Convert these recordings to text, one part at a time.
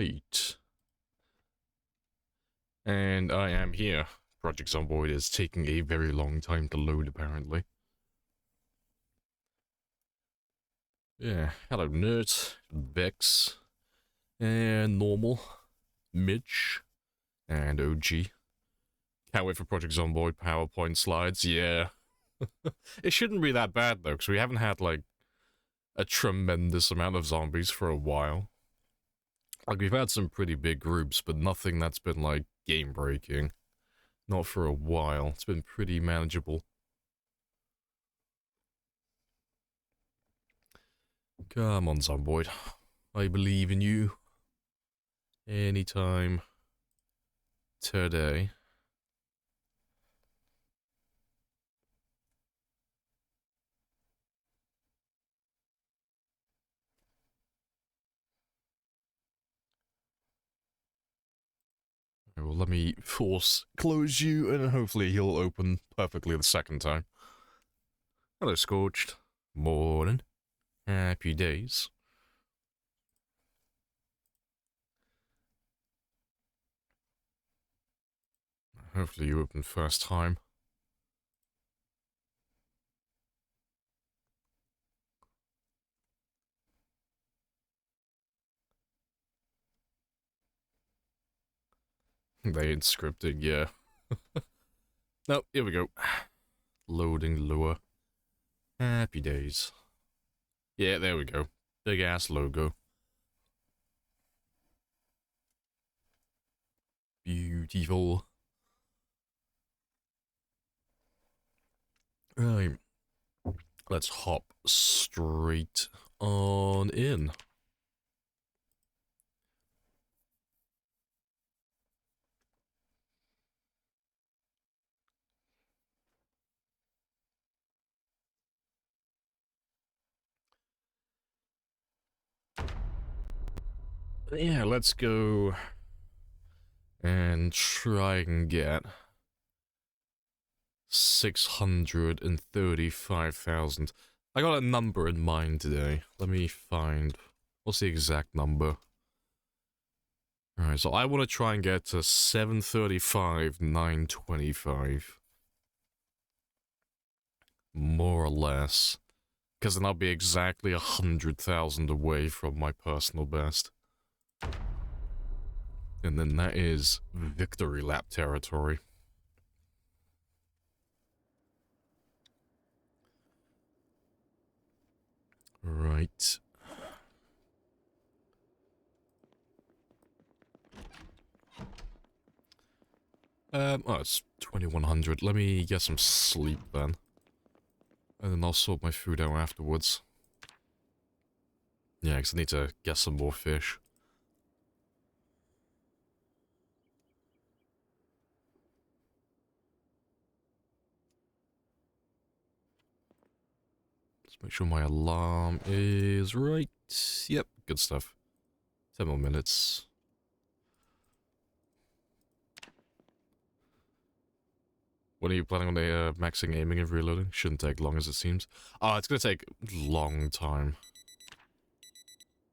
Right. And I am here. Project Zomboid is taking a very long time to load, apparently. Yeah, hello nerds, Vex, and Normal, Mitch, and OG. Can't wait for Project Zomboid PowerPoint slides, yeah. It shouldn't be that bad, though, because we haven't had, like, a tremendous amount of zombies for a while. Like, we've had some pretty big groups, but nothing that's been, like, game-breaking. Not for a while. It's been pretty manageable. Come on, Zomboid. I believe in you. Anytime. Today. Well, let me force close you, and hopefully he'll open perfectly the second time. Hello, Scorched. Morning. Happy days. Hopefully you open first time. They ain't scripted, yeah. Nope, here we go. Loading lure. Happy days. Yeah, there we go. Big ass logo. Beautiful. Right. Let's hop straight on in. Yeah, let's go and try and get 635,000. I got a number in mind today. Let me find... What's the exact number? Alright, so I want to try and get to 735,925. More or less. Because then I'll be exactly 100,000 away from my personal best. And then that is victory lap territory. Right. Oh, it's 2100. Let me get some sleep then. And then I'll sort my food out afterwards. Yeah, because I need to get some more fish. Let's make sure my alarm is right. Yep, good stuff. 10 more minutes. When are you planning on maxing aiming and reloading? Shouldn't take long as it seems. Oh, it's gonna take a long time.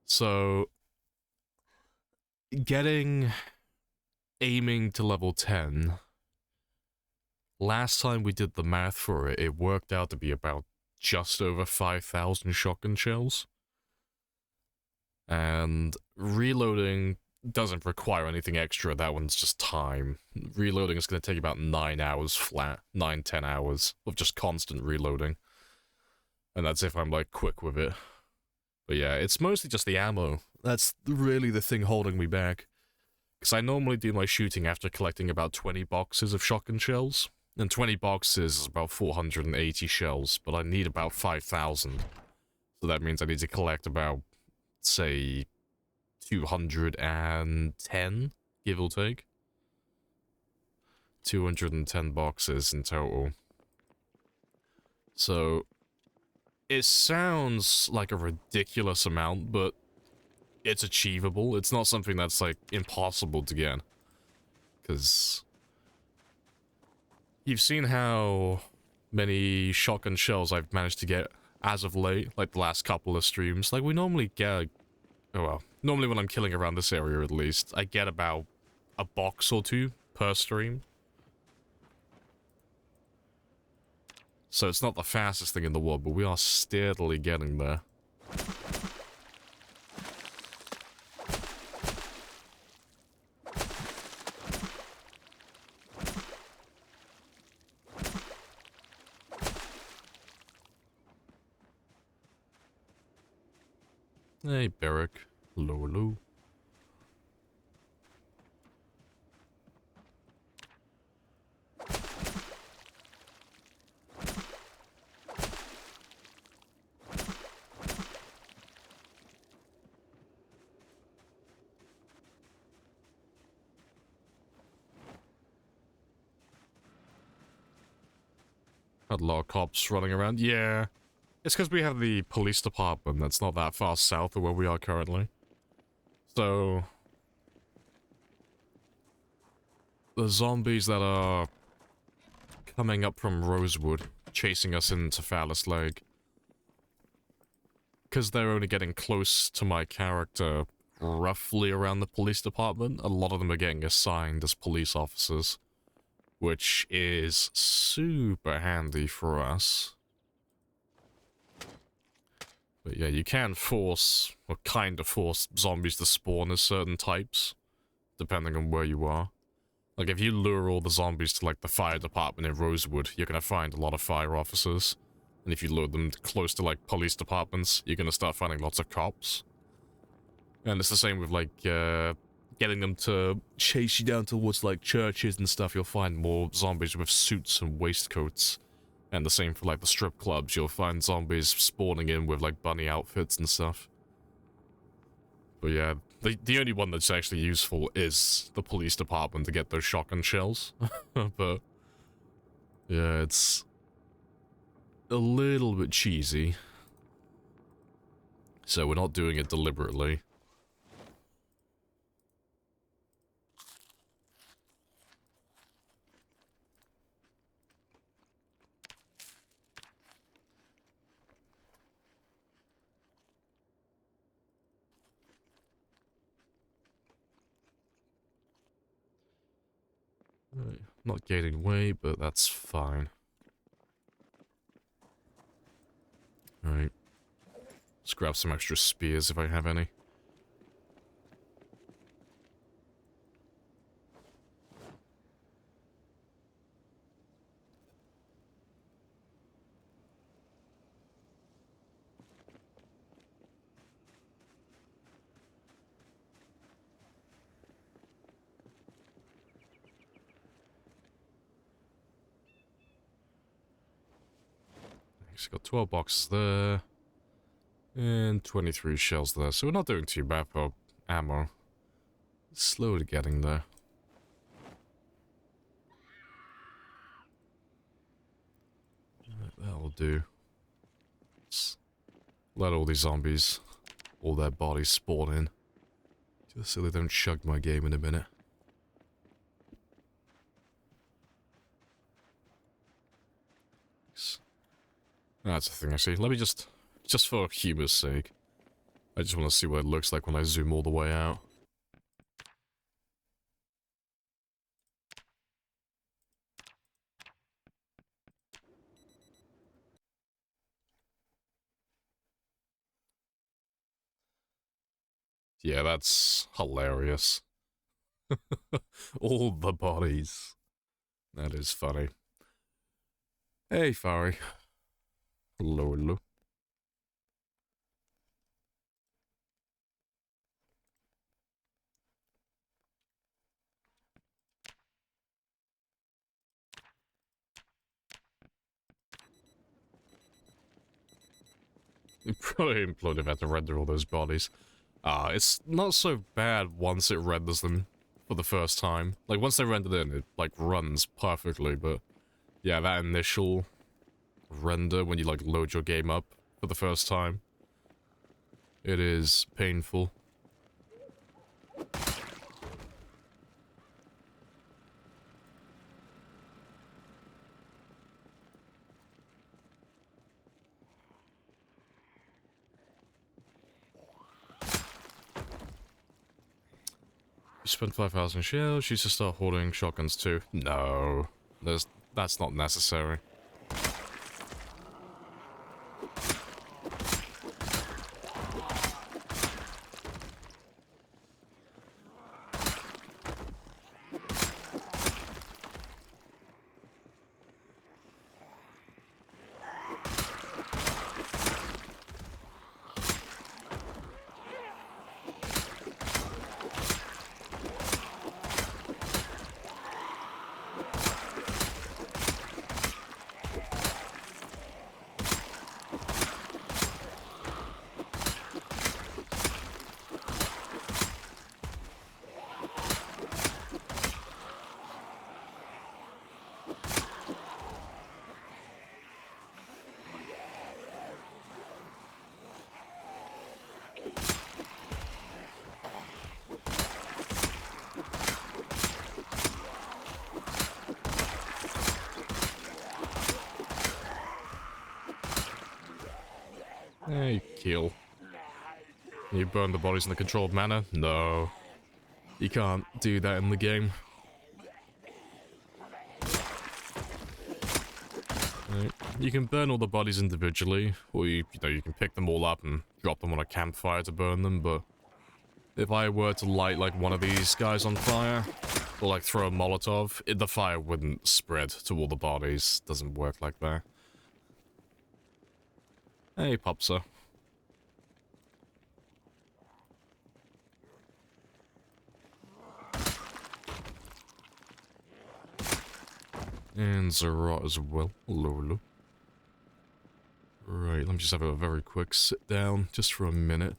So, getting aiming to level 10, last time we did the math for it, it worked out to be about just over 5,000 shotgun shells. And reloading doesn't require anything extra, that one's just time. Reloading is going to take about 9 hours flat, 9-10 hours of just constant reloading. And that's if I'm, like, quick with it. But yeah, it's mostly just the ammo. That's really the thing holding me back. Because I normally do my shooting after collecting about 20 boxes of shotgun shells. And 20 boxes is about 480 shells, but I need about 5,000. So that means I need to collect about, say, 210, give or take. 210 boxes in total. So, it sounds like a ridiculous amount, but it's achievable. It's not something that's, like, impossible to get. Because you've seen how many shotgun shells I've managed to get as of late, like the last couple of streams. Like, we normally get, oh well, Normally when I'm killing around this area, at least, I get about a box or two per stream. So it's not the fastest thing in the world, but we are steadily getting there. Hey, Barrack. Hello, hello. Had a lot of cops running around. Yeah. It's because we have the police department that's not that far south of where we are currently. So... the zombies that are coming up from Rosewood, chasing us into Phallus Lake. Because they're only getting close to my character roughly around the police department, a lot of them are getting assigned as police officers. Which is super handy for us. But yeah, you can force, or kind of force, zombies to spawn as certain types, depending on where you are. Like, if you lure all the zombies to, like, the fire department in Rosewood, you're gonna find a lot of fire officers. And if you lure them close to, like, police departments, you're gonna start finding lots of cops. And it's the same with, like, getting them to chase you down towards, like, churches and stuff. You'll find more zombies with suits and waistcoats. And the same for, like, the strip clubs. You'll find zombies spawning in with, like, bunny outfits and stuff. But yeah, the only one that's actually useful is the police department to get those shotgun shells. But yeah, it's a little bit cheesy. So we're not doing it deliberately. Not getting away, but that's fine. Alright. Let's grab some extra spears if I have any. He's got 12 boxes there. And 23 shells there. So we're not doing too bad for ammo. Slowly getting there. That'll do. Let's let all these zombies, all their bodies spawn in. Just so they don't chug my game in a minute. That's the thing, actually. Let me just for humor's sake, I just want to see what it looks like when I zoom all the way out. Yeah, that's hilarious. All the bodies. That is funny. Hey, Fari. Hello, hello. You probably imploded had to render all those bodies. It's not so bad once it renders them for the first time. Like, once they rendered in, it, like, runs perfectly, but... yeah, that initial render when you, like, load your game up for the first time. It is painful. You spent 5,000 shells, you should start hoarding shotguns too. No, that's not necessary. You kill. You burn the bodies in a controlled manner? No. You can't do that in the game. Right. You can burn all the bodies individually, or you can pick them all up and drop them on a campfire to burn them, but if I were to light like one of these guys on fire, or like throw a Molotov, the fire wouldn't spread to all the bodies. Doesn't work like that. Hey, Popsa. And Zerat as well. Lolo. Right, let me just have a very quick sit down, just for a minute.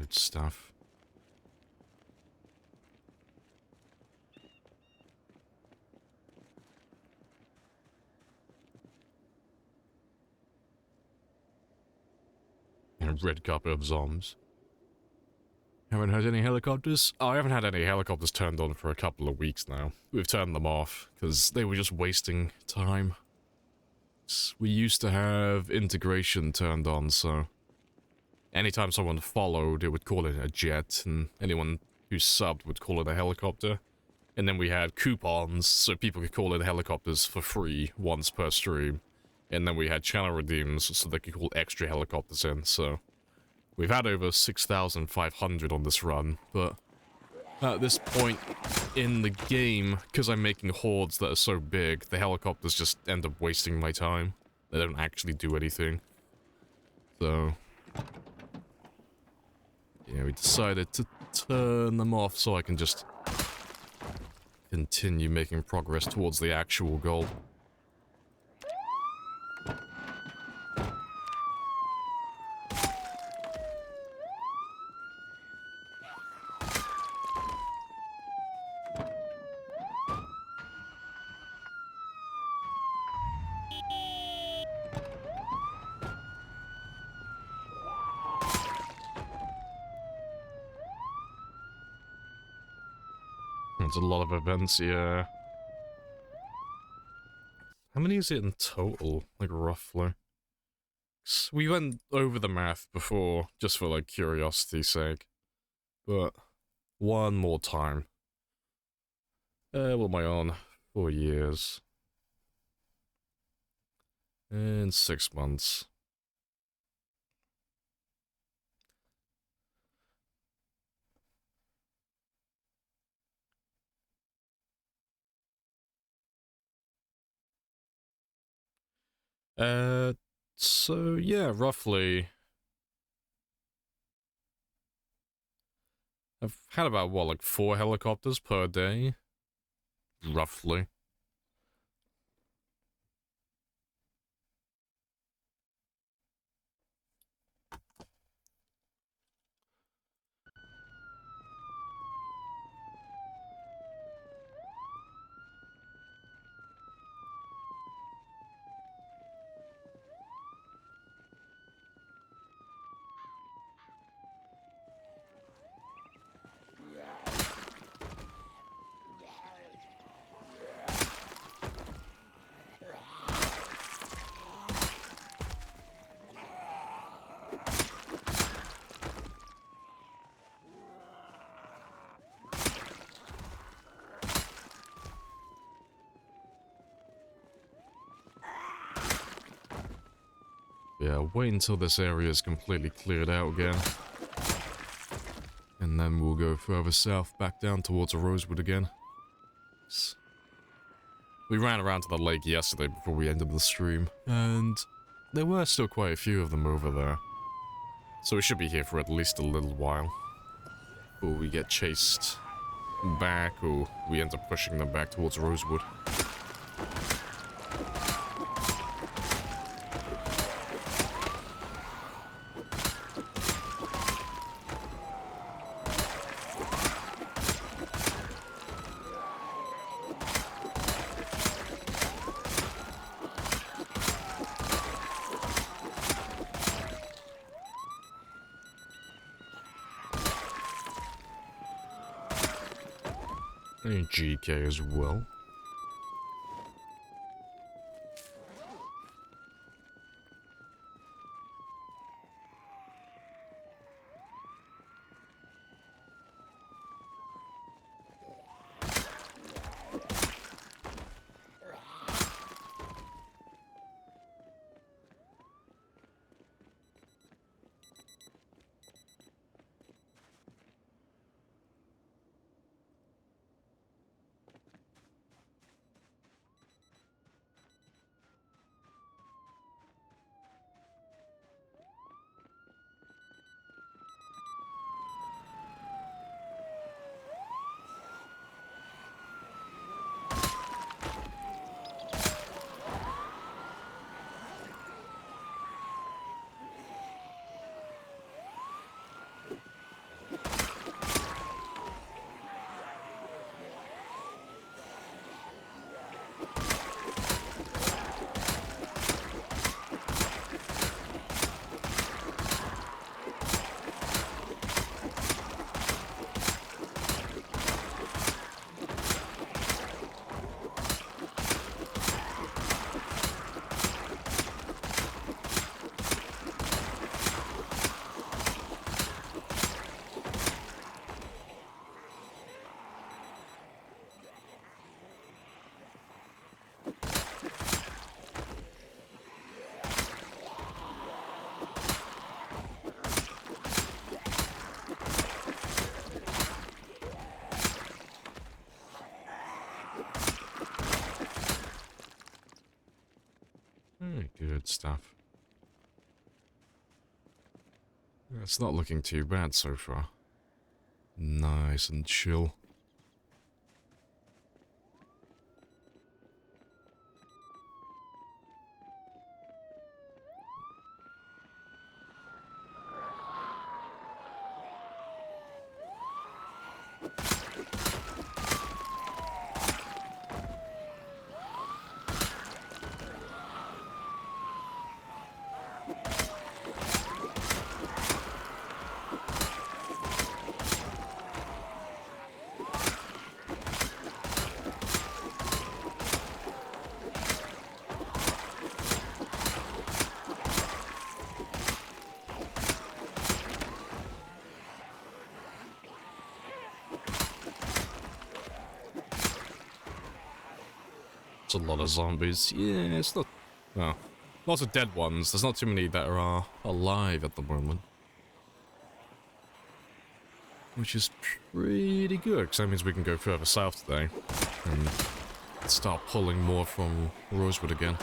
Good stuff. And red carpet of zombies. Haven't had any helicopters? Oh, I haven't had any helicopters turned on for a couple of weeks now. We've turned them off, because they were just wasting time. We used to have integration turned on, so anytime someone followed, it would call it a jet, and anyone who subbed would call it a helicopter. And then we had coupons, so people could call in helicopters for free once per stream. And then we had channel redeems, so they could call extra helicopters in, so we've had over 6,500 on this run, but at this point in the game, because I'm making hordes that are so big, the helicopters just end up wasting my time. They don't actually do anything. So yeah, we decided to turn them off so I can just continue making progress towards the actual goal. There's a lot of events, yeah. How many is it in total, like, roughly? We went over the math before, just for, like, curiosity's sake. But, one more time. What am I on? 4 years. In 6 months. So yeah, roughly. I've had about, what, like 4 helicopters per day? Roughly. Yeah, wait until this area is completely cleared out again. And then we'll go further south, back down towards Rosewood again. We ran around to the lake yesterday before we ended the stream, and there were still quite a few of them over there. So we should be here for at least a little while. Or we get chased back, or we end up pushing them back towards Rosewood. And GK as well. Good stuff. It's not looking too bad so far. Nice and chill. It's a lot of zombies. Yeah, it's not... Well, Lots of dead ones. There's not too many that are alive at the moment. Which is pretty good, because that means we can go further south today. And start pulling more from Rosewood again.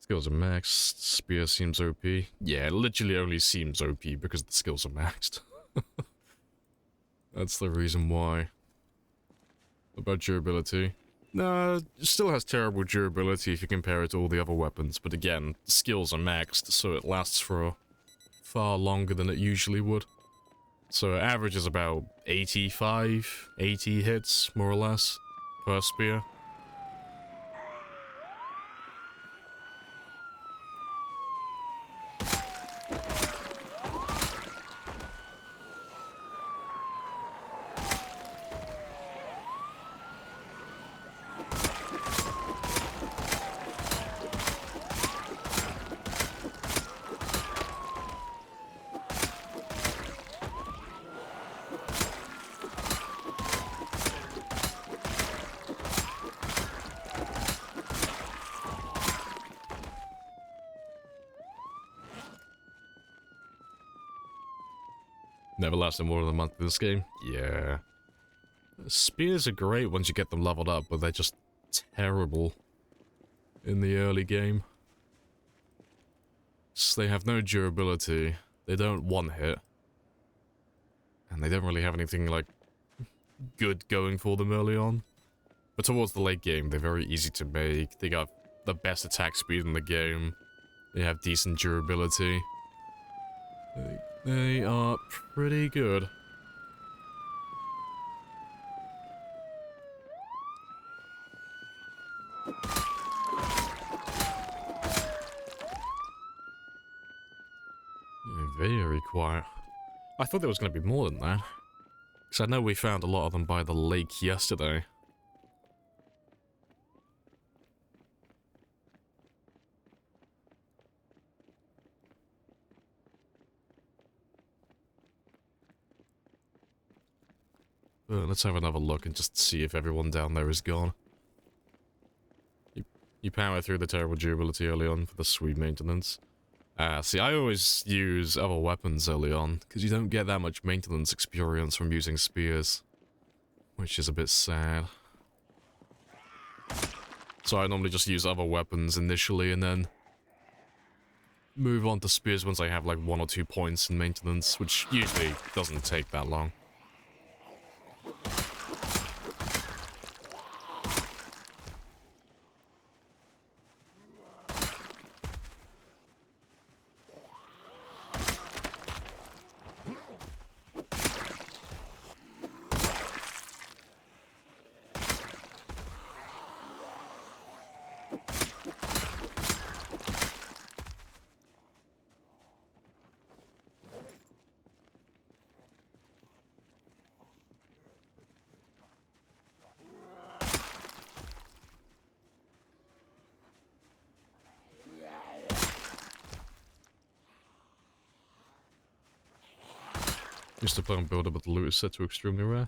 Skills are maxed. Spear seems OP. Yeah, it literally only seems OP because the skills are maxed. That's the reason why. About durability. Nah, it still has terrible durability if you compare it to all the other weapons, but again, skills are maxed, so it lasts for far longer than it usually would. So average is about 85, 80 hits, more or less, per spear. Never lasted more than a month in this game? Yeah. Spears are great once you get them leveled up, but they're just terrible in the early game. So they have no durability, they don't one-hit, and they don't really have anything, like, good going for them early on. But towards the late game, they're very easy to make, they got the best attack speed in the game, they have decent durability. They are pretty good. Yeah, very quiet. I thought there was going to be more than that. Because I know we found a lot of them by the lake yesterday. Let's have another look and just see if everyone down there is gone. You power through the terrible durability early on for the sweet maintenance. See, I always use other weapons early on, because you don't get that much maintenance experience from using spears. Which is a bit sad. So I normally just use other weapons initially, and then move on to spears once I have like 1 or 2 points in maintenance, which usually doesn't take that long. Used to play on Builder, but the loot is set to extremely rare.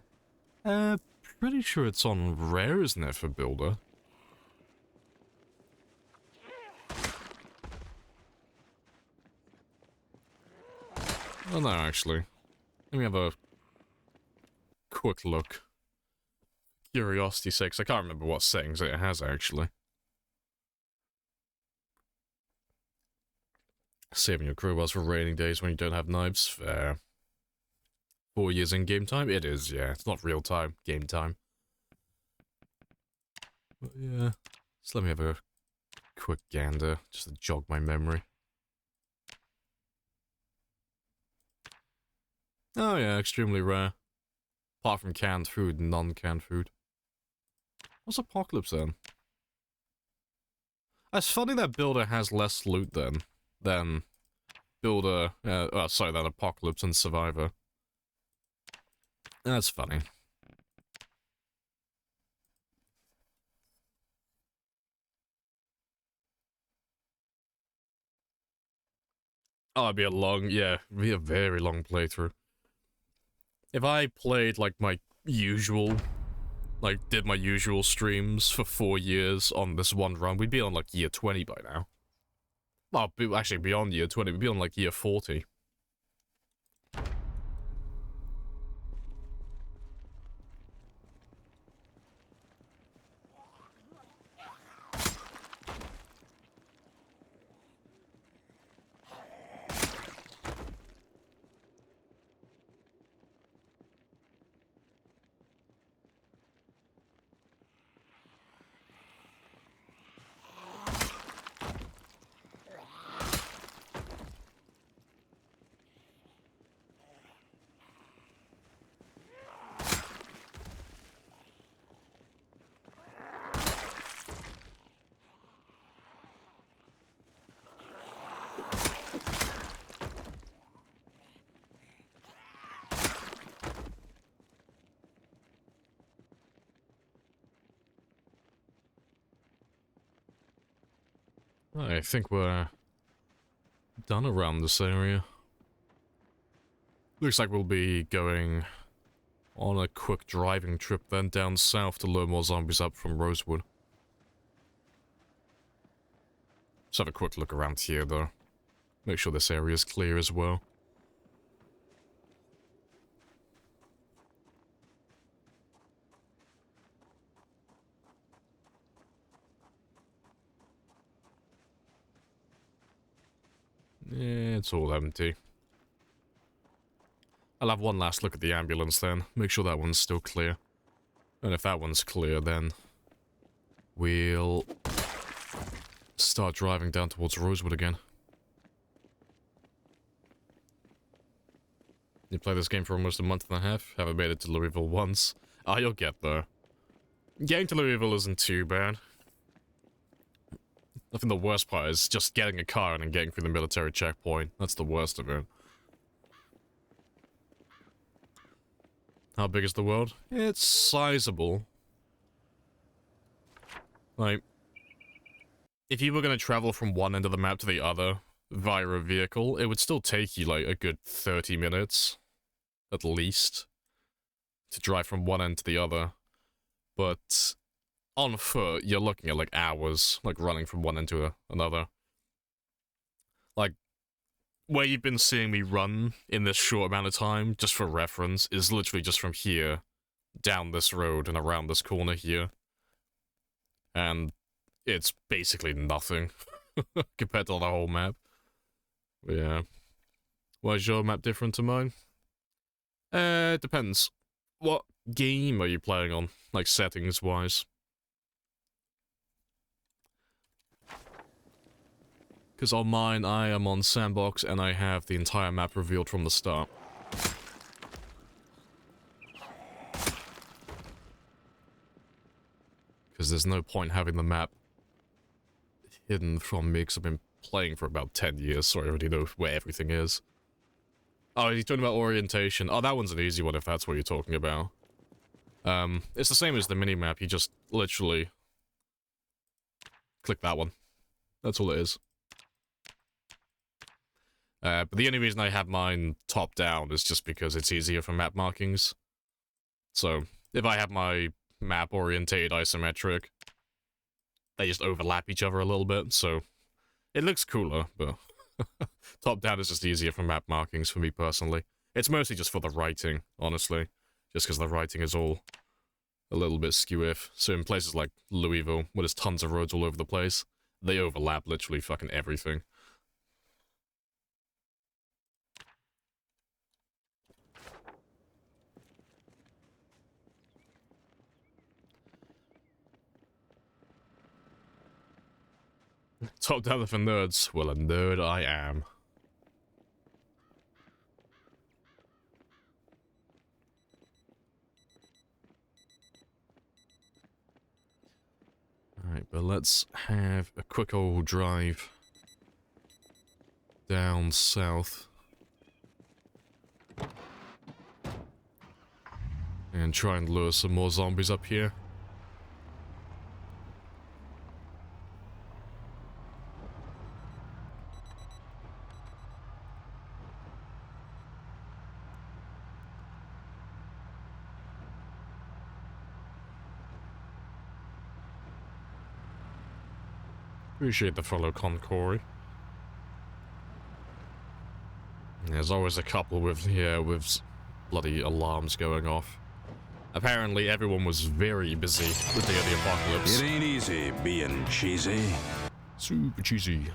Pretty sure it's on rare, isn't it, for Builder? Oh no, actually. Let me have a quick look. Curiosity's sake, I can't remember what settings it has, actually. Saving your crowbars for rainy days when you don't have knives? Fair. 4 years in game time? It is, yeah. It's not real time, game time. But yeah. Just let me have a quick gander, just to jog my memory. Oh yeah, extremely rare. Apart from canned food and non-canned food. What's Apocalypse then? It's funny that Builder has less loot then. than Builder, sorry, than Apocalypse and Survivor. That's funny. Oh, it'd be a long, yeah, it'd be a very long playthrough. If I played, like, my usual, like, did my usual streams for 4 years on this one run, we'd be on, like, year 20 by now. Well, actually, beyond year 20, we'd be on, like, year 40. I think we're done around this area. Looks like we'll be going on a quick driving trip then down south to lure more zombies up from Rosewood. Just have a quick look around here though. Make sure this area is clear as well. Yeah, it's all empty. I'll have one last look at the ambulance then, make sure that one's still clear. And if that one's clear, then we'll start driving down towards Rosewood again. You play this game for almost a month and a half, haven't made it to Louisville once. Ah, you'll get there. Getting to Louisville isn't too bad. I think the worst part is just getting a car and then getting through the military checkpoint. That's the worst of it. How big is the world? It's sizable. Like, if you were going to travel from one end of the map to the other via a vehicle, it would still take you like a good 30 minutes, at least, to drive from one end to the other. But on foot, you're looking at like hours, like running from one end to another. Like, where you've been seeing me run in this short amount of time, just for reference, is literally just from here, down this road and around this corner here. And it's basically nothing compared to the whole map. But yeah. Why is your map different to mine? It depends. What game are you playing on? Like, settings-wise? Because on mine, I am on Sandbox, and I have the entire map revealed from the start. Because there's no point having the map hidden from me, because I've been playing for about 10 years, so I already know where everything is. Oh, you're talking about orientation. Oh, that one's an easy one if that's what you're talking about. It's the same as the minimap, you just literally click that one. That's all it is. But the only reason I have mine top down is just because it's easier for map markings. So, if I have my map orientated isometric, they just overlap each other a little bit, so it looks cooler, but top down is just easier for map markings for me personally. It's mostly just for the writing, honestly, just because the writing is all a little bit skew-if. So in places like Louisville, where there's tons of roads all over the place, they overlap literally fucking everything. Top down for nerds. Well, a nerd I am. Alright, but let's have a quick old drive down south. And try and lure some more zombies up here. Appreciate the follow, Concory. There's always a couple with bloody alarms going off. Apparently everyone was very busy the day of the apocalypse. It ain't easy being cheesy. Super cheesy.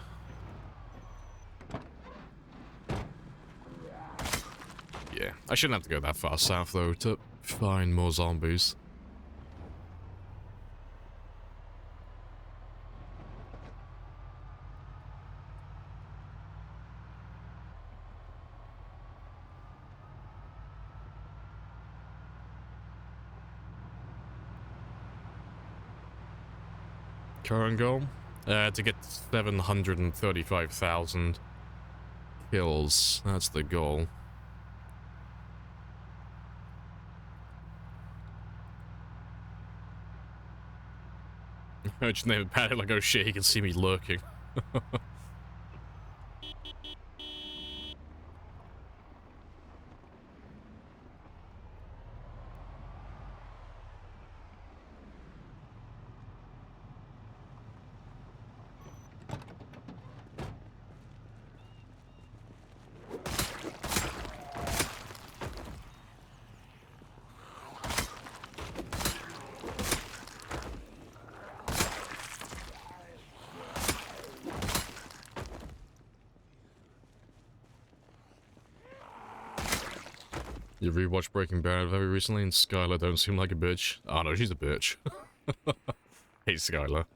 Yeah, I shouldn't have to go that far south though to find more zombies. Current goal? To get 735,000 kills. That's the goal. I just never panic like, oh shit, he can see me lurking. You rewatched Breaking Bad very recently, and Skylar don't seem like a bitch. Oh no, she's a bitch. Hey, Skylar.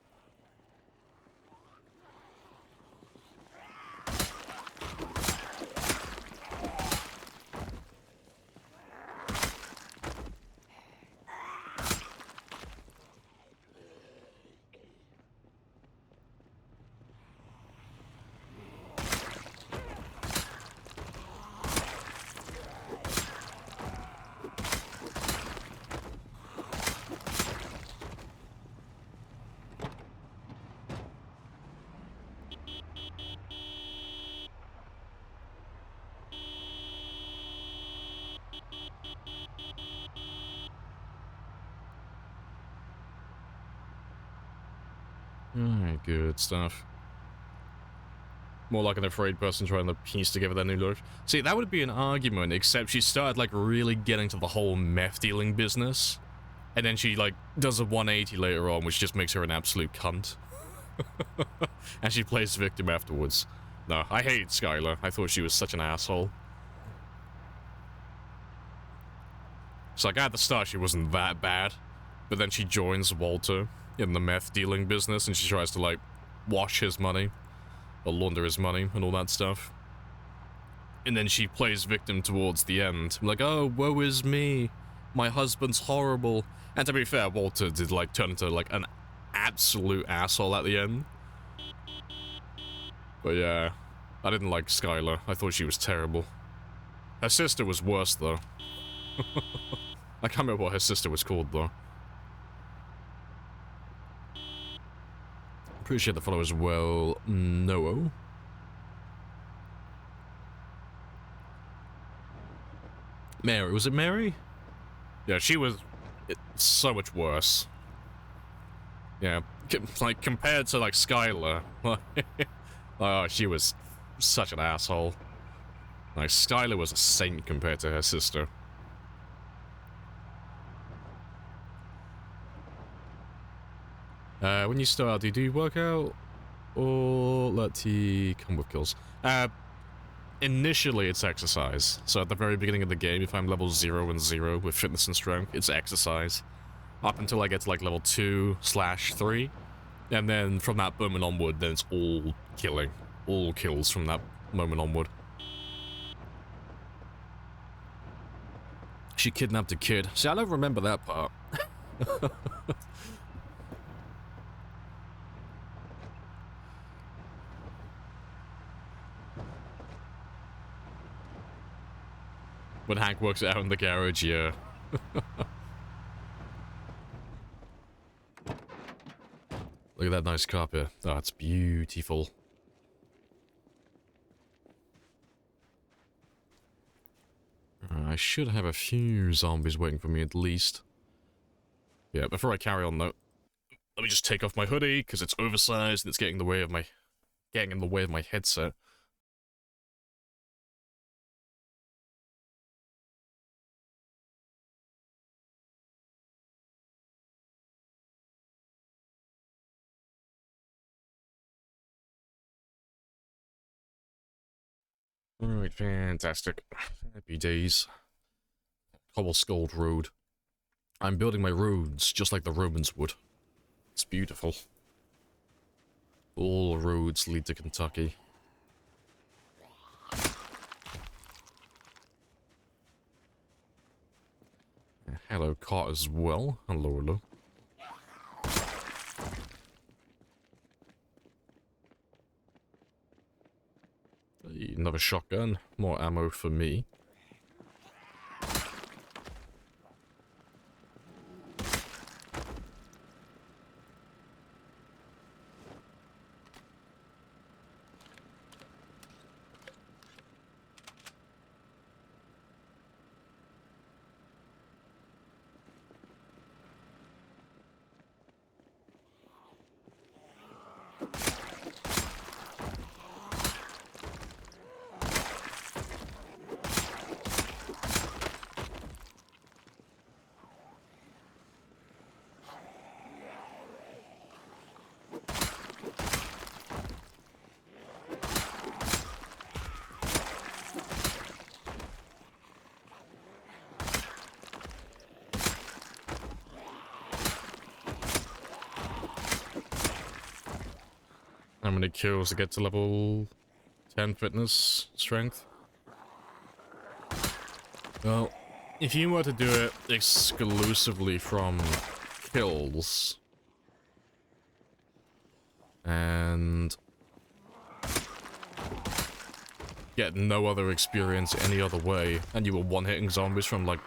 Alright, good stuff. More like an afraid person trying to piece together their new life. See, that would be an argument, except she started, like, really getting to the whole meth dealing business. And then she, like, does a 180 later on, which just makes her an absolute cunt. And she plays victim afterwards. No, I hate Skylar. I thought she was such an asshole. It's like, at the start, she wasn't that bad. But then she joins Walter in the meth dealing business, and she tries to, like, wash his money. Or launder his money and all that stuff. And then she plays victim towards the end. Like, oh, woe is me. My husband's horrible. And to be fair, Walter did, like, turn into, like, an absolute asshole at the end. But yeah, I didn't like Skylar. I thought she was terrible. Her sister was worse, though. I can't remember what her sister was called, though. Appreciate the follow as well, Noah. Mary, was it Mary? Yeah, she was so much worse. Yeah, like, compared to, like, Skylar. Oh, she was such an asshole. Like, Skylar was a saint compared to her sister. When you start, do you work out? Or let you come with kills? Initially, it's exercise. So at the very beginning of the game, if I'm level 0 and 0 with fitness and strength, it's exercise. Up until I get to, like, level 2/3. And then from that moment onward, then it's all killing. All kills from that moment onward. She kidnapped a kid. See, I don't remember that part. When Hank works it out in the garage, yeah. Look at that nice carpet. Oh, it's beautiful. I should have a few zombies waiting for me at least. Yeah, before I carry on though, let me just take off my hoodie because it's oversized and it's getting in the way of my headset. Alright, fantastic. Happy days. Cobble-skulled road. I'm building my roads just like the Romans would. It's beautiful. All roads lead to Kentucky. Hello, cart as well. Hello, hello. Another shotgun. More ammo for me. How many kills to get to level 10 fitness strength? Well, if you were to do it exclusively from kills and get no other experience any other way, and you were one-hitting zombies from like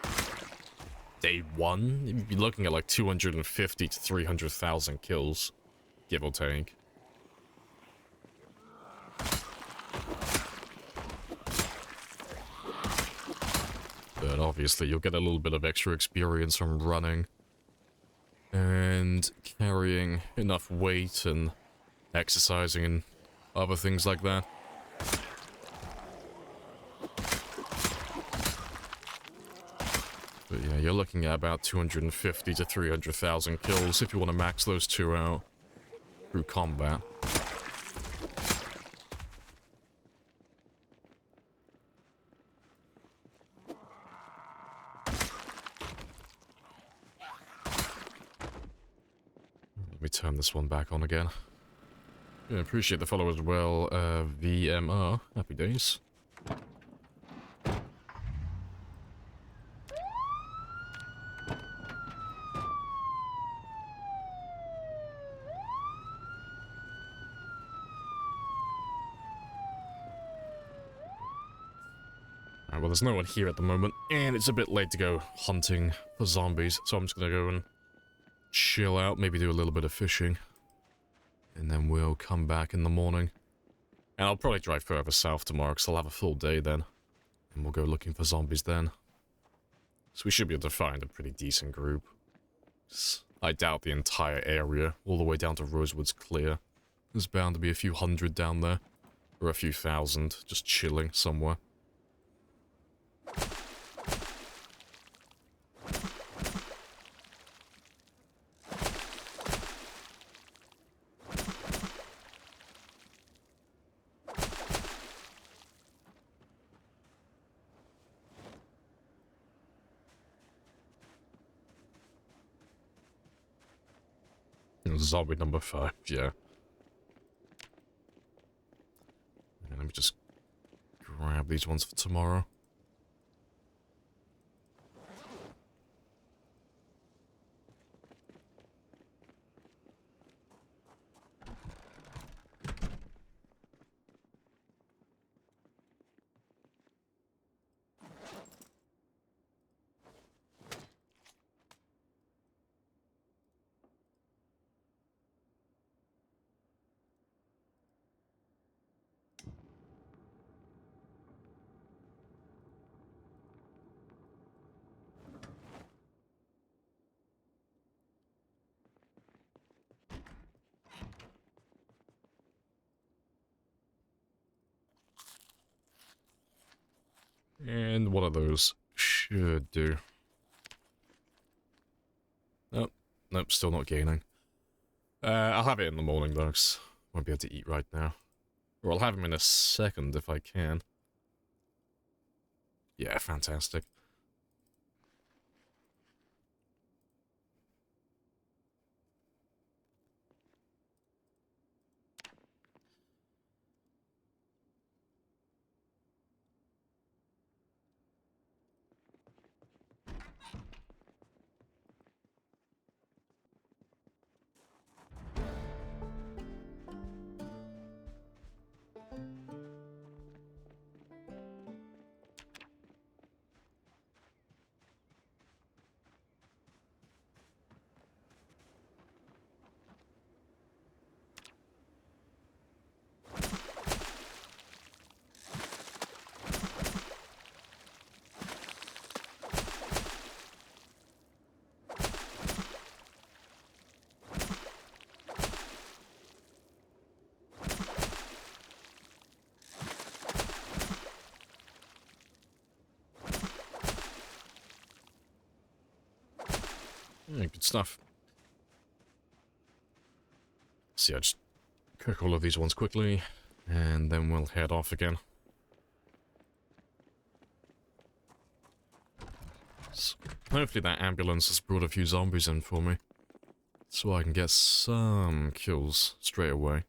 day one, you'd be looking at like 250 to 300,000 kills, give or take. But obviously you'll get a little bit of extra experience from running and carrying enough weight and exercising and other things like that. But yeah, you're looking at about 250 to 300,000 kills if you want to max those two out through combat. Let me turn this one back on again. Yeah, appreciate the follow as well, VMR. Happy days. Well, there's no one here at the moment, and it's a bit late to go hunting for zombies, so I'm just gonna go and chill out, maybe do a little bit of fishing, and then we'll come back in the morning. And I'll probably drive further south tomorrow, because I'll have a full day then, and we'll go looking for zombies then. So we should be able to find a pretty decent group. I doubt the entire area, all the way down to Rosewood's clear. There's bound to be a few hundred down there, or a few thousand, just chilling somewhere. Zombie number 5, yeah. And let me just grab these ones for tomorrow. And one of those should do. Nope. Nope, still not gaining. I'll have it in the morning, though, 'cause I won't be able to eat right now. Or I'll have him in a second if I can. Yeah, fantastic. Yeah, good stuff. See, I just cook all of these ones quickly, and then we'll head off again. So, hopefully that ambulance has brought a few zombies in for me, so I can get some kills straight away.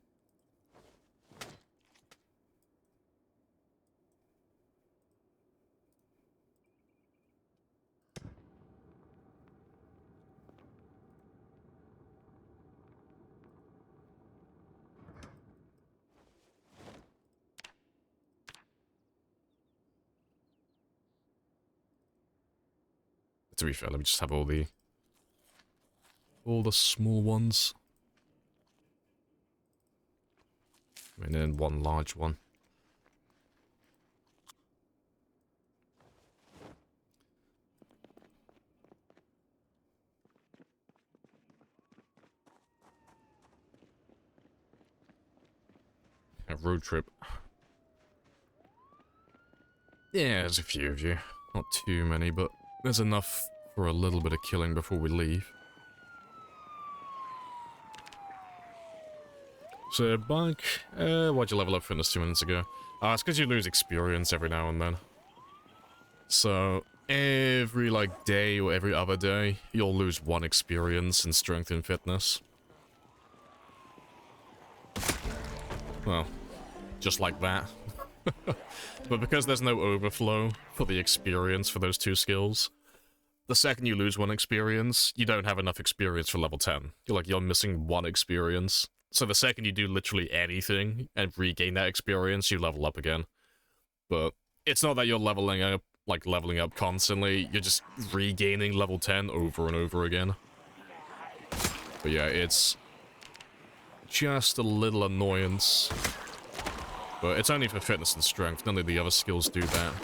To be fair, let me just have all the small ones. And then one large one. A road trip. Yeah, there's a few of you. Not too many, but there's enough for a little bit of killing before we leave. So, Bug, why'd you level up fitness 2 minutes ago? It's because you lose experience every now and then. So, every, like, day or every other day, you'll lose 1 experience in strength and fitness. Well, just like that. But because there's no overflow for the experience for those 2 skills, the second you lose 1 experience, you don't have enough experience for level 10. You're missing 1 experience. So the second you do literally anything and regain that experience, you level up again. But it's not that you're leveling up constantly, you're just regaining level 10 over and over again. But yeah, it's just a little annoyance. But it's only for fitness and strength, none of the other skills do that.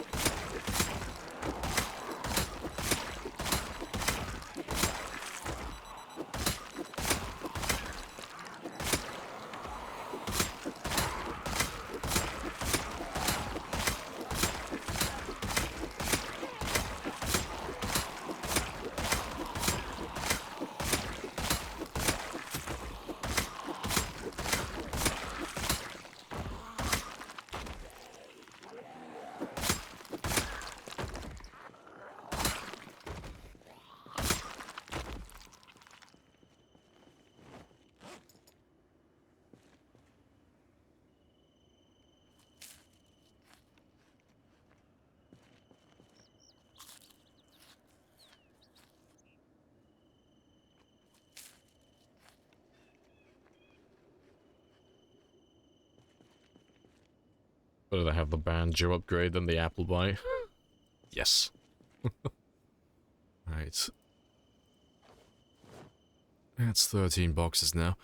Better to have the banjo upgrade than the apple bite. Yes. Right. That's 13 boxes now.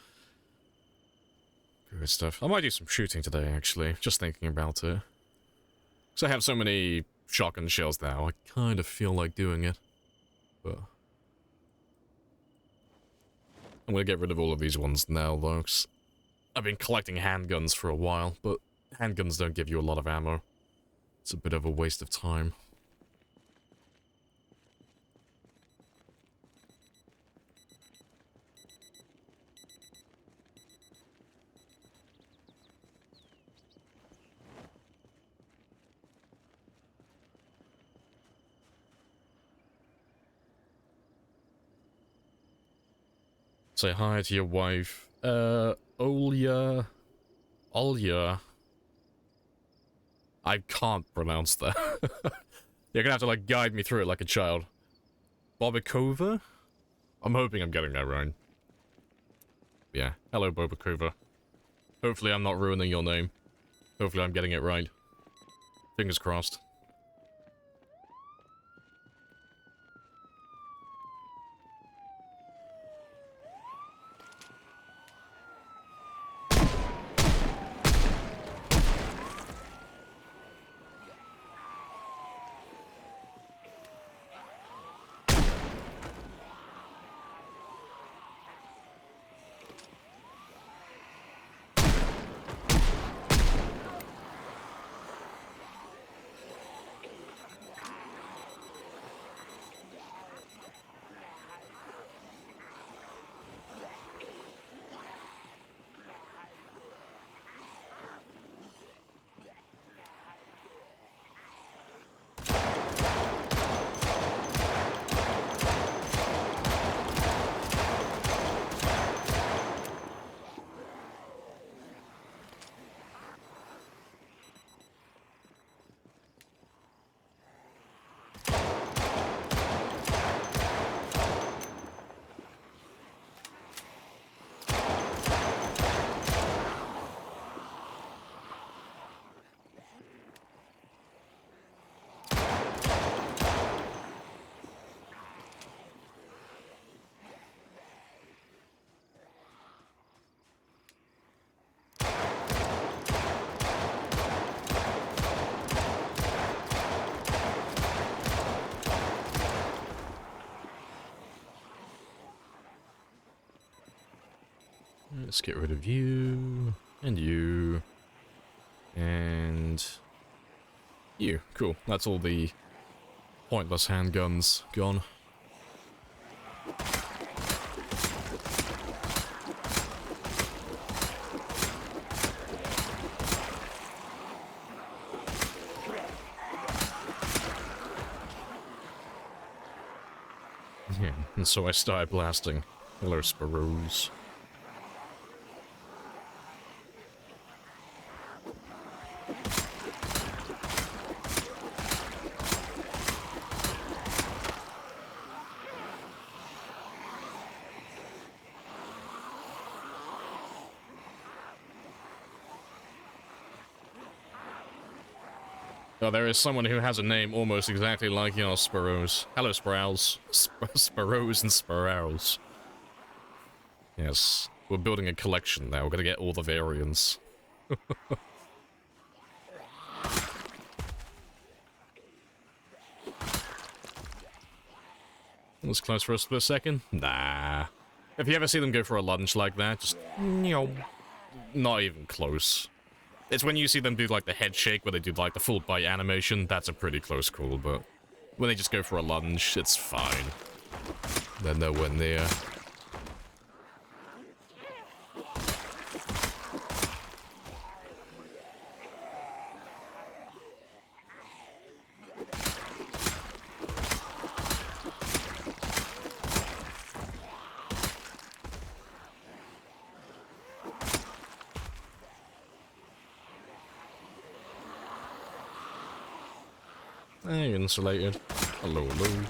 Good stuff. I might do some shooting today, actually. Just thinking about it. Because I have so many shotgun shells now, I kind of feel like doing it. But I'm gonna get rid of all of these ones now, though, 'cause I've been collecting handguns for a while, but handguns don't give you a lot of ammo. It's a bit of a waste of time. Say hi to your wife. Olya. Olya. I can't pronounce that. You're gonna have to, like, guide me through it like a child. Bobikova? I'm hoping I'm getting that right. Yeah. Hello, Bobikova. Hopefully I'm not ruining your name. Hopefully I'm getting it right. Fingers crossed. Let's get rid of you, and you, and you. Cool. That's all the pointless handguns gone. Yeah, and so I started blasting. Hello, Sparrows. Oh, there is someone who has a name almost exactly like yours, Sparrows. Hello, Sparrows. Sparrows and Sparrows. Yes, we're building a collection now. We're gonna get all the variants. Was close for a split second? Nah. If you ever see them go for a lunge like that, just, you know, not even close. It's when you see them do, like, the head shake, where they do, like, the full bite animation, that's a pretty close call, but when they just go for a lunge, it's fine. They're nowhere near. Hey, insulated. Hello, hello.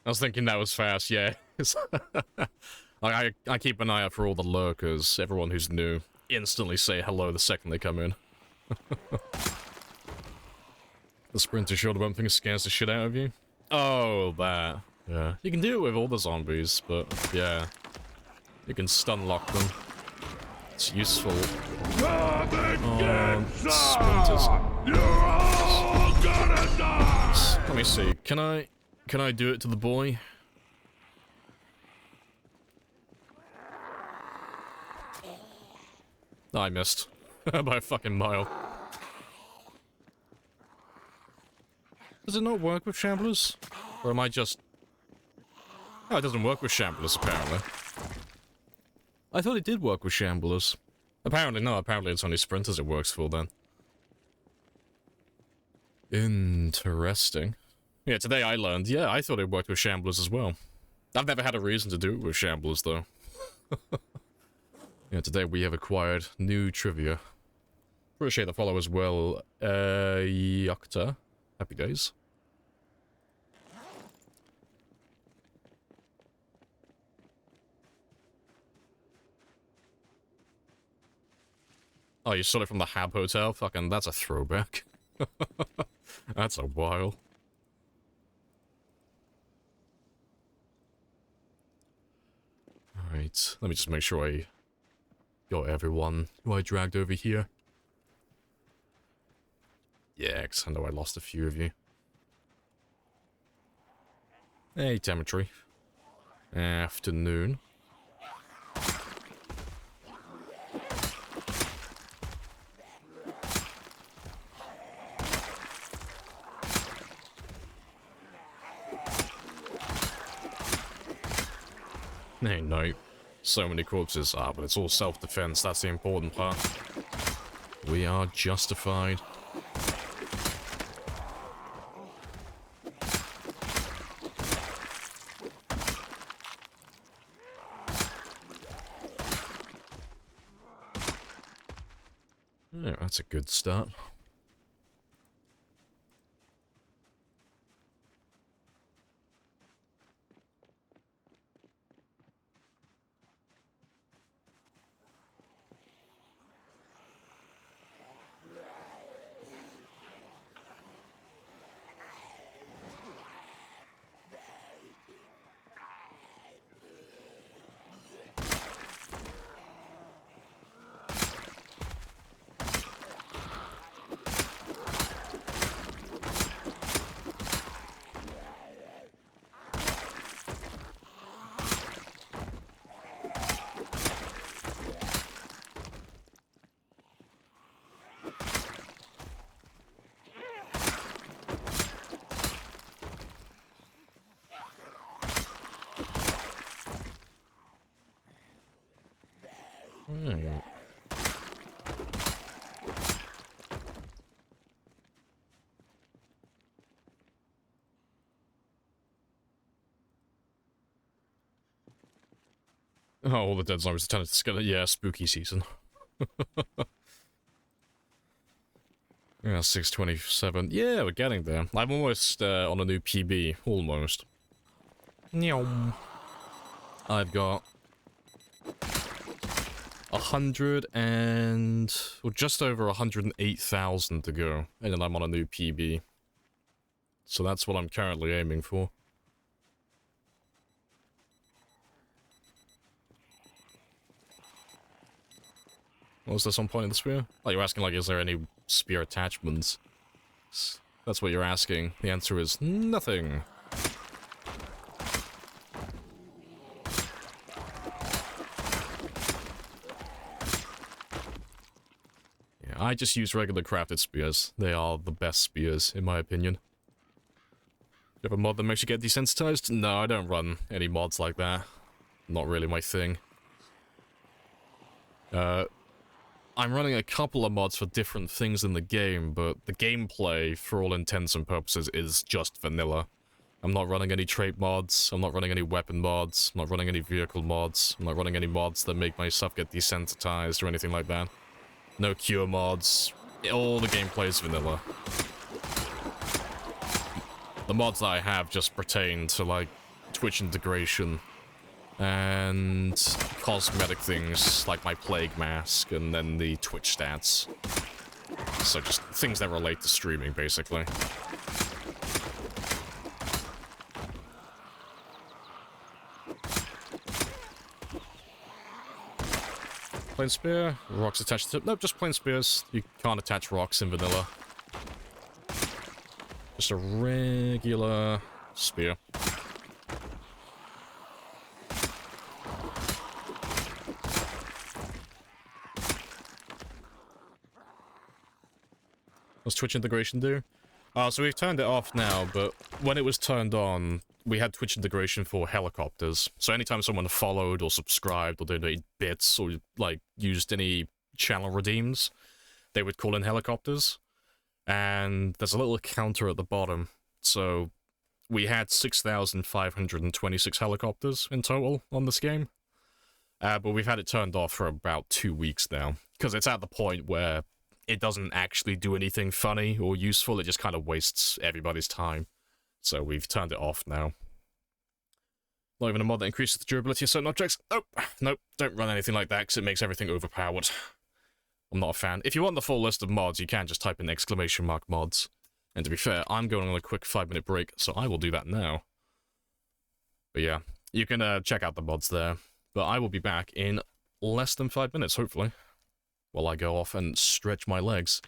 I was thinking that was fast, yeah. I keep an eye out for all the lurkers. Everyone who's new, instantly say hello the second they come in. The sprinter shoulder bump thing scares the shit out of you. Oh, that. Yeah. You can do it with all the zombies, but yeah. You can stun lock them. It's useful. Sprinters. You're all gonna die! Let me see. Can I do it to the boy? Oh, I missed. By a fucking mile. Does it not work with Shamblers? Or am I just... Oh, it doesn't work with Shamblers, apparently. I thought it did work with Shamblers. Apparently no, apparently it's only Sprinters it works for then. Interesting. Yeah, today I learned. Yeah, I thought it worked with Shamblers as well. I've never had a reason to do it with Shamblers, though. Yeah, today we have acquired new trivia. Appreciate the follow as well, Yokta. Happy days. Oh, you stole it from the Hab Hotel? Fucking, that's a throwback. That's a while. Alright, let me just make sure I got everyone who I dragged over here. Yeah, 'cause I know I lost a few of you. Hey, Cemetery. Afternoon. Hey, no. So many corpses. Ah, but it's all self-defense. That's the important part. We are justified. Yeah, that's a good start. Alright. Oh, all the dead zombies are skeleton. Yeah, spooky season. Yeah, 627. Yeah, we're getting there. I'm almost on a new PB. Almost. Nyom. I've got 100 and... well, just over 108,000 to go. And then I'm on a new PB. So that's what I'm currently aiming for. Was there some point in the spear? Oh, you're asking, like, is there any spear attachments? That's what you're asking. The answer is nothing. Yeah, I just use regular crafted spears. They are the best spears, in my opinion. You have a mod that makes you get desensitized? No, I don't run any mods like that. Not really my thing. I'm running a couple of mods for different things in the game, but the gameplay, for all intents and purposes, is just vanilla. I'm not running any trait mods, I'm not running any weapon mods, I'm not running any vehicle mods, I'm not running any mods that make my stuff get desensitized or anything like that. No cure mods. All the gameplay is vanilla. The mods that I have just pertain to, like, Twitch integration, and cosmetic things like my plague mask, and then the Twitch stats. So just things that relate to streaming, basically. Plain spear, rocks attached to it. Nope, just plain spears. You can't attach rocks in vanilla. Just a regular spear. What's Twitch integration do? So we've turned it off now, but when it was turned on, we had Twitch integration for helicopters. So anytime someone followed or subscribed or donated bits or, like, used any channel redeems, they would call in helicopters. And there's a little counter at the bottom. So we had 6,526 helicopters in total on this game. But we've had it turned off for about 2 weeks now. Because it's at the point where it doesn't actually do anything funny or useful. It just kind of wastes everybody's time. So we've turned it off now. Not even a mod that increases the durability of certain objects. Nope, nope, don't run anything like that because it makes everything overpowered. I'm not a fan. If you want the full list of mods, you can just type in !mods. And to be fair, I'm going on a quick 5-minute break, so I will do that now. But yeah, you can check out the mods there. But I will be back in less than 5 minutes, hopefully, while I go off and stretch my legs.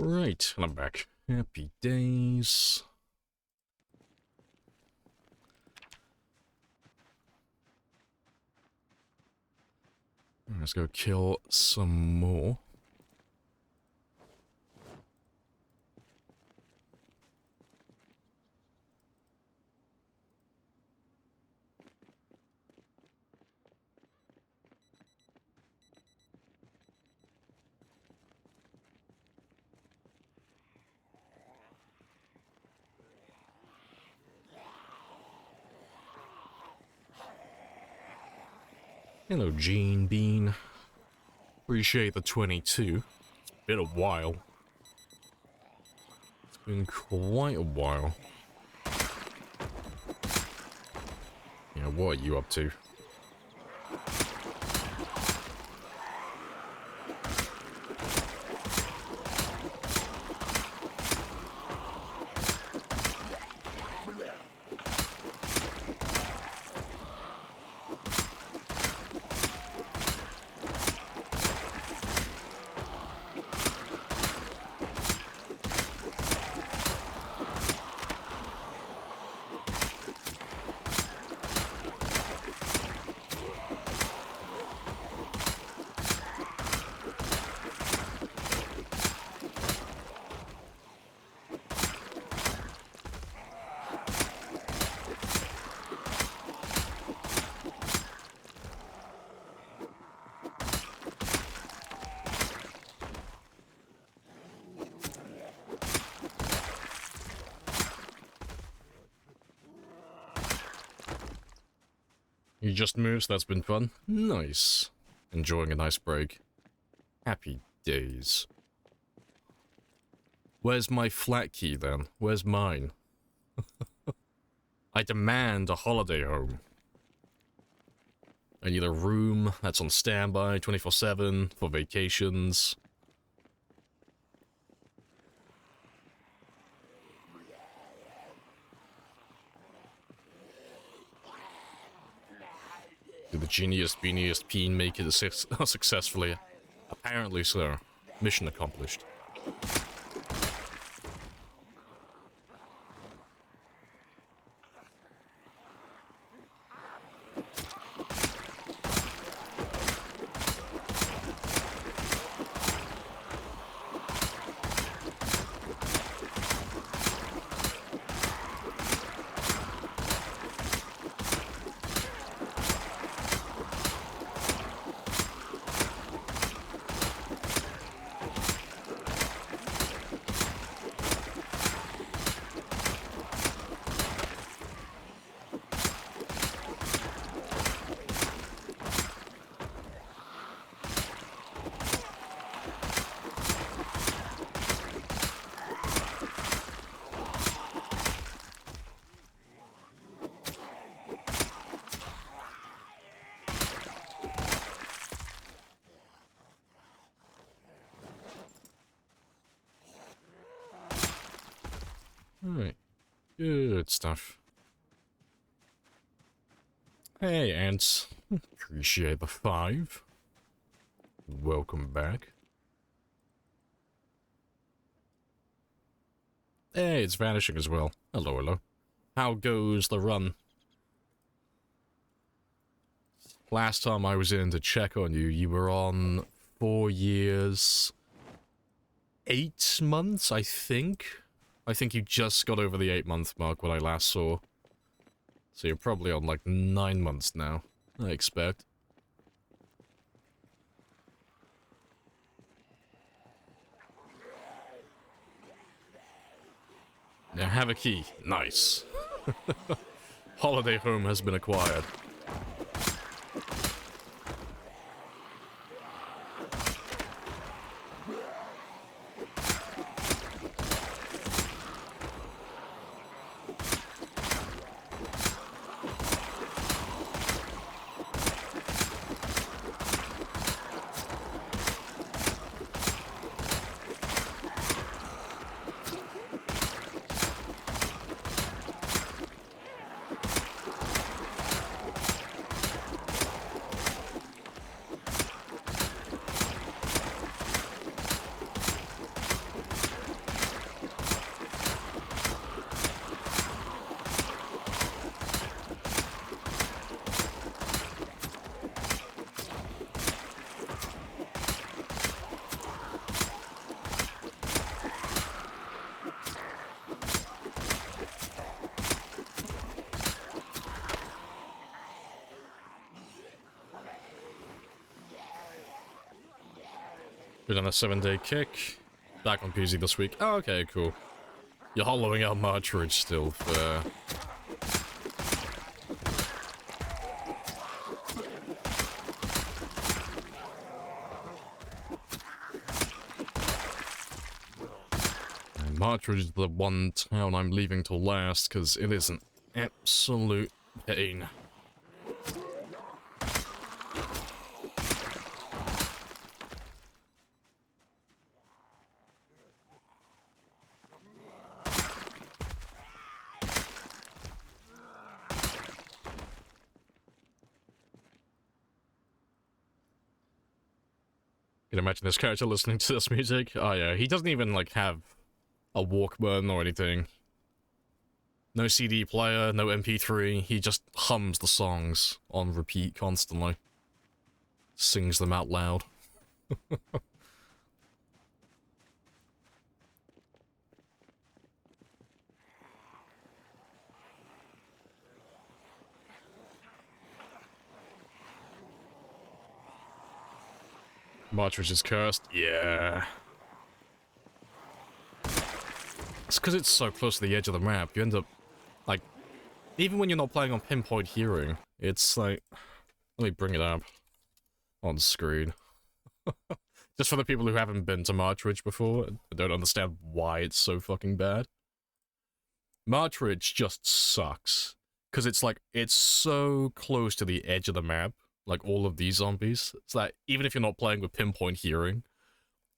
Right, and I'm back. Happy days. Let's go kill some more. Hello, Gene Bean. Appreciate the 22. It's been a while. It's been quite a while. Yeah, what are you up to? You just moved, so that's been fun. Nice. Enjoying a nice break. Happy days. Where's my flat key then? Where's mine? I demand a holiday home. I need a room that's on standby 24/7 for vacations. Did the geniest, beaniest peen make it successfully? Apparently so. Mission accomplished. Alright. Good stuff. Hey, Ants. Appreciate the 5. Welcome back. Hey, it's vanishing as well. Hello, hello. How goes the run? Last time I was in to check on you, you were on 4 years... 8 months, I think? I think you just got over the 8-month mark when I last saw. So you're probably on like 9 months now, I expect. Now have a key. Nice. Holiday home has been acquired. Been on a 7-day kick. Back on PZ this week. Oh, okay, cool. You're hollowing out Marchridge still for... Marchridge is the one town I'm leaving to last, because it is an absolute pain. You can imagine this character listening to this music. Oh yeah, he doesn't even like have a Walkman or anything. No CD player, no MP3. He just hums the songs on repeat constantly. Sings them out loud. Marchridge is cursed. Yeah. It's because it's so close to the edge of the map. You end up, like, even when you're not playing on pinpoint hearing, it's like... Let me bring it up on screen. Just for the people who haven't been to Marchridge before and don't understand why it's so fucking bad. Marchridge just sucks. Because it's like, it's so close to the edge of the map. Like all of these zombies. It's like, even if you're not playing with pinpoint hearing,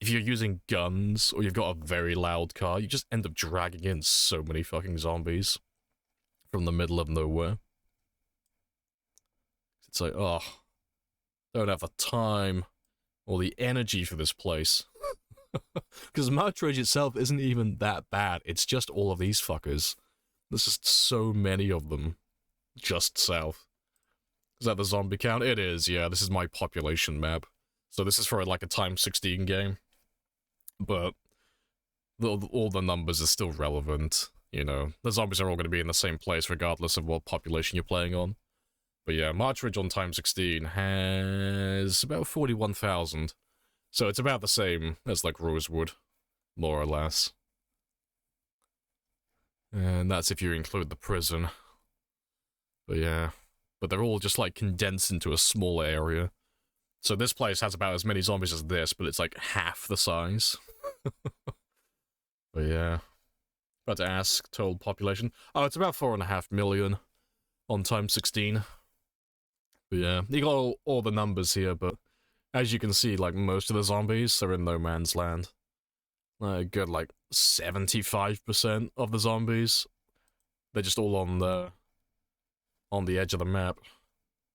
if you're using guns or you've got a very loud car, you just end up dragging in so many fucking zombies from the middle of nowhere. It's like, oh, don't have the time or the energy for this place. Because Marchridge itself isn't even that bad. It's just all of these fuckers. There's just so many of them just south. Is that the zombie count? It is, yeah. This is my population map. So this is for like a times 16 game. But all the numbers are still relevant, you know. The zombies are all going to be in the same place regardless of what population you're playing on. But yeah, Marchridge on times 16 has about 41,000. So it's about the same as like Rosewood, more or less. And that's if you include the prison. But yeah. But they're all just like condensed into a small area. So this place has about as many zombies as this, but it's like half the size. But yeah. About to ask, total population. Oh, it's about 4.5 million on times 16. But yeah, you got all the numbers here, but as you can see, like most of the zombies are in no man's land. A good like 75% of the zombies, they're just all on the edge of the map,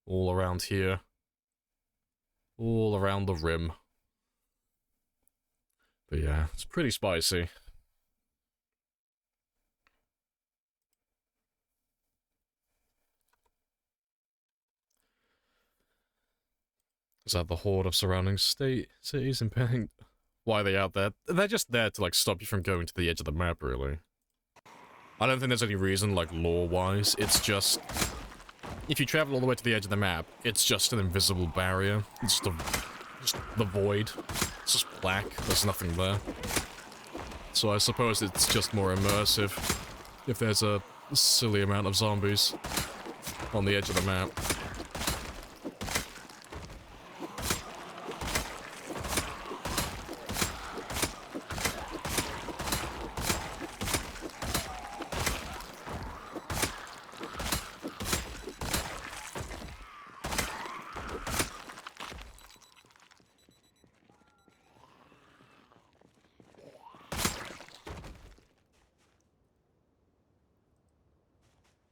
all around here, all around the rim. But yeah, it's pretty spicy. Is that the horde of surrounding cities impending? Why are they out there? They're just there to like stop you from going to the edge of the map, really. I don't think there's any reason, like lore-wise. It's just if you travel all the way to the edge of the map, it's just an invisible barrier. It's just the void. It's just black. There's nothing there. So I suppose it's just more immersive if there's a silly amount of zombies on the edge of the map.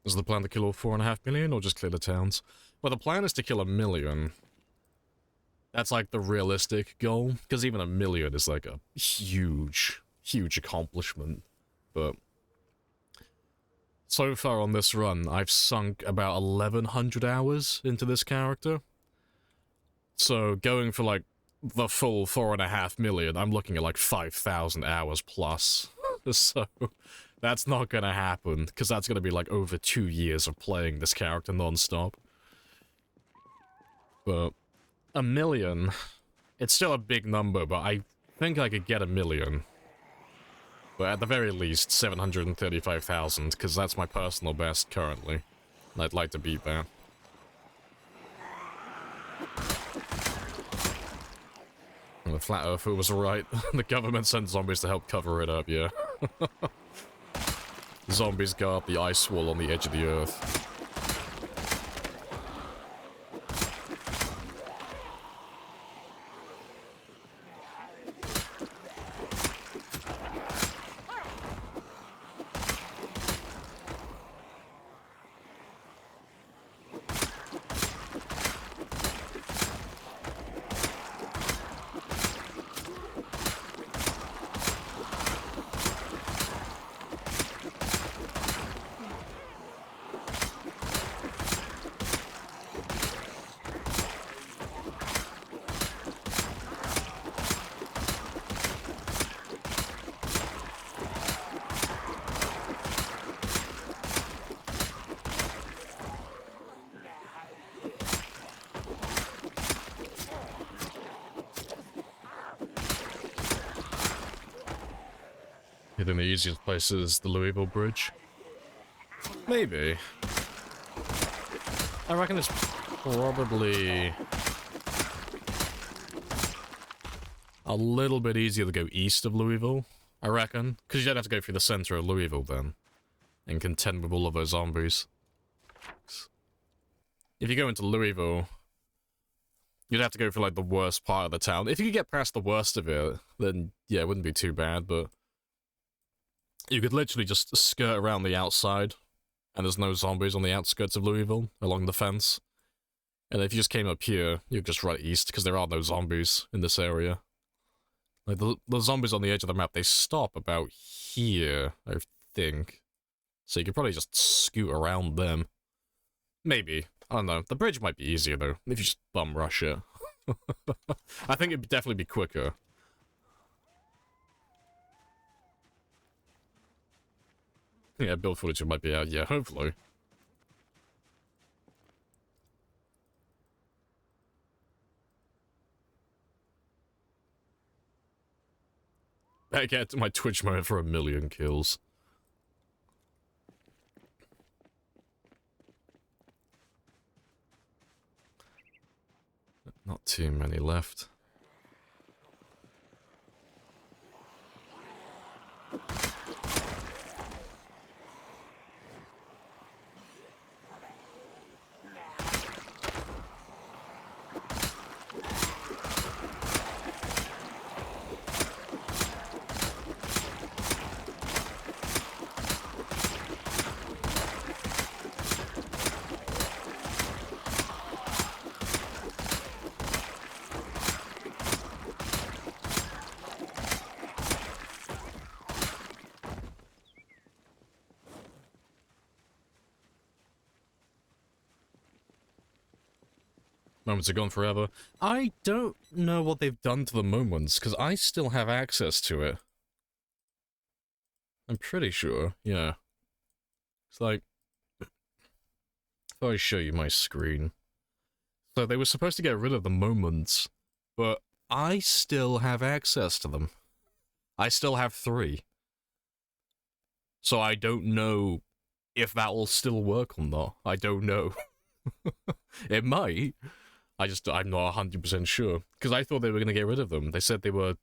Is the plan to kill all 4.5 million, or just clear the towns? Well, the plan is to kill 1 million. That's like the realistic goal, because even 1 million is like a huge, huge accomplishment. But so far on this run, I've sunk about 1,100 hours into this character. So going for like the full 4.5 million, I'm looking at like 5,000 hours plus. So that's not gonna happen, because that's gonna be like over 2 years of playing this character non-stop. But 1 million, it's still a big number, but I think I could get 1 million. But at the very least, 735,000, because that's my personal best currently. And I'd like to beat that. And the Flat Earther was right. The government sent zombies to help cover it up, yeah. Zombies guard the ice wall on the edge of the earth. I think the easiest place is the Louisville Bridge. Maybe. I reckon it's probably a little bit easier to go east of Louisville, I reckon. Because you don't have to go through the center of Louisville then. And contend with all of those zombies. If you go into Louisville, you'd have to go for like the worst part of the town. If you could get past the worst of it, then yeah, it wouldn't be too bad, but you could literally just skirt around the outside, and there's no zombies on the outskirts of Louisville, along the fence. And if you just came up here, you'd just run east, because there are no zombies in this area. Like, the zombies on the edge of the map, they stop about here, I think. So you could probably just scoot around them. Maybe. I don't know. The bridge might be easier, though, if you just bum rush it. I think it'd definitely be quicker. Yeah, build footage might be out, yeah, hopefully. I get my Twitch moment for 1 million kills. Not too many left. Moments are gone forever. I don't know what they've done to the moments, because I still have access to it. I'm pretty sure, yeah. It's like, if I show you my screen. So they were supposed to get rid of the moments, but I still have access to them. I still have 3. So I don't know if that will still work or not. I don't know. It might. I'm not 100% sure. Because I thought they were going to get rid of them. They said they were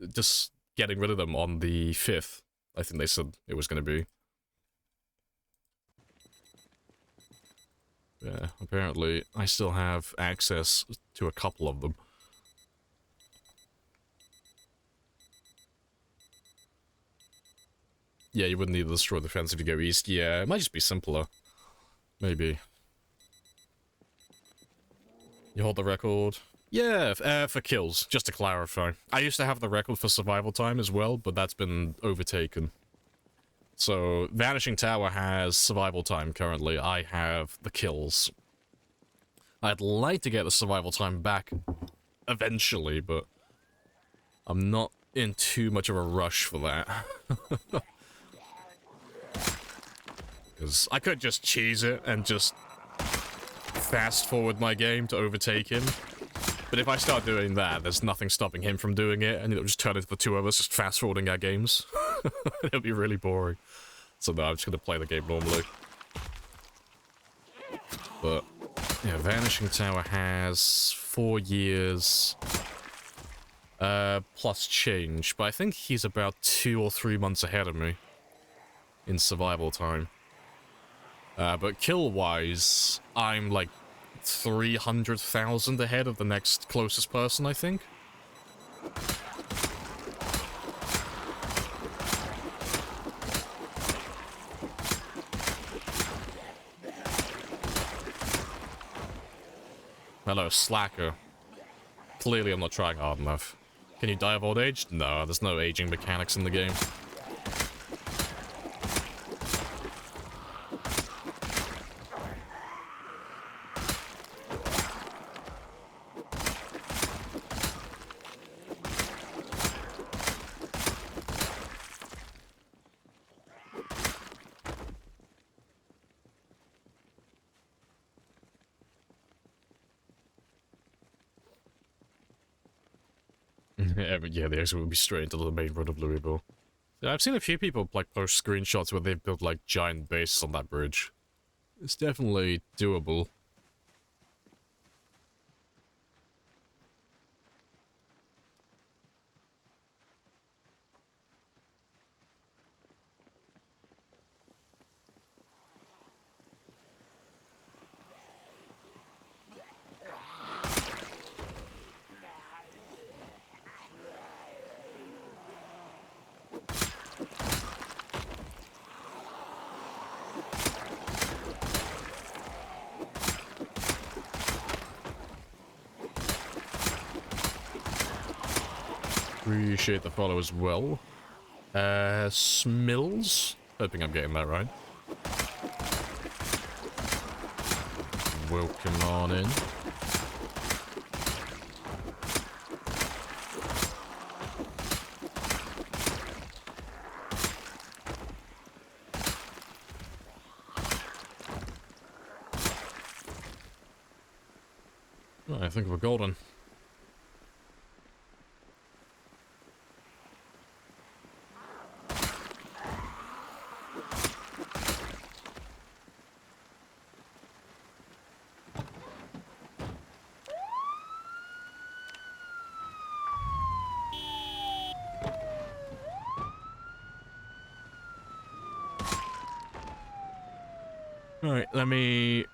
just getting rid of them on the 5th. I think they said it was going to be. Yeah, apparently I still have access to a couple of them. Yeah, you wouldn't need to destroy the fence if you go east. Yeah, it might just be simpler. Maybe. You hold the record? Yeah, for kills, just to clarify. I used to have the record for survival time as well, but that's been overtaken. So, Vanishing Tower has survival time currently. I have the kills. I'd like to get the survival time back eventually, but I'm not in too much of a rush for that. Because I could just cheese it and just fast forward my game to overtake him. But if I start doing that, there's nothing stopping him from doing it, and it'll just turn into the two of us just fast-forwarding our games. It'll be really boring. So no, I'm just gonna play the game normally. But, yeah, Vanishing Tower has 4 years, plus change, but I think he's about 2 or 3 months ahead of me in survival time. But kill-wise, I'm like 300,000 ahead of the next closest person, I think. Hello, slacker. Clearly I'm not trying hard enough. Can you die of old age? No, there's no aging mechanics in the game. Yeah, the exit would be straight into the main road of Louisville. Yeah, I've seen a few people like post screenshots where they've built like giant bases on that bridge. It's definitely doable. Appreciate the follow as well. Smills? Hoping I'm getting that right. Welcome on in. I think we're golden. Alright, let me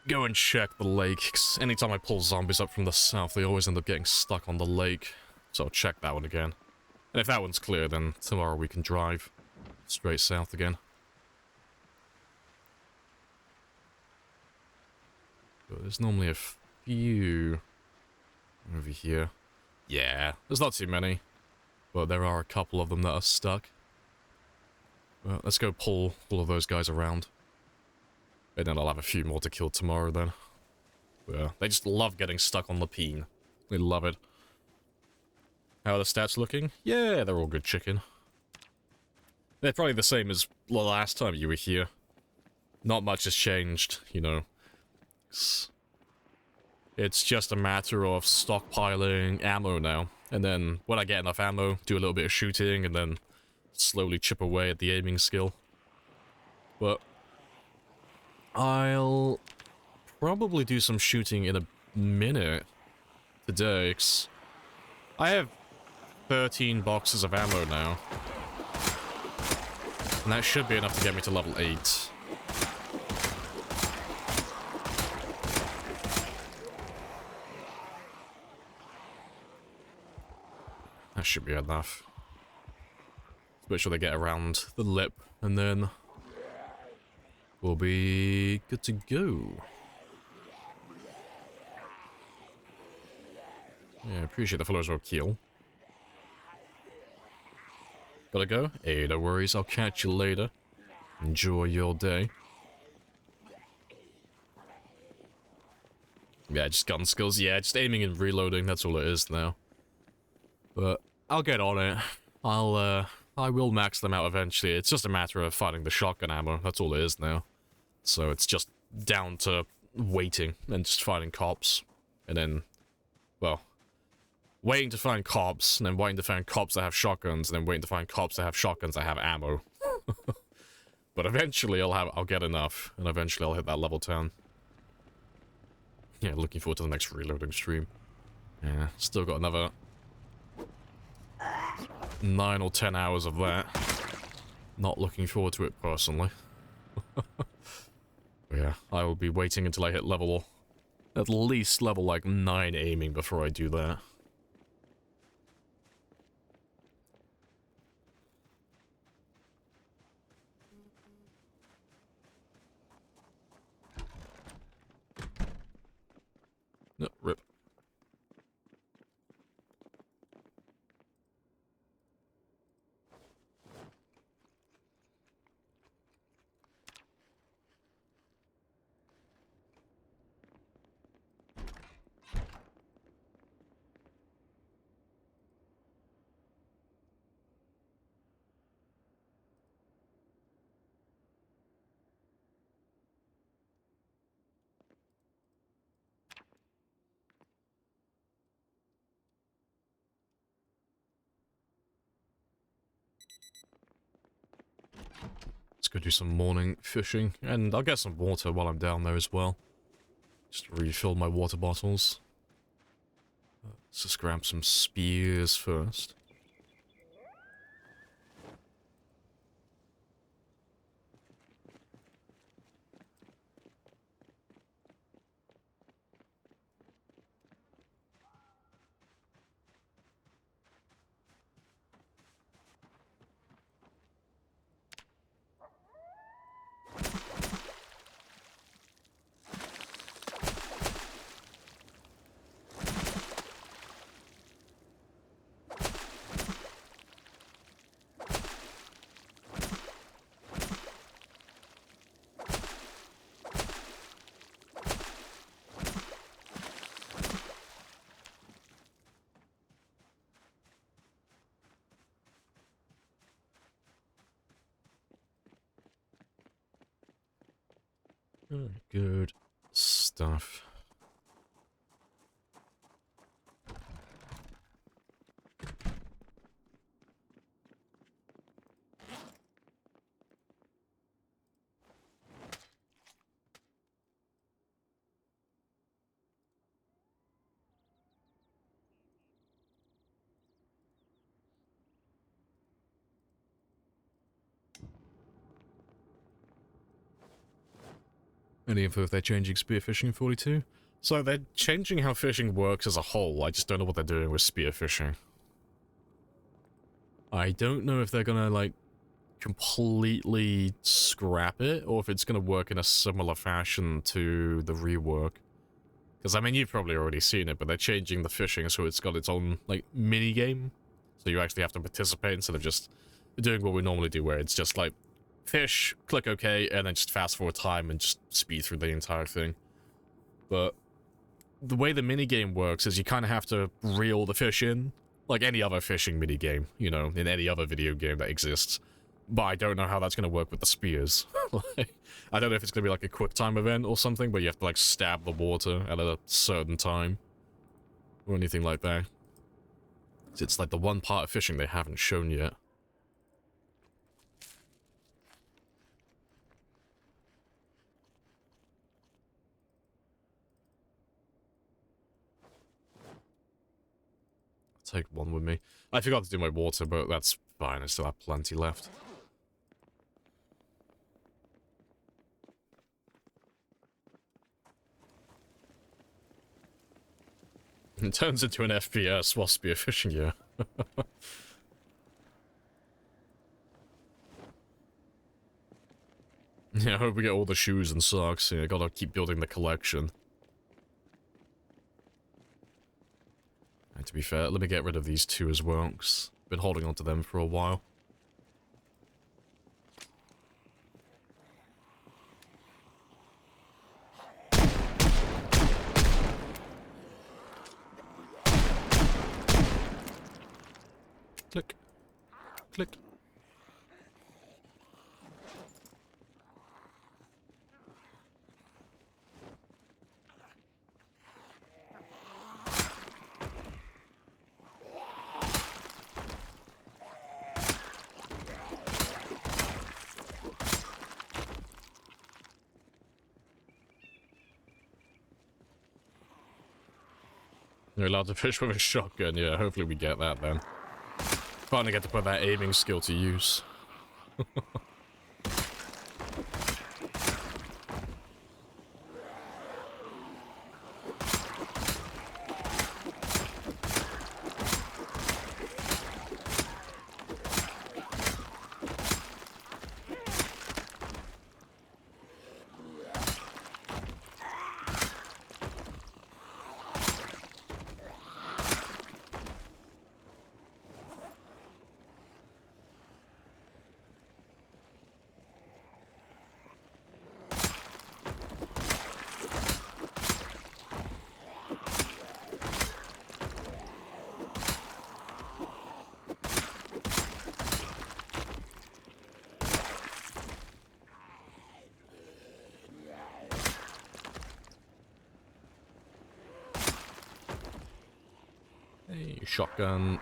go and check the lake, 'cause anytime I pull zombies up from the south, they always end up getting stuck on the lake. So I'll check that one again. And if that one's clear, then tomorrow we can drive straight south again. But there's normally a few over here. Yeah, there's not too many, but there are a couple of them that are stuck. Well, let's go pull all of those guys around. And then I'll have a few more to kill tomorrow then. Yeah, they just love getting stuck on the peen. They love it. How are the stats looking? Yeah, they're all good chicken. They're probably the same as the last time you were here. Not much has changed, you know. It's just a matter of stockpiling ammo now. And then when I get enough ammo, do a little bit of shooting and then slowly chip away at the aiming skill. But I'll probably do some shooting in a minute today, 'cause I have 13 boxes of ammo now. And that should be enough to get me to level 8. That should be enough. Let's make sure they get around the lip, and then we'll be good to go. Yeah, appreciate the followers will kill. Gotta go? Hey, no worries, I'll catch you later. Enjoy your day. Yeah, just gun skills. Yeah, just aiming and reloading, that's all it is now. But I'll get on it. I will max them out eventually. It's just a matter of finding the shotgun ammo. That's all it is now. So it's just down to waiting and just finding cops. And then well, waiting to find cops, and then waiting to find cops that have shotguns, and then waiting to find cops that have shotguns that have ammo. But eventually I'll get enough, and eventually I'll hit that level 10. Yeah, looking forward to the next reloading stream. Yeah, still got another 9 or 10 hours of that. Not looking forward to it personally. Yeah, I will be waiting until I hit level, at least level like 9 aiming before I do that. No, rip. Let's go do some morning fishing, and I'll get some water while I'm down there as well. Just refill my water bottles. Let's just grab some spears first. Good stuff. Any info if they're changing spearfishing in 42? So they're changing how fishing works as a whole, I just don't know what they're doing with spearfishing. I don't know if they're gonna, like, completely scrap it, or if it's gonna work in a similar fashion to the rework. Because, I mean, you've probably already seen it, but they're changing the fishing so it's got its own, like, mini-game. So you actually have to participate instead of just doing what we normally do, where it's just, like, fish, click OK, and then just fast forward time and just speed through the entire thing. But the way the minigame works is you kind of have to reel the fish in, like any other fishing minigame, you know, in any other video game that exists. But I don't know how that's going to work with the spears. Like, I don't know if it's going to be like a quick time event or something, where you have to like stab the water at a certain time. Or anything like that. It's like the one part of fishing they haven't shown yet. Take one with me. I forgot to do my water, but that's fine. I still have plenty left. It turns into an FPS while spearfishing, yeah. Yeah, I hope we get all the shoes and socks. Yeah, gotta keep building the collection. And to be fair, let me get rid of these two as well, because I've been holding on to them for a while. Click. Click. You're allowed to fish with a shotgun, yeah, hopefully we get that then. Finally get to put that aiming skill to use. Hey, shotgun.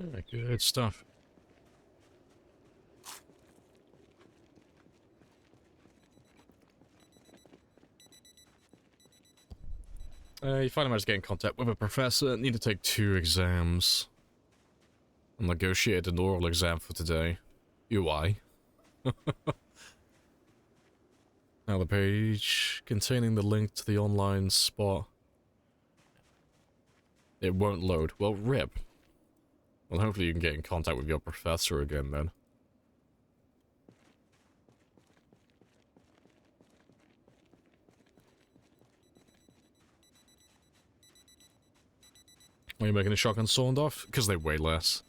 Yeah, good stuff. You finally managed to get in contact with a professor. Need to take 2 exams. And negotiate an oral exam for today. UI. Now the page containing the link to the online spot. It won't load. Well, rip. Well, hopefully you can get in contact with your professor again then. Why are you making a shotgun sawned off? Because they weigh less.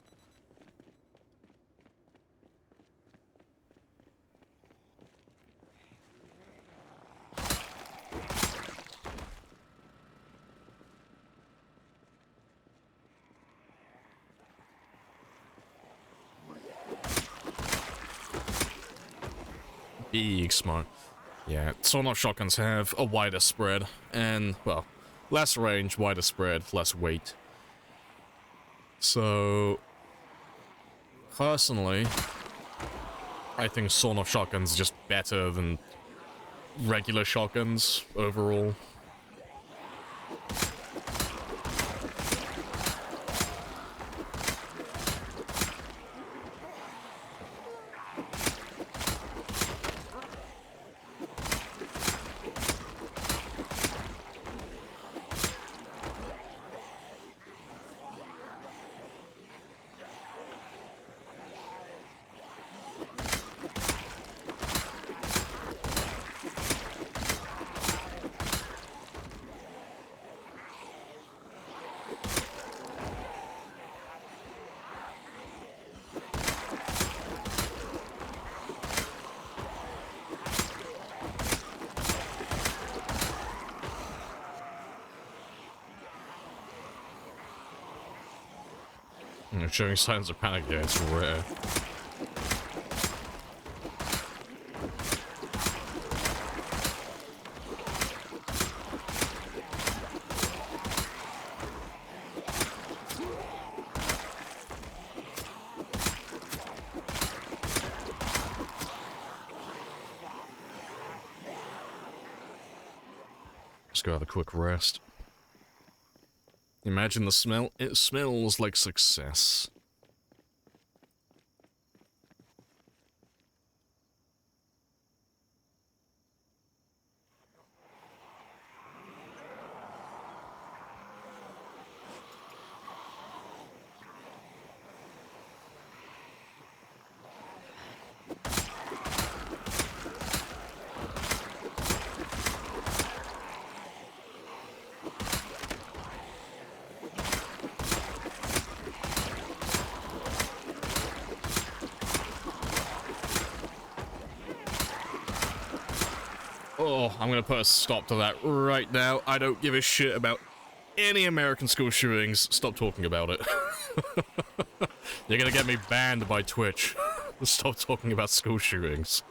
Big smart. Yeah, sawn-off shotguns have a wider spread, and, well, less range, wider spread, less weight. So, personally, I think sawn-off shotguns are just better than regular shotguns overall. Showing signs of panic, yeah, it's rare. Let's go have a quick rest. Imagine the smell. It smells like success. Well, I'm gonna put a stop to that right now. I don't give a shit about any American school shootings. Stop talking about it. You're gonna get me banned by Twitch. Stop talking about school shootings.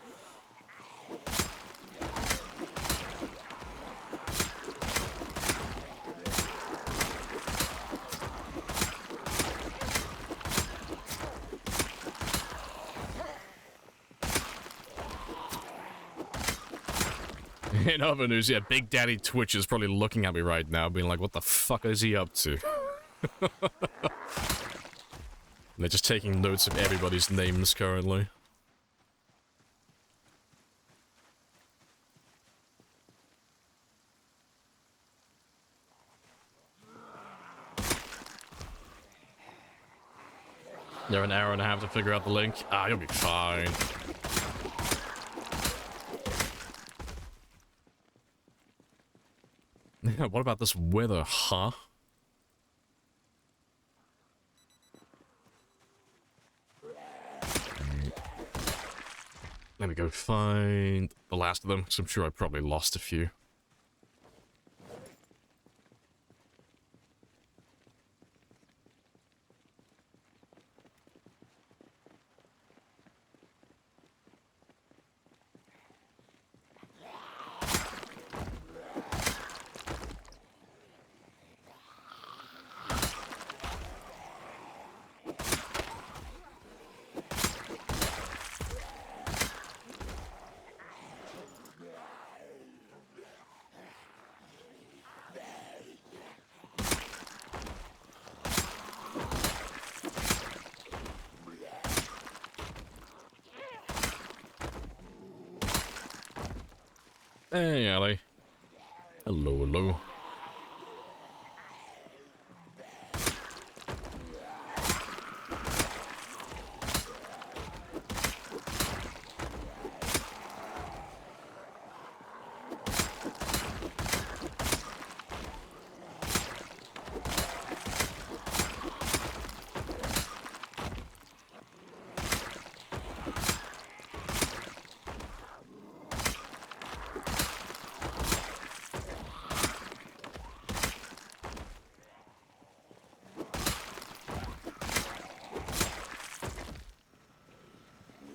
In other news, yeah, Big Daddy Twitch is probably looking at me right now, being like, what the fuck is he up to? They're just taking notes of everybody's names currently. You have an hour and a half to figure out the link? Ah, you'll be fine. What about this weather, huh? Let me go find the last of them, because I'm sure I probably lost a few. Hey, Allie. Hello, hello.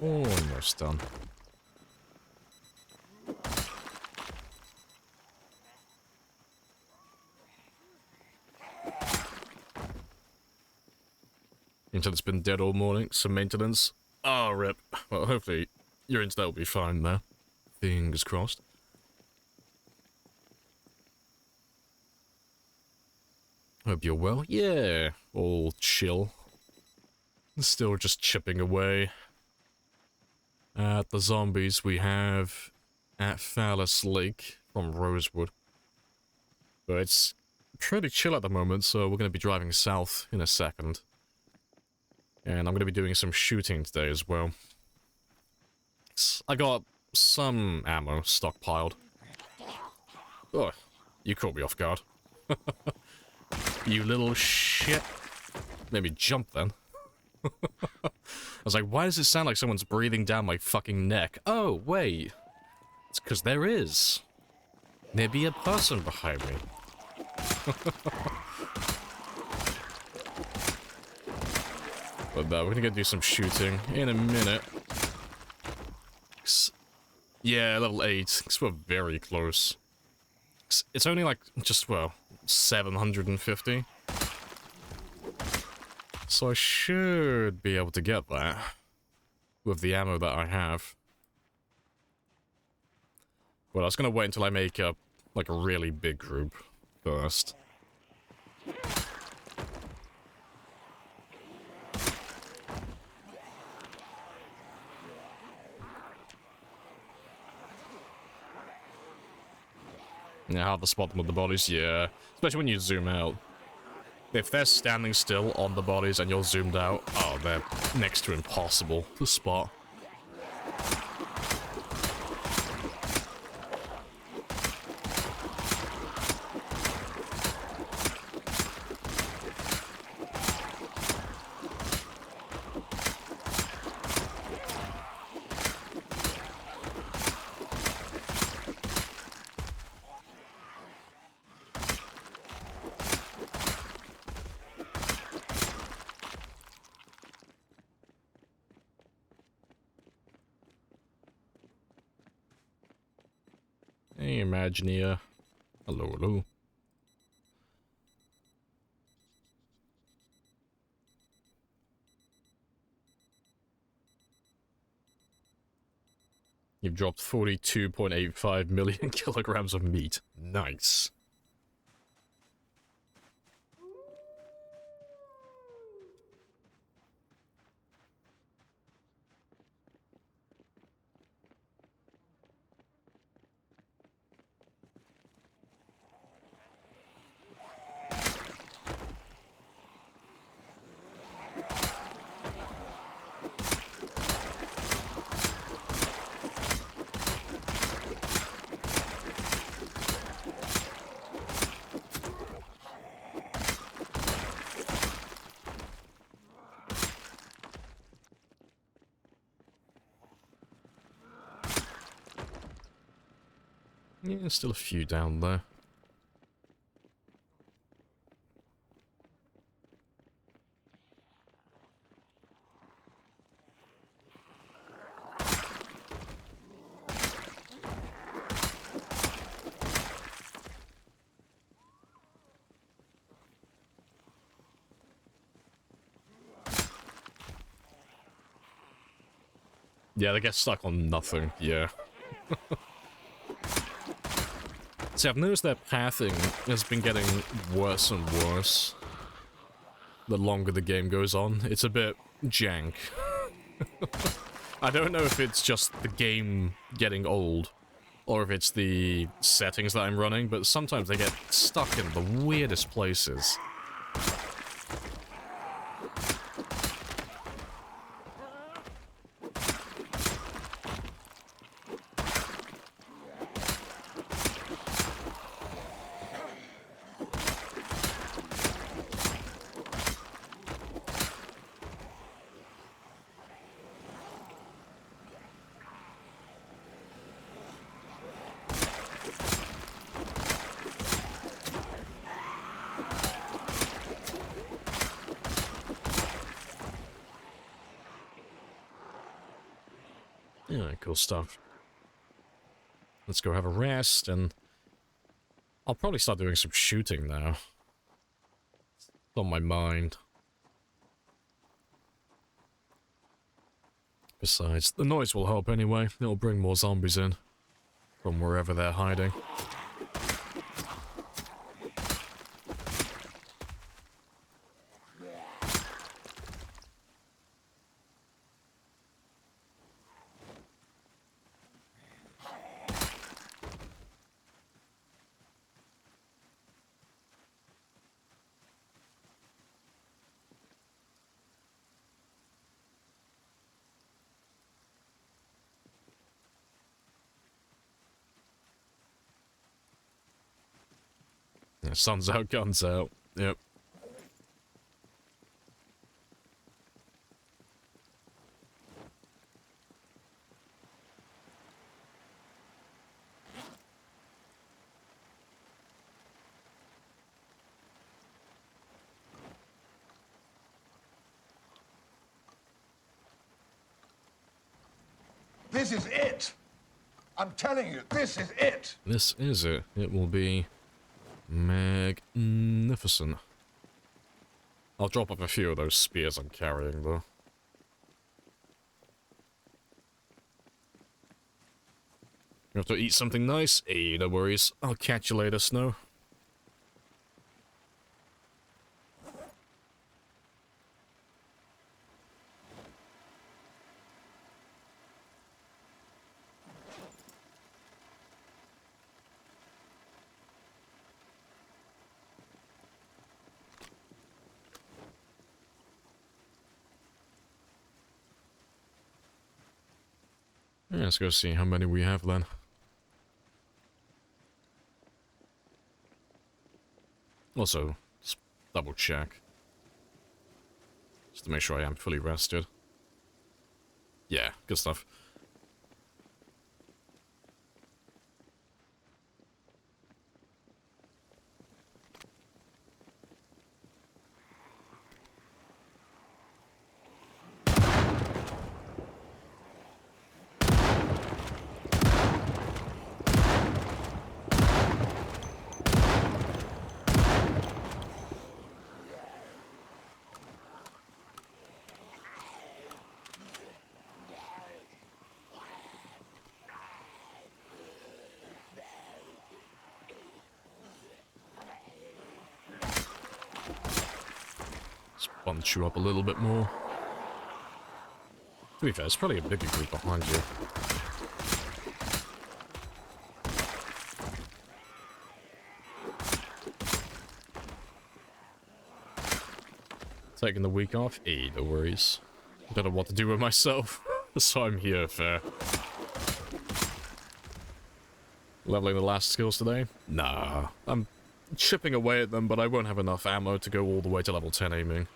Almost done. Internet's been dead all morning, some maintenance. Oh, rip. Well, hopefully your internet will be fine there. Fingers crossed. Hope you're well. Yeah, all chill. Still just chipping away at the zombies we have at Phallus Lake from Rosewood. But it's pretty chill at the moment, so we're going to be driving south in a second. And I'm going to be doing some shooting today as well. I got some ammo stockpiled. Oh, you caught me off guard. You little shit. Maybe jump then. I was like, why does it sound like someone's breathing down my fucking neck? Oh, wait. It's because there is. There be a person behind me. But we're gonna go do some shooting in a minute. Yeah, level 8, because we're very close. It's only like, just, well, 750. So I should be able to get that with the ammo that I have. Well, I was gonna wait until I make a, like, a really big group first. Yeah, hard to spot them with the bodies, yeah. Especially when you zoom out. If they're standing still on the bodies and you're zoomed out, oh, they're next to impossible to spot. Hey, Imagineer. Hello, hello. You've dropped 42.85 million kilograms of meat. Nice. Yeah, still a few down there. Yeah, they get stuck on nothing, yeah. See, I've noticed their pathing has been getting worse and worse the longer the game goes on. It's a bit jank. I don't know if it's just the game getting old, or if it's the settings that I'm running, but sometimes they get stuck in the weirdest places. Yeah, cool stuff. Let's go have a rest, and I'll probably start doing some shooting now. It's on my mind. Besides, the noise will help anyway. It'll bring more zombies in from wherever they're hiding. Yeah, sun's out, guns out. Yep. This is it! I'm telling you, this is it! This is it. It will be magnificent. I'll drop off a few of those spears I'm carrying, though. You have to eat something nice? Hey, no worries. I'll catch you later, Snow. Yeah, let's go see how many we have then. Also, just double check. Just to make sure I am fully rested. Yeah, good stuff. bunch you up a little bit more. To be fair, it's probably a bigger group behind you. Taking the week off? No worries. I don't know what to do with myself, so I'm here for... Leveling the last skills today? Nah. I'm chipping away at them, but I won't have enough ammo to go all the way to level 10 aiming.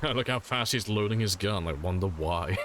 Look how fast he's loading his gun, I wonder why.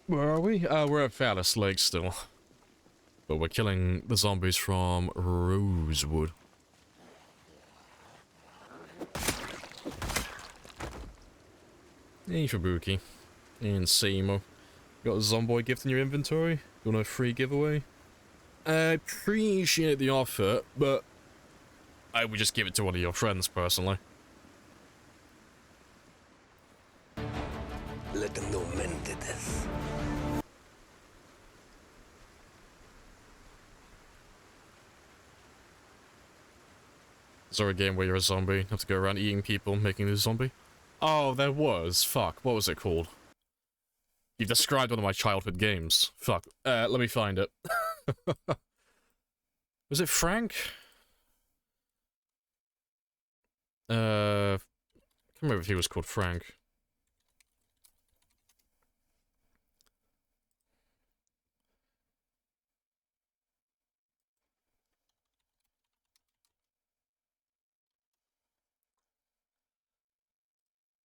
Where are we? We're at Phallus Lake still. But we're killing the zombies from Rosewood. Hey, Fabuki. And Seymour. Got a Zomboid gift in your inventory? You want a free giveaway? I appreciate the offer, but I would just give it to one of your friends, personally. Let them know men did this. Is there a game where you're a zombie? You have to go around eating people, making you a zombie? Oh, there was. Fuck, what was it called? You've described one of my childhood games. Fuck. Let me find it. Was it Frank? I can't remember if he was called Frank.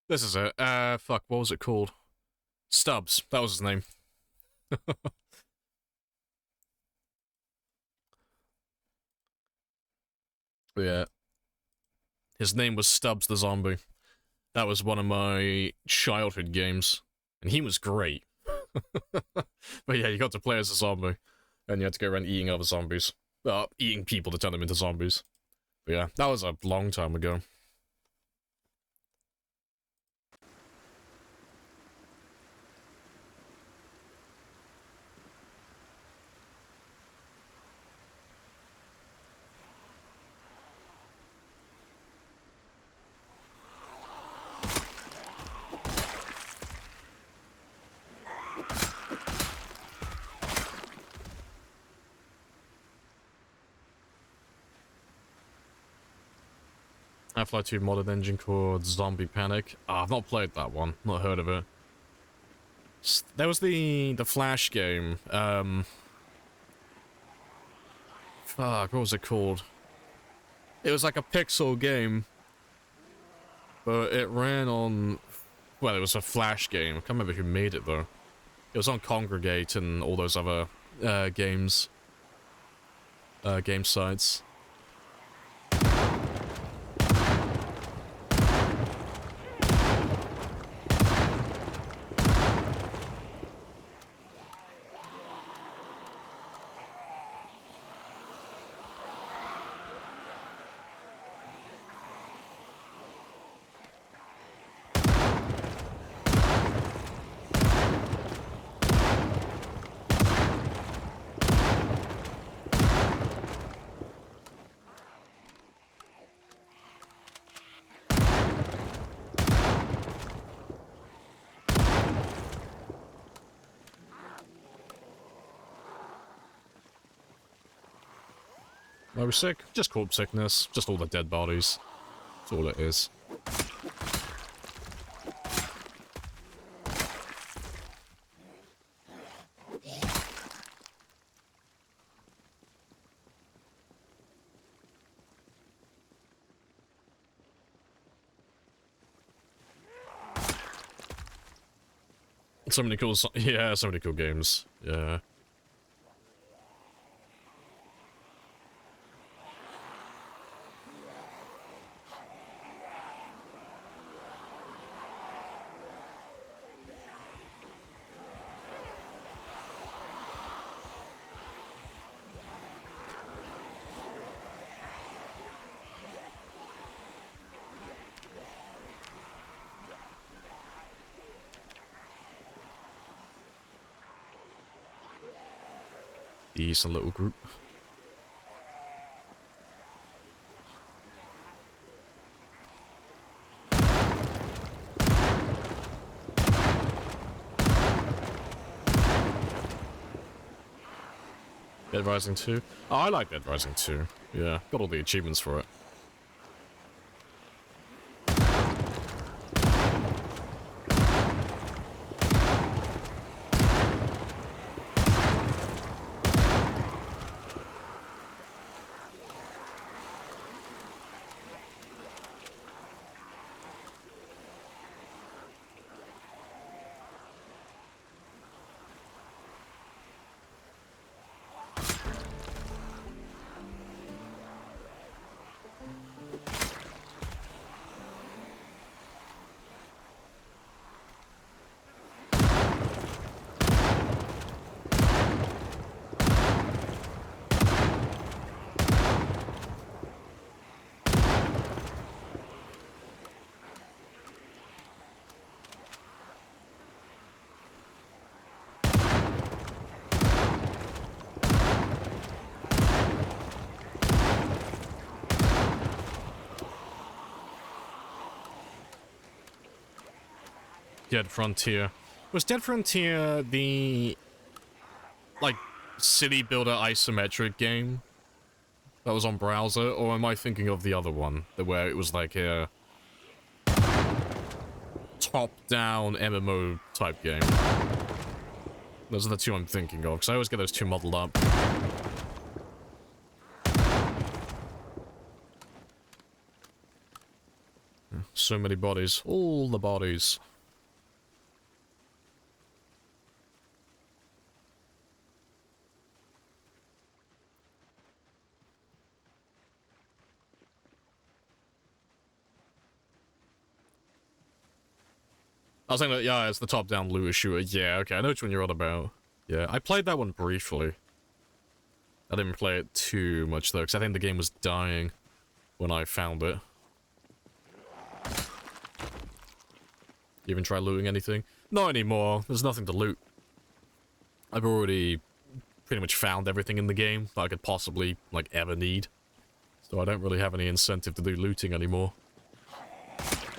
This is it. Fuck, what was it called? Stubbs. That was his name. Yeah. His name was Stubbs the Zombie. That was one of my childhood games. And he was great. But yeah, you got to play as a zombie. And you had to go around eating other zombies. Eating people to turn them into zombies. But yeah, that was a long time ago. Half-Life 2 modded engine called Zombie Panic. I've not played that one. Not heard of it. There was the Flash game. Fuck, what was it called? It was like a pixel game, but it ran on... Well, it was a Flash game. I can't remember who made it, though. It was on Congregate and all those other game sites. Why are we sick? Just corpse sickness. Just all the dead bodies. That's all it is. So many cool... Yeah, so many cool games. Yeah. Decent little group. Dead Rising 2. Oh, I like Dead Rising 2. Yeah, got all the achievements for it. Dead Frontier. Was Dead Frontier the, like, city builder isometric game that was on browser, or am I thinking of the other one, where it was like a top-down MMO type game? Those are the two I'm thinking of, because I always get those two muddled up. So many bodies. All the bodies. I was saying that, yeah, it's the top-down looter shooter. Yeah, okay, I know which one you're on about. Yeah, I played that one briefly. I didn't play it too much, though, because I think the game was dying when I found it. You even try looting anything? Not anymore. There's nothing to loot. I've already pretty much found everything in the game that I could possibly, like, ever need. So I don't really have any incentive to do looting anymore.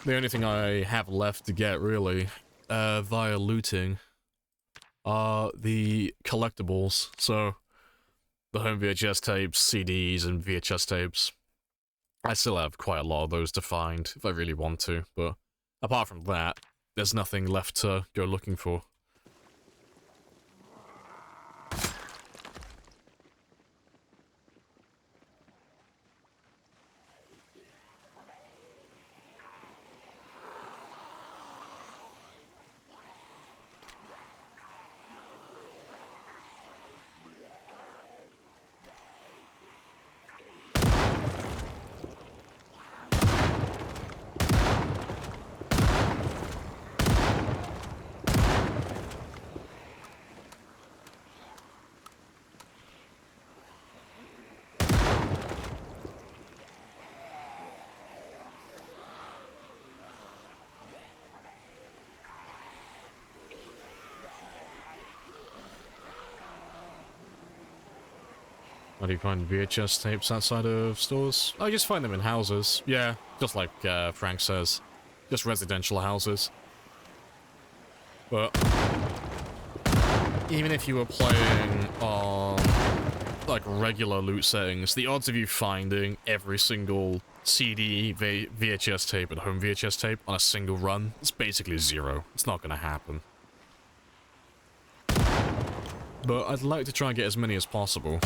The only thing I have left to get, really, via looting, are the collectibles. So, the home VHS tapes, CDs, and VHS tapes. I still have quite a lot of those to find if I really want to, but apart from that, there's nothing left to go looking for. How do you find VHS tapes outside of stores? I just find them in houses. Yeah, just like Frank says. Just residential houses. But even if you were playing on like regular loot settings, the odds of you finding every single CD, VHS tape, and home VHS tape on a single run is basically zero. It's not going to happen. But I'd like to try and get as many as possible.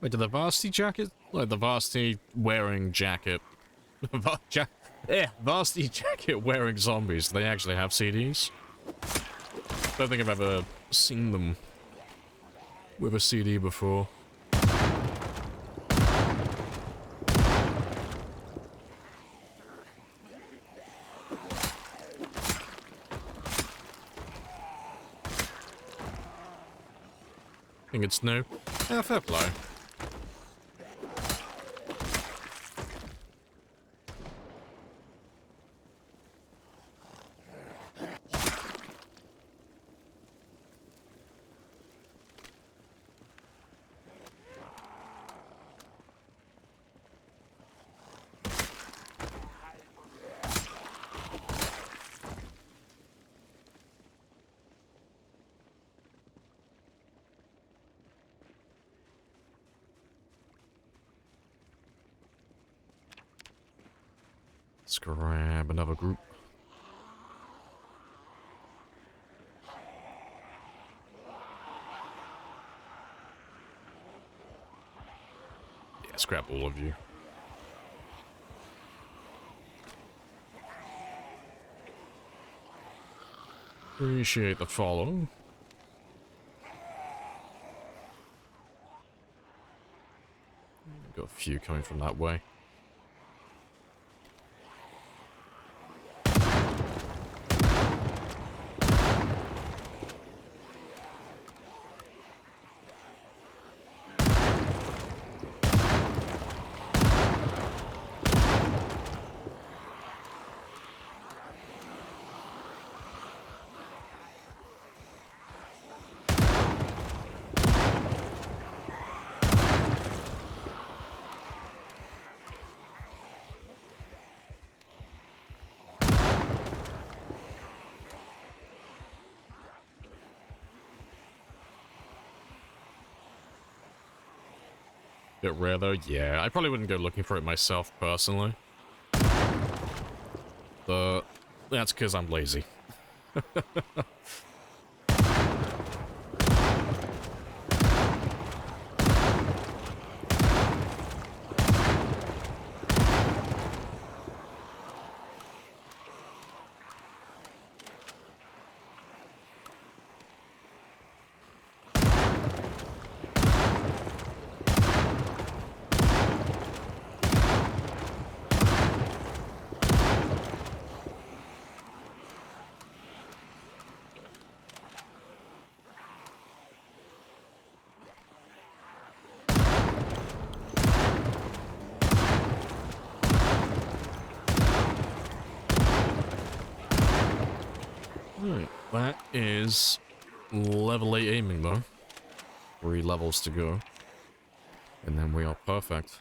Wait, did the varsity jacket? Like the varsity wearing jacket. Varsity jacket wearing zombies. Do they actually have CDs? Don't think I've ever seen them with a CD before. Think it's new? Yeah, fair play. Let's grab another group. Yeah, let's grab all of you. Appreciate the follow. Got a few coming from that way. Bit rare though, yeah. I probably wouldn't go looking for it myself personally. But that's because I'm lazy. Alright, that is level 8 aiming though. 3 levels to go. And then we are perfect.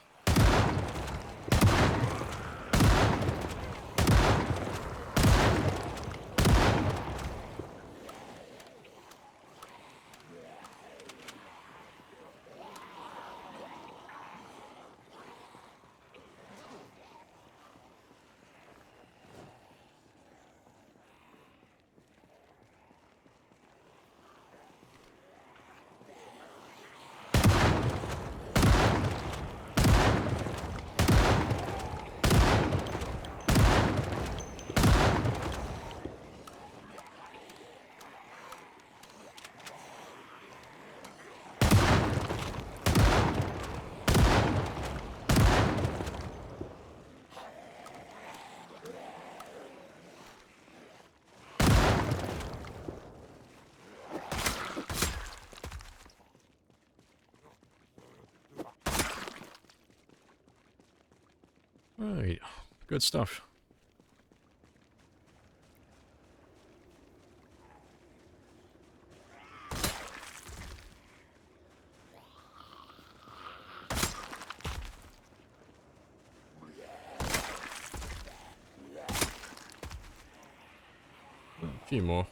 Right, good stuff. A few more.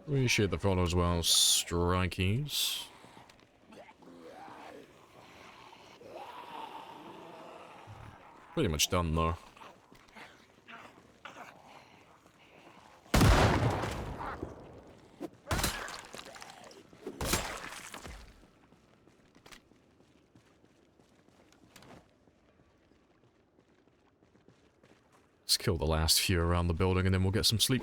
Appreciate the follow as well, Strikies. Pretty much done though. Let's kill the last few around the building and then we'll get some sleep.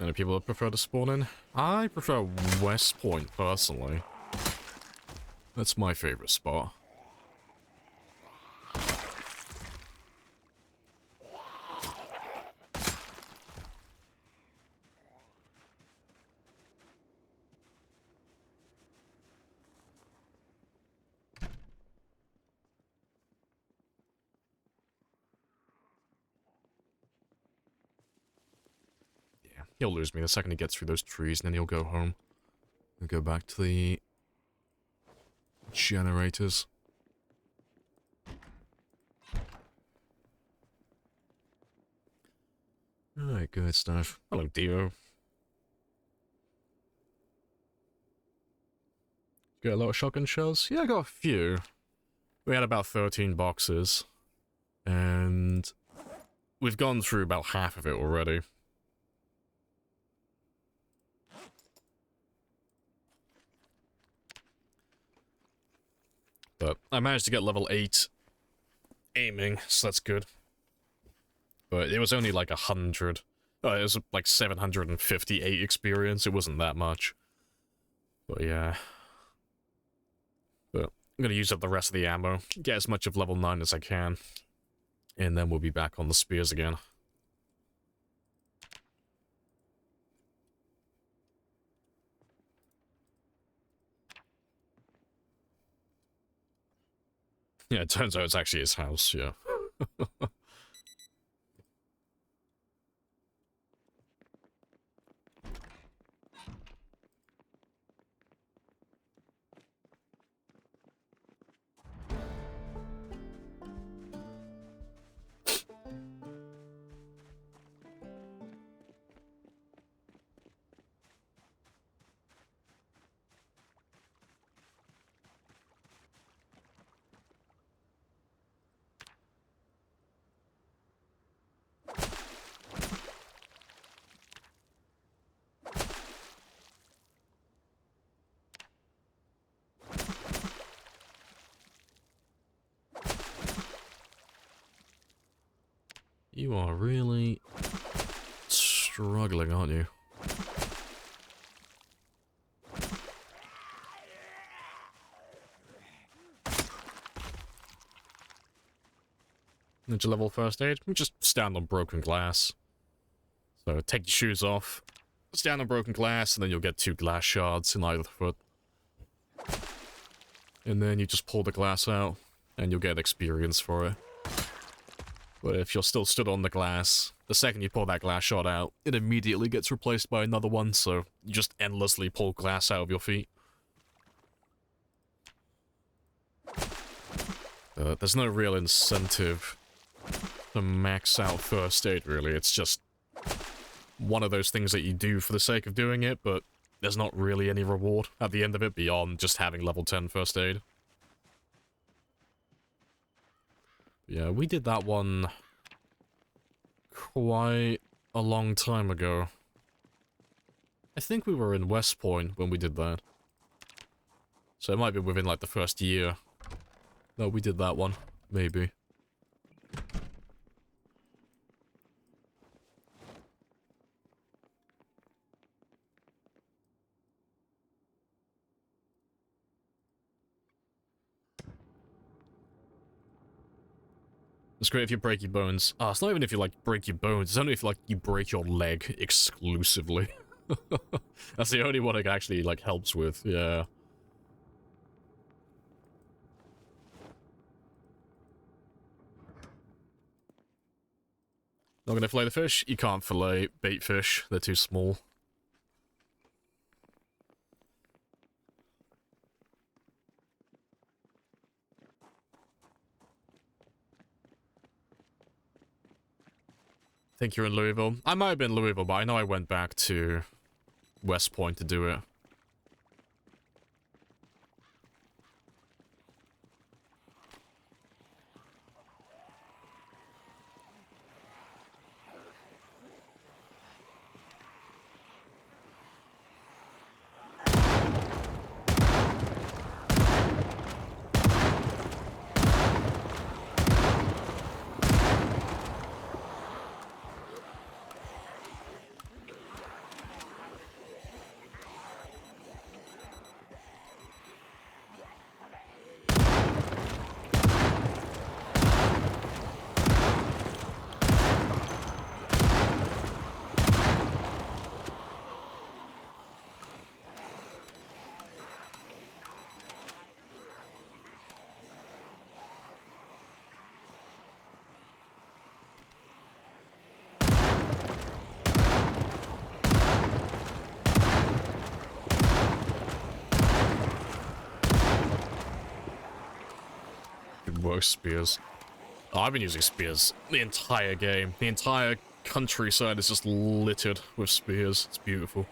Any people that prefer to spawn in? I prefer West Point, personally. That's my favorite spot. He'll lose me the second he gets through those trees, and then he'll go home. We'll go back to the generators. Alright, good stuff. Hello, Dio. Got a lot of shotgun shells? Yeah, I got a few. We had about 13 boxes. And we've gone through about half of it already. But I managed to get level 8 aiming, so that's good. But it was only like 100. Oh, it was like 758 experience. It wasn't that much. But yeah. But I'm going to use up the rest of the ammo. Get as much of level 9 as I can. And then we'll be back on the spears again. Yeah, it turns out it's actually his house, yeah. You are really struggling, aren't you? Ninja level first aid? Just stand on broken glass. So take your shoes off, stand on broken glass, and then you'll get 2 glass shards in either foot. And then you just pull the glass out, and you'll get experience for it. But if you're still stood on the glass, the second you pull that glass shard out, it immediately gets replaced by another one, so you just endlessly pull glass out of your feet. There's no real incentive to max out first aid, really. It's just one of those things that you do for the sake of doing it, but there's not really any reward at the end of it beyond just having level 10 first aid. Yeah, we did that one quite a long time ago. I think we were in West Point when we did that. So it might be within, like, the first year. No, we did that one. Maybe. It's great if you break your bones. Ah, it's not even if you, like, break your bones. It's only if, like, you break your leg exclusively. That's the only one it actually, like, helps with, yeah. Not gonna fillet the fish? You can't fillet bait fish. They're too small. I think you're in Louisville. I might have been Louisville, but I know I went back to West Point to do it. Work spears. Oh, I've been using spears the entire game. The entire countryside is just littered with spears. It's beautiful.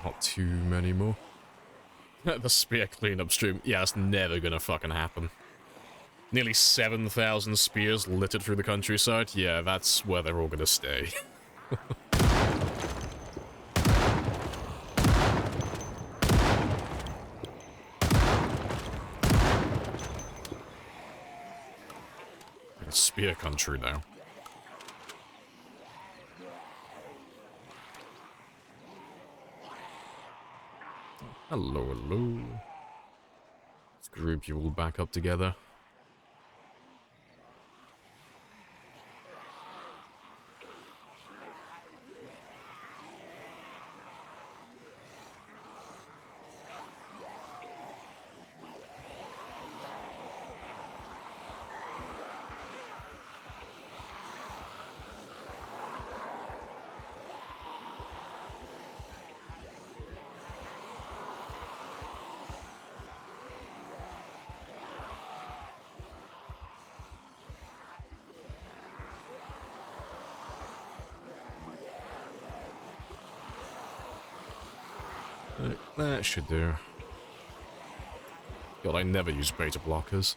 Not too many more. The spear cleanup stream. Yeah, it's never gonna fucking happen. Nearly 7,000 spears littered through the countryside. Yeah, that's where they're all gonna stay. beer country now. Hello, hello. Let's group you all back up together. That should do. God, I never use beta blockers.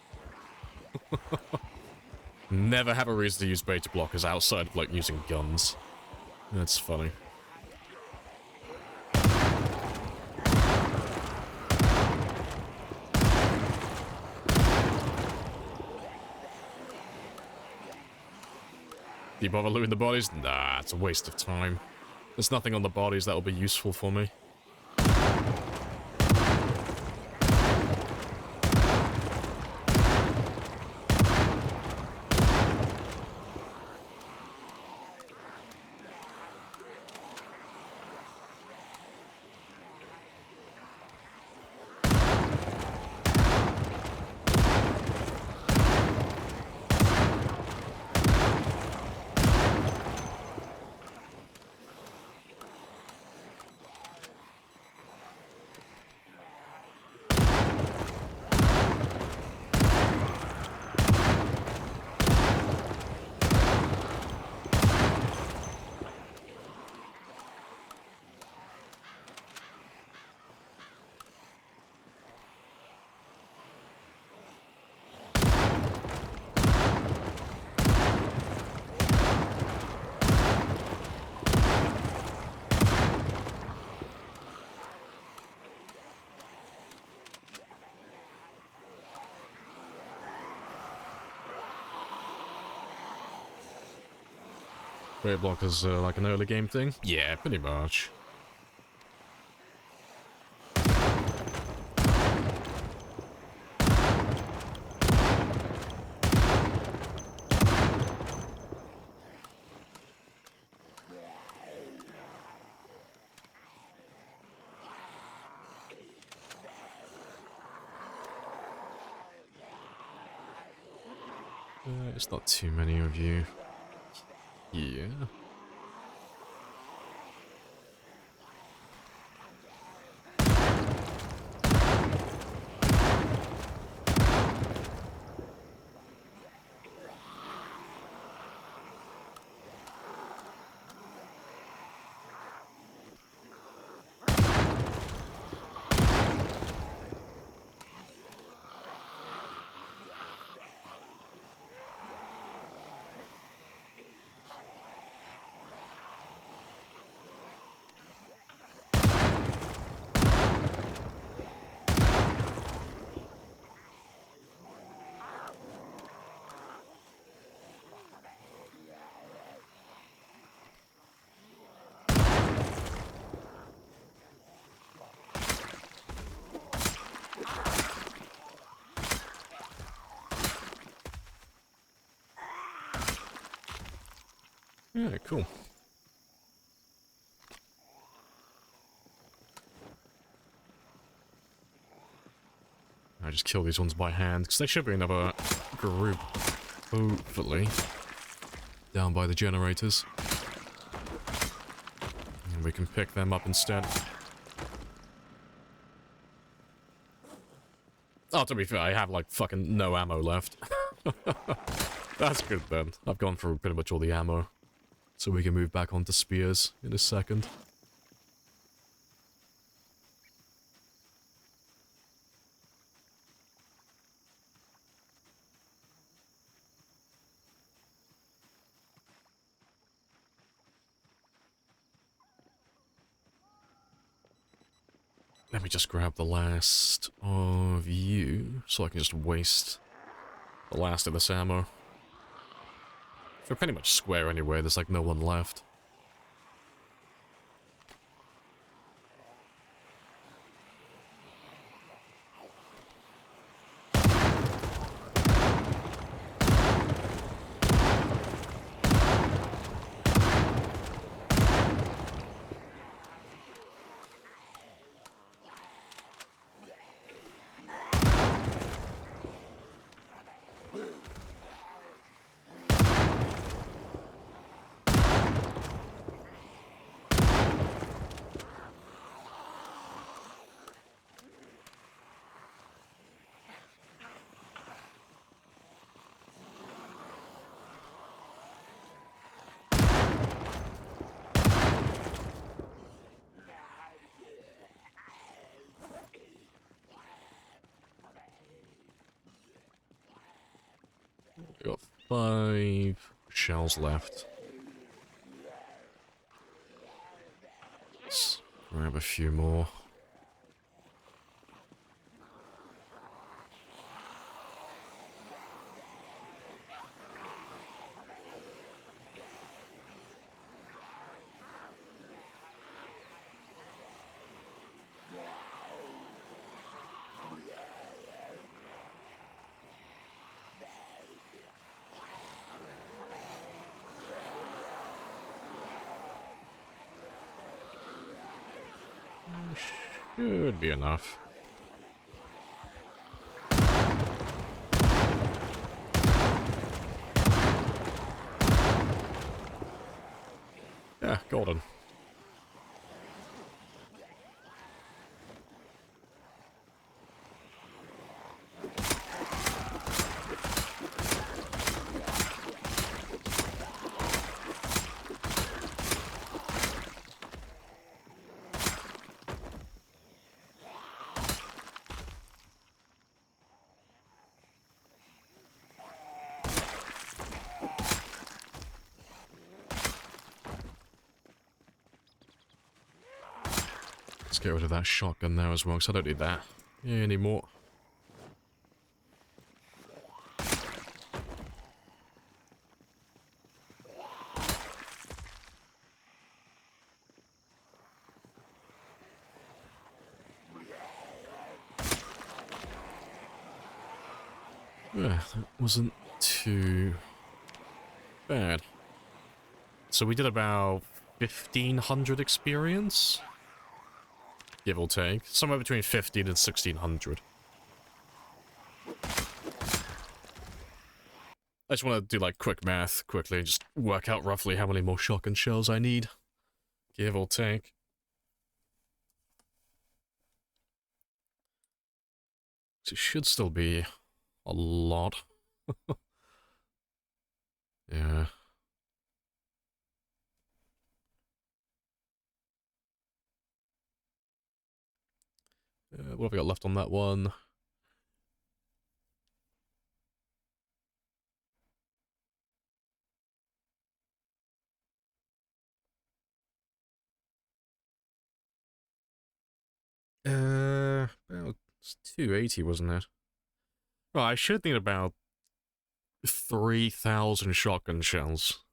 Never have a reason to use beta blockers outside of, like, using guns. That's funny. Do you bother looting the bodies? Nah, it's a waste of time. There's nothing on the bodies that'll be useful for me. Beta blockers like an early game thing? Yeah, pretty much. It's not too many of you. Yeah. Yeah, cool. I just kill these ones by hand, because there should be another group, hopefully, down by the generators. And we can pick them up instead. Oh, to be fair, I have, like, fucking no ammo left. That's good, then. I've gone through pretty much all the ammo. So we can move back onto spears in a second. Let me just grab the last of you, so I can just waste the last of this ammo. We're pretty much square anyway, there's like no one left. We got 5 shells left. Let's grab a few more. Should be enough. Yeah, golden. Let's get rid of that shotgun there as well, because I don't need that anymore. Yeah, that wasn't too bad. So we did about 1,500 experience? Give or take. Somewhere between 15 and 1,600. I just want to do like quick math quickly and just work out roughly how many more shotgun shells I need. Give or take. So it should still be a lot. Yeah. What have we got left on that one? Well, it's 280, wasn't it? Well, I should need about 3,000 shotgun shells.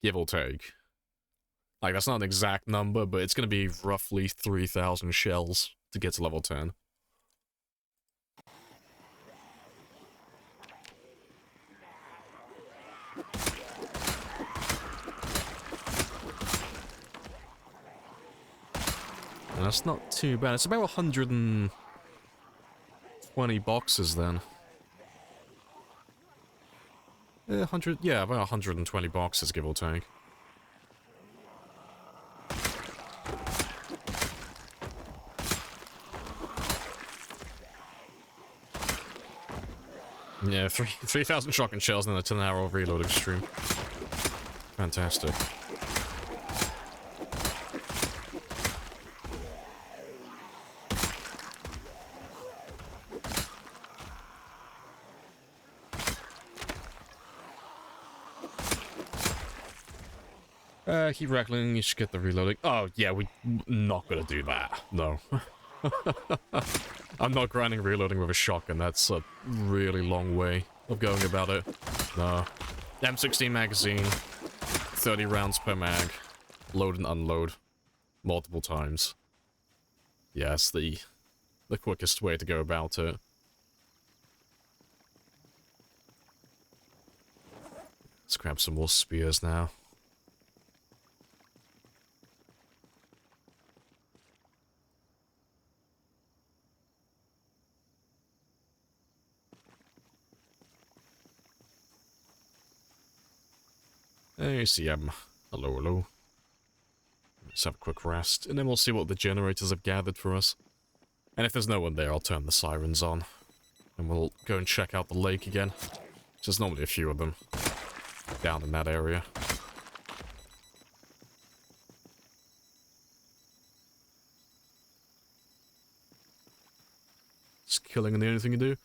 Give or take. Like, that's not an exact number, but it's going to be roughly 3,000 shells to get to level 10. And that's not too bad. It's about 120 boxes then. 100, yeah, about 120 boxes, give or take. Yeah, 3,000 shotgun shells and then a 10-hour reloading stream. Fantastic. Keep rattling, you should get the reloading. Oh, yeah, we're not gonna do that. No. I'm not grinding reloading with a shotgun. That's a really long way of going about it. No. M16 magazine, 30 rounds per mag, load and unload, multiple times. Yes, the quickest way to go about it. Let's grab some more spears now. Hey, CM. Hello, hello. Let's have a quick rest, and then we'll see what the generators have gathered for us. And if there's no one there, I'll turn the sirens on. And we'll go and check out the lake again. There's normally a few of them down in that area. Is killing the only thing you do?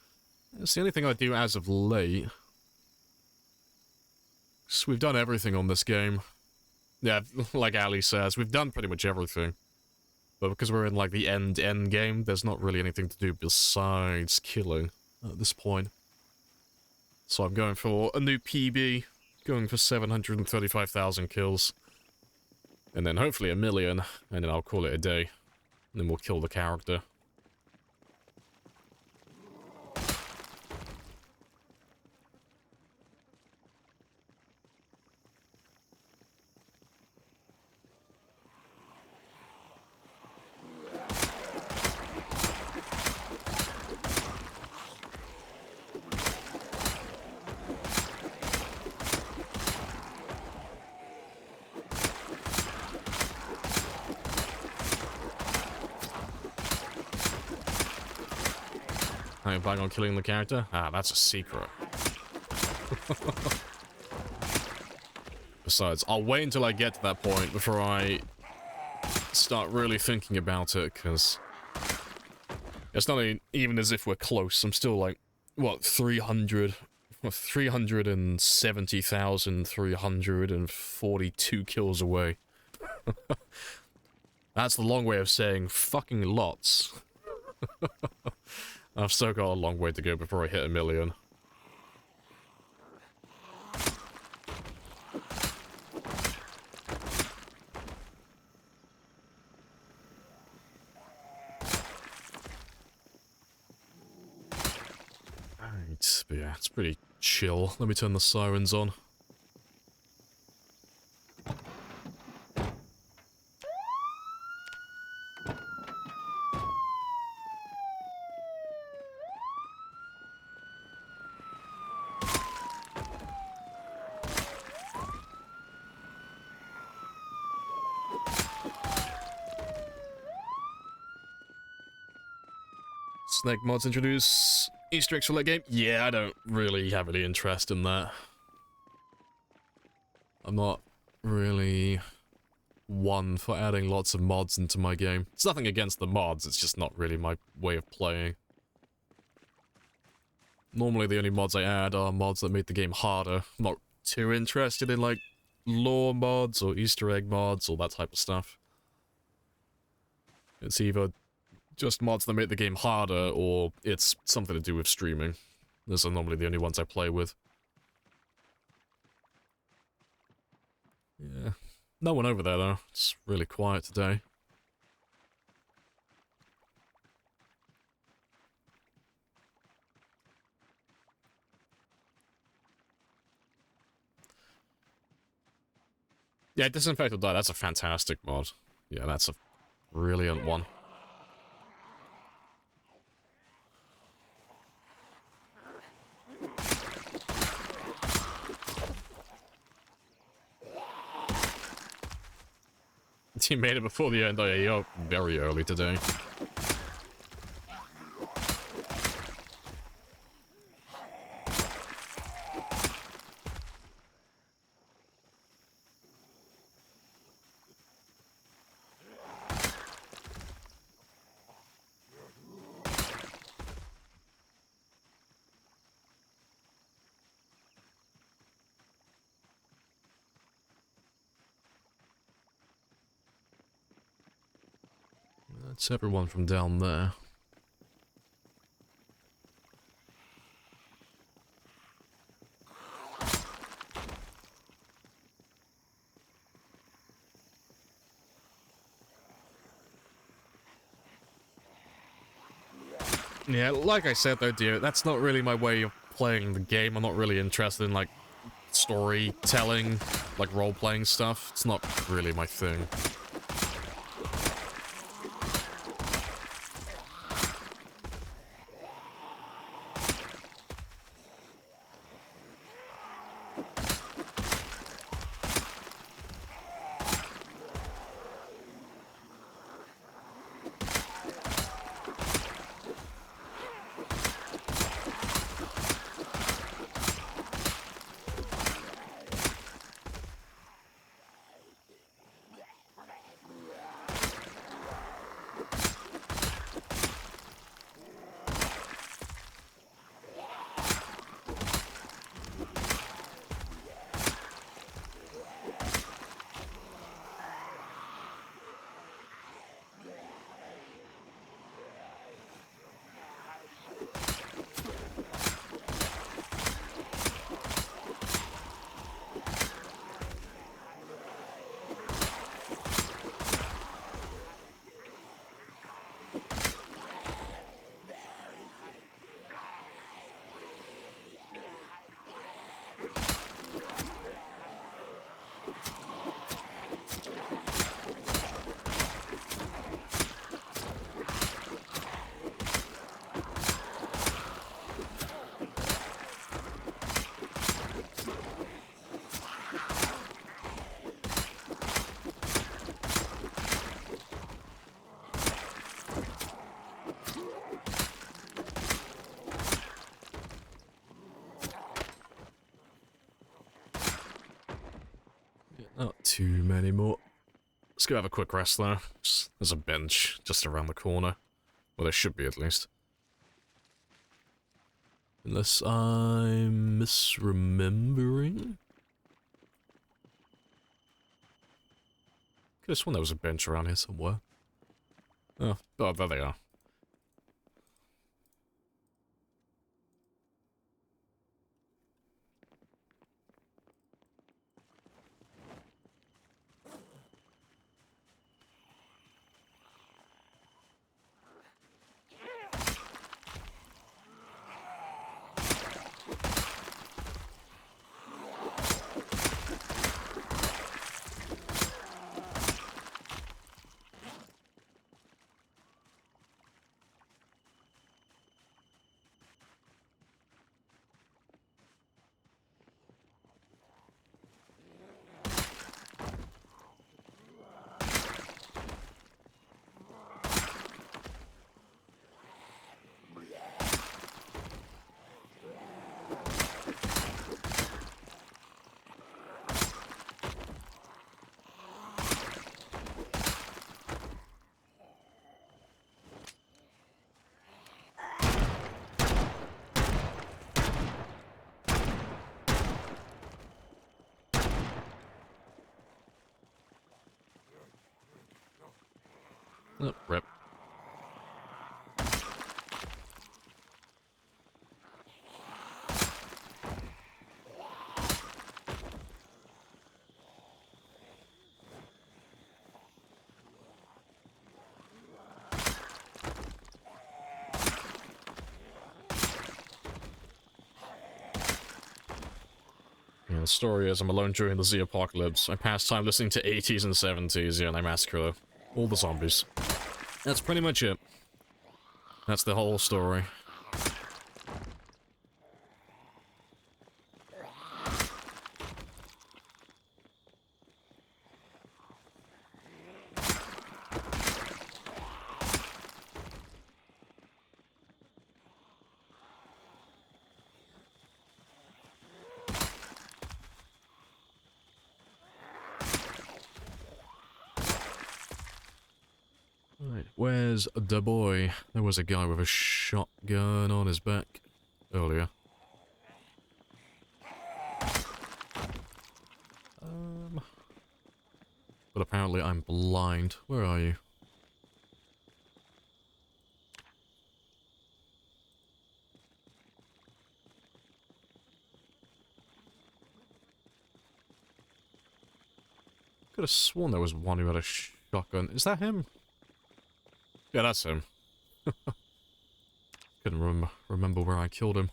It's the only thing I do as of late. So we've done everything on this game. Yeah, like Ali says, we've done pretty much everything. But because we're in, like, the end game, there's not really anything to do besides killing at this point. So I'm going for a new PB, going for 735,000 kills. And then hopefully 1 million, and then I'll call it a day. And then we'll kill the character. Are you planning on killing the character? Ah, that's a secret. Besides, I'll wait until I get to that point before I start really thinking about it, because it's not even as if we're close. I'm still like, what, 370,342 kills away. That's the long way of saying fucking lots. I've still got a long way to go before I hit 1 million. Alright, but yeah, it's pretty chill. Let me turn the sirens on. Snake mods introduce Easter eggs for late game? Yeah, I don't really have any interest in that. I'm not really one for adding lots of mods into my game. It's nothing against the mods, it's just not really my way of playing. Normally the only mods I add are mods that make the game harder. I'm not too interested in, like, lore mods or Easter egg mods or that type of stuff. It's either just mods that make the game harder, or it's something to do with streaming. Those are normally the only ones I play with. Yeah. No one over there, though. It's really quiet today. Yeah, Disinfect or Die, that's a fantastic mod. Yeah, that's a brilliant one. You made it before the end. Oh yeah, you're very early today. That's everyone from down there. Yeah, like I said though, dear, that's not really my way of playing the game. I'm not really interested in, like, storytelling, like role-playing stuff. It's not really my thing. Not too many more. Let's go have a quick rest though. There's a bench just around the corner. Well, there should be at least. Unless I'm misremembering. Could have sworn there was a bench around here somewhere. Oh, there they are. Oh, rip. Yeah, the story is I'm alone during the Z apocalypse. I pass time listening to 80s and 70s, yeah, and I massacre all the zombies. That's pretty much it. That's the whole story. Right, where's the boy? There was a guy with a shotgun on his back earlier. But apparently I'm blind. Where are you? Could have sworn there was one who had a shotgun. Is that him? Yeah, that's him. Couldn't remember where I killed him.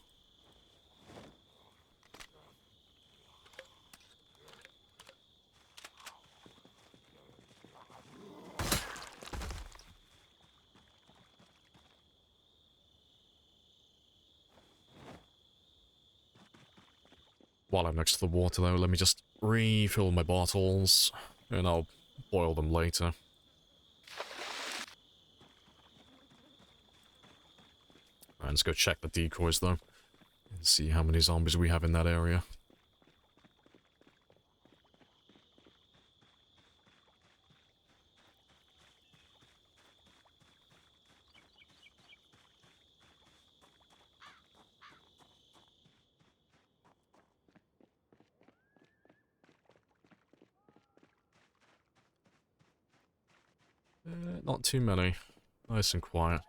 While I'm next to the water, though, let me just refill my bottles, and I'll boil them later. Alright, let's go check the decoys, though, and see how many zombies we have in that area. Not too many. Nice and quiet.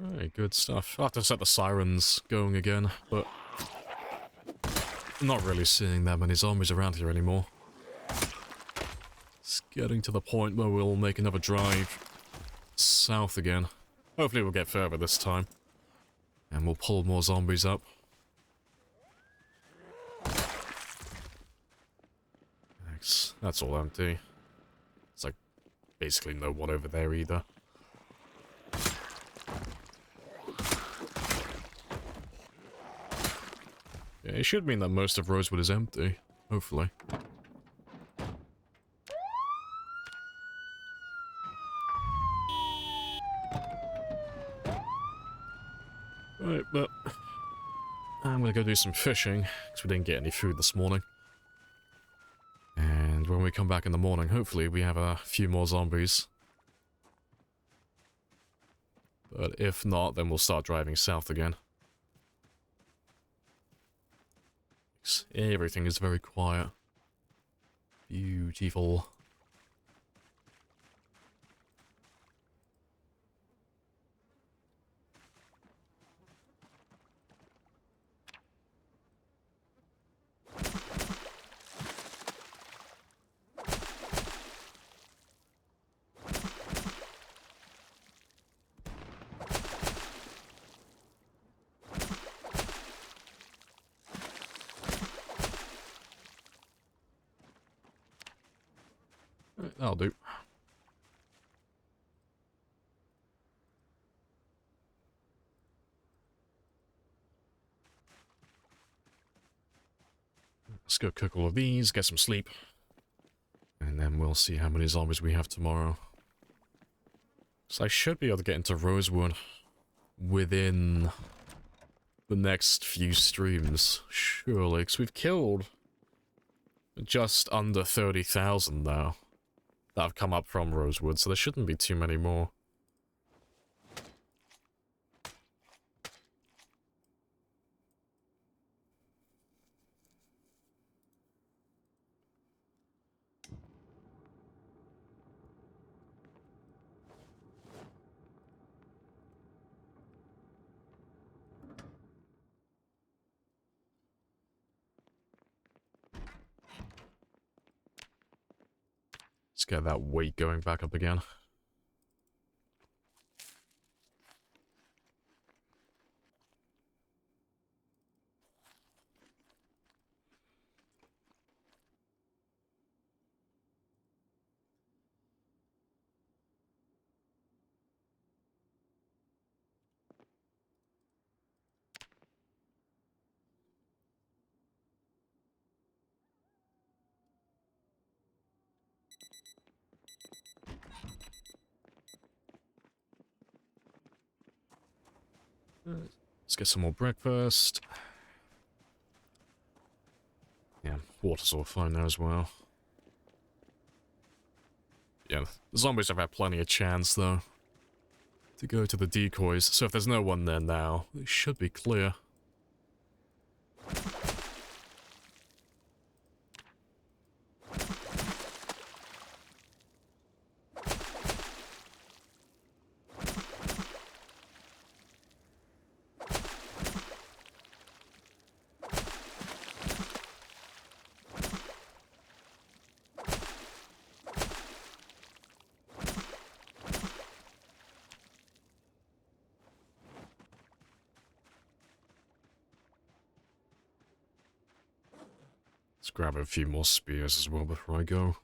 Alright, good stuff. I'll have to set the sirens going again, but I'm not really seeing that many zombies around here anymore. It's getting to the point where we'll make another drive south again. Hopefully we'll get further this time. And we'll pull more zombies up. Thanks. That's all empty. It's like basically no one over there either. Yeah, it should mean that most of Rosewood is empty, hopefully. Right, but I'm gonna go do some fishing, because we didn't get any food this morning. And when we come back in the morning, hopefully we have a few more zombies. But if not, then we'll start driving south again. Everything is very quiet. Beautiful. That'll do. Let's go cook all of these, get some sleep. And then we'll see how many zombies we have tomorrow. So I should be able to get into Rosewood within the next few streams, surely, because we've killed just under 30,000 now that have come up from Rosewood, so there shouldn't be too many more. Let's get that weight going back up again. Let's get some more breakfast. Yeah, water's all fine now as well. Yeah, the zombies have had plenty of chance, though, to go to the decoys, so if there's no one there now, they should be clear. Let's grab a few more spears as well before I go.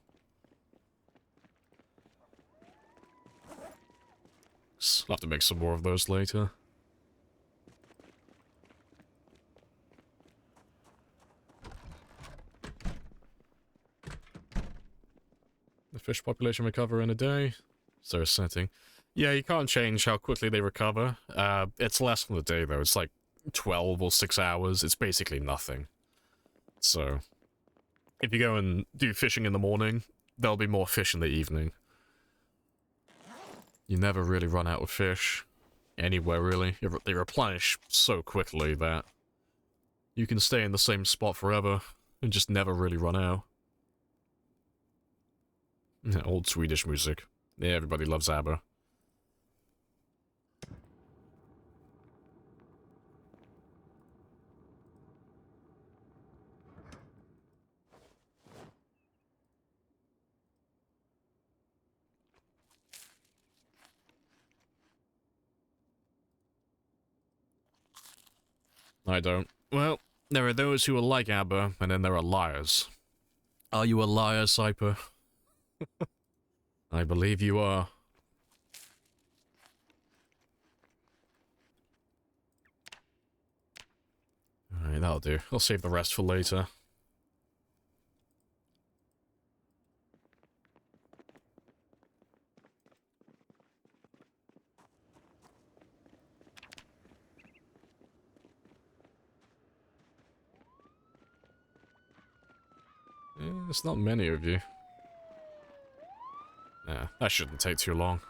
I'll have to make some more of those later. The fish population recover in a day. Is there a setting? Yeah, you can't change how quickly they recover. It's less than a day though. It's like 12 or 6 hours. It's basically nothing. So, if you go and do fishing in the morning, there'll be more fish in the evening. You never really run out of fish. Anywhere, really. They replenish so quickly that you can stay in the same spot forever and just never really run out. Old Swedish music. Yeah, everybody loves ABBA. I don't. Well, there are those who are like ABBA, and then there are liars. Are you a liar, Cyper? I believe you are. Alright, that'll do. I'll save the rest for later. There's not many of you. Yeah, that shouldn't take too long.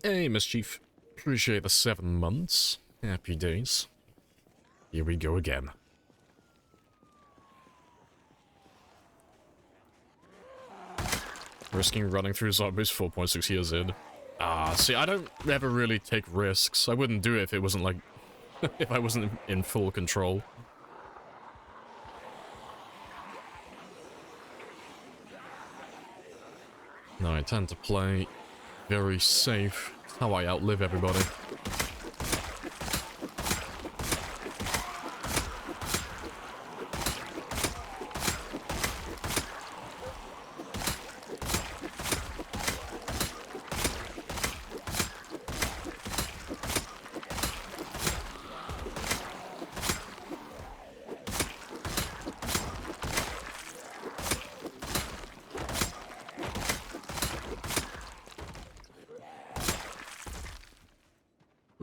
Hey, Mischief. Appreciate the 7 months. Happy days. Here we go again. Risking running through zombies 4.6 years in. See, I don't ever really take risks. I wouldn't do it if it wasn't like... if I wasn't in full control. No, I tend to play very safe. It's how I outlive everybody.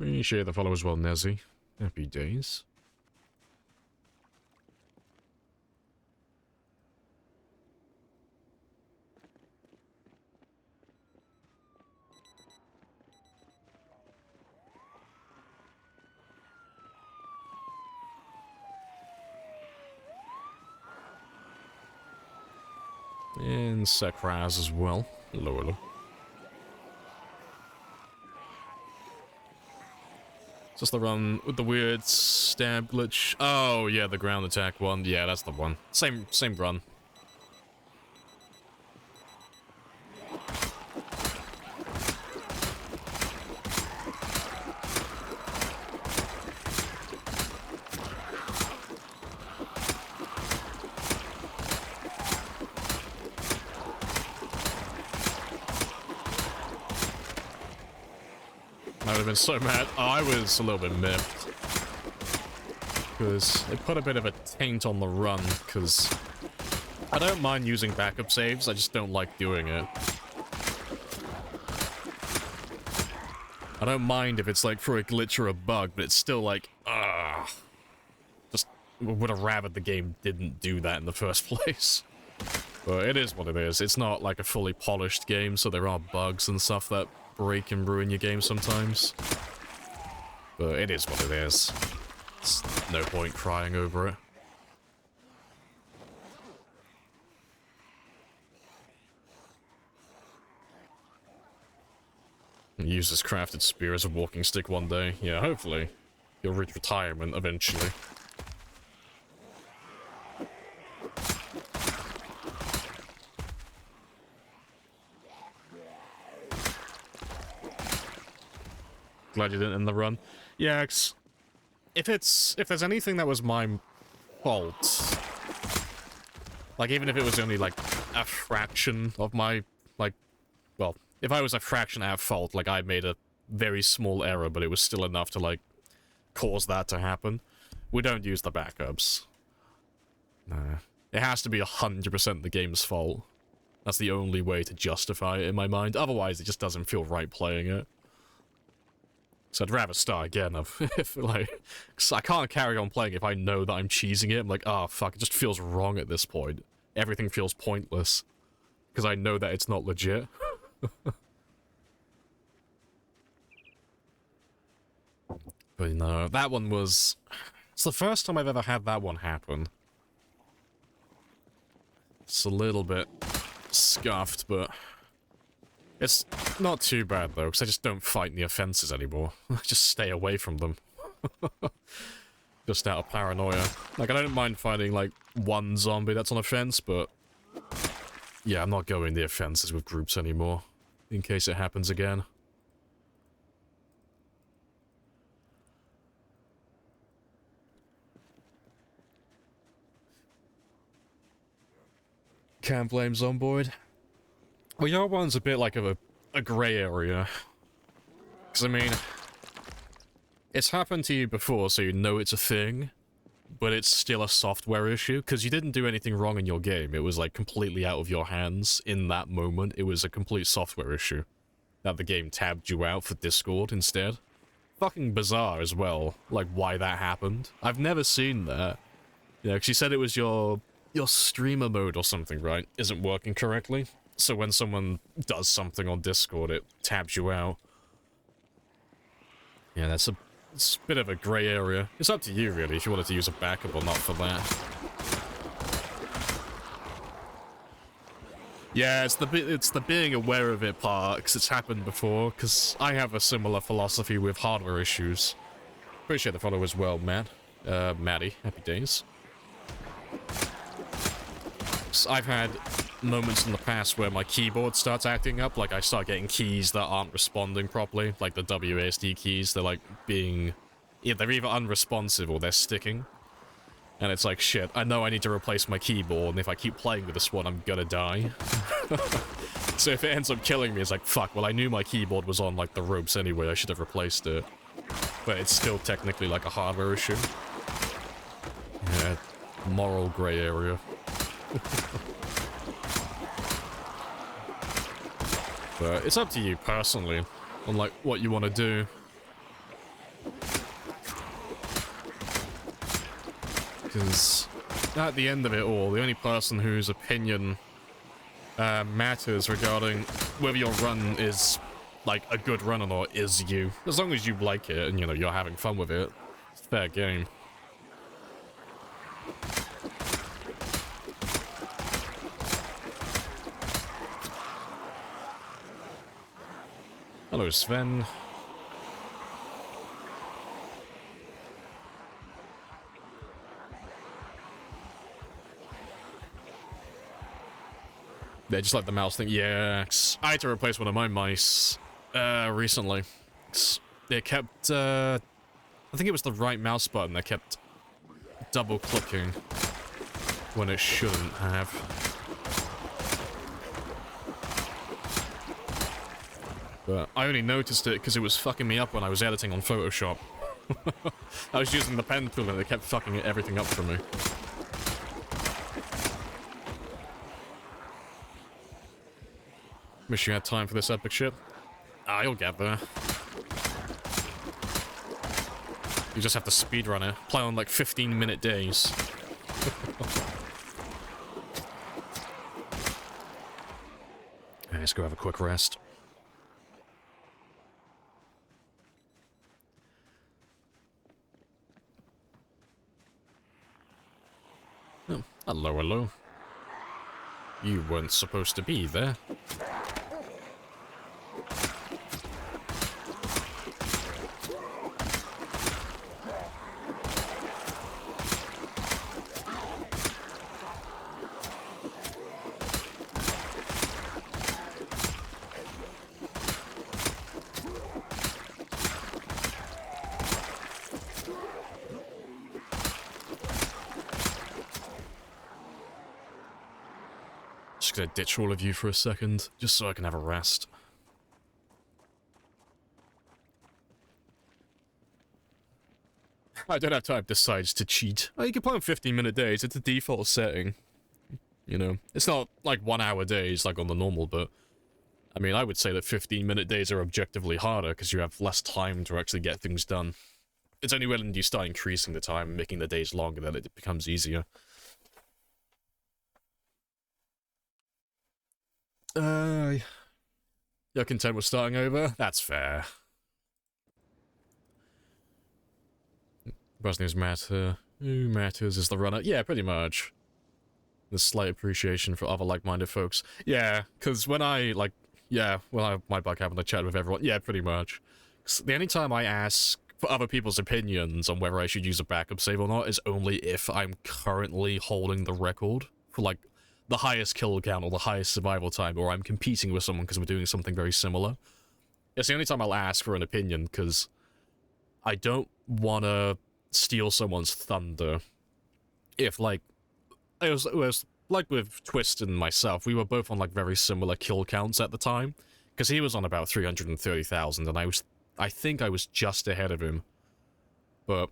Appreciate the follow as well, Nezzy. Happy days. And Sekraz as well. Hello, hello. Is this the run with the weird stab glitch? Oh, yeah, the ground attack one. Yeah, that's the one. Same run. I would have been so mad. Oh, I was a little bit miffed. Because it put a bit of a taint on the run, because I don't mind using backup saves, I just don't like doing it. I don't mind if it's like for a glitch or a bug, but it's still like, just would have rather the game didn't do that in the first place. But it is what it is. It's not like a fully polished game, so there are bugs and stuff that break and ruin your game sometimes. But it is what it is. It's no point crying over it. Use this crafted spear as a walking stick one day. Yeah, hopefully. You'll reach retirement eventually. Glad you didn't end the run. Yeah, if there's anything that was my fault, like even if it was only like a fraction of my, like, well, if I was a fraction at fault, like I made a very small error, but it was still enough to like cause that to happen, we don't use the backups. Nah. It has to be 100% the game's fault. That's the only way to justify it in my mind. Otherwise, it just doesn't feel right playing it. So I'd rather start again if like, cause I can't carry on playing if I know that I'm cheesing it. I'm like, oh fuck, it just feels wrong at this point. Everything feels pointless. Because I know that it's not legit. But no, that one was... It's the first time I've ever had that one happen. It's a little bit scuffed, but... It's not too bad, though, because I just don't fight in the offenses anymore. I just stay away from them. Just out of paranoia. Like, I don't mind fighting, like, one zombie that's on a fence, but... Yeah, I'm not going the offenses with groups anymore. In case it happens again. Can't blame Zomboid. Well, your one's a bit like of a grey area. Because, I mean, it's happened to you before, so you know it's a thing, but it's still a software issue, because you didn't do anything wrong in your game. It was, like, completely out of your hands in that moment. It was a complete software issue. That the game tabbed you out for Discord instead. Fucking bizarre as well, like, why that happened. I've never seen that. Yeah, because you said it was your streamer mode or something, right? Isn't working correctly. So when someone does something on Discord, it tabs you out. Yeah, it's a bit of a grey area. It's up to you, really, if you wanted to use a backup or not for that. Yeah, it's the being aware of it part, because it's happened before, because I have a similar philosophy with hardware issues. Appreciate the follow as well, Matt. Maddie, happy days. So I've had moments in the past where my keyboard starts acting up, like I start getting keys that aren't responding properly, like the WASD keys, they're like being... Yeah, they're either unresponsive or they're sticking. And it's like, shit, I know I need to replace my keyboard, and if I keep playing with this one, I'm gonna die. So if it ends up killing me, it's like, fuck, well I knew my keyboard was on like the ropes anyway, I should have replaced it. But it's still technically like a hardware issue. Yeah, moral grey area. But it's up to you personally on like what you want to do. Because at the end of it all, the only person whose opinion matters regarding whether your run is, like, a good run or not is you. As long as you like it and, you know, you're having fun with it, it's fair game. Hello, Sven. They just let the mouse thing. Yeah, I had to replace one of my mice recently. It kept, I think it was the right mouse button that kept double clicking when it shouldn't have. But I only noticed it because it was fucking me up when I was editing on Photoshop. I was using the pen tool and it kept fucking everything up for me. Wish you had time for this epic shit. Ah, you'll get there. You just have to speedrun it. Play on like 15-minute days. Let's go have a quick rest. Oh, hello, hello. You weren't supposed to be there. Just gonna ditch all of you for a second, just so I can have a rest. I don't have time decides to cheat. Oh, you can play on 15-minute days, it's a default setting. You know, it's not like 1 hour days like on the normal, but I mean, I would say that 15-minute days are objectively harder because you have less time to actually get things done. It's only when you start increasing the time, making the days longer, that it becomes easier. You're content with starting over? That's fair. Best news matter. Who matters is the runner. Yeah, pretty much. There's slight appreciation for other like-minded folks. Yeah, because when I, like, yeah, when I might back having a chat with everyone, yeah, pretty much. The only time I ask for other people's opinions on whether I should use a backup save or not is only if I'm currently holding the record for, like, the highest kill count or the highest survival time, or I'm competing with someone because we're doing something very similar. It's the only time I'll ask for an opinion, because I don't want to steal someone's thunder. If, like, it was like with Twist and myself, we were both on, like, very similar kill counts at the time, because he was on about 330,000, and I think I was just ahead of him. But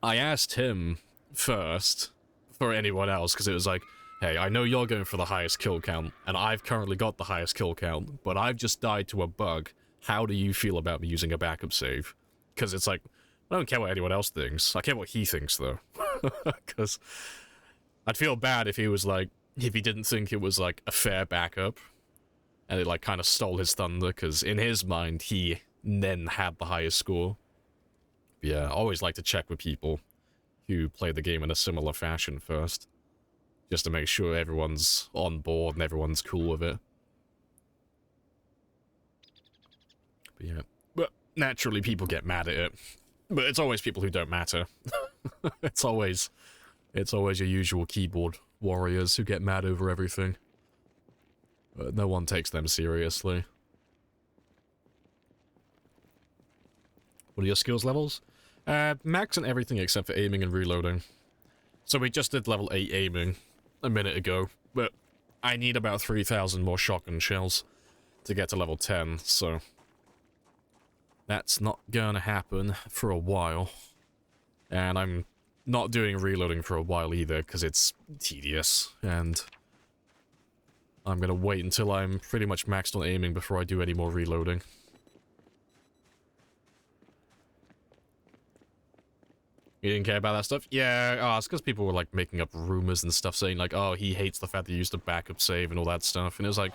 I asked him first for anyone else, because it was like, hey, I know you're going for the highest kill count, and I've currently got the highest kill count, but I've just died to a bug. How do you feel about me using a backup save? Because it's like, I don't care what anyone else thinks. I care what he thinks, though. Because I'd feel bad if he was like, if he didn't think it was, like, a fair backup, and it, like, kind of stole his thunder, because in his mind, he then had the highest score. But yeah, I always like to check with people who play the game in a similar fashion first, just to make sure everyone's on board and everyone's cool with it. But yeah, but naturally people get mad at it. But it's always people who don't matter. It's always your usual keyboard warriors who get mad over everything. But no one takes them seriously. What are your skills levels? Max and everything except for aiming and reloading. So we just did level 8 aiming a minute ago, but I need about 3,000 more shotgun shells to get to level 10, so that's not gonna happen for a while. And I'm not doing reloading for a while either, because it's tedious, and I'm gonna wait until I'm pretty much maxed on aiming before I do any more reloading. You didn't care about that stuff? Yeah, oh, it's because people were, like, making up rumors and stuff, saying, like, oh, he hates the fact that you used a backup save and all that stuff. And it was like,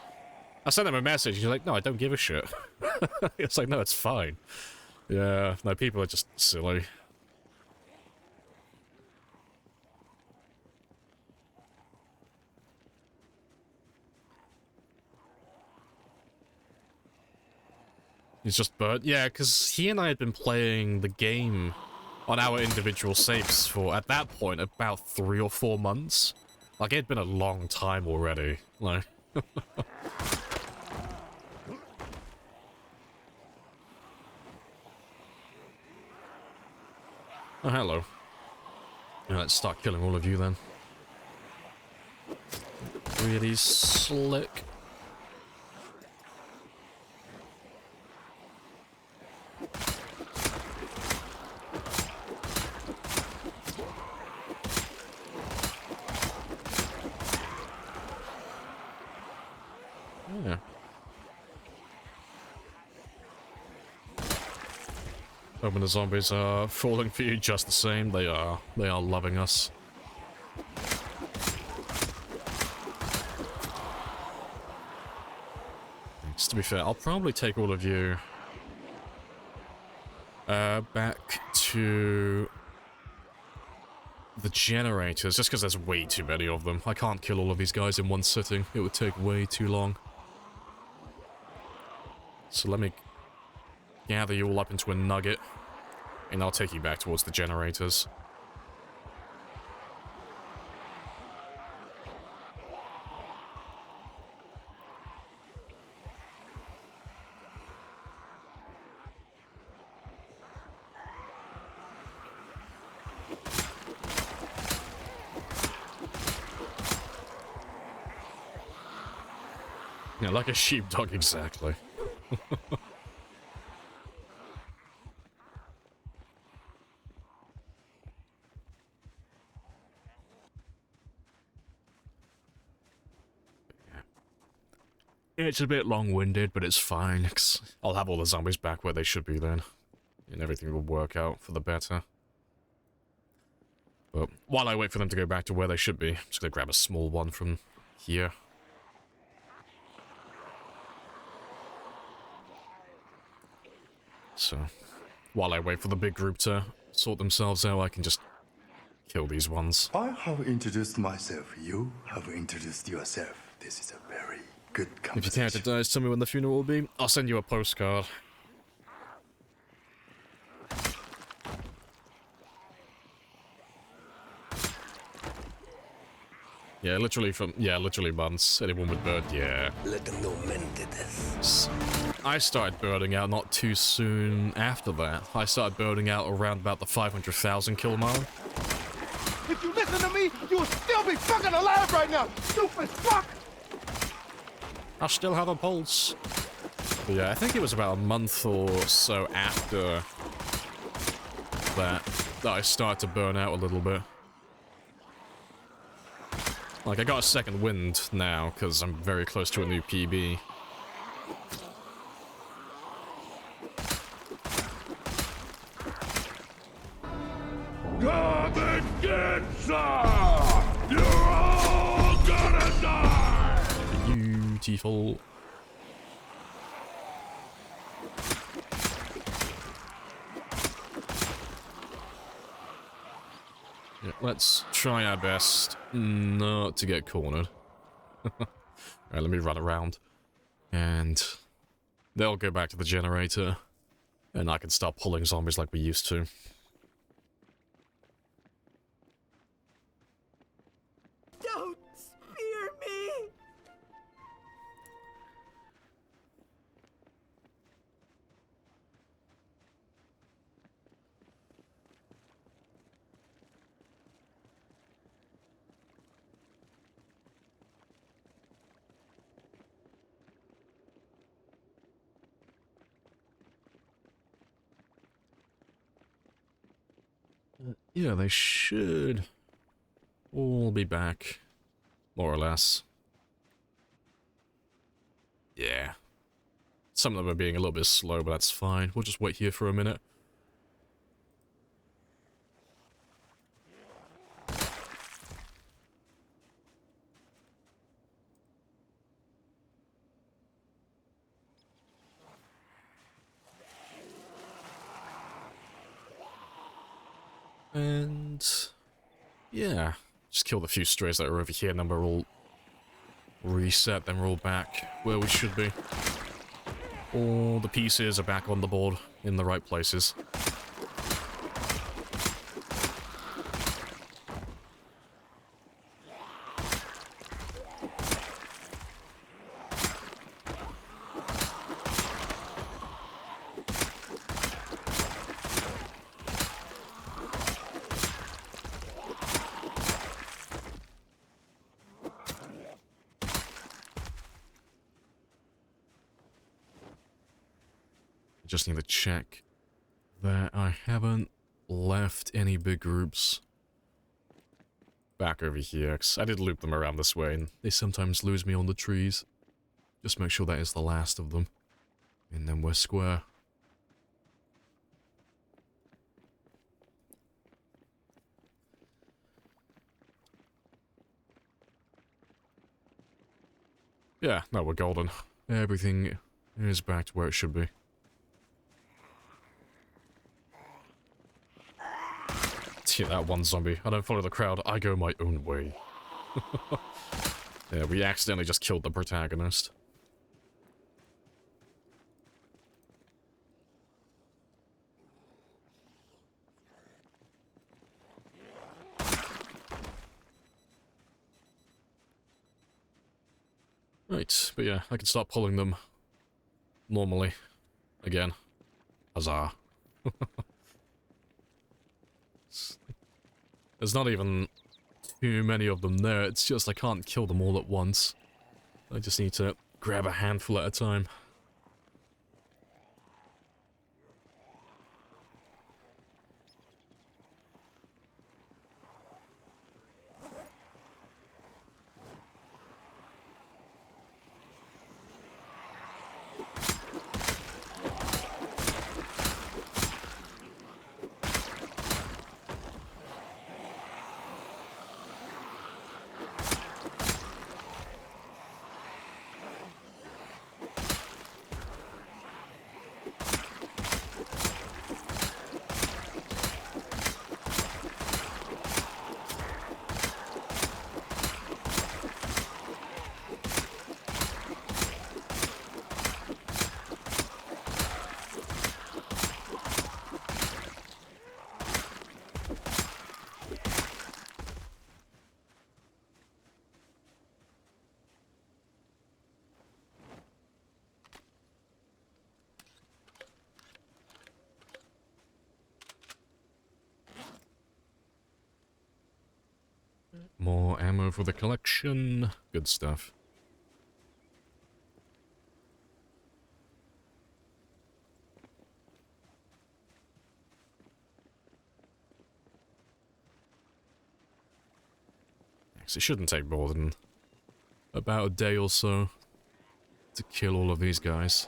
I sent him a message, he's like, no, I don't give a shit. It's like, no, it's fine. Yeah, no, people are just silly. He's just burnt. Yeah, because he and I had been playing the game on our individual saves for, at that point, about 3 or 4 months. Like, it had been a long time already. Like... Oh, hello. Yeah, let's start killing all of you then. Really slick. Yeah. Hoping the zombies are falling for you just the same. They are. They are loving us. Thanks. To be fair, I'll probably take all of you back to the generators, just because there's way too many of them. I can't kill all of these guys in one sitting. It would take way too long. So let me gather you all up into a nugget, and I'll take you back towards the generators. Yeah, like a sheepdog, exactly. It's a bit long-winded, but it's fine, 'cause I'll have all the zombies back where they should be then. And everything will work out for the better. But while I wait for them to go back to where they should be, I'm just gonna grab a small one from here. So, while I wait for the big group to sort themselves out, I can just kill these ones. I have introduced myself. You have introduced yourself. This is a very good If your conversation. character dies, tell me when the funeral will be. I'll send you a postcard. Yeah, literally months. Anyone with bird, yeah. Let them know men did this. I started birding out not too soon after that. I started birding out around about the 500,000 kill mark. If you listen to me, you will still be fucking alive right now, stupid fuck! I still have a pulse. But yeah, I think it was about a month or so after that I started to burn out a little bit. Like, I got a second wind now, because I'm very close to a new PB. Come and get some! You're all gonna die! Beautiful. Yeah, let's try our best not to get cornered. Alright, let me run around. And they'll go back to the generator. And I can start pulling zombies like we used to. Don't spear me! Yeah, they should all be back. More or less. Yeah. Some of them are being a little bit slow, but that's fine. We'll just wait here for a minute. And yeah, just killed a few strays that are over here, and then we're all reset, then we're all back where we should be. All the pieces are back on the board in the right places. Just need to check that I haven't left any big groups back over here, 'cause I did loop them around this way, and they sometimes lose me on the trees. Just make sure that is the last of them, and then we're square. Yeah, no, we're golden. Everything is back to where it should be. Yeah, that one zombie. I don't follow the crowd, I go my own way. Yeah, we accidentally just killed the protagonist. Right, but yeah, I can start pulling them normally again. Huzzah. There's not even too many of them there, it's just I can't kill them all at once. I just need to grab a handful at a time. More ammo for the collection. Good stuff. Actually, it shouldn't take more than about a day or so to kill all of these guys.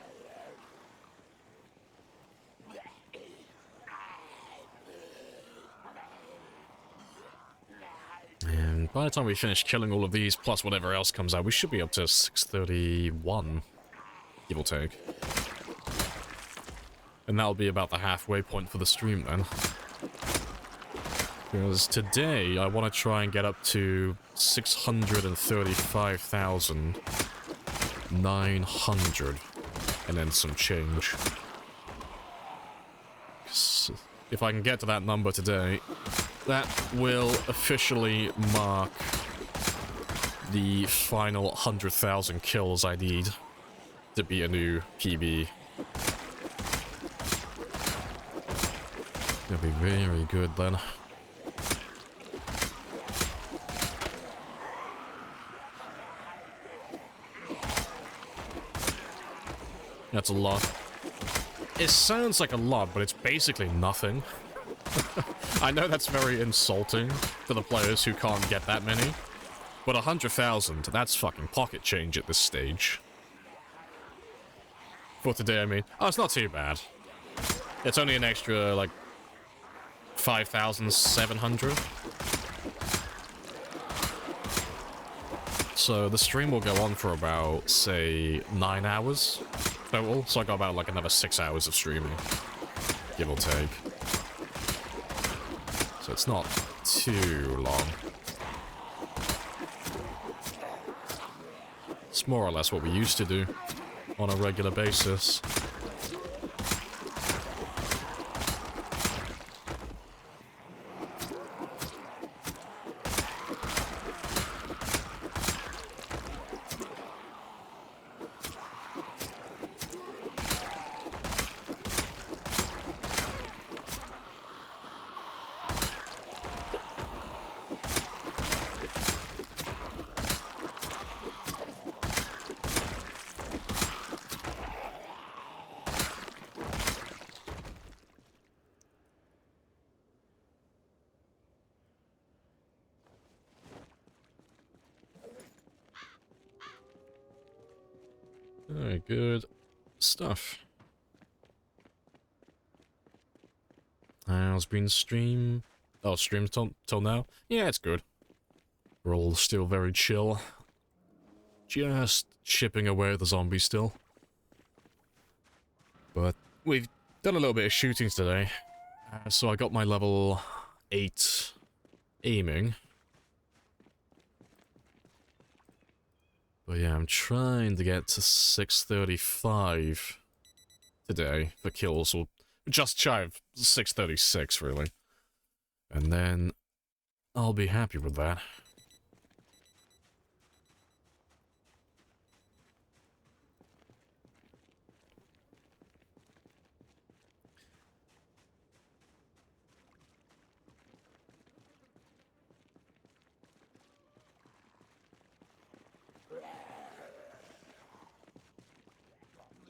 And by the time we finish killing all of these, plus whatever else comes out, we should be up to 631, give or take. And that'll be about the halfway point for the stream then. Because today, I want to try and get up to 635,900, and then some change. 'Cause if I can get to that number today, that will officially mark the final 100,000 kills I need to be a new PB. That'll be very good then. That's a lot. It sounds like a lot, but it's basically nothing. I know that's very insulting to the players who can't get that many, but 100,000, that's fucking pocket change at this stage. For today, I mean. Oh, it's not too bad. It's only an extra, like, 5,700. So the stream will go on for about, say, 9 hours total. So I got about, like, another 6 hours of streaming, give or take. So it's not too long. It's more or less what we used to do on a regular basis. Very good stuff. How's been stream? Oh, stream till now? Yeah, it's good. We're all still very chill. Just chipping away at the zombies still. But we've done a little bit of shooting today. So I got my level 8 aiming. But yeah, I'm trying to get to 635 today for kills, or just shy of 636 really. And then I'll be happy with that.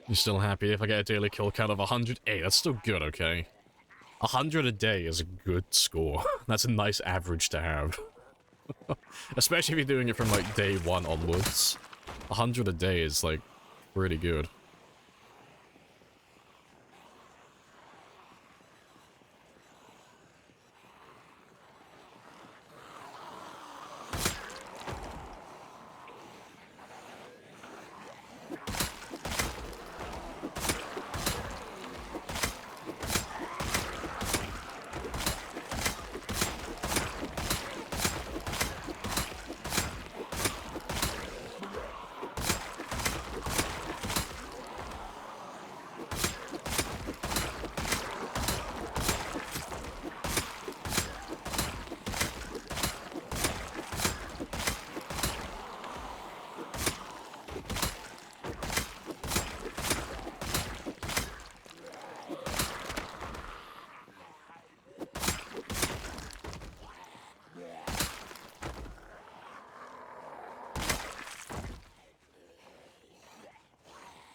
You still happy if I get a daily kill count of 100? Hey, that's still good, okay? 100 a day is a good score. That's a nice average to have. Especially if you're doing it from, like, day 1 onwards. 100 a day is, like, really good.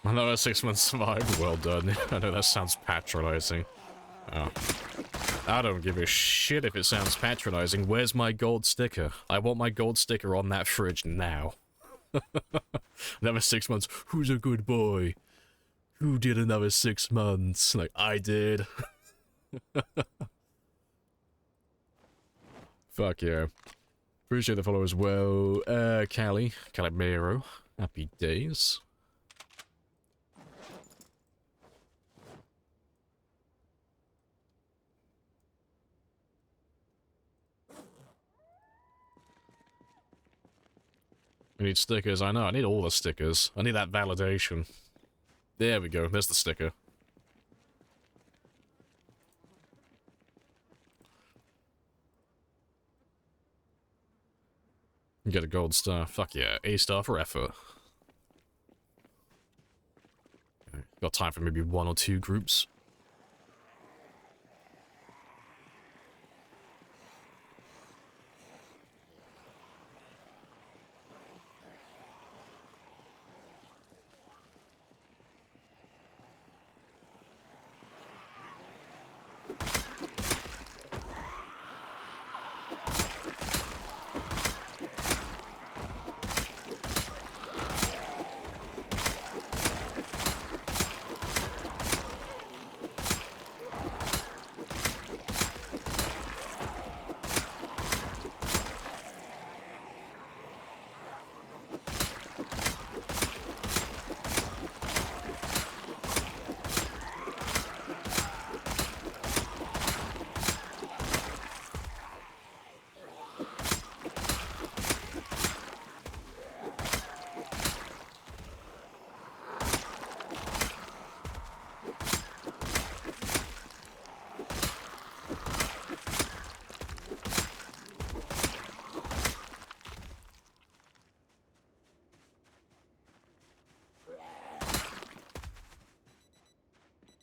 Another 6 months survived. Well done. I know that sounds patronizing. Oh. I don't give a shit if it sounds patronizing. Where's my gold sticker? I want my gold sticker on that fridge now. Another 6 months. Who's a good boy? Who did another 6 months? Like, I did. Fuck yeah. Appreciate the follow as well. Calimero. Happy days. I need stickers, I know, I need all the stickers. I need that validation. There we go, there's the sticker. Get a gold star. Fuck yeah, A star for effort. Got time for maybe 1 or 2 groups.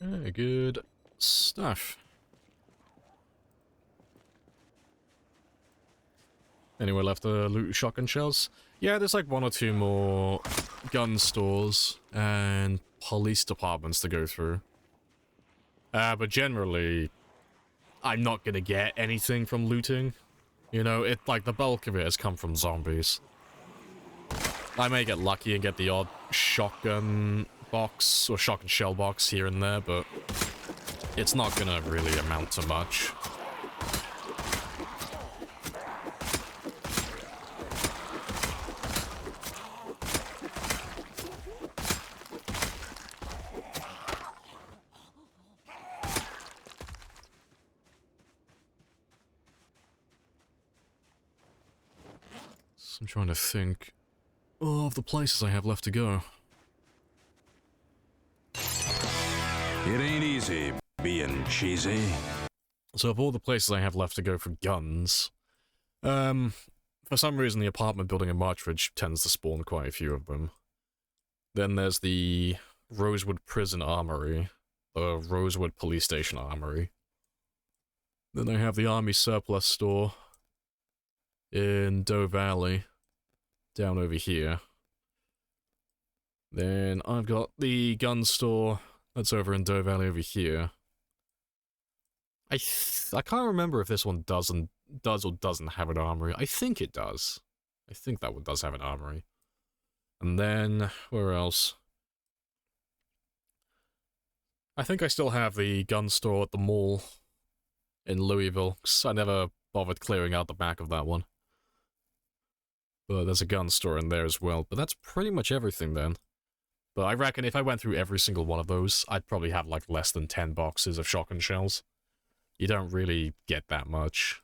Good stuff. Anywhere left to loot shotgun shells? Yeah, there's like one or two more gun stores and police departments to go through. But generally, I'm not gonna get anything from looting. You know, like the bulk of it has come from zombies. I may get lucky and get the odd shotgun box or shotgun shell box here and there, but it's not gonna really amount to much. I'm trying to think of the places I have left to go. It ain't easy being cheesy. So of all the places I have left to go for guns, for some reason the apartment building in Marchridge tends to spawn quite a few of them. Then there's the Rosewood Prison Armory, the Rosewood Police Station Armory. Then I have the Army Surplus Store in Doe Valley, down over here. Then I've got the gun store that's over in Doe Valley over here. I can't remember if this one does or doesn't have an armory. I think it does. I think that one does have an armory. And then, where else? I think I still have the gun store at the mall in Louisville, 'cause I never bothered clearing out the back of that one. But there's a gun store in there as well. But that's pretty much everything then. But I reckon if I went through every single one of those, I'd probably have like less than 10 boxes of shotgun shells. You don't really get that much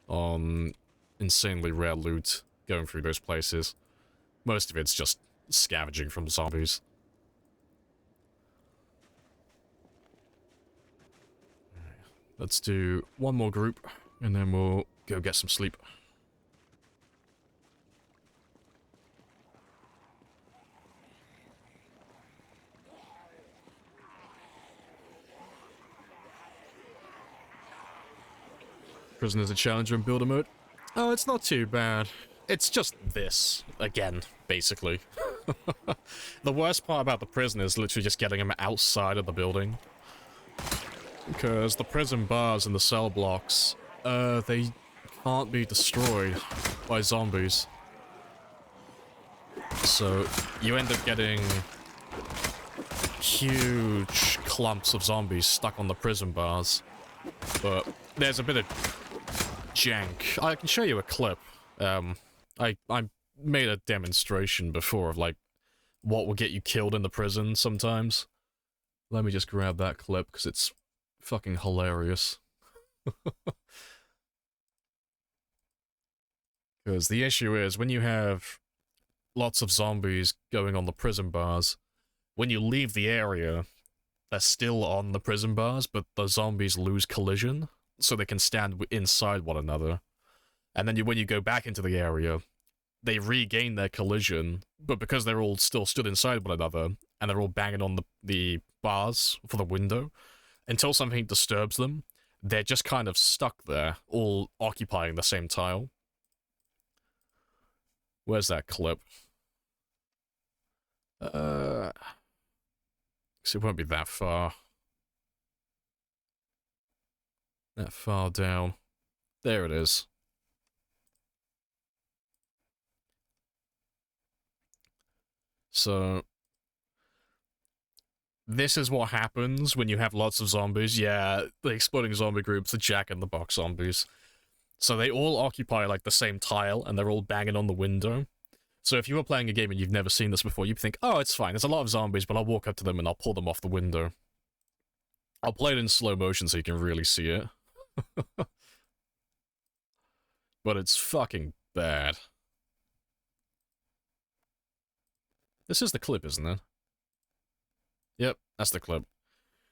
on insanely rare loot going through those places. Most of it's just scavenging from zombies. Let's do one more group, and then we'll go get some sleep. Prisoners a challenger in builder mode. Oh, it's not too bad. It's just this, again, basically. The worst part about the prison is literally just getting them outside of the building. Because the prison bars and the cell blocks, they can't be destroyed by zombies. So, you end up getting huge clumps of zombies stuck on the prison bars. But there's a bit of jank. I can show you a clip. I made a demonstration before of, like, what will get you killed in the prison sometimes. Let me just grab that clip, because it's fucking hilarious. Because the issue is, when you have lots of zombies going on the prison bars, when you leave the area, they're still on the prison bars, but the zombies lose collision, so they can stand inside one another. And then when you go back into the area, they regain their collision, but because they're all still stood inside one another, and they're all banging on the bars for the window, until something disturbs them, they're just kind of stuck there, all occupying the same tile. Where's that clip? So it won't be that far. That far down. There it is. So, this is what happens when you have lots of zombies. Yeah, the exploding zombie groups, the Jack-in-the-Box zombies. So they all occupy, like, the same tile, and they're all banging on the window. So if you were playing a game and you've never seen this before, you'd think, oh, it's fine, there's a lot of zombies, but I'll walk up to them and I'll pull them off the window. I'll play it in slow motion so you can really see it. But it's fucking bad. This is the clip, isn't it? Yep, that's the clip.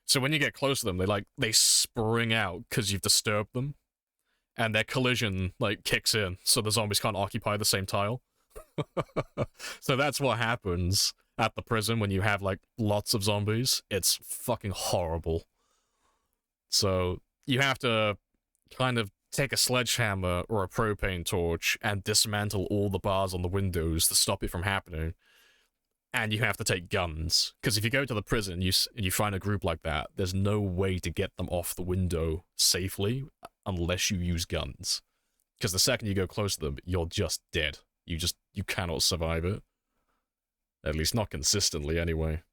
So when you get close to them, they spring out because you've disturbed them. And their collision, like, kicks in, so the zombies can't occupy the same tile. So that's what happens. at the prison when you have, like, lots of zombies. It's fucking horrible. So, you have to kind of take a sledgehammer or a propane torch and dismantle all the bars on the windows to stop it from happening. And you have to take guns. Because if you go to the prison and you find a group like that, there's no way to get them off the window safely unless you use guns. Because the second you go close to them, you're just dead. You cannot survive it. At least not consistently, anyway.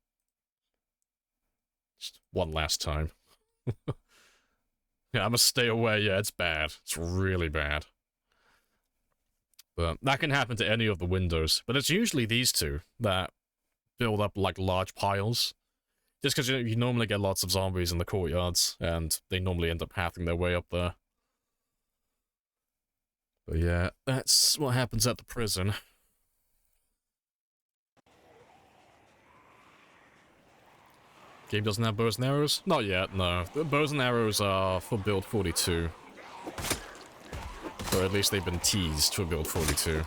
Just one last time. Yeah, I must stay away. Yeah, it's bad. It's really bad. But that can happen to any of the windows. But it's usually these two that build up, like, large piles. Just because you normally get lots of zombies in the courtyards, and they normally end up pathing their way up there. But yeah, that's what happens at the prison. Game doesn't have bows and arrows? Not yet, no. The bows and arrows are for build 42. Or at least they've been teased for build 42.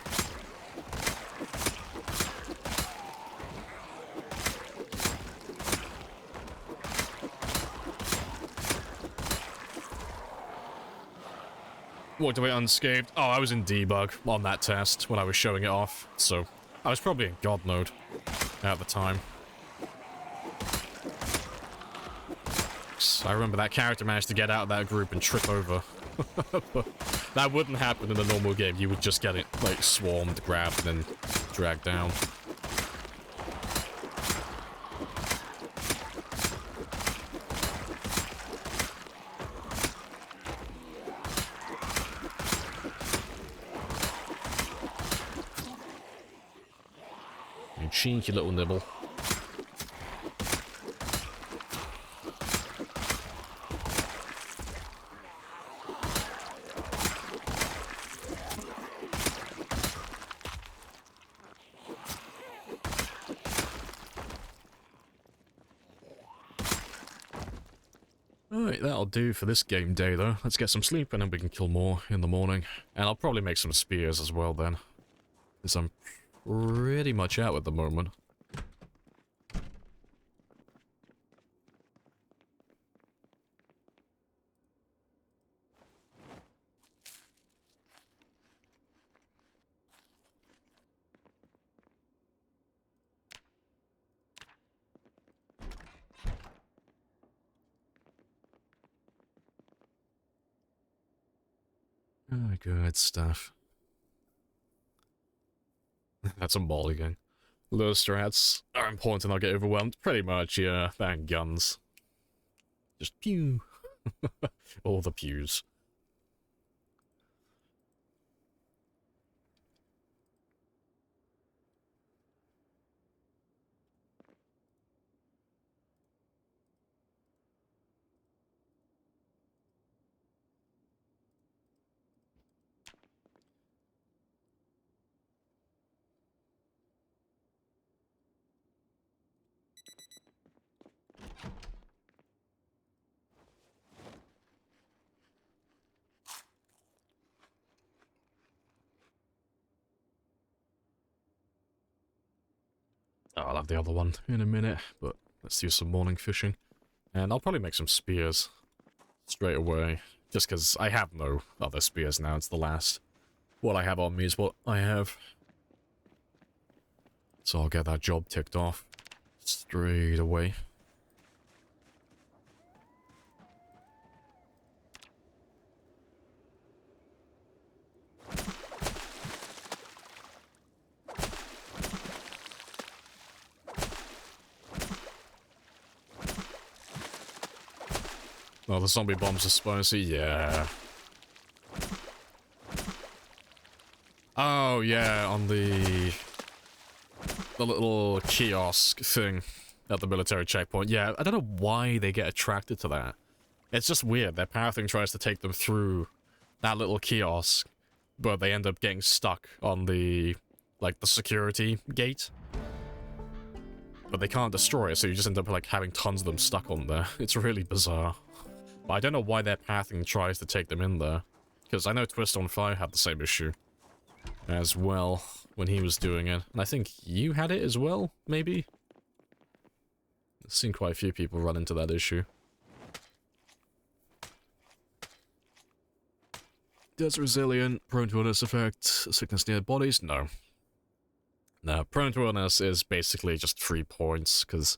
Walked away unscathed. Oh, I was in debug on that test when I was showing it off, so I was probably in God mode at the time. I remember that character managed to get out of that group and trip over. But that wouldn't happen in a normal game. You would just get it, like, swarmed, grabbed, and then dragged down. You cheeky little nibble. Alright, that'll do for this game day, though. Let's get some sleep, and then we can kill more in the morning. And I'll probably make some spears as well, then. Because I'm pretty much out at the moment. Oh, good stuff. That's a mulligan. Those strats are important and I'll get overwhelmed. Pretty much, yeah. Bang guns. Just pew. All the pews. Oh, I'll have the other one in a minute, but let's do some morning fishing. And I'll probably make some spears straight away, just because I have no other spears now. It's the last. What I have on me is what I have. So I'll get that job ticked off straight away. Oh, the zombie bombs are spicy? Yeah. Oh, yeah, on the little kiosk thing at the military checkpoint. Yeah, I don't know why they get attracted to that. It's just weird. Their power thing tries to take them through that little kiosk, but they end up getting stuck on the, like, the security gate. But they can't destroy it, so you just end up, like, having tons of them stuck on there. It's really bizarre. But I don't know why their pathing tries to take them in there. Because I know Twist on Fire had the same issue as well. when he was doing it. And I think you had it as well, maybe? I've seen quite a few people run into that issue. Does resilient, prone to illness affect sickness near bodies? No. No, prone to illness is basically just 3 points, because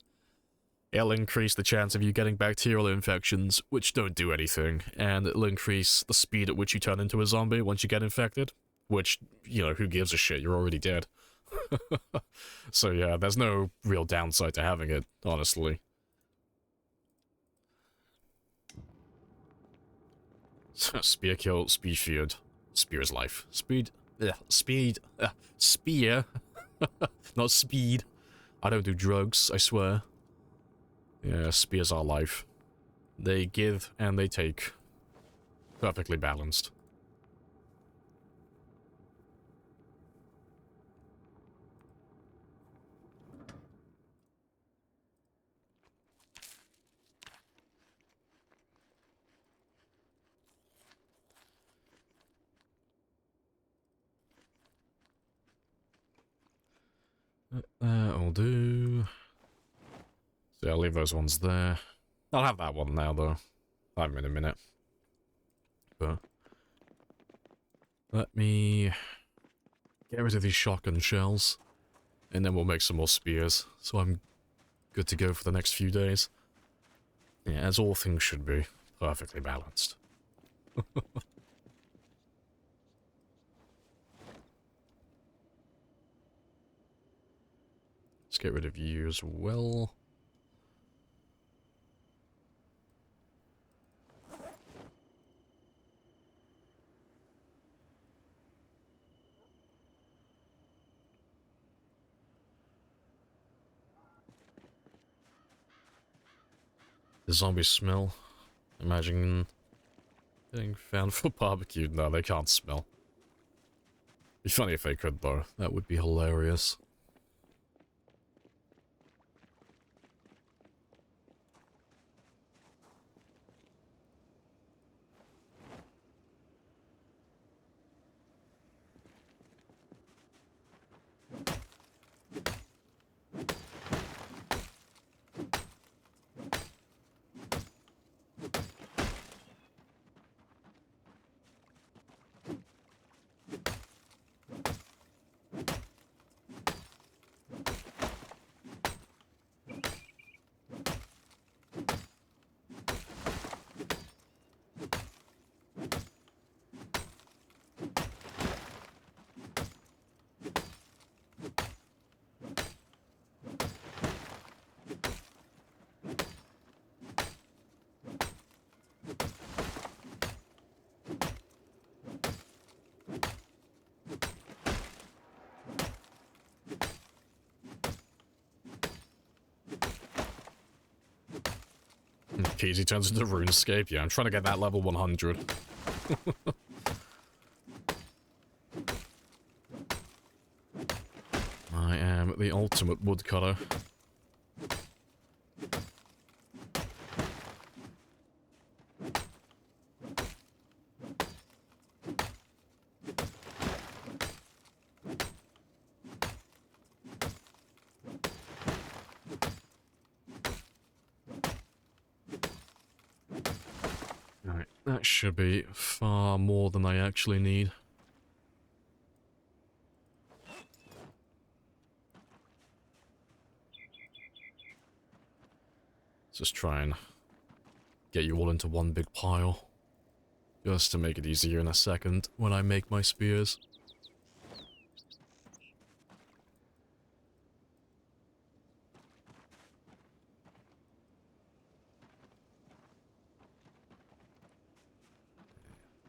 it'll increase the chance of you getting bacterial infections, which don't do anything, and it'll increase the speed at which you turn into a zombie once you get infected, which, you know, who gives a shit, you're already dead. So yeah, there's no real downside to having it, honestly. Spear kill, speed feared. Spear is life. Speed. Speed. Spear. Not speed. I don't do drugs, I swear. Yeah, spears are life. They give and they take. Perfectly balanced. I'll do... So yeah, I'll leave those ones there. I'll have that one now, though. I'll have them in a minute. But... let me... get rid of these shotgun shells. And then we'll make some more spears. So I'm good to go for the next few days. Yeah, as all things should be. Perfectly balanced. Let's get rid of you as well. The zombie smell. Imagine getting found for barbecue. No, they can't smell. Be funny if they could, though. That would be hilarious. Peasy turns into RuneScape. Yeah, I'm trying to get that level 100. I am the ultimate woodcutter. That should be far more than I actually need. Let's just try and get you all into one big pile. Just to make it easier in a second when I make my spears.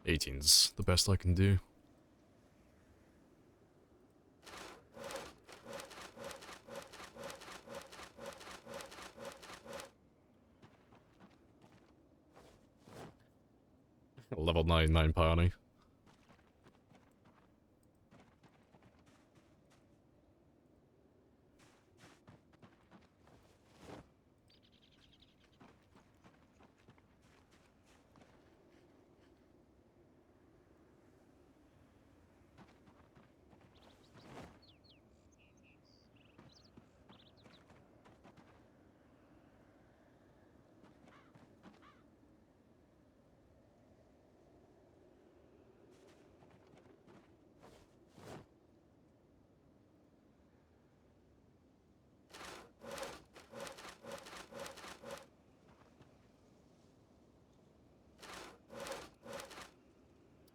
Eighteen's the best I can do. Level 99 party.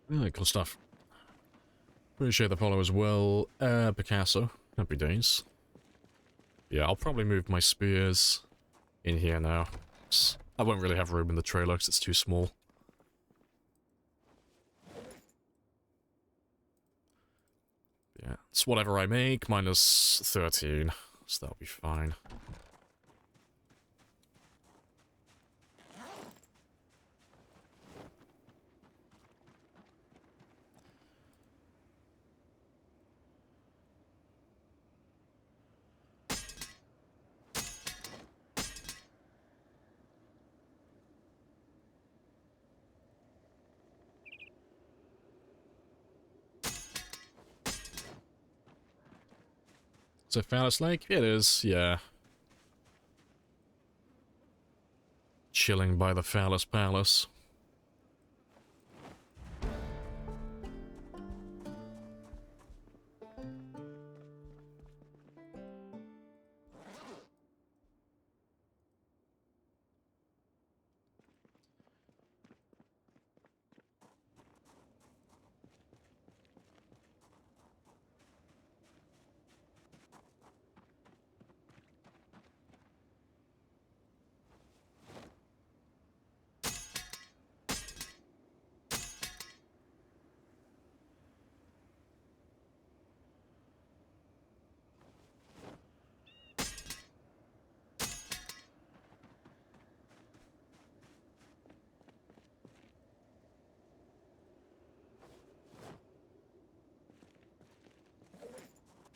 Cool stuff. Appreciate the follow as well. Picasso. Happy days. Yeah, I'll probably move my spears in here now. I won't really have room in the trailer because it's too small. Yeah, it's whatever I make, minus 13. So that'll be fine. Is it Phallus Lake? It is, yeah. Chilling by the Phallus Palace.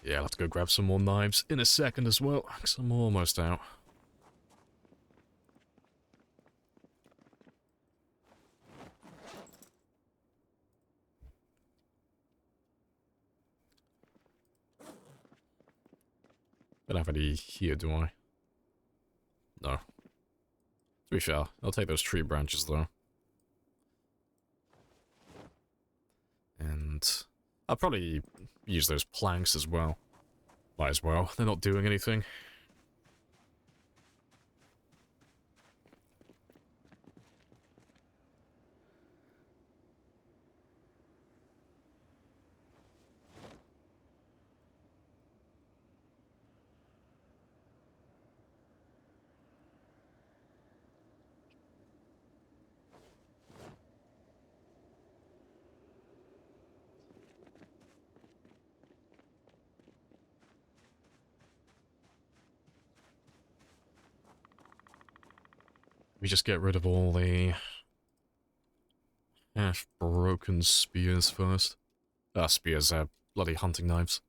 Yeah, I'll have to go grab some more knives in a second as well, because I'm almost out. Don't have any here, do I? No. To be fair, I'll take those tree branches, though. And I'll probably use those planks as well. Might as well. They're not doing anything. We just get rid of all the half-broken spears first. Spears, bloody hunting knives.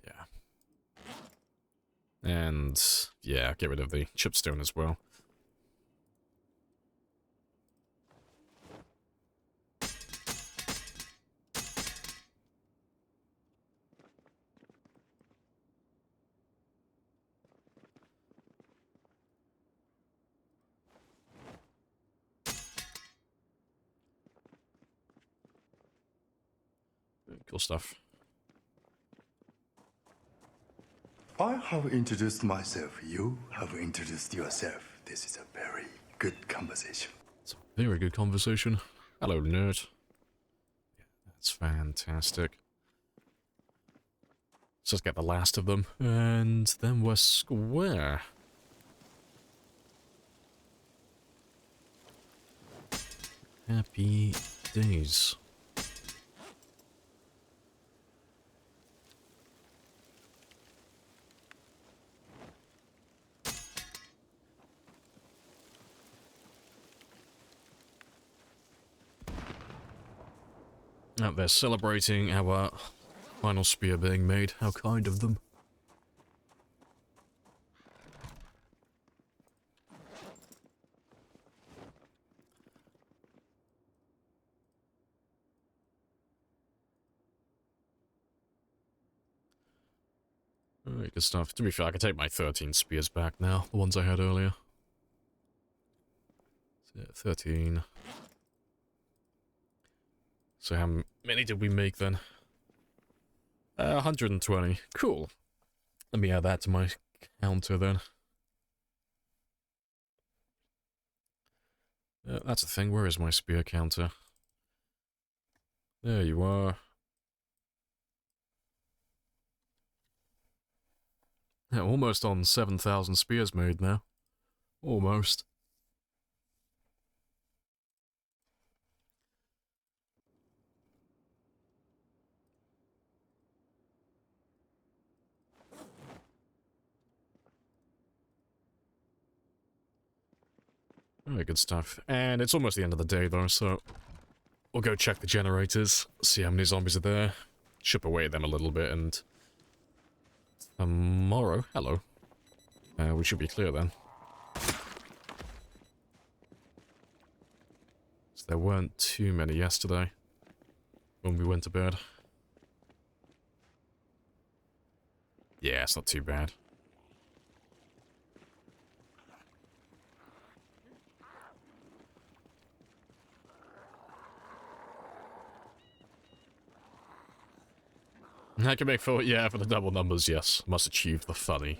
Yeah. And, yeah, get rid of the chipstone as well. Cool stuff. I have introduced myself. You have introduced yourself. This is a very good conversation. It's a very good conversation. Hello, nerd. Yeah, that's fantastic. Let's just get the last of them, and then we're square. Happy days. Out there celebrating our final spear being made. How kind of them. Alright, good stuff. To be fair, I can take my 13 spears back now, the ones I had earlier. So, 13. So how many did we make then? 120. Cool. Let me add that to my counter then. That's the thing, where is my spear counter? There you are. Yeah, almost on 7,000 spears made now. Almost. Alright, good stuff. And it's almost the end of the day though, so we'll go check the generators, see how many zombies are there, chip away at them a little bit, and tomorrow, hello, we should be clear then. So there weren't too many yesterday when we went to bed. Yeah, it's not too bad. I can make for, yeah, for the double numbers, yes. Must achieve the funny.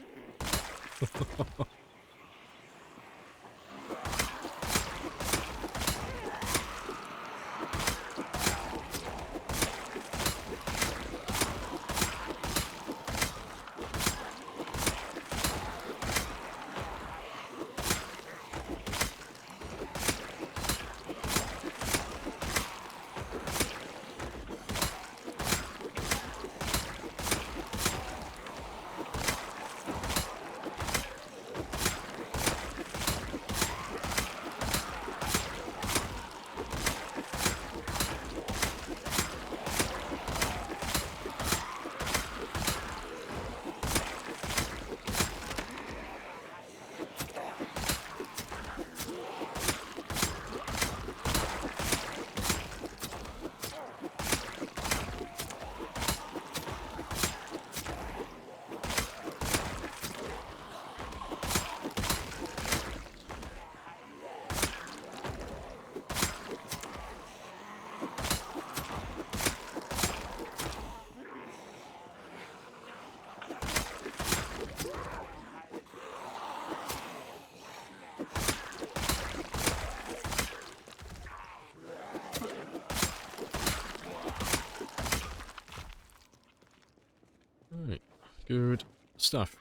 Alright, good stuff.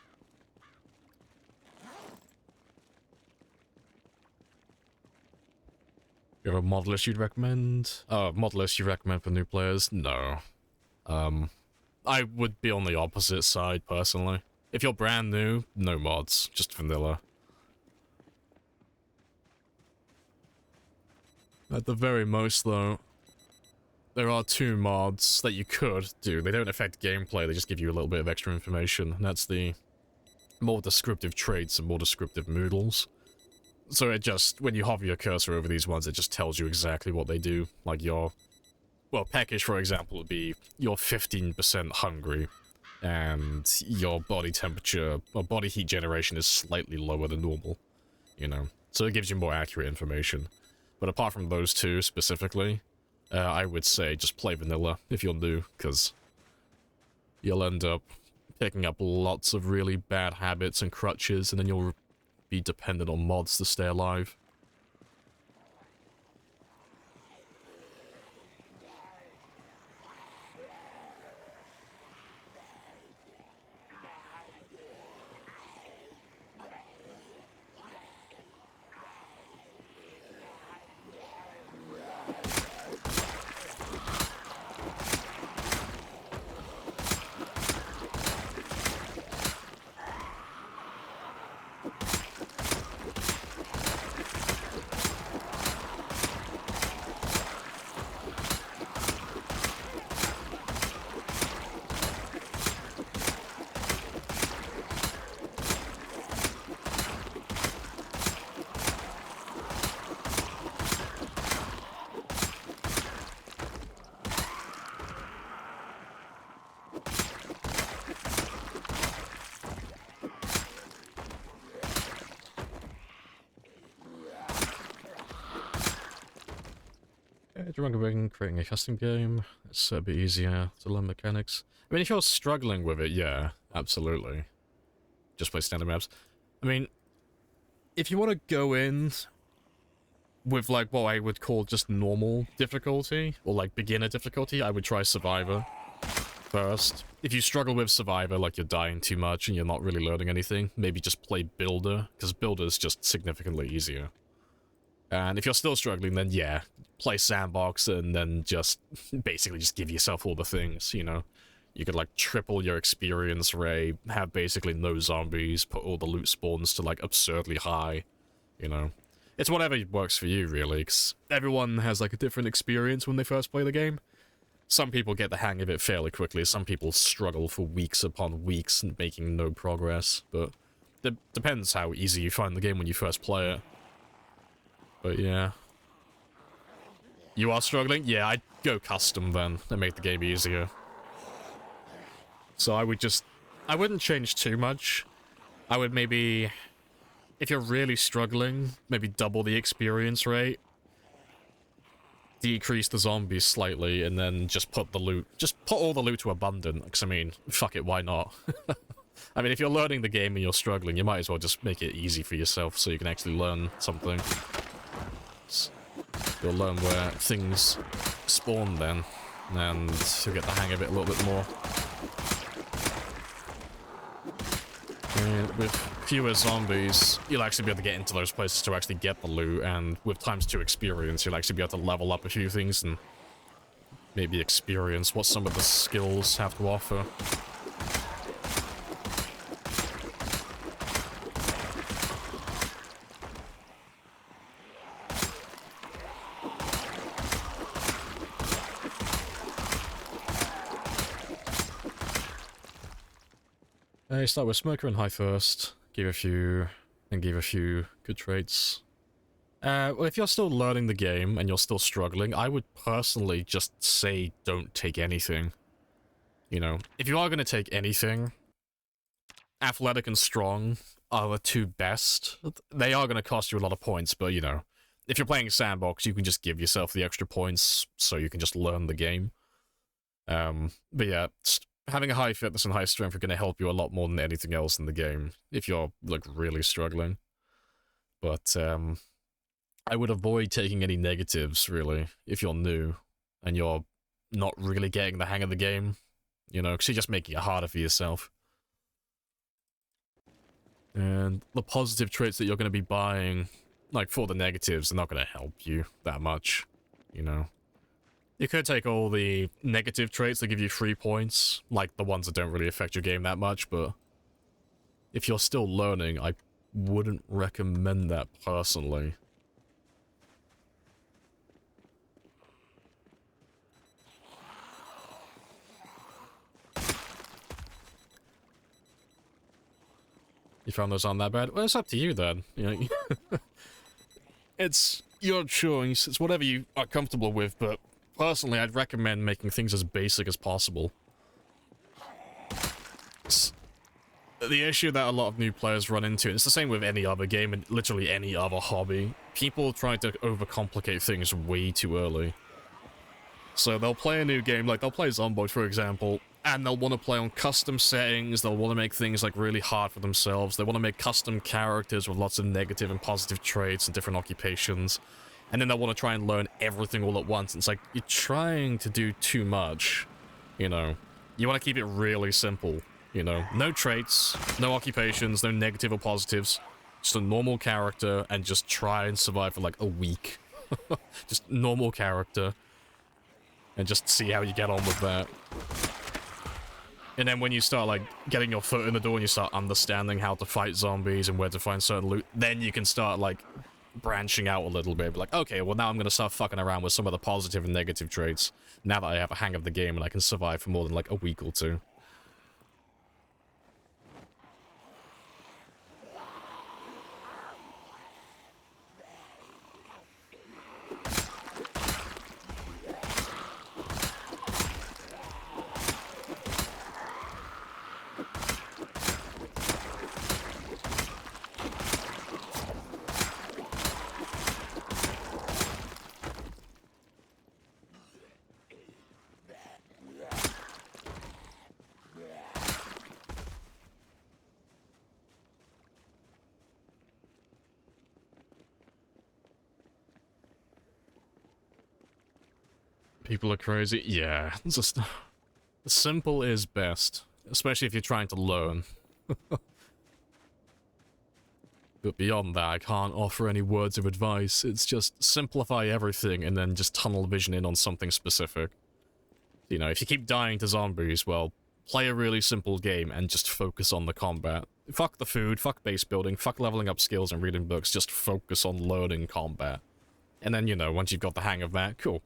You have a mod list you'd recommend? Mod list you recommend for new players? No. I would be on the opposite side, personally. If you're brand new, no mods, just vanilla. At the very most, though, there are 2 mods that you could do. They don't affect gameplay, they just give you a little bit of extra information. And that's the more descriptive traits and more descriptive moodles. So it just, when you hover your cursor over these ones, it just tells you exactly what they do. Like your, well, peckish, for example, would be you're 15% hungry, and your body temperature, or body heat generation is slightly lower than normal, you know? So it gives you more accurate information. But apart from those 2 specifically, I would say just play vanilla if you're new, because you'll end up picking up lots of really bad habits and crutches, and then you'll be dependent on mods to stay alive. Do you recommend creating a custom game? It's a bit easier to learn mechanics. I mean, if you're struggling with it, yeah, absolutely. Just play standard maps. I mean, if you want to go in with like what I would call just normal difficulty or like beginner difficulty, I would try Survivor first. If you struggle with Survivor, like you're dying too much and you're not really learning anything, maybe just play Builder, because Builder is just significantly easier. And if you're still struggling, then yeah, play Sandbox and then just basically just give yourself all the things, you know? You could like triple your experience rate, have basically no zombies, put all the loot spawns to like absurdly high, you know? It's whatever works for you, really, because everyone has like a different experience when they first play the game. Some people get the hang of it fairly quickly, some people struggle for weeks upon weeks and making no progress, but it depends how easy you find the game when you first play it. But yeah. You are struggling? Yeah, I'd go custom then, and make the game easier. So I wouldn't change too much. I would maybe, if you're really struggling, maybe double the experience rate. Decrease the zombies slightly, and then just put the loot, just put all the loot to abundant, because I mean, fuck it, why not? I mean, if you're learning the game and you're struggling, you might as well just make it easy for yourself so you can actually learn something. You'll learn where things spawn then, and you'll get the hang of it a little bit more. And with fewer zombies, you'll actually be able to get into those places to actually get the loot, and with ×2 experience, you'll actually be able to level up a few things and maybe experience what some of the skills have to offer. Start with Smoker and High first, give a few good traits. Well, if you're still learning the game and you're still struggling, I would personally just say don't take anything. You know, if you are going to take anything, Athletic and Strong are the two best. They are going to cost you a lot of points, but you know, if you're playing Sandbox, you can just give yourself the extra points so you can just learn the game. But yeah, having a high fitness and high strength are going to help you a lot more than anything else in the game, if you're, like, really struggling. But, I would avoid taking any negatives, really, if you're new, and you're not really getting the hang of the game, you know, because you're just making it harder for yourself. And the positive traits that you're going to be buying, like, for the negatives, are not going to help you that much, you know. You could take all the negative traits that give you 3 points, like the ones that don't really affect your game that much, but if you're still learning, I wouldn't recommend that personally. You found those aren't that bad? Well, it's up to you then. You know, it's your choice. It's whatever you are comfortable with, but personally, I'd recommend making things as basic as possible. It's the issue that a lot of new players run into, and it's the same with any other game and literally any other hobby. People try to overcomplicate things way too early. So they'll play a new game, like they'll play Zomboid, for example, and they'll want to play on custom settings, they'll want to make things like really hard for themselves, they want to make custom characters with lots of negative and positive traits and different occupations. And then they'll want to try and learn everything all at once. It's like, you're trying to do too much, you know. You want to keep it really simple, you know. No traits, no occupations, no negative or positives. Just a normal character, and just try and survive for like a week. Just normal character. And just see how you get on with that. And then when you start, like, getting your foot in the door and you start understanding how to fight zombies and where to find certain loot, then you can start, like, branching out a little bit, like, okay, well now I'm gonna start fucking around with some of the positive and negative traits, now that I have a hang of the game and I can survive for more than like a week or two. People are crazy. Yeah, it's just simple is best, especially if you're trying to learn. But beyond that, I can't offer any words of advice. It's just simplify everything and then just tunnel vision in on something specific. You know, if you keep dying to zombies, well, play a really simple game and just focus on the combat. Fuck the food, fuck base building, fuck leveling up skills and reading books, just focus on learning combat. And then, you know, once you've got the hang of that, cool.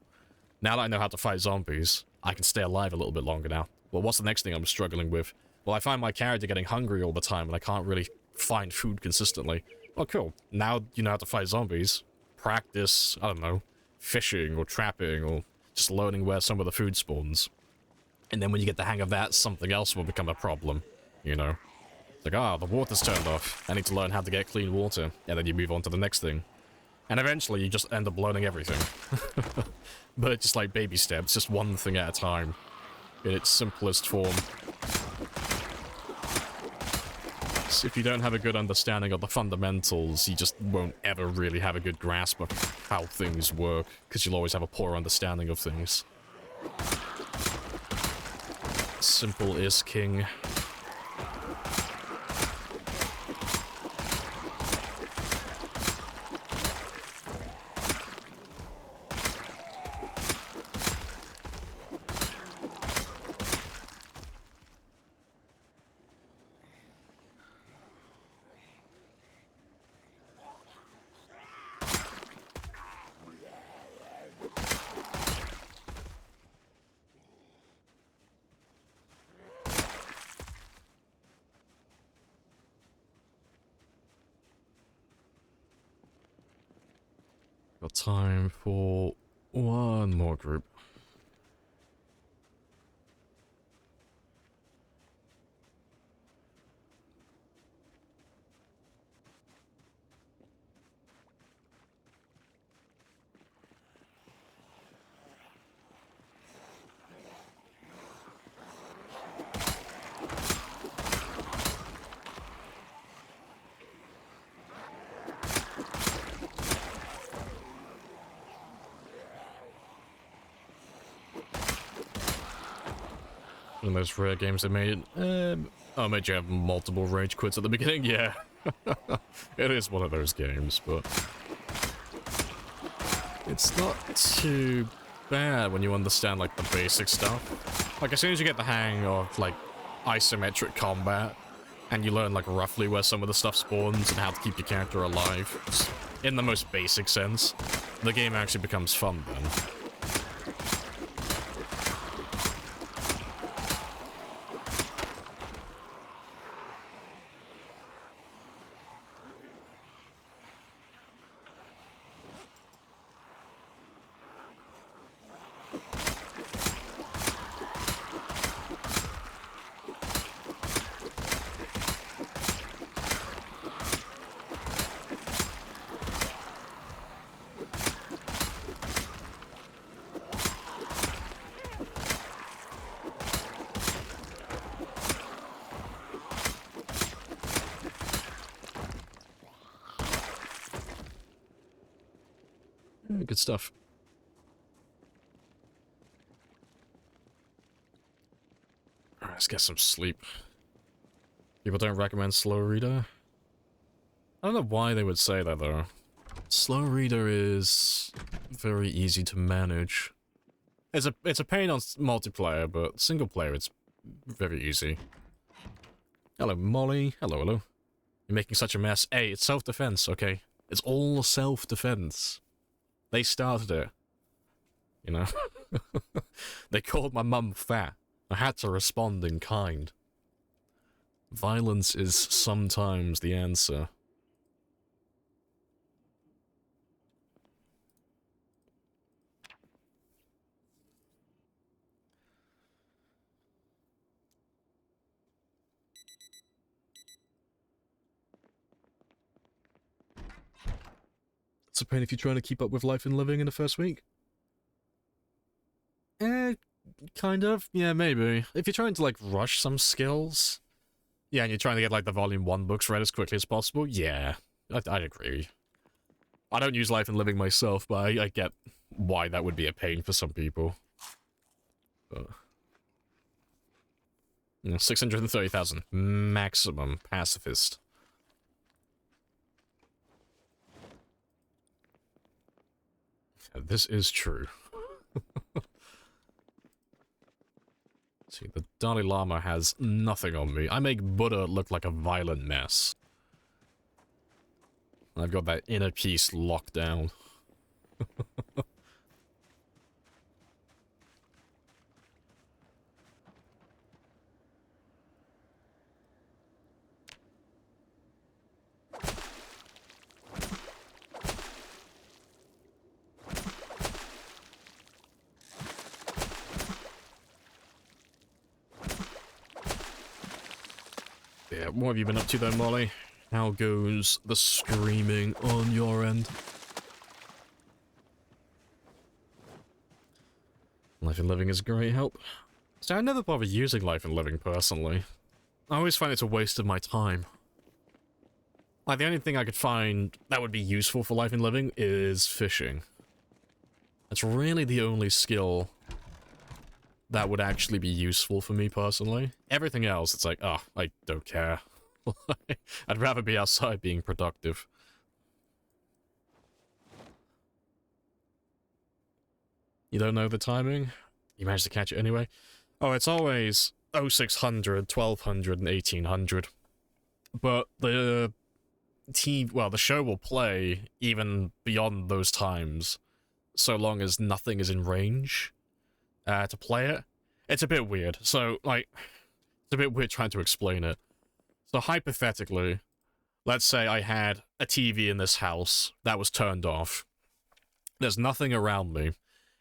Now that I know how to fight zombies, I can stay alive a little bit longer now. Well, what's the next thing I'm struggling with? Well, I find my character getting hungry all the time and I can't really find food consistently. Oh, cool. Now you know how to fight zombies. Practice, I don't know, fishing or trapping or just learning where some of the food spawns. And then when you get the hang of that, something else will become a problem, you know? It's like, ah, the water's turned off. I need to learn how to get clean water. And then you move on to the next thing. And eventually you just end up learning everything. But just like baby steps, just one thing at a time. In its simplest form. So if you don't have a good understanding of the fundamentals, you just won't ever really have a good grasp of how things work, because you'll always have a poor understanding of things. Simple is king. Got time for one more group. One of those rare games that made oh, made you have multiple rage quits at the beginning? Yeah. It is one of those games, but it's not too bad when you understand, like, the basic stuff. Like, as soon as you get the hang of, like, isometric combat, and you learn, like, roughly where some of the stuff spawns and how to keep your character alive, in the most basic sense, the game actually becomes fun then. Good stuff. Alright, let's get some sleep. People don't recommend slow reader. I don't know why they would say that though. Slow reader is very easy to manage. It's a pain on multiplayer, but single player it's very easy. Hello, Molly. Hello, hello. You're making such a mess. Hey, it's self-defense, okay? It's all self-defense. They started it. You know? They called my mum fat. I had to respond in kind. Violence is sometimes the answer. It's a pain if you're trying to keep up with life and living in the first week. Kind of. Yeah, maybe. If you're trying to, like, rush some skills. Yeah, and you're trying to get, like, the Volume 1 books read as quickly as possible. Yeah, I'd agree. I don't use life and living myself, but I get why that would be a pain for some people. But, you know, 630,000 maximum pacifist. Yeah, this is true. See, the Dalai Lama has nothing on me. I make Buddha look like a violent mess. I've got that inner peace locked down. Yeah, what have you been up to though, Molly? How goes the screaming on your end? Life and Living is a great help. So I never bother using Life and Living personally. I always find it's a waste of my time. Like, the only thing I could find that would be useful for Life and Living is fishing. That's really the only skill that would actually be useful for me personally. Everything else, it's like, oh, I don't care. I'd rather be outside being productive. You don't know the timing? You managed to catch it anyway? Oh, it's always 0600, 1200, and 1800. But the the show will play even beyond those times, so long as nothing is in range to play it. It's a bit weird. So, like, it's a bit weird trying to explain it. So, hypothetically, let's say I had a TV in this house that was turned off. There's nothing around me.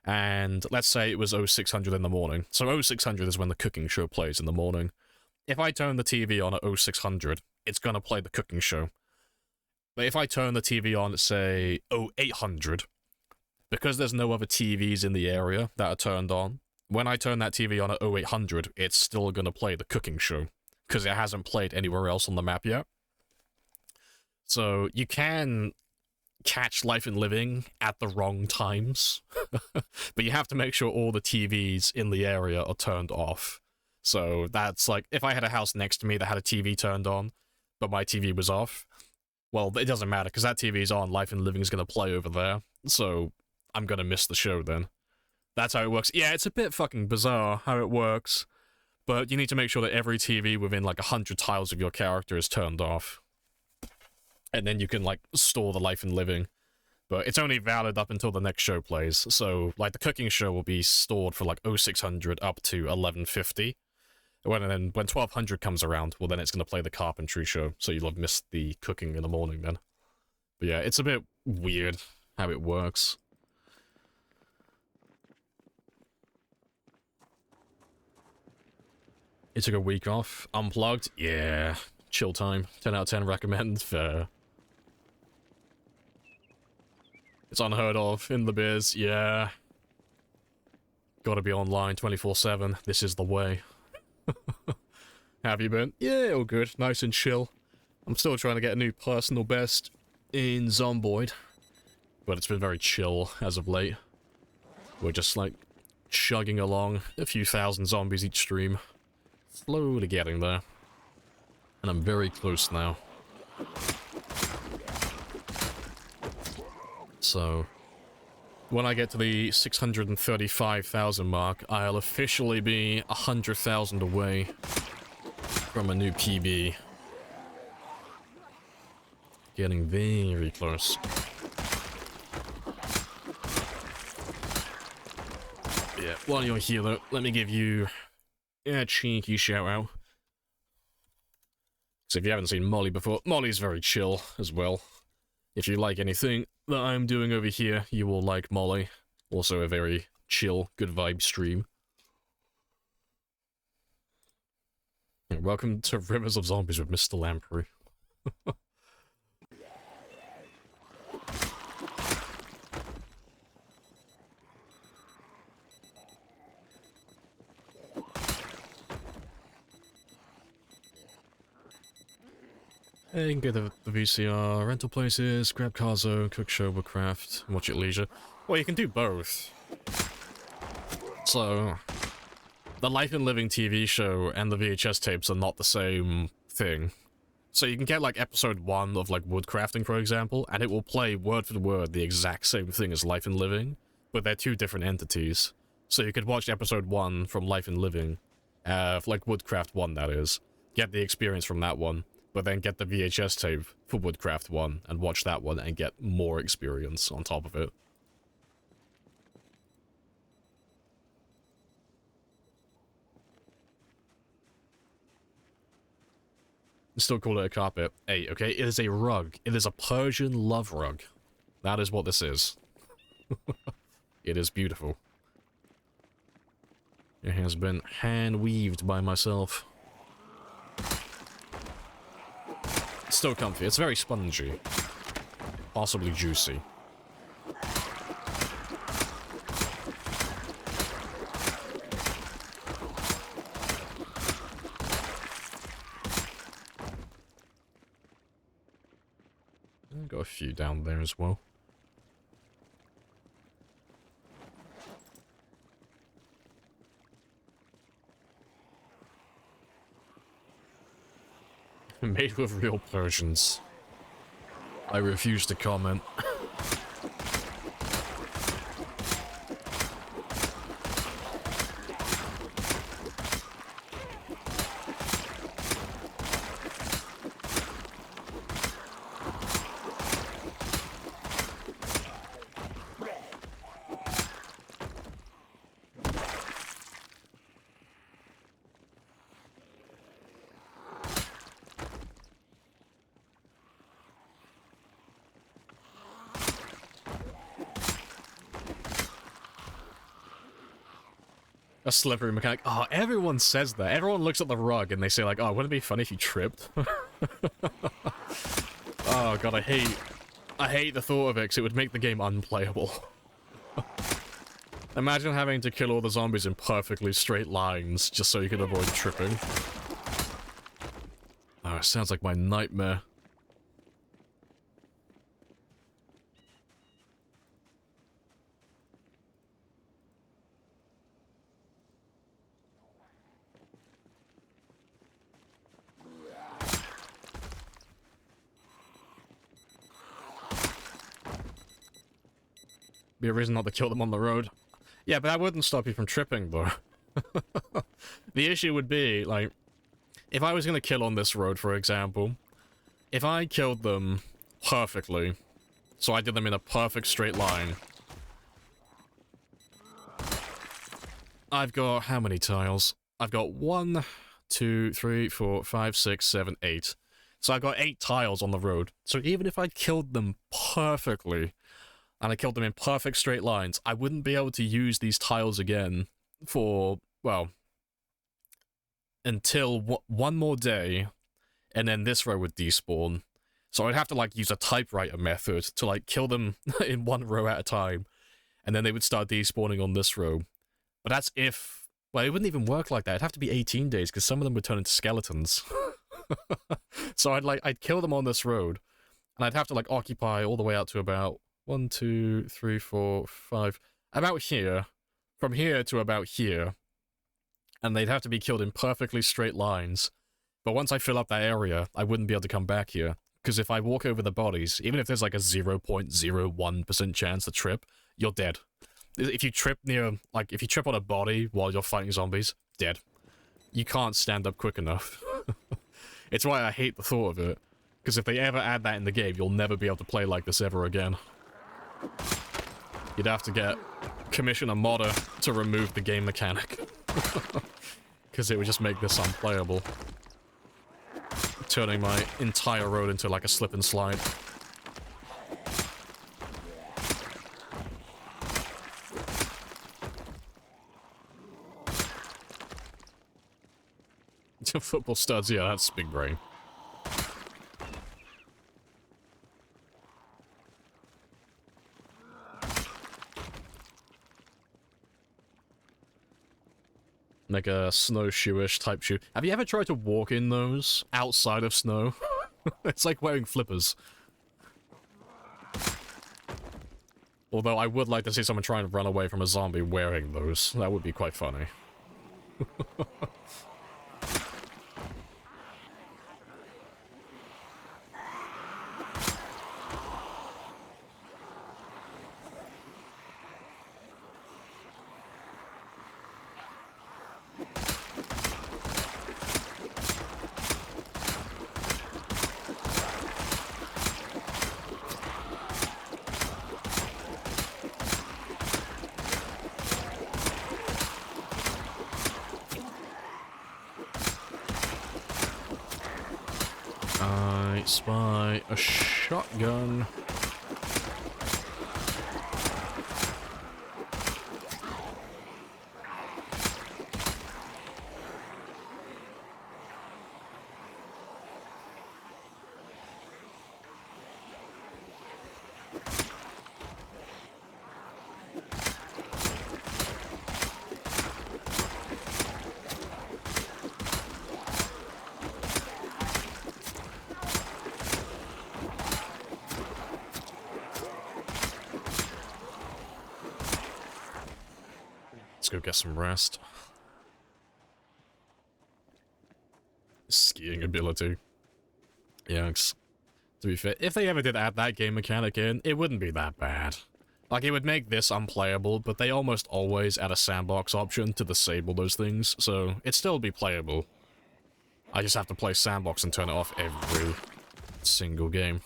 And let's say it was 0600 in the morning. So 0600 is when the cooking show plays in the morning. If I turn the TV on at 0600, it's going to play the cooking show. But if I turn the TV on at, say, 0800, because there's no other TVs in the area that are turned on, when I turn that TV on at 0800, it's still going to play the cooking show, because it hasn't played anywhere else on the map yet. So you can catch Life and Living at the wrong times, but you have to make sure all the TVs in the area are turned off. So that's like, if I had a house next to me that had a TV turned on, but my TV was off, well, it doesn't matter, because that TV's on, Life and Living is going to play over there, so I'm going to miss the show then. That's how it works. Yeah, it's a bit fucking bizarre how it works, but you need to make sure that every TV within like 100 tiles of your character is turned off. And then you can, like, store the Life and Living. But it's only valid up until the next show plays. So, like, the cooking show will be stored for, like, 0600 up to 1150. And then when 1200 comes around, well, then it's going to play the carpentry show. So you'll have missed the cooking in the morning then. But yeah, it's a bit weird how it works. You took a week off. Unplugged? Yeah. Chill time. 10 out of 10 recommend. Fair. It's unheard of in the biz, yeah. Gotta be online 24/7. This is the way. Have you been? Yeah, all good. Nice and chill. I'm still trying to get a new personal best in Zomboid, but it's been very chill as of late. We're just, like, chugging along a few thousand zombies each stream. Slowly getting there. And I'm very close now. So, when I get to the 635,000 mark, I'll officially be 100,000 away from a new PB. Getting very close. Yeah, while you're here though, let me give you a cheeky shout out. So if you haven't seen Molly before, Molly's very chill as well. If you like anything that I'm doing over here, you will like Molly. Also a very chill, good vibe stream. Yeah, welcome to Rivers of Zombies with Mr. Lamprey. You can get the VCR, rental places, grab Carzo, cook Showcraft, watch at leisure. Well, you can do both. So, the Life and Living TV show and the VHS tapes are not the same thing. So you can get, like, episode 1 of, like, woodcrafting, for example, and it will play word for word the exact same thing as Life and Living, but they're two different entities. So you could watch episode 1 from Life and Living, like Woodcraft 1, that is, get the experience from that one, but then get the VHS tape for Woodcraft 1 and watch that one and get more experience on top of it. Still call it a carpet. Hey, okay, it is a rug. It is a Persian love rug. That is what this is. It is beautiful. It has been hand-weaved by myself. It's still comfy. It's very spongy. Possibly juicy. Got a few down there as well. Made with real Persians. I refuse to comment. A slippery mechanic. Oh, everyone says that. Everyone looks at the rug and they say like, oh, wouldn't it be funny if you tripped? Oh god, I hate the thought of it because it would make the game unplayable. Imagine having to kill all the zombies in perfectly straight lines just so you can avoid tripping. Oh, it sounds like my nightmare. Be a reason not to kill them on the road. Yeah, but that wouldn't stop you from tripping, though. The issue would be, like, if I was gonna kill on this road, for example, if I killed them perfectly, so I did them in a perfect straight line, I've got how many tiles? I've got 1, 2, 3, 4, 5, 6, 7, 8. So I've got 8 tiles on the road. So even if I killed them perfectly, and I killed them in perfect straight lines, I wouldn't be able to use these tiles again for, well, until one more day, and then this row would despawn. So I'd have to, like, use a typewriter method to, like, kill them in one row at a time, and then they would start despawning on this row. But that's if, well, it wouldn't even work like that. It'd have to be 18 days, because some of them would turn into skeletons. So I'd kill them on this road, and I'd have to, like, occupy all the way out to about 1, 2, 3, 4, 5, about here, from here to about here, and they'd have to be killed in perfectly straight lines. But once I fill up that area, I wouldn't be able to come back here, because if I walk over the bodies, even if there's like a 0.01% chance to trip, you're dead. If you trip near, like, if you trip on a body while you're fighting zombies, dead. You can't stand up quick enough. It's why I hate the thought of it, because if they ever add that in the game, you'll never be able to play like this ever again. You'd have to commission a modder to remove the game mechanic. Because it would just make this unplayable. Turning my entire road into like a slip and slide. Football studs, yeah, that's big brain. Like a snowshoe-ish type shoe. Have you ever tried to walk in those outside of snow? It's like wearing flippers. Although I would like to see someone try and run away from a zombie wearing those. That would be quite funny. I spy a shotgun. Let's go get some rest. Skiing ability. Yikes. To be fair, if they ever did add that game mechanic in, it wouldn't be that bad. Like, it would make this unplayable, but they almost always add a sandbox option to disable those things, so it'd still be playable. I just have to play sandbox and turn it off every single game.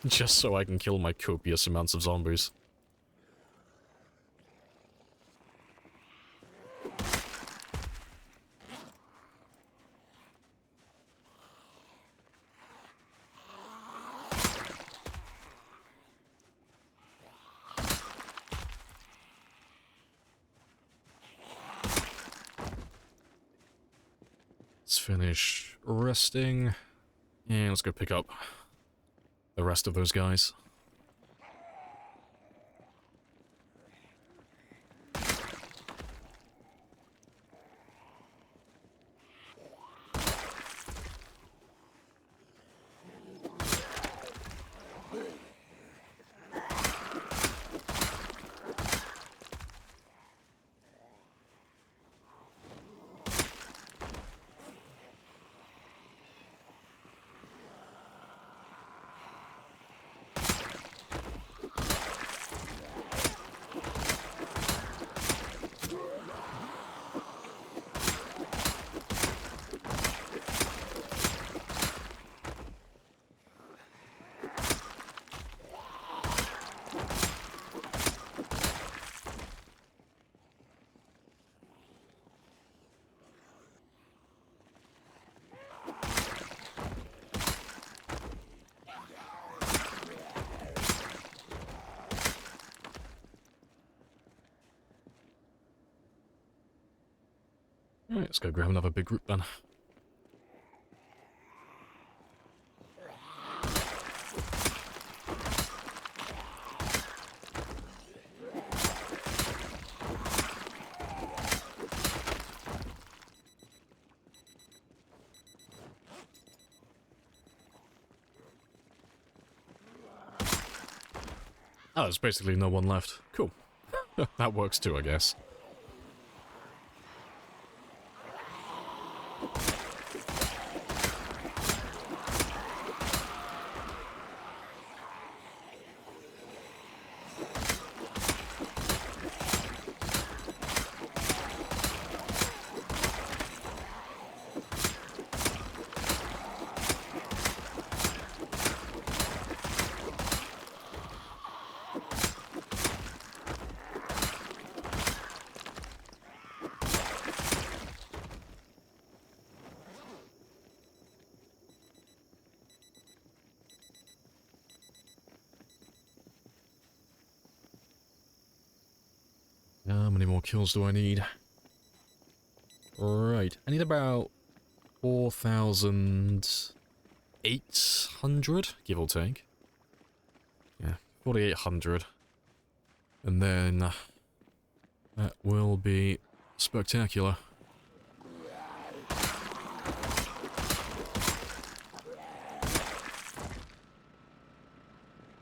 Just so I can kill my copious amounts of zombies. Let's finish resting, and let's go pick up the rest of those guys. Alright, let's go grab another big group then. Oh, there's basically no one left. Cool. That works too, I guess. How many more kills do I need? Right, I need about 4,800, give or take. Yeah, 4,800. And then that will be spectacular.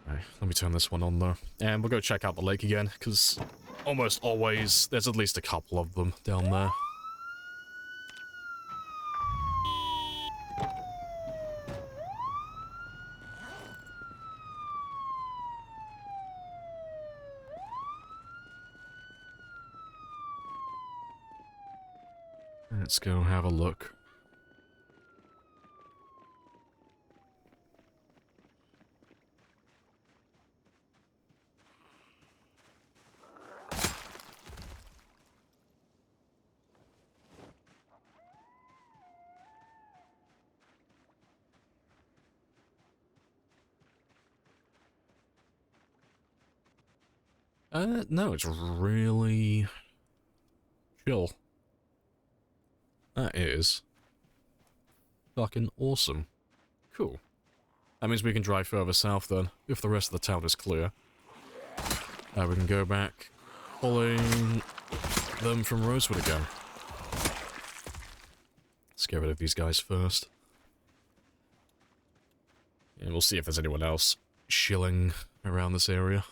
Right, let me turn this one on though. And we'll go check out the lake again, because almost always, there's at least a couple of them down there. Let's go have a look. No, it's really chill. That is fucking awesome. Cool. That means we can drive further south then, if the rest of the town is clear. We can go back, pulling them from Rosewood again. Let's get rid of these guys first. And we'll see if there's anyone else chilling around this area.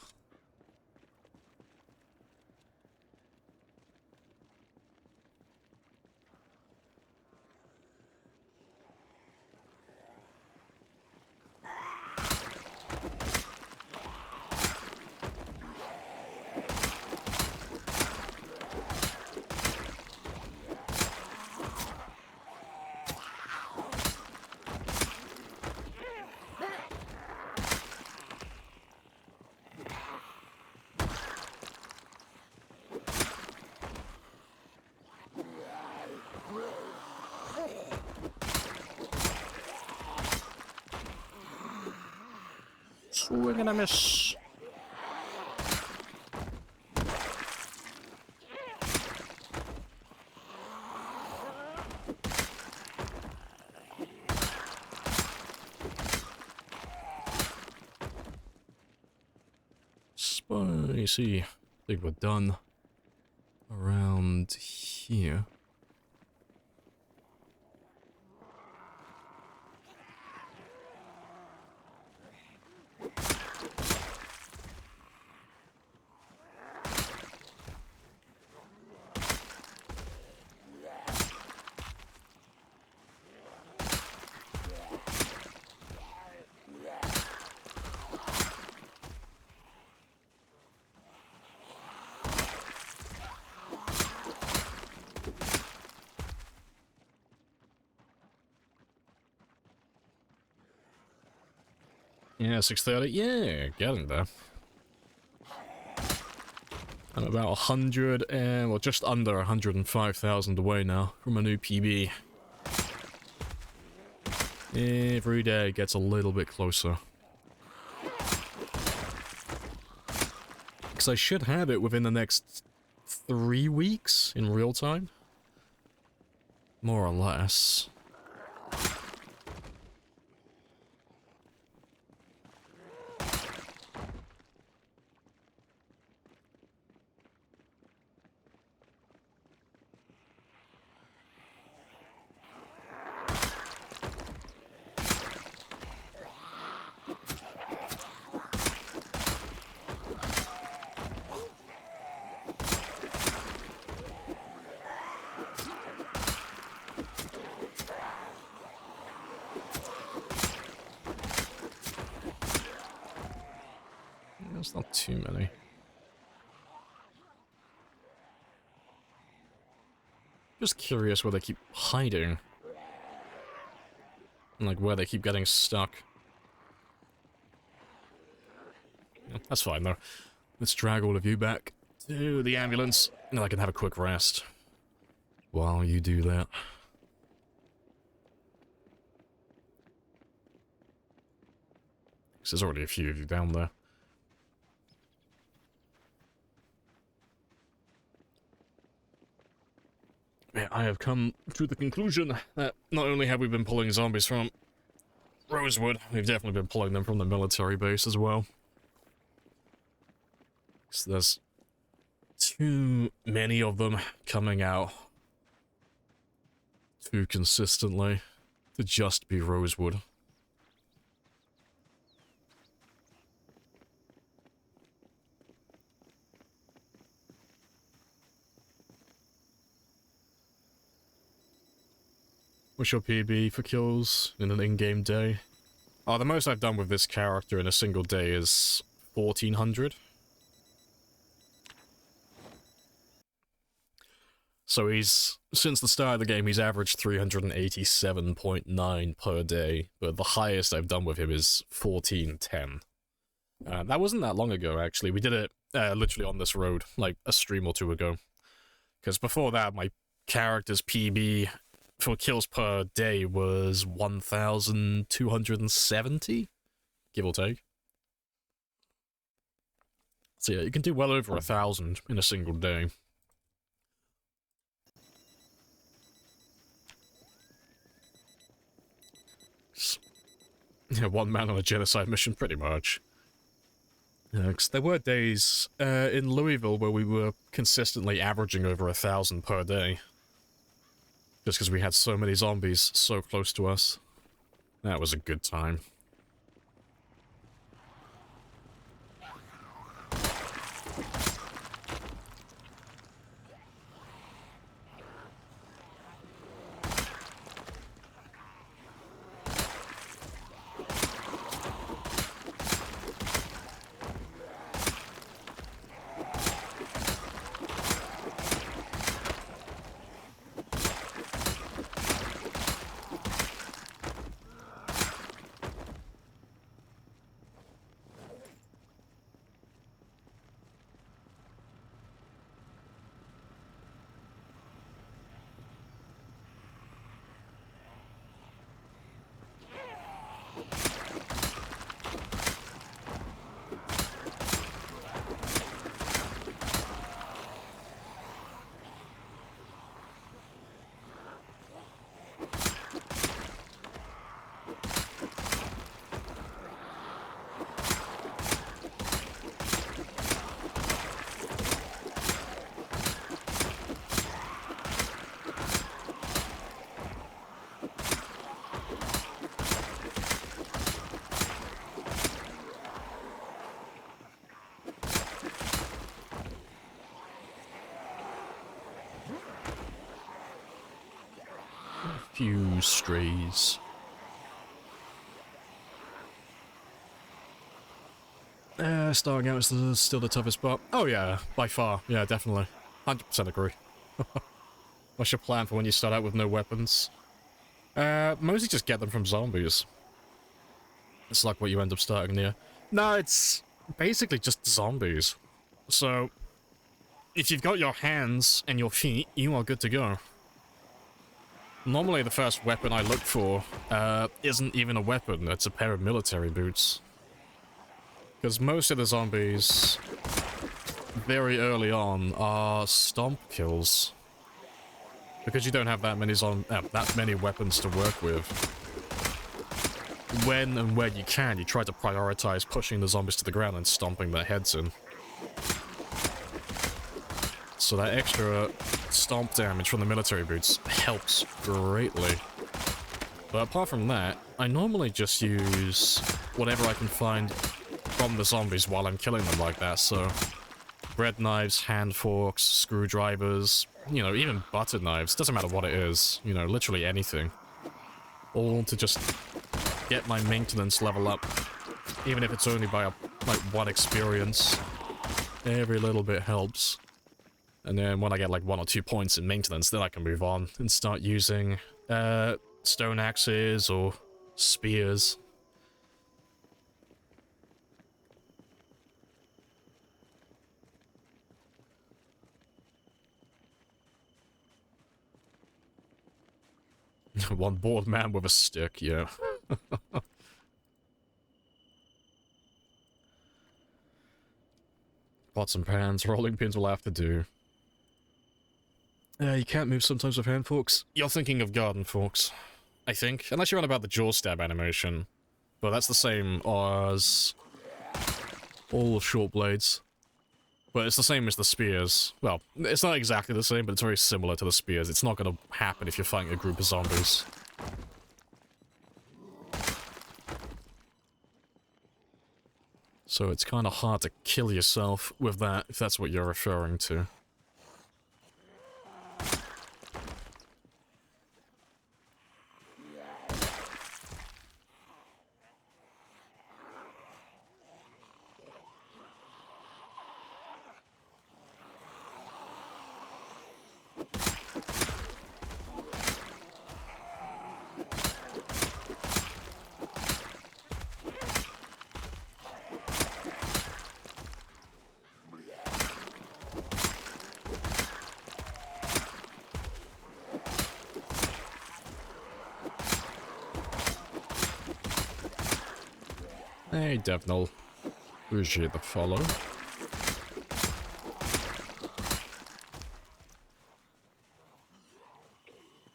Swing and a miss. Spicy. I think we're done around here. Yeah, 630. Yeah, getting there. I'm about 100 and, well, just under 105,000 away now from a new PB. Every day it gets a little bit closer. Because I should have it within the next 3 weeks in real time. More or less. That's not too many. Just curious where they keep hiding. And like where they keep getting stuck. Yeah, that's fine though. Let's drag all of you back to the ambulance, and then I can have a quick rest while you do that. Because there's already a few of you down there. Yeah, I have come to the conclusion that not only have we been pulling zombies from Rosewood, we've definitely been pulling them from the military base as well. So there's too many of them coming out too consistently to just be Rosewood. What's your PB for kills in an in-game day? Oh, the most I've done with this character in a single day is 1400. So he's, since the start of the game, he's averaged 387.9 per day, but the highest I've done with him is 1410. That wasn't that long ago, actually. We did it literally on this road, like a stream or two ago. Because before that, my character's PB for kills per day was 1,270, give or take. So yeah, you can do well over 1,000 in a single day. Yeah, one man on a genocide mission, pretty much. Because there were days in Louisville where we were consistently averaging over 1,000 per day. Just because we had so many zombies so close to us. That was a good time. Few strays. Starting out is still the toughest part. Oh yeah, by far. Yeah, definitely. 100% agree. What's your plan for when you start out with no weapons? Mostly just get them from zombies. It's like what you end up starting near. No, it's basically just zombies. So, if you've got your hands and your feet, you are good to go. Normally the first weapon I look for isn't even a weapon, it's a pair of military boots. Because most of the zombies, very early on, are stomp kills. Because you don't have that many weapons to work with. When and where you can, you try to prioritize pushing the zombies to the ground and stomping their heads in. So that extra stomp damage from the military boots helps greatly. But apart from that, I normally just use whatever I can find from the zombies while I'm killing them like that, so... bread knives, hand forks, screwdrivers, you know, even butter knives, doesn't matter what it is, you know, literally anything. All to just get my maintenance level up, even if it's only by, like, one experience. Every little bit helps. And then when I get like 1 or 2 points in maintenance, then I can move on and start using stone axes or spears. One bored man with a stick, yeah. Pots and pans, rolling pins will have to do. You can't move sometimes with hand forks. You're thinking of garden forks, I think. Unless you're on about the jaw stab animation. But that's the same as all short blades. But it's the same as the spears. Well, it's not exactly the same, but it's very similar to the spears. It's not going to happen if you're fighting a group of zombies. So it's kind of hard to kill yourself with that, if that's what you're referring to. Hey, Devnal. Appreciate the follow.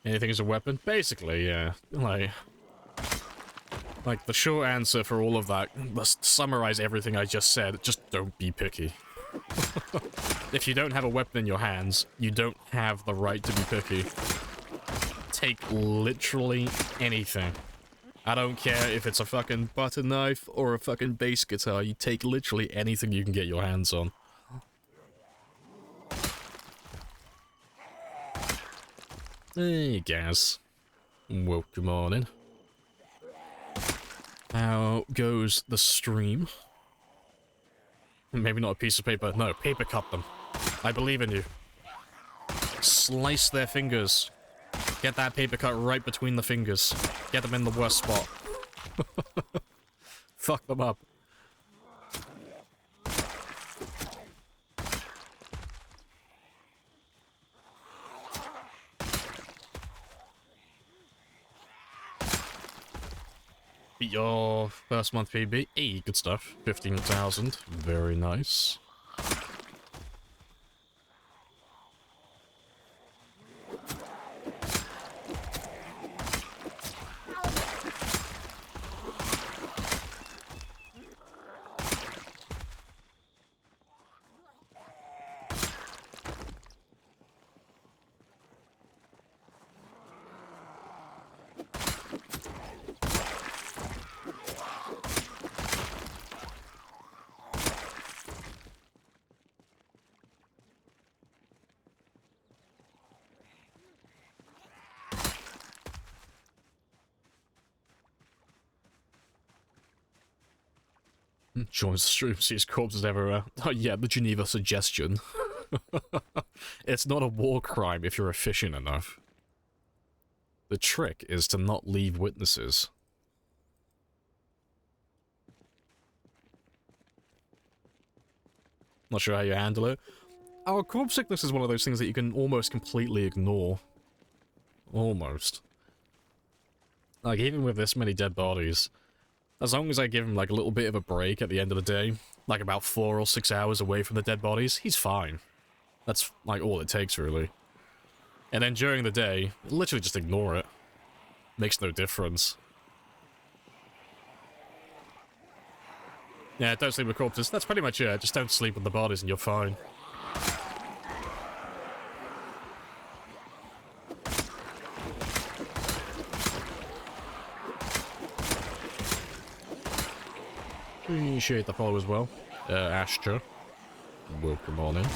Anything is a weapon? Basically, yeah. Like, the short answer for all of that, let's summarize everything I just said, just don't be picky. If you don't have a weapon in your hands, you don't have the right to be picky. Take literally anything. I don't care if it's a fucking butter knife or a fucking bass guitar, you take literally anything you can get your hands on. Hey, guys. Welcome on in. How goes the stream? Maybe not a piece of paper. No, paper cut them. I believe in you. Slice their fingers. Get that paper cut right between the fingers. Get them in the worst spot. Fuck them up. Beat your first month PB. Hey, good stuff. 15,000. Very nice. Joins the stream, sees corpses everywhere. Oh yeah, the Geneva suggestion. It's not a war crime if you're efficient enough. The trick is to not leave witnesses. Not sure how you handle it. Our corpse sickness is one of those things that you can almost completely ignore. Almost. Like, even with this many dead bodies, as long as I give him, like, a little bit of a break at the end of the day, like about 4 or 6 hours away from the dead bodies, he's fine. That's, like, all it takes, really. And then during the day, literally just ignore it. Makes no difference. Yeah, don't sleep with corpses. That's pretty much it. Just don't sleep with the bodies and you're fine. Appreciate the follow as well. Astra. Welcome on in.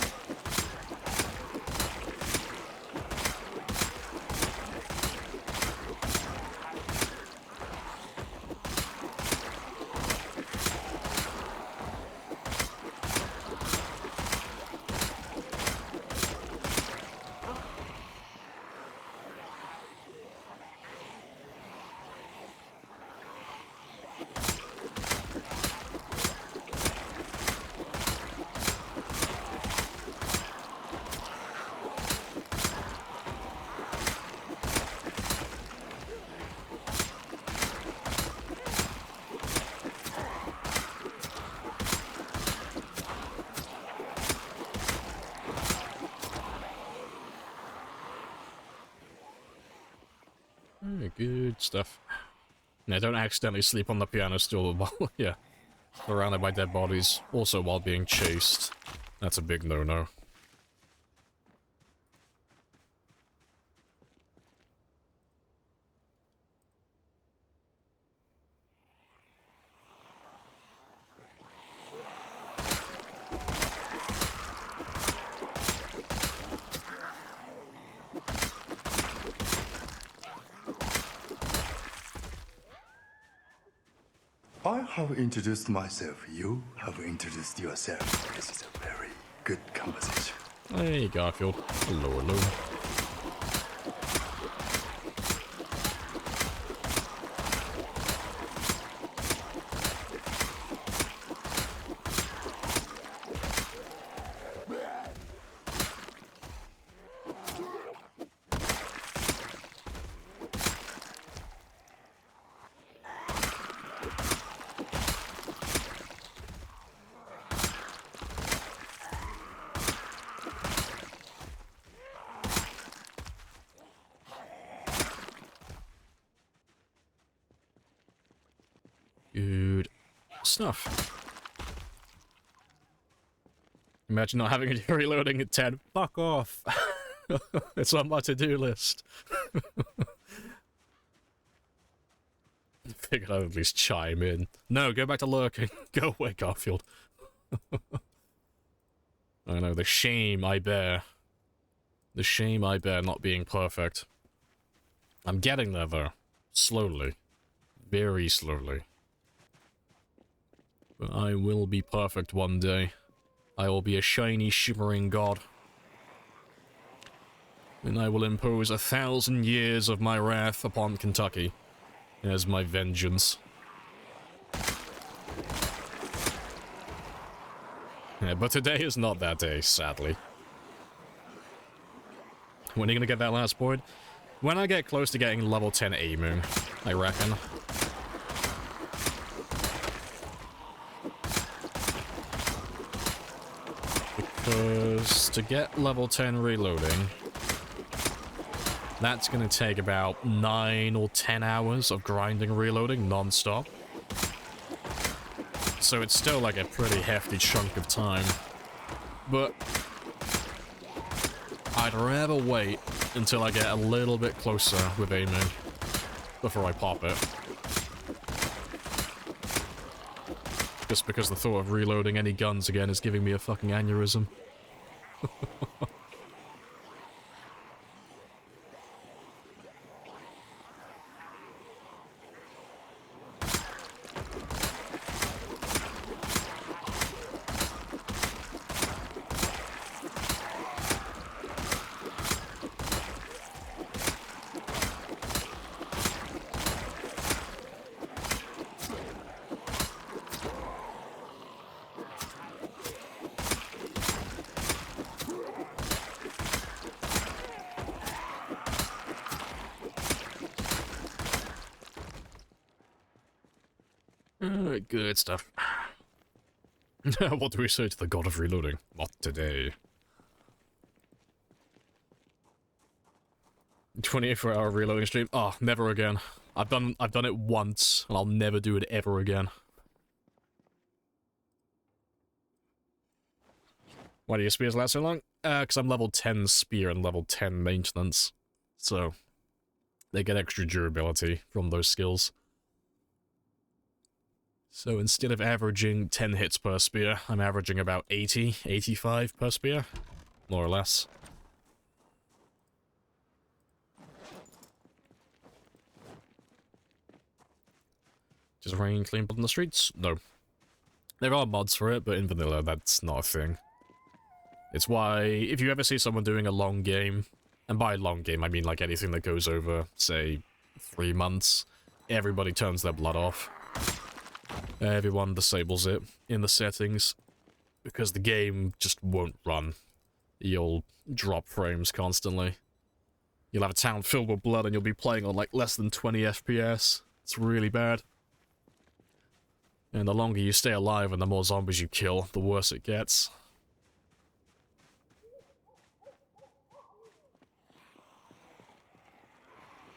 Good stuff. Now, don't accidentally sleep on the piano stool while, yeah, surrounded by dead bodies. Also while being chased. That's a big no-no. I have introduced myself. You have introduced yourself. This is a very good conversation. Hey, Garfield. Hello, hello. Stuff. Imagine not having a reloading at 10. Fuck off. It's on my to-do list. Figured I'd at least chime in. No, go back to lurking. Go away, Garfield. I know, the shame I bear. The shame I bear not being perfect. I'm getting there, though. Slowly. Very slowly. But I will be perfect one day. I will be a shiny, shimmering god. And I will impose 1,000 years of my wrath upon Kentucky as my vengeance. Yeah, but today is not that day, sadly. When are you gonna get that last point? When I get close to getting level 10 aiming, I reckon. Because to get level 10 reloading, that's gonna take about 9 or 10 hours of grinding reloading non-stop. So it's still like a pretty hefty chunk of time. But I'd rather wait until I get a little bit closer with aiming before I pop it. Just because the thought of reloading any guns again is giving me a fucking aneurysm. Good stuff. What do we say to the god of reloading? Not today. 24-hour reloading stream? Oh, never again. I've done it once, and I'll never do it ever again. Why do your spears last so long? Because I'm level 10 spear and level 10 maintenance. So, they get extra durability from those skills. So instead of averaging 10 hits per spear, I'm averaging about 80, 85 per spear. More or less. Does rain clean blood in the streets? No. There are mods for it, but in vanilla, that's not a thing. It's why, if you ever see someone doing a long game, and by long game, I mean like anything that goes over, say, 3 months, everybody turns their blood off. Everyone disables it in the settings, because the game just won't run. You'll drop frames constantly. You'll have a town filled with blood and you'll be playing on like less than 20 FPS. It's really bad. And the longer you stay alive and the more zombies you kill, the worse it gets.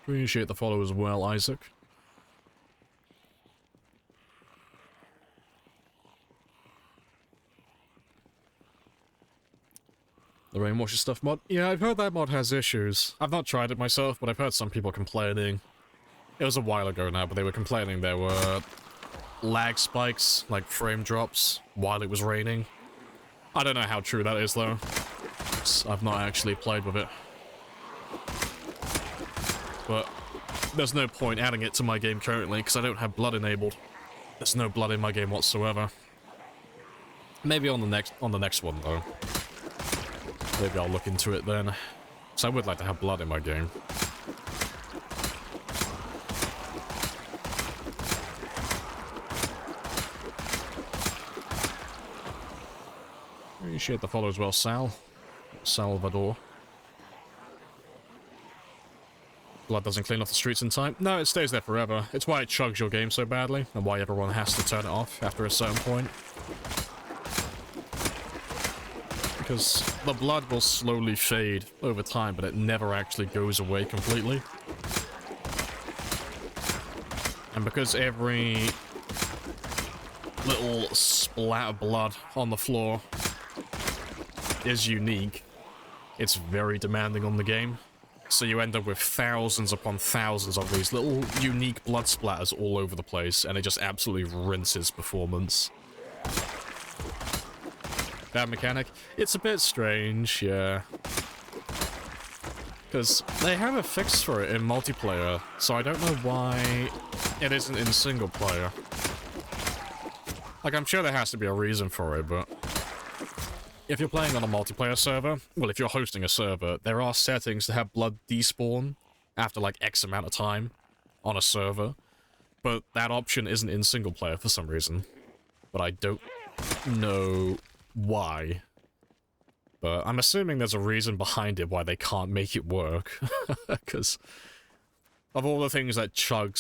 Appreciate the follow as well, Isaac. The Rainwasher Stuff mod? Yeah, I've heard that mod has issues. I've not tried it myself, but I've heard some people complaining. It was a while ago now, but they were complaining there were lag spikes, like frame drops, while it was raining. I don't know how true that is, though. I've not actually played with it. But there's no point adding it to my game currently, because I don't have blood enabled. There's no blood in my game whatsoever. Maybe on the next one, though. Maybe I'll look into it then. So I would like to have blood in my game. Appreciate the follow as well, Salvador. Blood doesn't clean off the streets in time. No, it stays there forever. It's why it chugs your game so badly, and why everyone has to turn it off after a certain point. Because the blood will slowly fade over time, but it never actually goes away completely. And because every little splat of blood on the floor is unique. It's very demanding on the game. So you end up with thousands upon thousands of these little unique blood splatters all over the place, and it just absolutely rinses performance. That mechanic, it's a bit strange, yeah. Because they have a fix for it in multiplayer, so I don't know why it isn't in single player. Like, I'm sure there has to be a reason for it, but if you're playing on a multiplayer server, well, if you're hosting a server, there are settings to have blood despawn after, like, X amount of time on a server, but that option isn't in single player for some reason. But I don't know why. But I'm assuming there's a reason behind it why they can't make it work, because of all the things that chug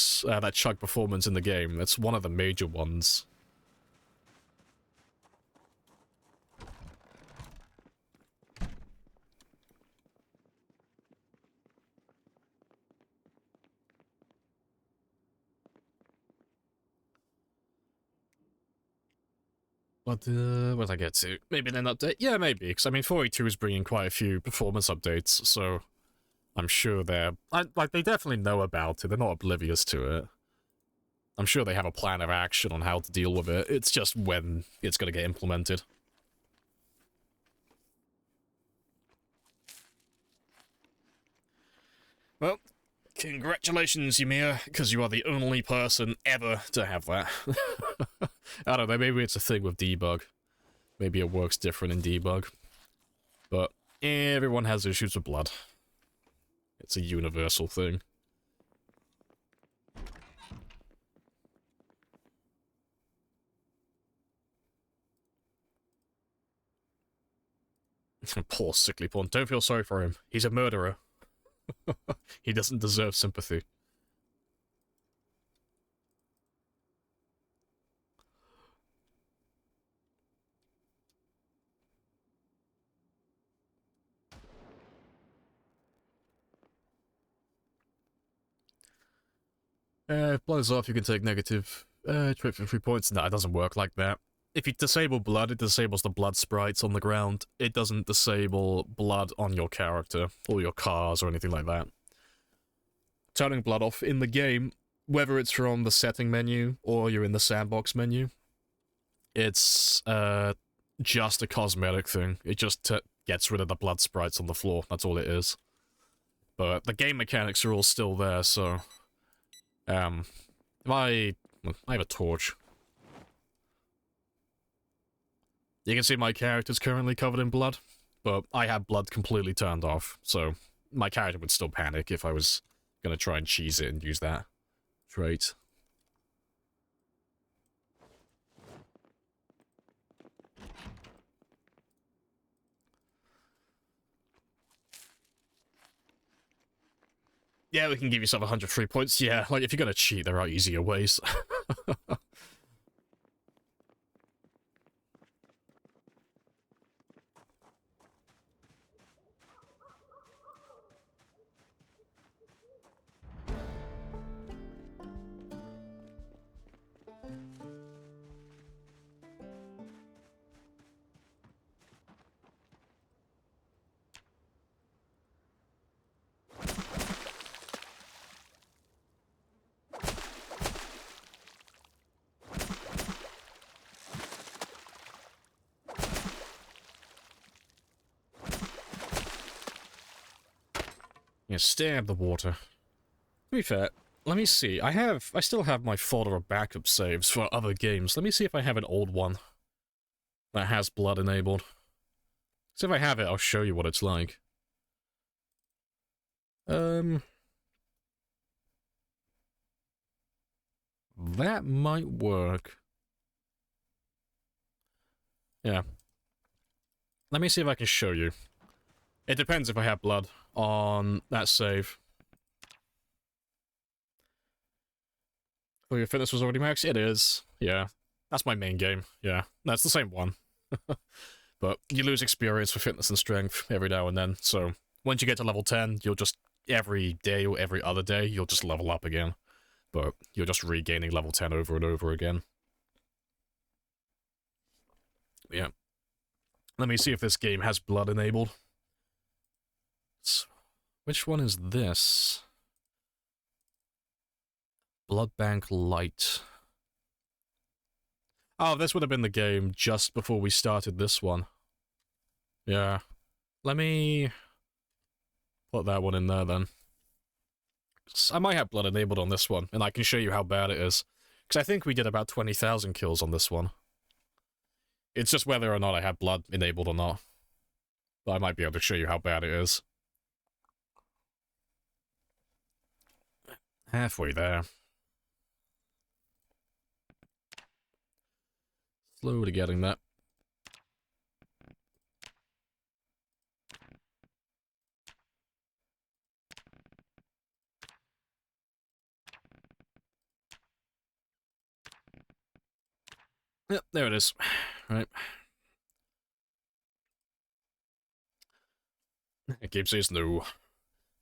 performance in the game, that's one of the major ones. But, what did I get to? Maybe an update? Yeah, maybe, because, I mean, 42 is bringing quite a few performance updates, so I'm sure they definitely know about it, they're not oblivious to it. I'm sure they have a plan of action on how to deal with it, it's just when it's gonna get implemented. Well, congratulations, Ymir, because you are the only person ever to have that. I don't know, maybe it's a thing with debug. Maybe it works different in debug. But everyone has issues with blood. It's a universal thing. Poor sickly pawn. Don't feel sorry for him. He's a murderer. He doesn't deserve sympathy. If blood is off, you can take negative trait for 3 points. No, it doesn't work like that. If you disable blood, it disables the blood sprites on the ground. It doesn't disable blood on your character, or your cars, or anything like that. Turning blood off in the game, whether it's from the setting menu, or you're in the sandbox menu, it's just a cosmetic thing. It just gets rid of the blood sprites on the floor, that's all it is. But the game mechanics are all still there, so... if I have a torch. You can see my character's currently covered in blood, but I have blood completely turned off, so my character would still panic if I was gonna try and cheese it and use that trait. Yeah, we can give yourself 103 points. Yeah, like, if you're gonna cheat, there are easier ways. Yeah, stab the water. To be fair, let me see. I still have my folder of backup saves for other games. Let me see if I have an old one that has blood enabled. So if I have it, I'll show you what it's like. That might work. Yeah. Let me see if I can show you. It depends if I have blood on that save. Oh, your fitness was already maxed? It is. Yeah. That's my main game. Yeah. That's the same one. But you lose experience for fitness and strength every now and then, so once you get to level 10, you'll just, every day or every other day, you'll just level up again. But you're just regaining level 10 over and over again. Yeah. Let me see if this game has blood enabled. Which one is this? Blood Bank Lite. Oh, this would have been the game just before we started this one. Yeah. Let me put that one in there then. I might have blood enabled on this one, and I can show you how bad it is. Because I think we did about 20,000 kills on this one. It's just whether or not I have blood enabled or not. But I might be able to show you how bad it is. Halfway there. Slowly getting that. Yep, there it is. Right. It keeps saying no.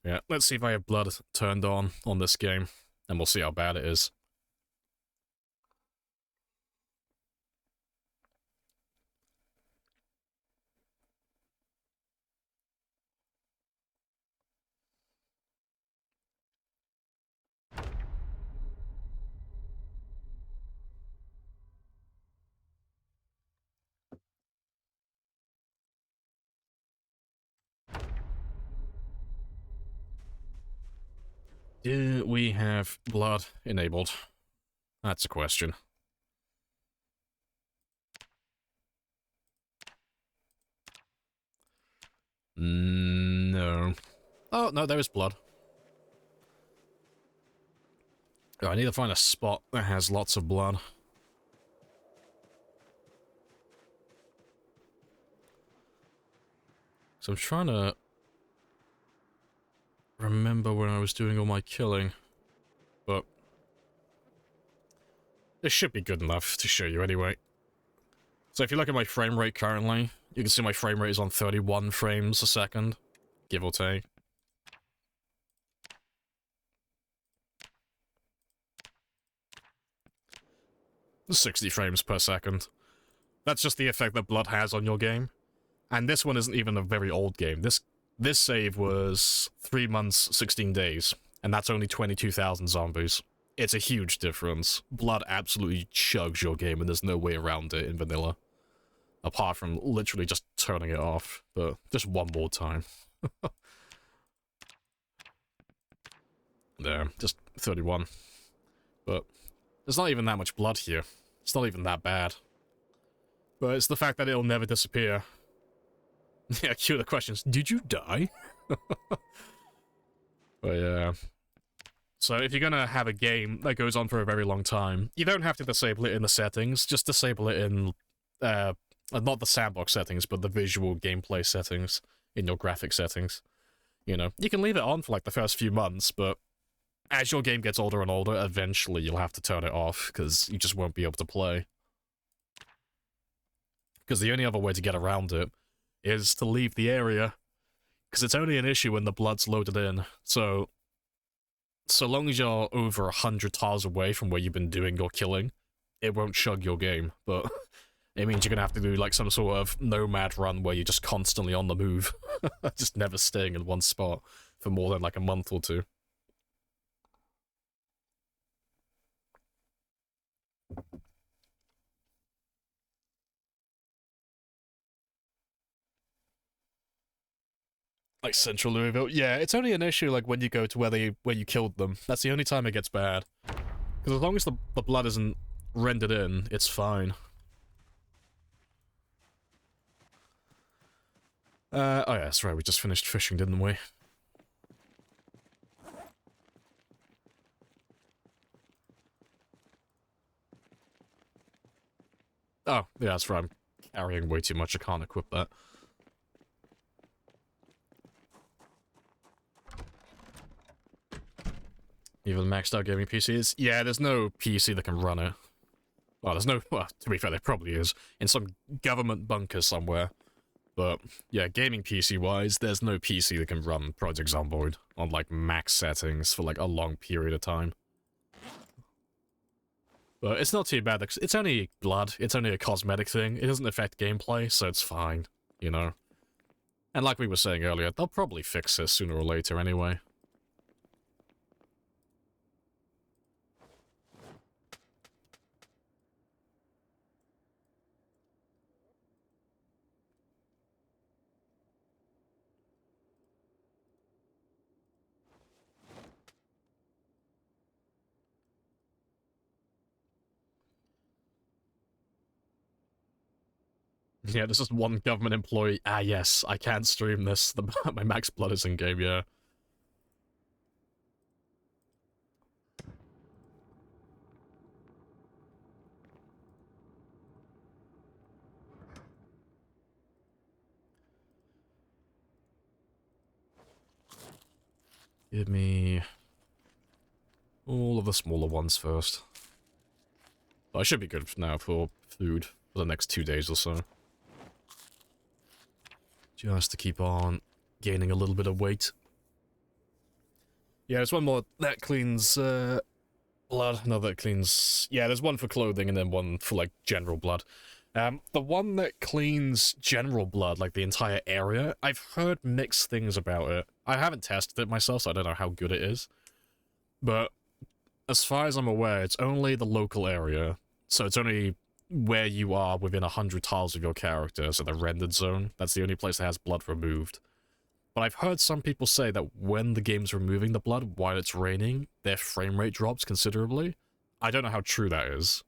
Yeah, let's see if I have blood turned on this game, and we'll see how bad it is. Do we have blood enabled? That's a question. No. Oh, no, there is blood. Oh, I need to find a spot that has lots of blood. So I'm trying to remember when I was doing all my killing, but this should be good enough to show you anyway. So if you look at my frame rate currently, you can see my frame rate is on 31 frames a second, give or take. It's 60 frames per second. That's just the effect that blood has on your game. And this one isn't even a very old game. This save was 3 months, 16 days, and that's only 22,000 zombies. It's a huge difference. Blood absolutely chugs your game, and there's no way around it in vanilla. Apart from literally just turning it off, but just one more time. There, just 31. But there's not even that much blood here. It's not even that bad. But it's the fact that it'll never disappear. Yeah, cue the questions. Did you die? But yeah. So if you're gonna have a game that goes on for a very long time, you don't have to disable it in the settings. Just disable it in, not the sandbox settings, but the visual gameplay settings in your graphic settings. You know, you can leave it on for like the first few months, but as your game gets older and older, eventually you'll have to turn it off, because you just won't be able to play. Because the only other way to get around it is to leave the area, because it's only an issue when the blood's loaded in. So long as you're over 100 tiles away from where you've been doing your killing, it won't chug your game, but it means you're gonna have to do like some sort of nomad run where you're just constantly on the move, just never staying in one spot for more than like a month or two. Like central Louisville. Yeah, it's only an issue like when you go to where you killed them. That's the only time it gets bad. Because as long as the blood isn't rendered in, it's fine. Oh yeah, that's right, we just finished fishing, didn't we? Oh, yeah, that's right, I'm carrying way too much, I can't equip that. Even maxed out gaming PCs? Yeah, there's no PC that can run it. Well, to be fair, there probably is. In some government bunker somewhere. But, yeah, gaming PC-wise, there's no PC that can run Project Zomboid on, like, max settings for, like, a long period of time. But it's not too bad, because it's only blood, it's only a cosmetic thing, it doesn't affect gameplay, so it's fine, you know? And like we were saying earlier, they'll probably fix this sooner or later anyway. Yeah, there's just one government employee. Ah, yes, I can't stream this. My max blood is in game, yeah. Give me all of the smaller ones first. But I should be good now for food for the next 2 days or so. Just to keep on gaining a little bit of weight. Yeah, there's one more that cleans blood. No, that cleans... Yeah, there's one for clothing and then one for, like, general blood. The one that cleans general blood, like the entire area, I've heard mixed things about it. I haven't tested it myself, so I don't know how good it is. But as far as I'm aware, it's only the local area. So it's only where you are within 100 tiles of your character, so the rendered zone. That's the only place that has blood removed. But I've heard some people say that when the game's removing the blood while it's raining, their frame rate drops considerably. I don't know how true that is.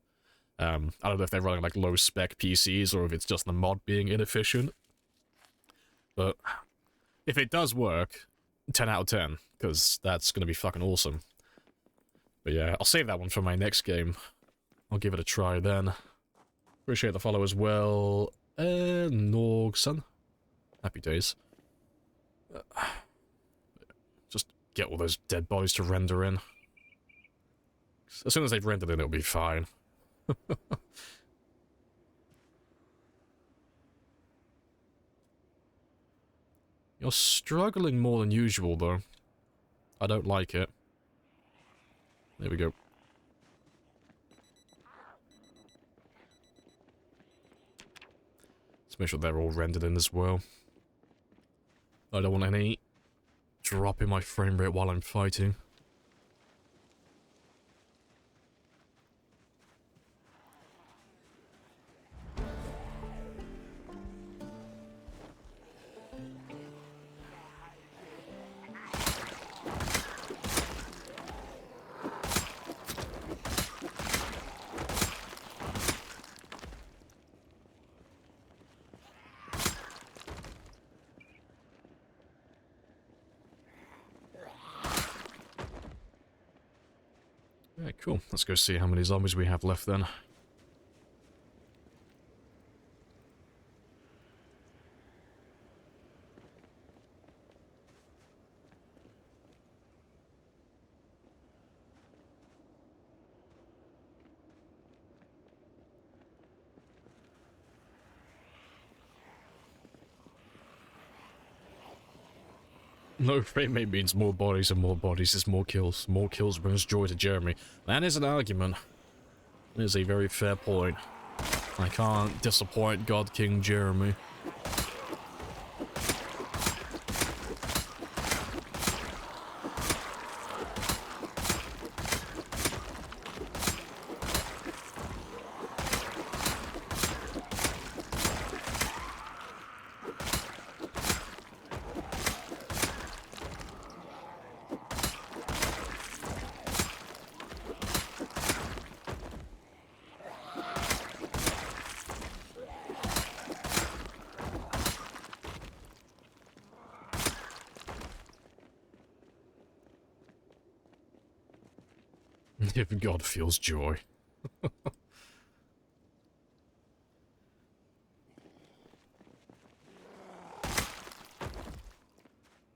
I don't know if they're running like low-spec PCs or if it's just the mod being inefficient. But if it does work, 10 out of 10, because that's going to be fucking awesome. But yeah, I'll save that one for my next game. I'll give it a try then. Appreciate the follow as well. Norgson. Happy days. Just get all those dead bodies to render in. As soon as they've rendered in, it'll be fine. You're struggling more than usual, though. I don't like it. There we go. Let's make sure they're all rendered in as well. I don't want any drop in my frame rate while I'm fighting. Alright, cool. Let's go see how many zombies we have left then. No frame rate means more bodies and more bodies is more kills. More kills brings joy to Jeremy. That is an argument. It is a very fair point. I can't disappoint God King Jeremy. Even God feels joy.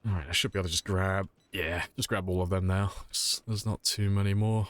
Alright, I should be able to just grab... Yeah, just grab all of them now. There's not too many more.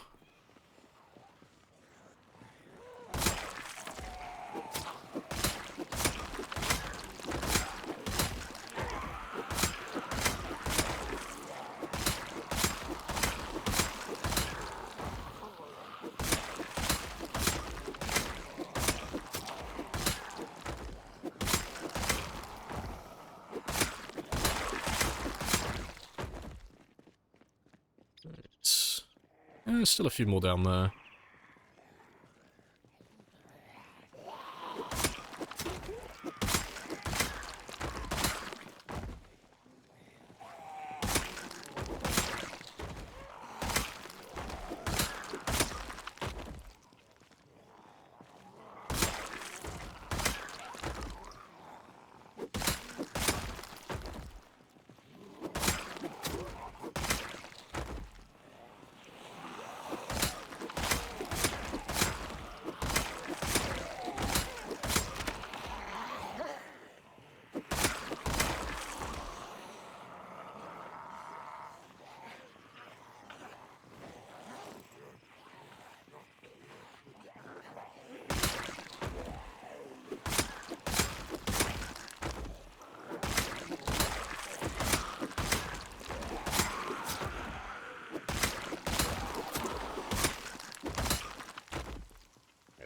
There's still a few more down there.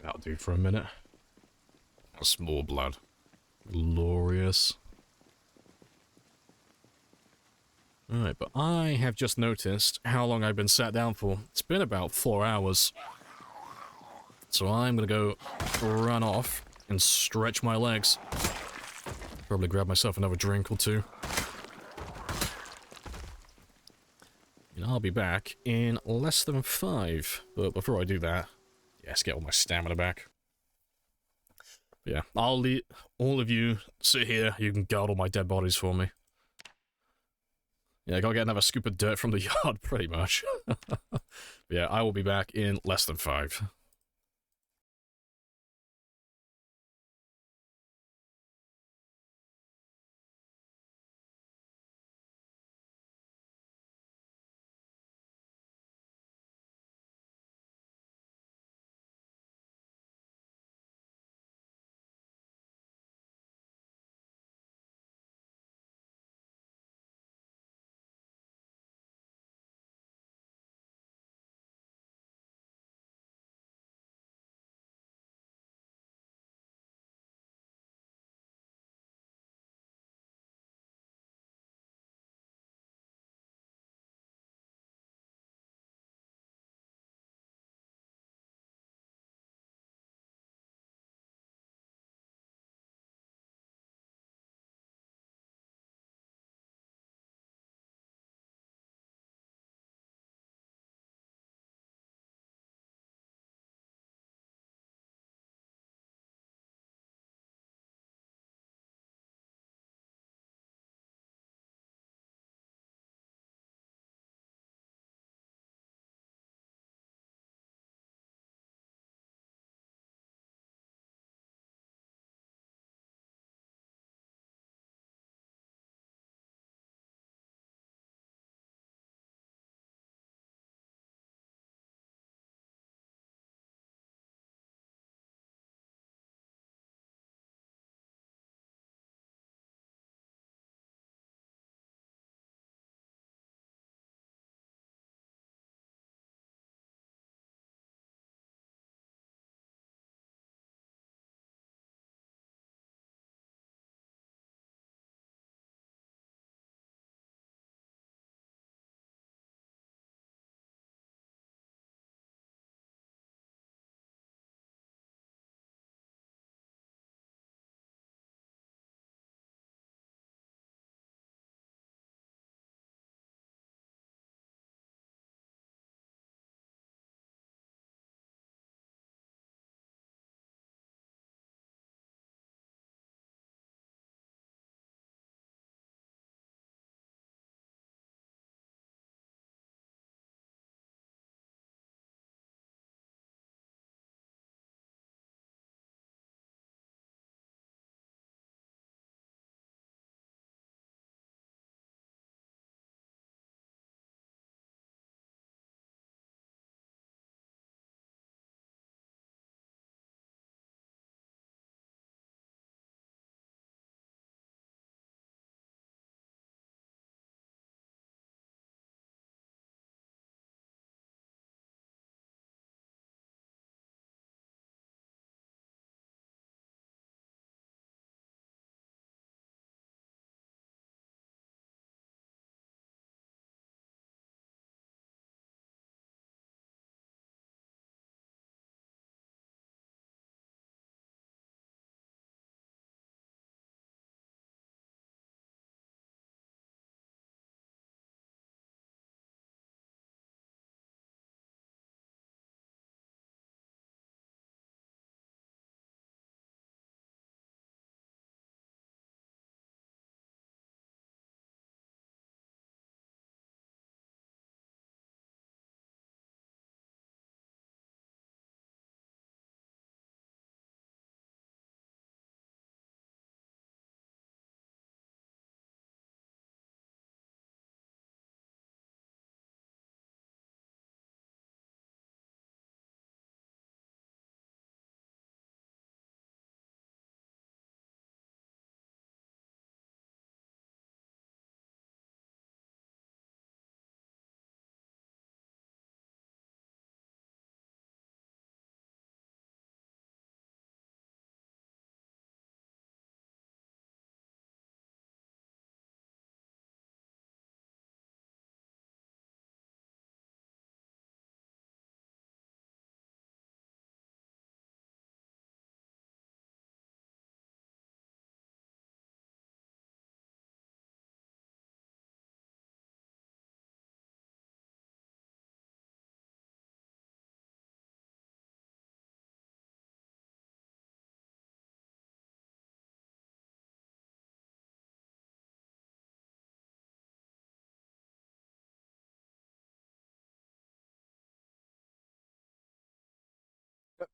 That'll do for a minute. That's more blood. Glorious. Alright, but I have just noticed how long I've been sat down for. It's been about 4 hours. So I'm gonna go run off and stretch my legs. Probably grab myself another drink or two. And I'll be back in less than 5. But before I do that, let's get all my stamina back. But yeah, I'll let all of you sit here. You can guard all my dead bodies for me. Yeah, I gotta get another scoop of dirt from the yard, pretty much. But yeah, I will be back in less than 5.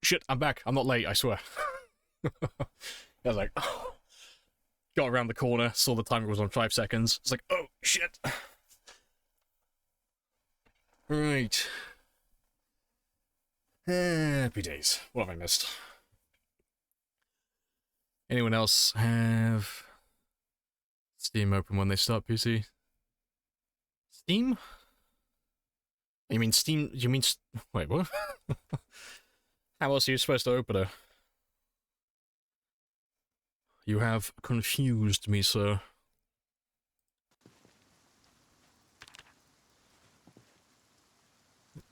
Shit, I'm back. I'm not late, I swear. I was like, oh. Got around the corner, saw the timer was on 5 seconds. It's like, oh, shit. Right. Happy days. What have I missed? Anyone else have Steam open when they start PC? Steam? You mean Steam? You mean... Wait, what? How else are you supposed to open it? You have confused me, sir.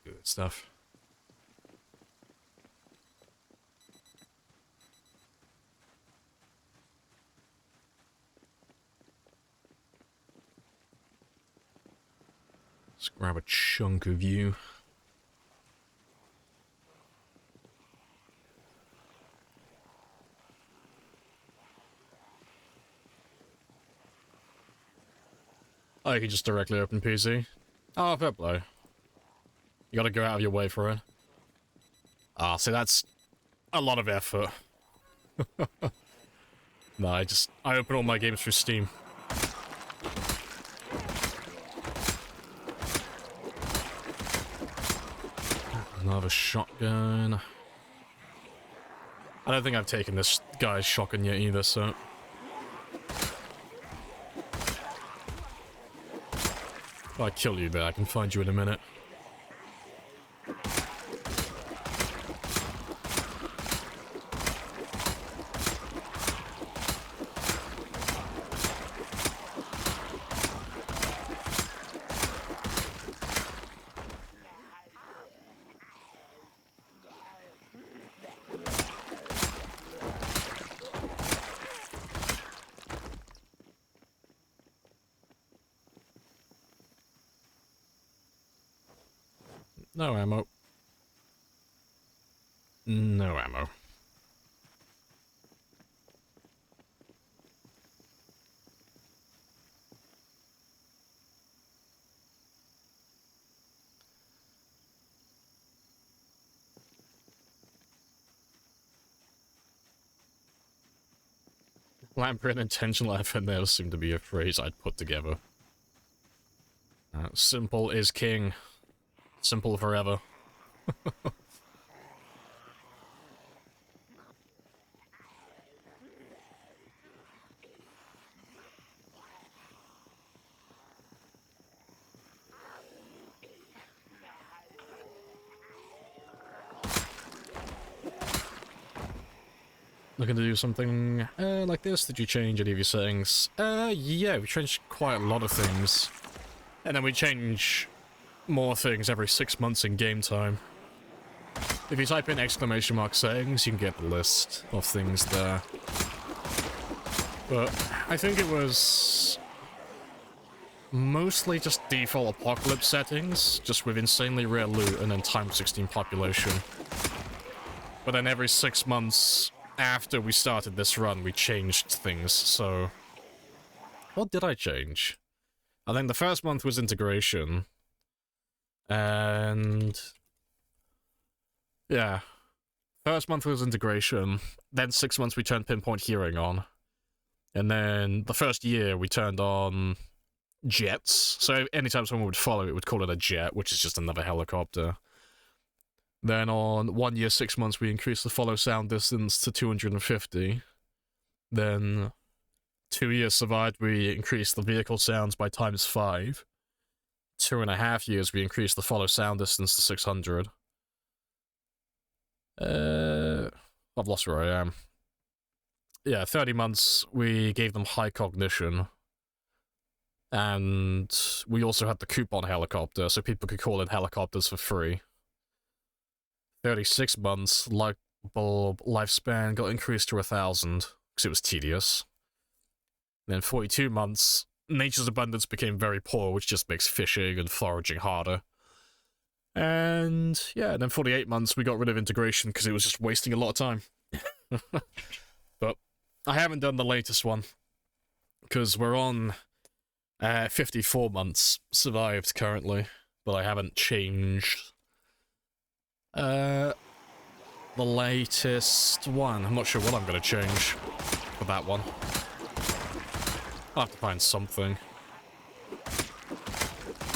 Good stuff. Let's grab a chunk of you. Oh, you can just directly open PC. Oh, fair play. You gotta go out of your way for it. Ah, see, that's a lot of effort. No, I open all my games through Steam. Another shotgun. I don't think I've taken this guy's shotgun yet either, so... If I kill you, but I can find you in a minute. No ammo. No ammo. Lamprey and intentional effort never seemed to be a phrase I'd put together. Simple is king. Simple forever. Looking to do something like this? Did you change any of your settings? Yeah, we changed quite a lot of things. And then we change more things every 6 months in game time. If you type in !mark settings, you can get the list of things there. But I think it was mostly just default apocalypse settings, just with insanely rare loot and then times 16 population. But then every 6 months after we started this run, we changed things, so... What did I change? I think the first month was integration. And... yeah. First month was integration, then 6 months we turned pinpoint hearing on. And then the first year we turned on jets. So anytime someone would follow, it would call it a jet, which is just another helicopter. Then on 1 year, 6 months, we increased the follow sound distance to 250. Then 2 years survived, we increased the vehicle sounds by ×5. 2.5 years, we increased the follow sound distance to 600. I've lost where I am. Yeah, 30 months, we gave them high cognition. And we also had the coupon helicopter, so people could call in helicopters for free. 36 months, light bulb lifespan got increased to 1,000, because it was tedious. Then 42 months, nature's abundance became very poor, which just makes fishing and foraging harder. And yeah, then 48 months, we got rid of integration because it was just wasting a lot of time. But I haven't done the latest one, because we're on 54 months survived currently, but I haven't changed the the latest one. I'm not sure what I'm going to change for that one. I'll have to find something.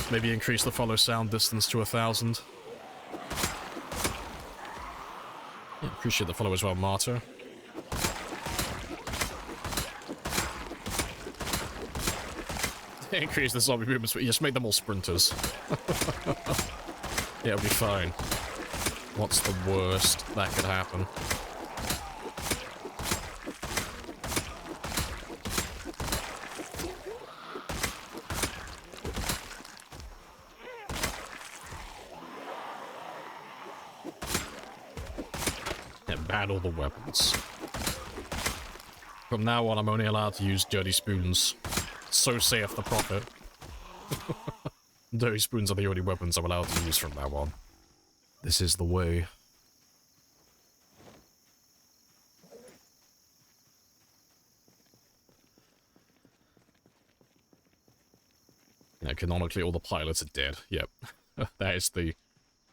Maybe increase the follow sound distance to 1,000. Yeah, appreciate the follow as well, Martyr. Increase the zombie movements, but you just make them all sprinters. Yeah, it'll be fine. What's the worst that could happen? Yeah, ban all the weapons. From now on, I'm only allowed to use dirty spoons. So saith the prophet. Dirty spoons are the only weapons I'm allowed to use from now on. This is the way. Yeah, canonically all the pilots are dead. Yep. That is the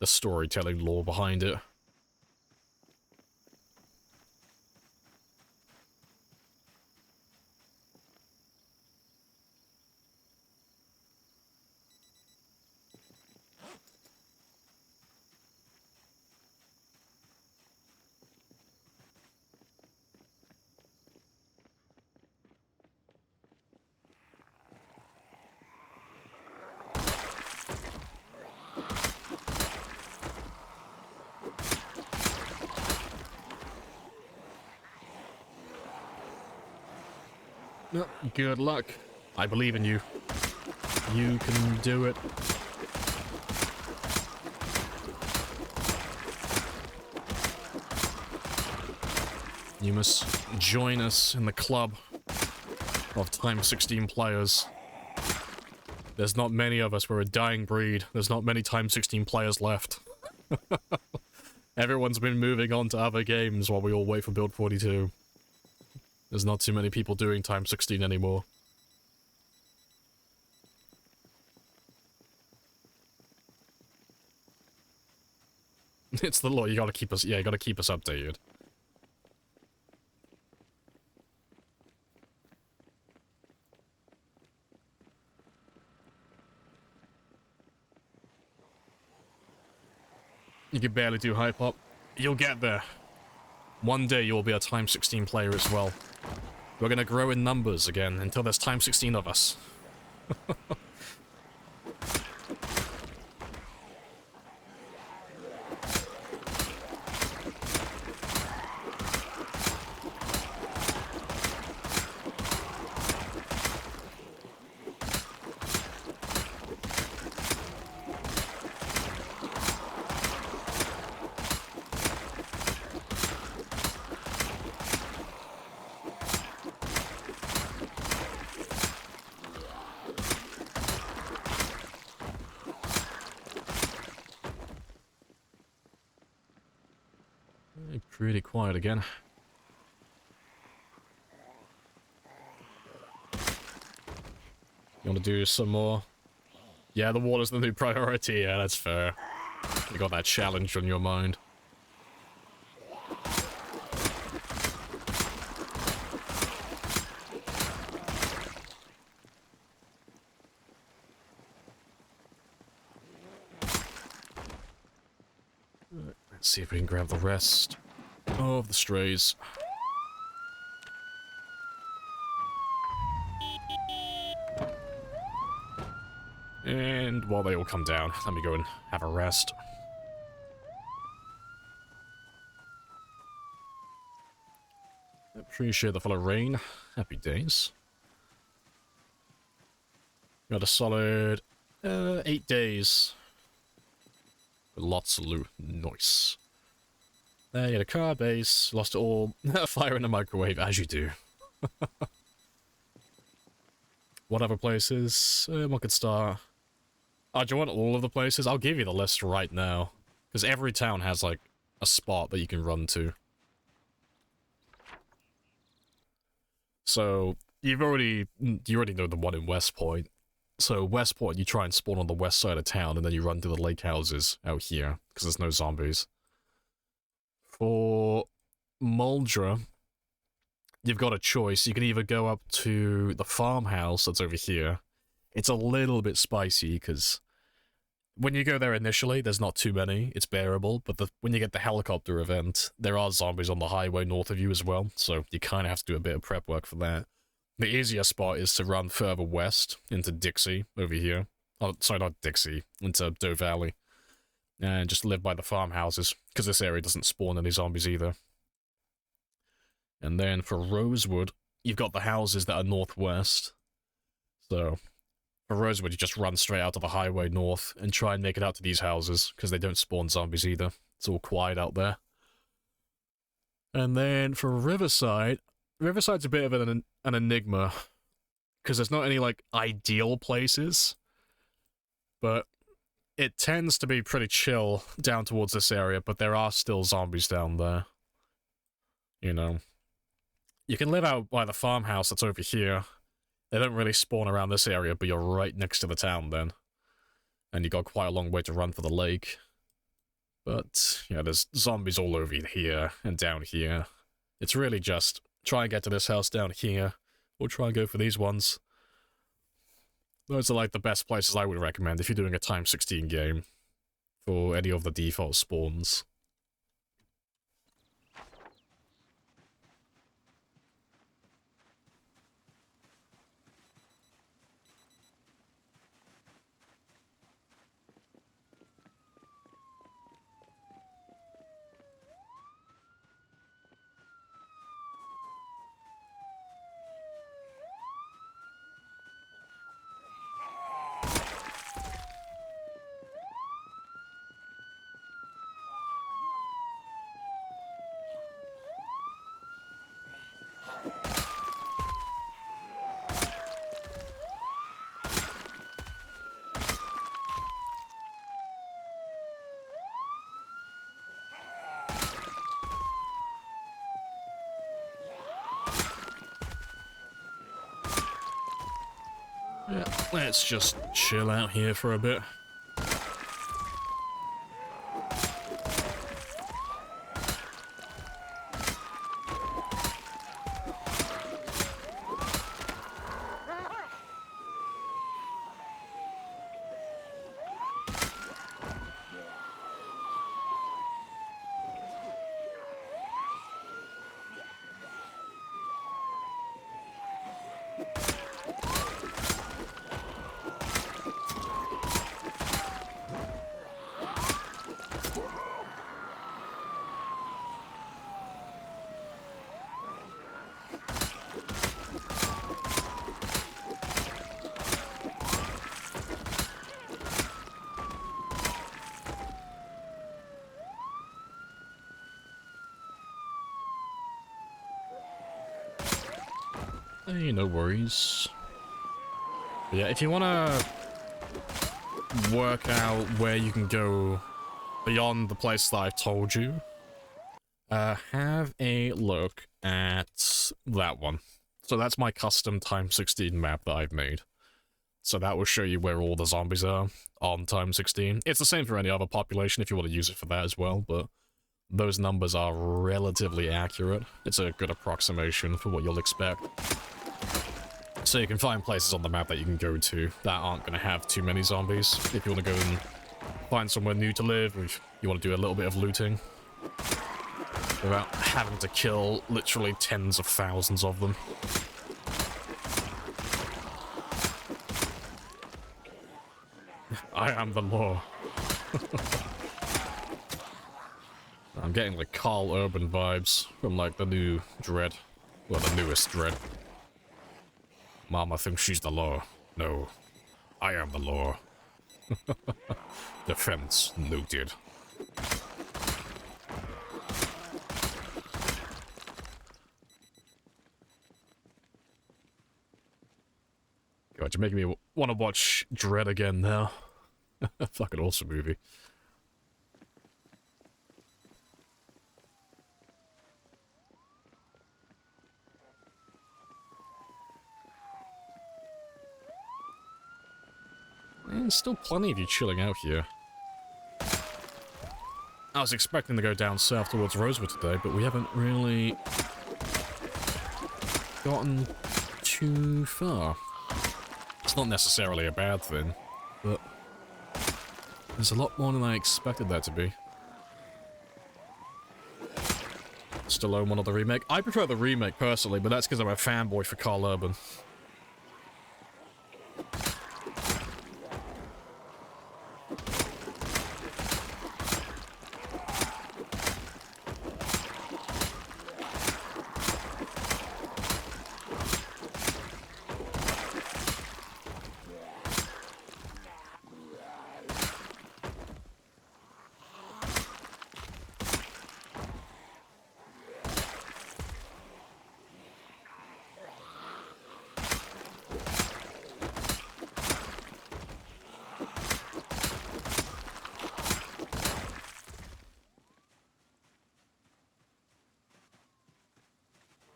storytelling lore behind it. Good luck. I believe in you. You can do it. You must join us in the club of Time 16 players. There's not many of us. We're a dying breed. There's not many Time 16 players left. Everyone's been moving on to other games while we all wait for Build 42. There's not too many people doing Time 16 anymore. It's the law. You gotta keep us. Yeah, you gotta keep us updated. You can barely do hype up. You'll get there. One day you'll be a Time 16 player as well. We're gonna grow in numbers again until there's Time 16 of us. Pretty quiet again. You want to do some more? Yeah, the water's the new priority. Yeah, that's fair. You got that challenge on your mind. Let's see if we can grab the rest of the strays. And while they all come down, let me go and have a rest. Appreciate the fellow rain. Happy days. Got a solid 8 days. With lots of loot. Nice. There you had a car base. Lost it all. Fire in the microwave, as you do. What other places? One could start. Oh, do you want all of the places? I'll give you the list right now. Because every town has, like, a spot that you can run to. So, you already know the one in West Point. So, West Point, you try and spawn on the west side of town, and then you run to the lake houses out here, because there's no zombies. For Muldra, you've got a choice. You can either go up to the farmhouse that's over here. It's a little bit spicy, because when you go there initially, there's not too many. It's bearable, but when you get the helicopter event, there are zombies on the highway north of you as well, so you kind of have to do a bit of prep work for that. The easier spot is to run further west into Dixie, over here. Oh, sorry, not Dixie, into Doe Valley. And just live by the farmhouses, because this area doesn't spawn any zombies either. And then for Rosewood, you've got the houses that are northwest. So, for Rosewood, you just run straight out to the highway north and try and make it out to these houses, because they don't spawn zombies either. It's all quiet out there. And then for Riverside, Riverside's a bit of an enigma, because there's not any, like, ideal places, but it tends to be pretty chill down towards this area, but there are still zombies down there. You know. You can live out by the farmhouse that's over here. They don't really spawn around this area, but you're right next to the town then. And you got quite a long way to run for the lake. But, yeah, there's zombies all over here and down here. It's really just try and get to this house down here, or try and go for these ones. Those are like the best places I would recommend if you're doing a Time 16 game for any of the default spawns. Yeah, let's just chill out here for a bit. Hey, no worries. But yeah, if you want to work out where you can go beyond the place that I've told you, have a look at that one. So that's my custom Time 16 map that I've made. So that will show you where all the zombies are on Time 16. It's the same for any other population if you want to use it for that as well, but those numbers are relatively accurate. It's a good approximation for what you'll expect. So you can find places on the map that you can go to that aren't going to have too many zombies. If you want to go and find somewhere new to live, or if you want to do a little bit of looting, without having to kill literally tens of thousands of them. I am the law. I'm getting like Carl Urban vibes from like the new Dread. Well, the newest Dread. Mama thinks she's the law. No, I am the law. Defense noted. God, you're making me want to watch Dread again now. Fucking awesome movie. There's still plenty of you chilling out here. I was expecting to go down south towards Rosewood today, but we haven't really gotten too far. It's not necessarily a bad thing, but there's a lot more than I expected there to be. Stallone wanted the remake. I prefer the remake personally, but that's because I'm a fanboy for Carl Urban.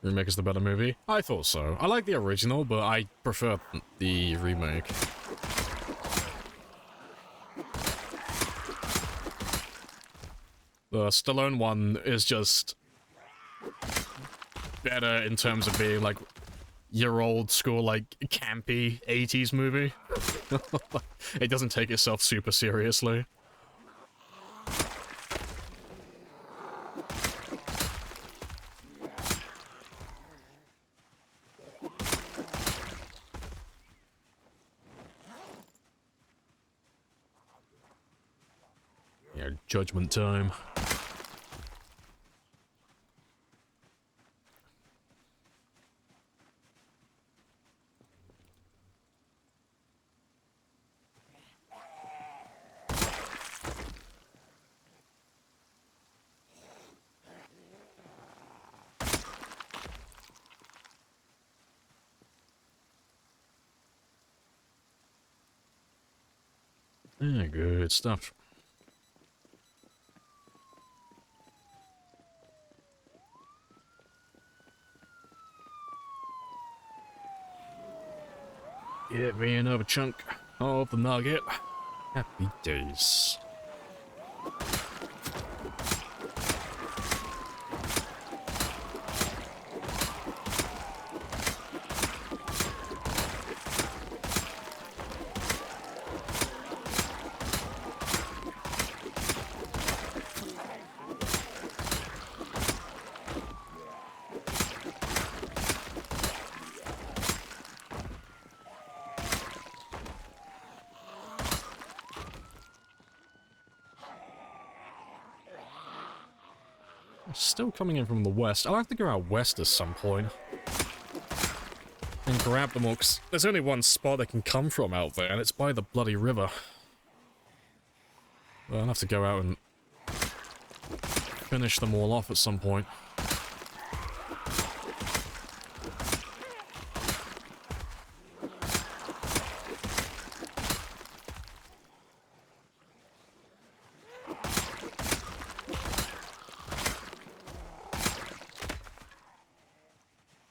Remake is the better movie? I thought so. I like the original, but I prefer the remake. The Stallone one is just better in terms of being like your old school, like campy 80s movie. It doesn't take itself super seriously. Judgment time. Yeah, good stuff. Get me another chunk of the nugget. Happy days. Still coming in from the west. I'll have to go out west at some point and grab them all, 'cause there's only one spot they can come from out there, and it's by the bloody river. Well, I'll have to go out and finish them all off at some point.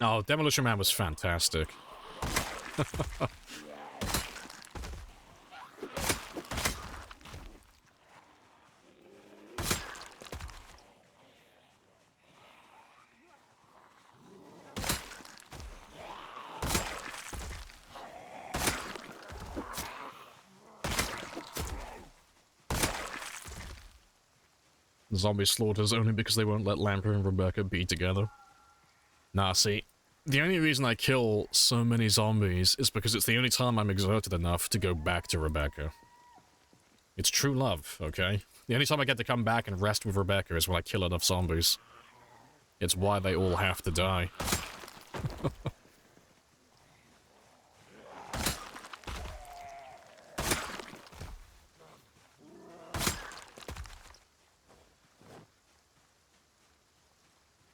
Oh, Demolition Man was fantastic. Zombie slaughters only because they won't let Lamprey and Rebecca be together. Nah, see, the only reason I kill so many zombies is because it's the only time I'm exerted enough to go back to Rebecca. It's true love, okay? The only time I get to come back and rest with Rebecca is when I kill enough zombies. It's why they all have to die.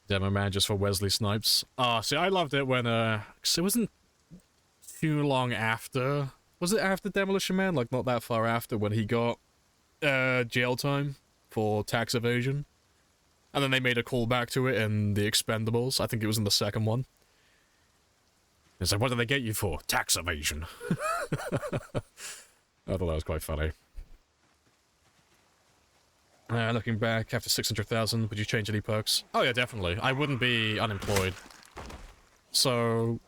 Demo man just for Wesley Snipes. See, I loved it when, 'cause it wasn't too long after. Was it after Demolition Man? Like, not that far after, when he got, jail time for tax evasion. And then they made a callback to it in The Expendables. I think it was in the second one. It's like, what did they get you for? Tax evasion. I thought that was quite funny. Looking back, after 600,000, would you change any perks? Oh yeah, definitely. I wouldn't be unemployed. So...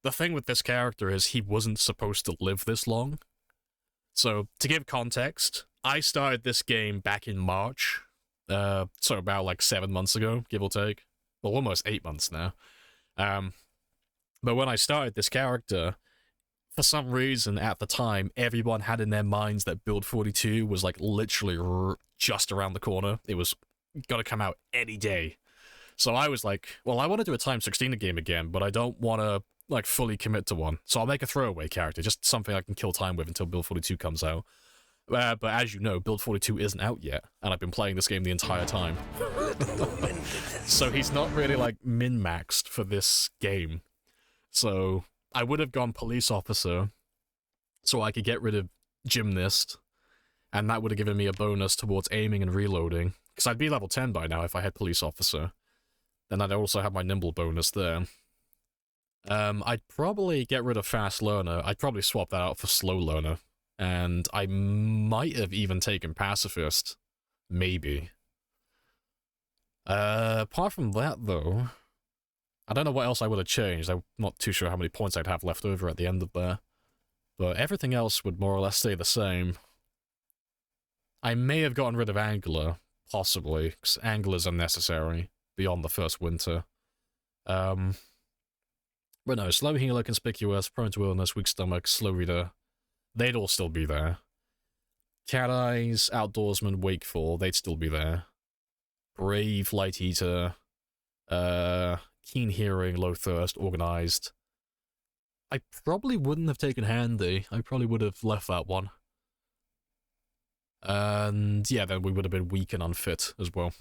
the thing with this character is he wasn't supposed to live this long. So, to give context, I started this game back in March. So about like 7 months ago, give or take. Well, almost 8 months now. But when I started this character, for some reason at the time, everyone had in their minds that Build 42 was like literally just around the corner. It was gonna come out any day. So I was like, well, I want to do a Time 16 game again, but I don't want to like fully commit to one. So I'll make a throwaway character, just something I can kill time with until Build 42 comes out. But as you know, Build 42 isn't out yet, and I've been playing this game the entire time. So he's not really like min-maxed for this game. So I would have gone police officer so I could get rid of gymnast, and that would have given me a bonus towards aiming and reloading, because I'd be level 10 by now if I had police officer. Then I'd also have my nimble bonus there. I'd probably get rid of fast learner. I'd probably swap that out for slow learner. And I might have even taken pacifist. Maybe. Apart from that, though, I don't know what else I would have changed. I'm not too sure how many points I'd have left over at the end of there. But everything else would more or less stay the same. I may have gotten rid of Angler, possibly, because Angler's unnecessary beyond the first winter. But no, slow healer, conspicuous, prone to illness, weak stomach, slow reader, they'd all still be there. Cat eyes, outdoorsman, wakeful, they'd still be there. Brave, light eater, keen hearing, low thirst, organized. I probably wouldn't have taken handy. I probably would have left that one. And yeah, then we would have been weak and unfit as well.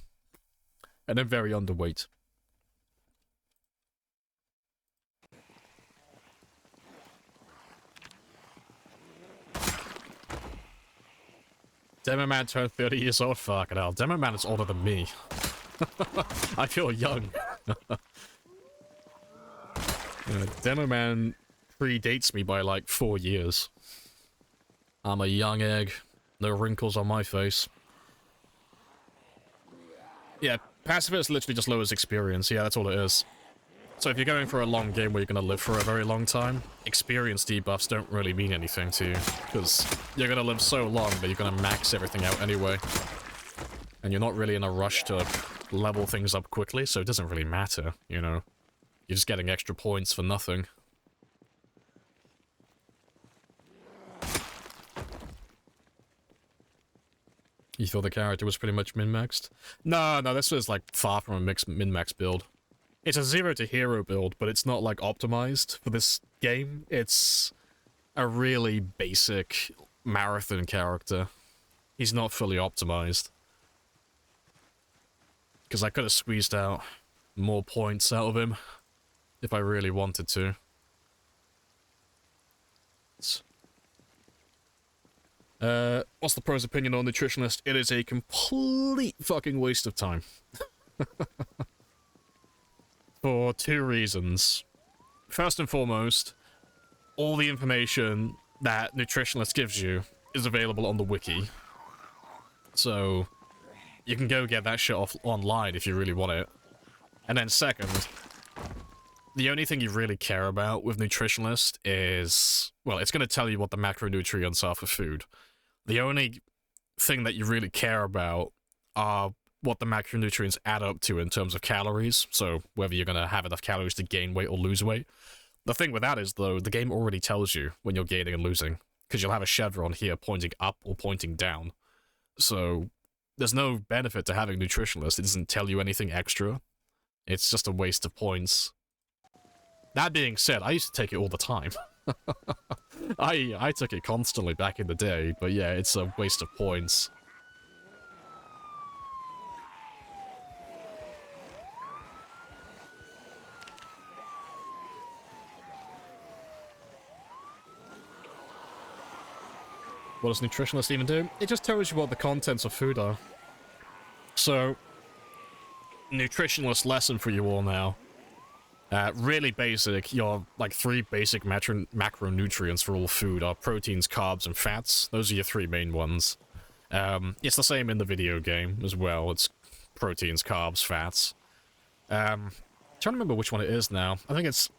And then very underweight. Demo Man turned 30 years old? Fucking hell. Demo Man is older than me. I feel young. Demo Man predates me by like 4 years. I'm a young egg. No wrinkles on my face. Yeah, pacifist literally just lowers experience. Yeah, that's all it is. So if you're going for a long game where you're going to live for a very long time, experience debuffs don't really mean anything to you, because you're going to live so long that you're going to max everything out anyway. And you're not really in a rush to level things up quickly, so it doesn't really matter, you know. You're just getting extra points for nothing. You thought the character was pretty much min-maxed? No, this was like far from a min-max build. It's a 0 to hero build, but it's not like optimized for this game. It's a really basic marathon character. He's not fully optimized. Because I could have squeezed out more points out of him if I really wanted to. What's the pro's opinion on nutritionist? It is a complete fucking waste of time. For 2 reasons. First and foremost, all the information that nutritionist gives you is available on the wiki. So, you can go get that shit off online if you really want it. And then second, the only thing you really care about with nutritionist is, well, it's going to tell you what the macronutrients are for food. The only thing that you really care about are what the macronutrients add up to in terms of calories, so whether you're going to have enough calories to gain weight or lose weight. The thing with that is, though, the game already tells you when you're gaining and losing, because you'll have a chevron here pointing up or pointing down. So there's no benefit to having nutritionalist. It doesn't tell you anything extra. It's just a waste of points. That being said, I used to take it all the time. I took it constantly back in the day, but yeah, it's a waste of points. What does nutritionist even do? It just tells you what the contents of food are. So, nutritionalist lesson for you all now. Really basic, your, like, 3 basic macronutrients for all food are proteins, carbs, and fats. Those are your 3 main ones. It's the same in the video game as well. It's proteins, carbs, fats. Trying to remember which one it is now. I think it's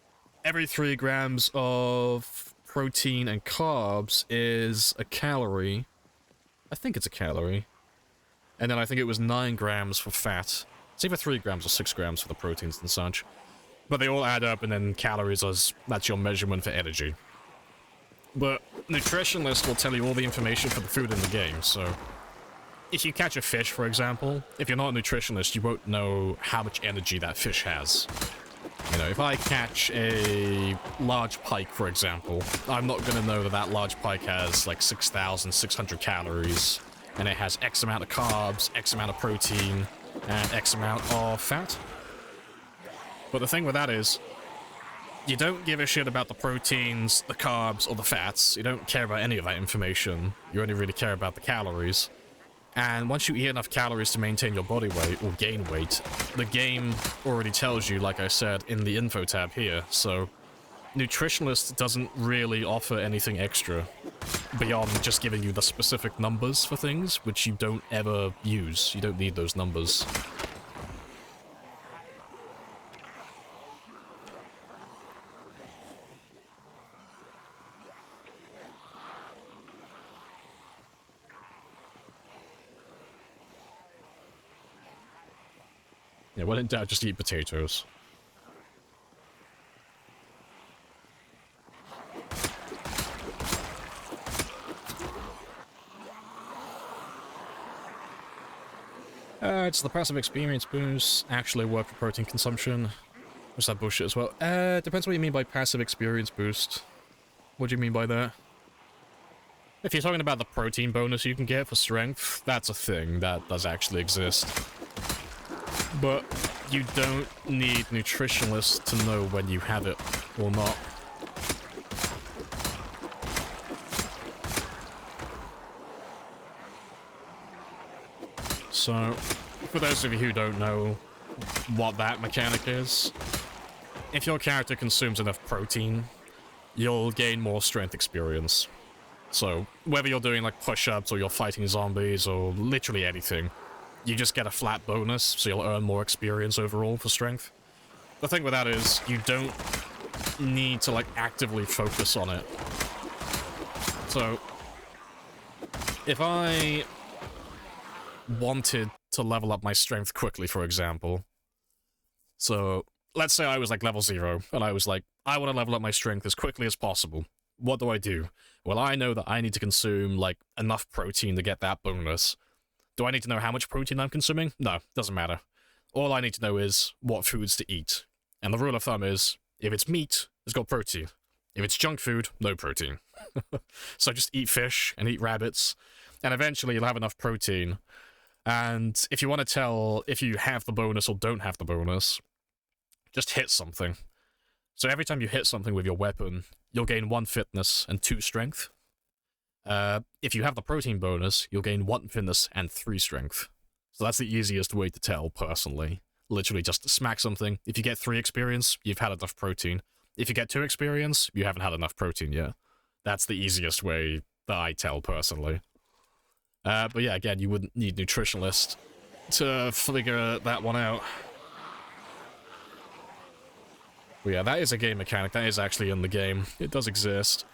every 3 grams of protein and carbs is a calorie. I think it's a calorie. And then I think it was 9 grams for fat. It's either 3 grams or 6 grams for the proteins and such. But they all add up, and then calories, that's your measurement for energy. But nutritionist will tell you all the information for the food in the game, so if you catch a fish, for example, if you're not a nutritionist, you won't know how much energy that fish has. You know, if I catch a large pike, for example, I'm not going to know that that large pike has like 6,600 calories, and it has X amount of carbs, X amount of protein, and X amount of fat. But the thing with that is, you don't give a shit about the proteins, the carbs, or the fats. You don't care about any of that information. You only really care about the calories. And once you eat enough calories to maintain your body weight, or gain weight, the game already tells you, like I said, in the info tab here. So, Nutritionalist doesn't really offer anything extra beyond just giving you the specific numbers for things, which you don't ever use. You don't need those numbers. Yeah, when in doubt, just eat potatoes. It's the passive experience boost actually work for protein consumption. What's that bullshit as well? Depends what you mean by passive experience boost. What do you mean by that? If you're talking about the protein bonus you can get for strength, that's a thing that does actually exist. But you don't need nutritionalists to know when you have it or not. So, for those of you who don't know what that mechanic is, if your character consumes enough protein, you'll gain more strength experience. So, whether you're doing like push-ups or you're fighting zombies or literally anything, you just get a flat bonus, so you'll earn more experience overall for strength. The thing with that is, you don't need to like actively focus on it. So, if I wanted to level up my strength quickly, for example, so let's say I was like level 0, and I was like, I want to level up my strength as quickly as possible. What do? Well, I know that I need to consume like enough protein to get that bonus. Do I need to know how much protein I'm consuming? No, doesn't matter. All I need to know is what foods to eat. And the rule of thumb is, if it's meat, it's got protein. If it's junk food, no protein. So just eat fish and eat rabbits, and eventually you'll have enough protein. And if you want to tell if you have the bonus or don't have the bonus, just hit something. So every time you hit something with your weapon, you'll gain 1 fitness and 2 strength. If you have the protein bonus, you'll gain 1 fitness and 3 strength. So that's the easiest way to tell, personally. Literally just smack something. If you get 3 experience, you've had enough protein. If you get 2 experience, you haven't had enough protein yet. That's the easiest way that I tell, personally. But yeah, again, you wouldn't need nutritionalist to figure that one out. But yeah, that is a game mechanic. That is actually in the game. It does exist.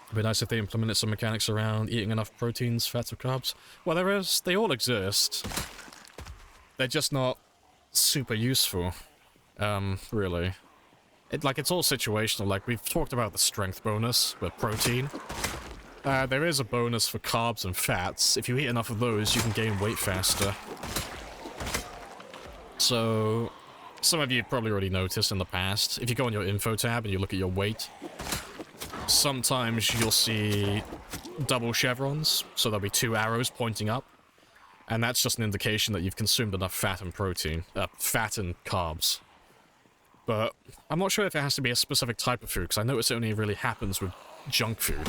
It'd be nice if they implemented some mechanics around eating enough proteins, fats, or carbs. Well, they all exist. They're just not super useful, really. It's all situational. Like, we've talked about the strength bonus with protein. There is a bonus for carbs and fats. If you eat enough of those, you can gain weight faster. So, some of you probably already noticed in the past, if you go on your info tab and you look at your weight, sometimes you'll see double chevrons, so there'll be 2 arrows pointing up, and that's just an indication that you've consumed enough fat and protein, fat and carbs. But I'm not sure if it has to be a specific type of food, because I notice it only really happens with junk food.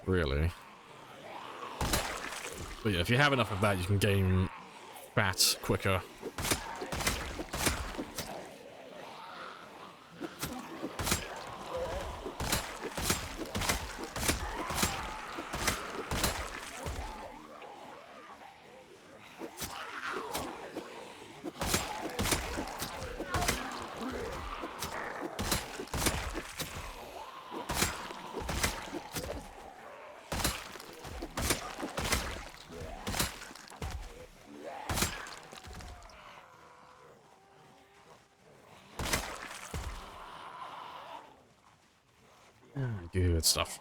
Really. But yeah, if you have enough of that, you can gain fat quicker. Good stuff.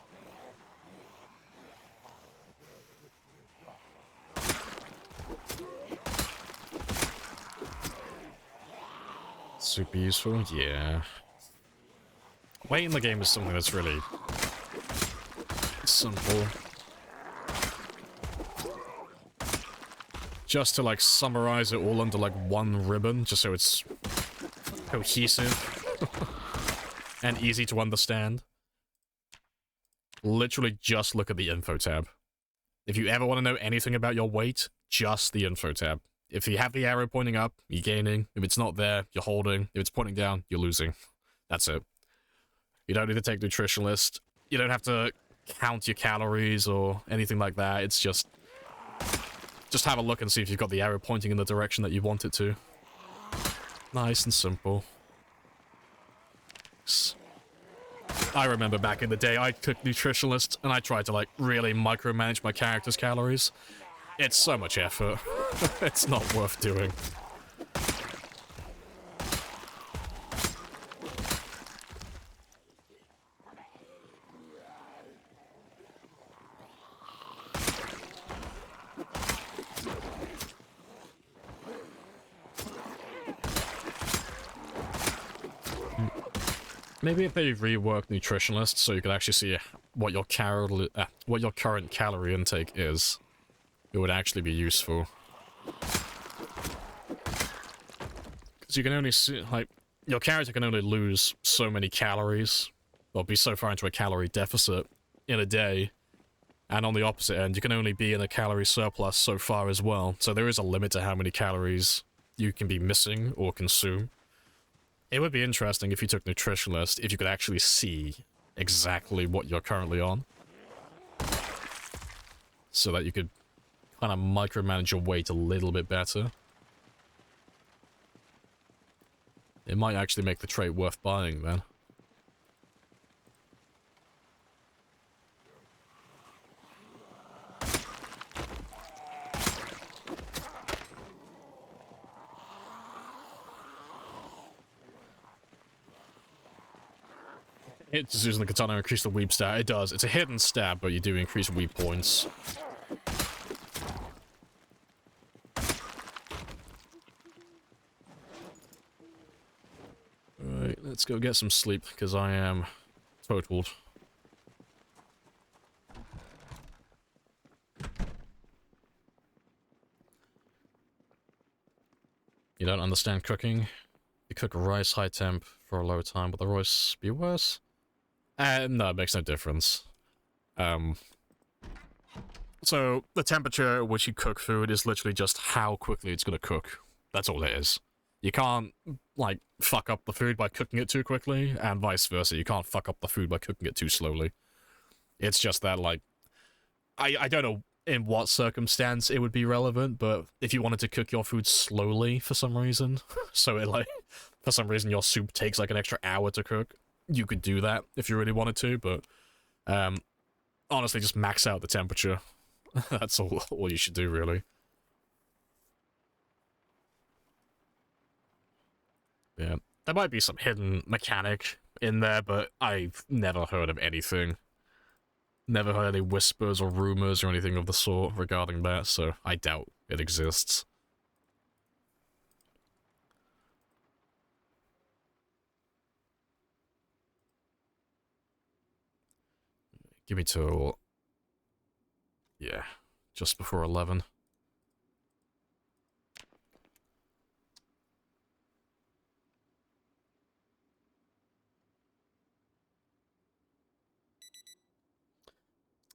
Super useful, yeah. Weight in the game is something that's really simple. Just to like summarize it all under like one ribbon, just so it's cohesive and easy to understand. Literally just look at the info tab. If you ever want to know anything about your weight, just the info tab. If you have the arrow pointing up, you're gaining. If it's not there, you're holding. If it's pointing down, you're losing. That's it. You don't need to take nutritionalist. You don't have to count your calories or anything like that. It's just have a look and see if you've got the arrow pointing in the direction that you want it to. Nice and simple. I remember back in the day, I took nutritionalist and I tried to like really micromanage my character's calories. It's so much effort. It's not worth doing. Maybe if they rework nutritionalist so you can actually see what your current calorie intake is, it would actually be useful. Because you can only see, like, your character can only lose so many calories, or be so far into a calorie deficit in a day, and on the opposite end, you can only be in a calorie surplus so far as well, so there is a limit to how many calories you can be missing or consume. It would be interesting if you took nutritionalist, if you could actually see exactly what you're currently on. So that you could kind of micromanage your weight a little bit better. It might actually make the trait worth buying then. It's just using the katana to increase the weep stat. It does. It's a hidden stab, but you do increase weep points. Alright, let's go get some sleep, because I am totaled. You don't understand cooking? You cook rice high temp for a low time, but the rice be worse? No, it makes no difference. So, the temperature at which you cook food is literally just how quickly it's gonna cook. That's all it is. You can't, like, fuck up the food by cooking it too quickly, and vice versa. You can't fuck up the food by cooking it too slowly. It's just that, like, I don't know in what circumstance it would be relevant, but if you wanted to cook your food slowly for some reason, so it, like, for some reason your soup takes, like, an extra hour to cook, you could do that if you really wanted to, but honestly, just max out the temperature. That's all you should do, really. Yeah, there might be some hidden mechanic in there, but I've never heard of anything. Never heard any whispers or rumors or anything of the sort regarding that, so I doubt it exists. Give me till... yeah, just before 11.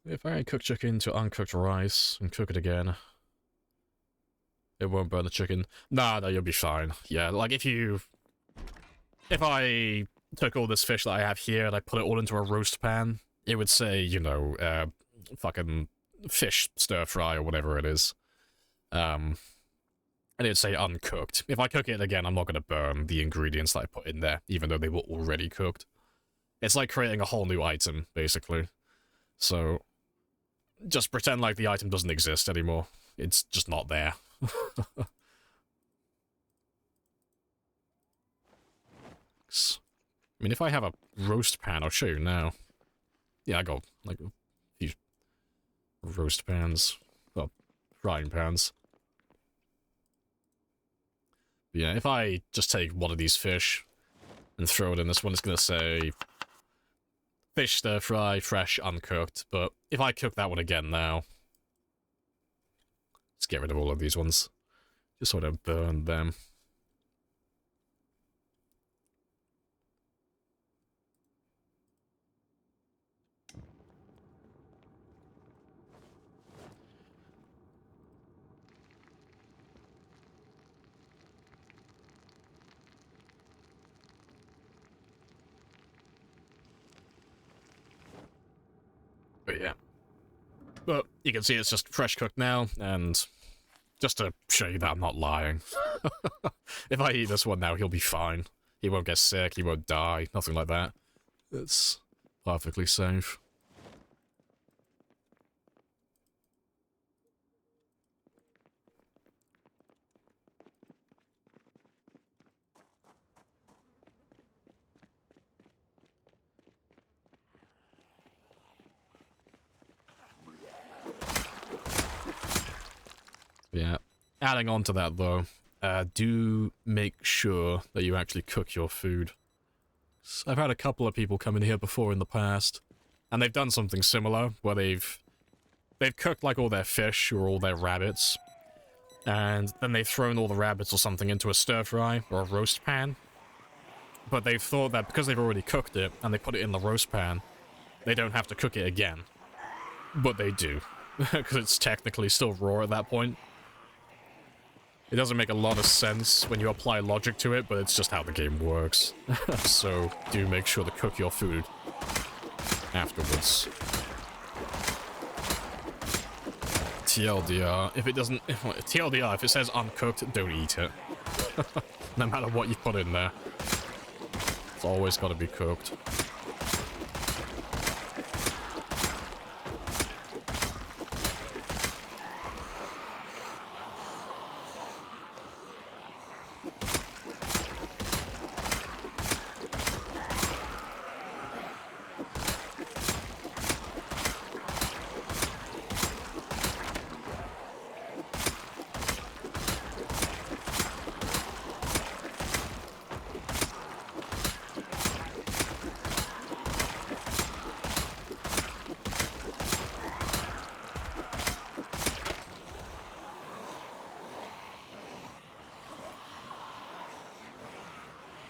If I cook chicken to uncooked rice and cook it again, it won't burn the chicken. Nah, no, you'll be fine. Yeah, like if I took all this fish that I have here and I put it all into a roast pan, it would say, you know, fucking fish stir fry or whatever it is. And it would say uncooked. If I cook it again, I'm not going to burn the ingredients that I put in there, even though they were already cooked. It's like creating a whole new item, basically. So, just pretend like the item doesn't exist anymore. It's just not there. I mean, if I have a roast pan, I'll show you now. Yeah, I got, like, a few roast pans. Well, frying pans. But yeah, if I just take one of these fish and throw it in this one, it's gonna say fish stir fry, fresh, uncooked. But if I cook that one again now, let's get rid of all of these ones. Just so I don't burn them. But yeah. But you can see it's just fresh cooked now, and just to show you that I'm not lying. If I eat this one now, he'll be fine. He won't get sick, he won't die, nothing like that. It's perfectly safe. Yeah. Adding on to that, though, do make sure that you actually cook your food. I've had a couple of people come in here before in the past, and they've done something similar, where they've cooked, like, all their fish or all their rabbits, and then they've thrown all the rabbits or something into a stir-fry or a roast pan. But they've thought that because they've already cooked it, and they put it in the roast pan, they don't have to cook it again. But they do, because it's technically still raw at that point. It doesn't make a lot of sense when you apply logic to it, but it's just how the game works. So, do make sure to cook your food afterwards. TLDR, if it doesn't... TLDR, if it says uncooked, don't eat it. No matter what you put in there. It's always got to be cooked.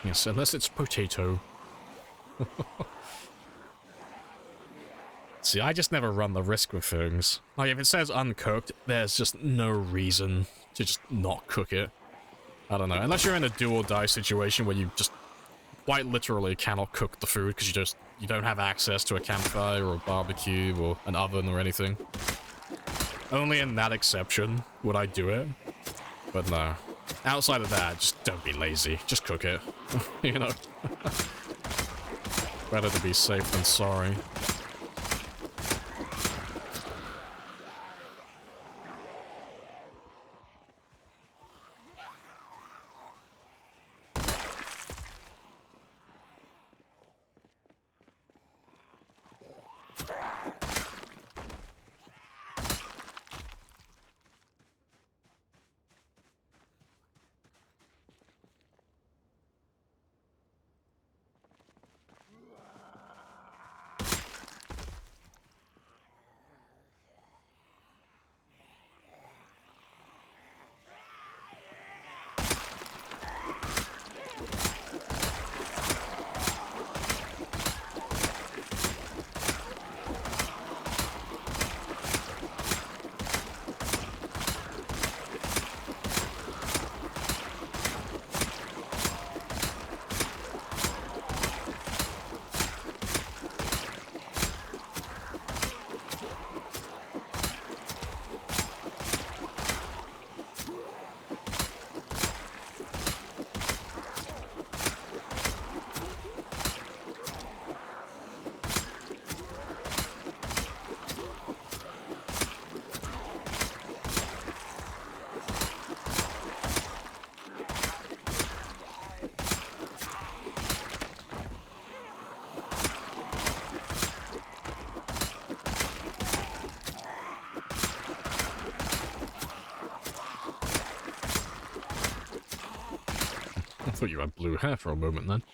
Yes, unless it's potato. See, I just never run the risk with things. Like, if it says uncooked, there's just no reason to just not cook it. I don't know. Unless you're in a do-or-die situation where you just quite literally cannot cook the food because you don't have access to a campfire or a barbecue or an oven or anything. Only in that exception would I do it. But no. Outside of that, just don't be lazy. Just cook it. You know? Better to be safe than sorry. I thought you had blue hair for a moment then.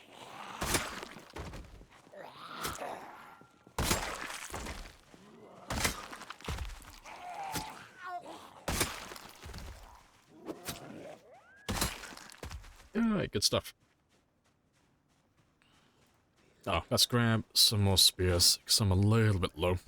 Alright, good stuff. Oh, let's grab some more spears, because I'm a little bit low.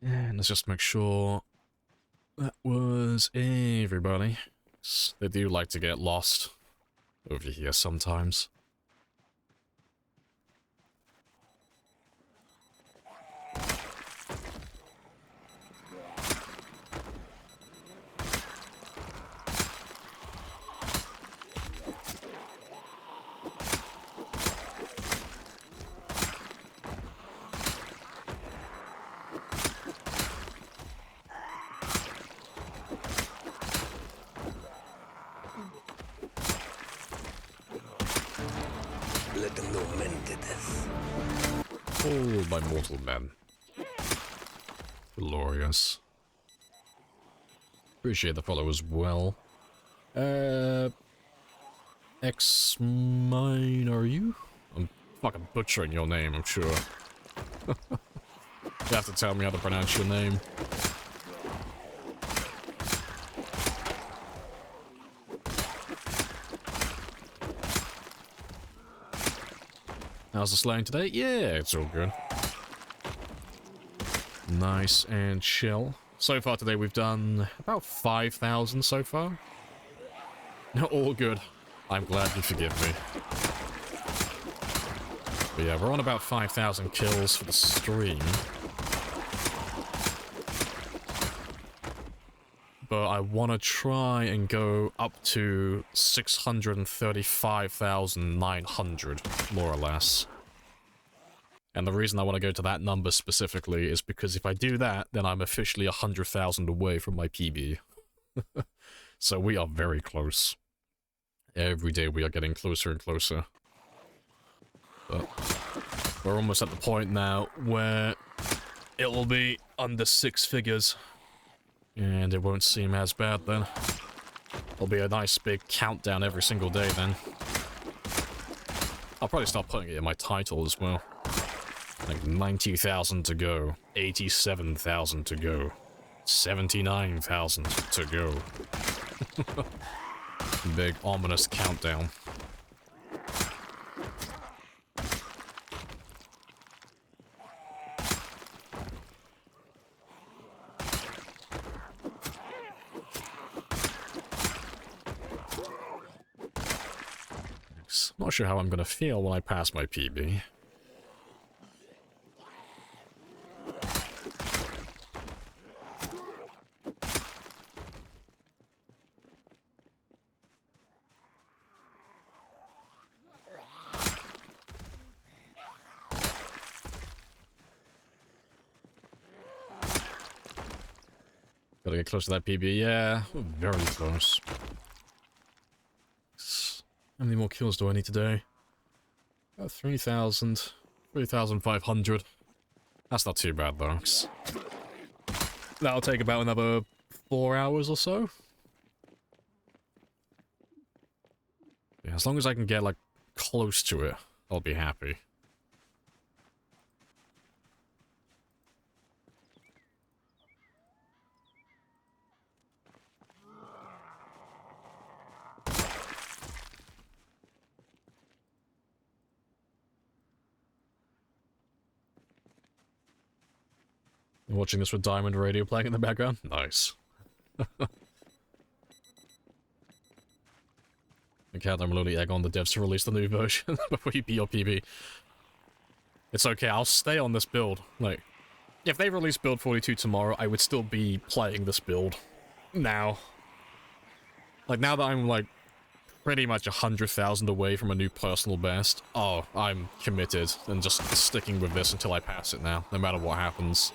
And let's just make sure that was everybody. They do like to get lost over here sometimes. Let no men did this. Oh, my mortal men. Glorious. Appreciate the follow as well. X16, are you? I'm fucking butchering your name, I'm sure. You have to tell me how to pronounce your name. How's the slaying today? Yeah, it's all good. Nice and chill. So far today we've done about 5,000 so far. All good. I'm glad you forgive me. But yeah, we're on about 5,000 kills for the stream. But I want to try and go up to 635,900, more or less. And the reason I want to go to that number specifically is because if I do that, then I'm officially 100,000 away from my PB. So we are very close. Every day we are getting closer and closer. But we're almost at the point now where it will be under 6 figures. And it won't seem as bad then. It'll be a nice big countdown every single day then. I'll probably start putting it in my title as well. Like 90,000 to go, 87,000 to go, 79,000 to go. Big ominous countdown. Not sure how I'm gonna feel when I pass my PB. Gotta get close to that PB, yeah, very close. How many more kills do I need to do? About 3,000, 3,500. That's not too bad though. That'll take about another 4 hours or so. Yeah, as long as I can get like close to it, I'll be happy. Watching this with Diamond Radio playing in the background? Nice. Okay, I'm loading egg on the devs to release the new version before you beat your PB. It's okay, I'll stay on this build. Like, if they release build 42 tomorrow, I would still be playing this build. Now. Like, now that I'm, like, pretty much 100,000 away from a new personal best, oh, I'm committed and just sticking with this until I pass it now, no matter what happens.